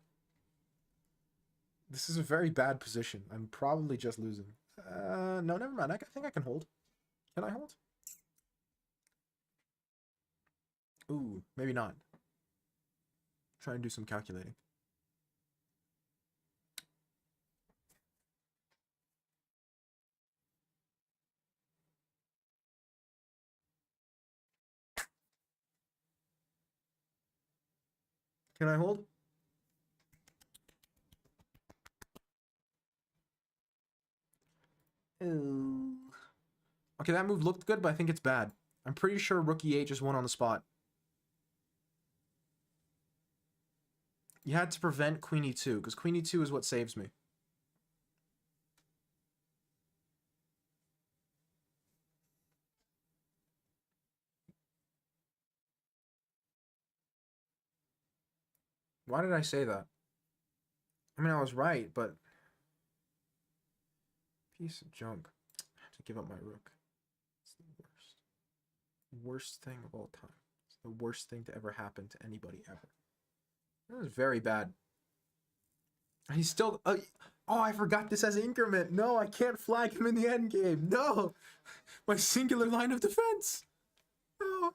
This is a very bad position. I'm probably just losing. No, never mind. I think I can hold. Can I hold? Ooh, maybe not. Try and do some calculating. Can I hold? Ooh. Okay, that move looked good, but I think it's bad. I'm pretty sure rook e8 just won on the spot. You had to prevent queen e2, because queen e2 is what saves me. Why did I say that? I mean, I was right, but piece of junk. I have to give up my rook. It's the worst. Worst thing of all time. It's the worst thing to ever happen to anybody ever. That was very bad. He's still... oh, I forgot this has increment. No, I can't flag him in the end game. No! My singular line of defense. No.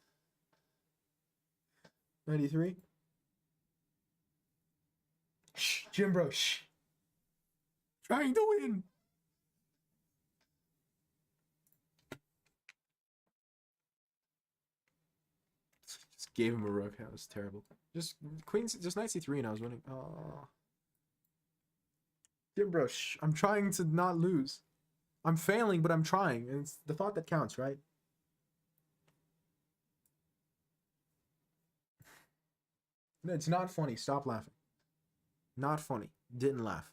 93. Shh, Jim bro, shh. Trying to win. Just gave him a rook. That was terrible. Just knight c3 and I was winning. Oh. Jim bro, shh. I'm trying to not lose. I'm failing, but I'm trying. And it's the thought that counts, right? It's not funny. Stop laughing. Not funny. Didn't laugh.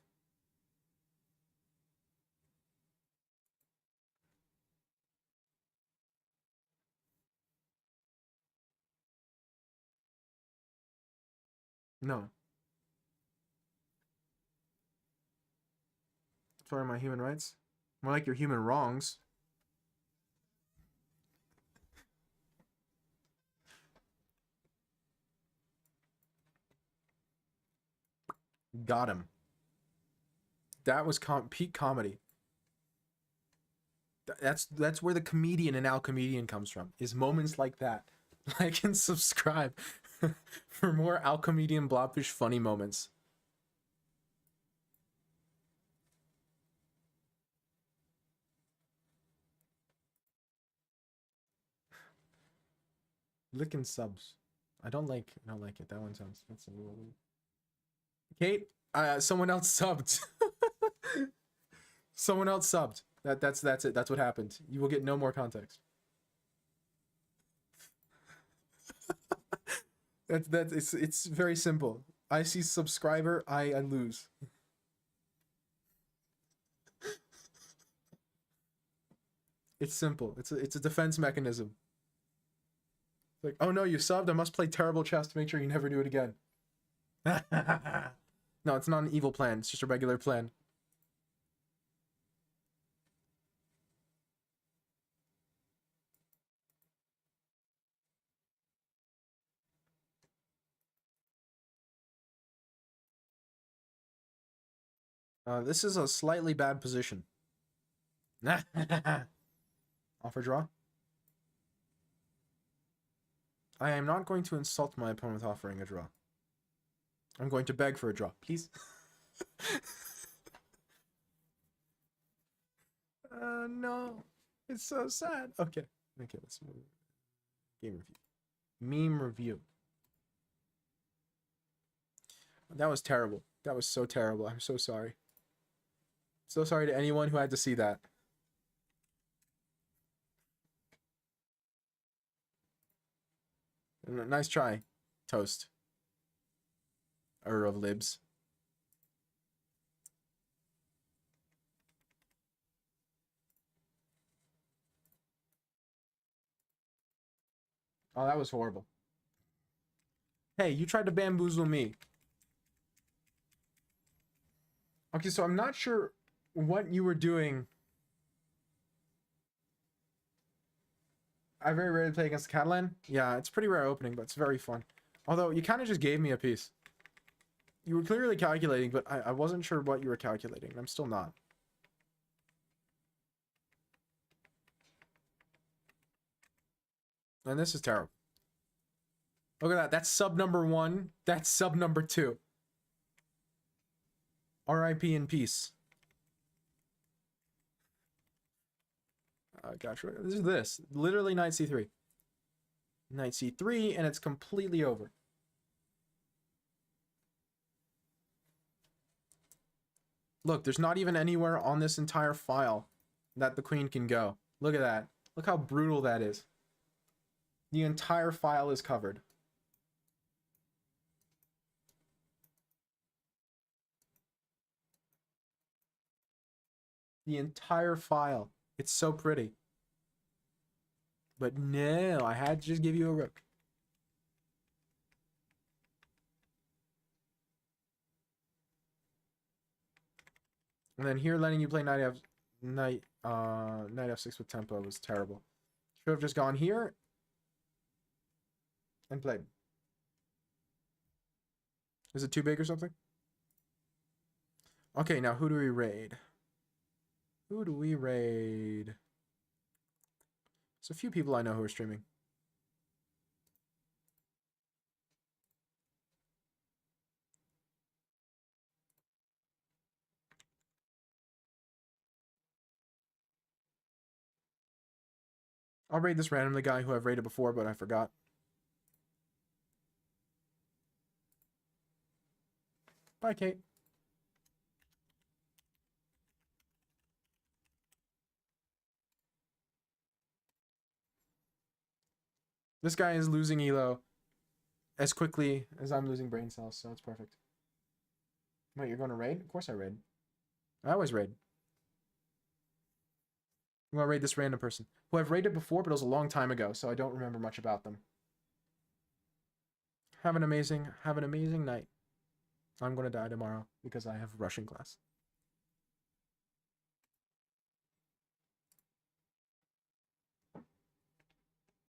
No. Sorry, my human rights. More like your human wrongs. Got him. That was peak comedy. That's where the comedian in Al Comedian comes from. Is moments like that. Like and subscribe for more Al Comedian Blobfish funny moments. Licking subs. I don't like it. That one sounds that's a little weird. Kate, someone else subbed. Someone else subbed. That's it. That's what happened. You will get no more context. It's very simple. I see subscriber, I lose. It's simple. It's a defense mechanism. It's like, oh no, you subbed. I must play terrible chess to make sure you never do it again. No, it's not an evil plan. It's just a regular plan. This is a slightly bad position. Offer draw. I am not going to insult my opponent with offering a draw. I'm going to beg for a draw, please. No. It's so sad. Okay, let's move. Game review. Meme review. That was terrible. That was so terrible. I'm so sorry. So sorry to anyone who had to see that. Nice try, Toast. Of libs. Oh, that was horrible. Hey, you tried to bamboozle me. Okay, so I'm not sure what you were doing. I very rarely play against Catalan. Yeah, it's pretty rare opening, but it's very fun. Although, you kind of just gave me a piece. You were clearly calculating, but I wasn't sure what you were calculating. I'm still not. And this is terrible. Look at that. That's sub number 1. That's sub number 2. R.I.P. in peace. Gosh, this is this. Literally knight c3. Knight c3, and it's completely over. Look, there's not even anywhere on this entire file that the queen can go. Look at that. Look how brutal that is. The entire file is covered. The entire file. It's so pretty. But no, I had to just give you a rook. And then here letting you play knight f6 with tempo was terrible. Should have just gone here and played. Is it too big or something? Okay, now who do we raid? Who do we raid? There's a few people I know who are streaming. I'll raid this randomly guy who I've raided before, but I forgot. Bye, Kate. This guy is losing elo as quickly as I'm losing brain cells, so it's perfect. Wait, you're going to raid? Of course I raid. I always raid. I'm going to raid this random person who I've raided before, but it was a long time ago, so I don't remember much about them. Have an amazing night. I'm going to die tomorrow because I have Russian class.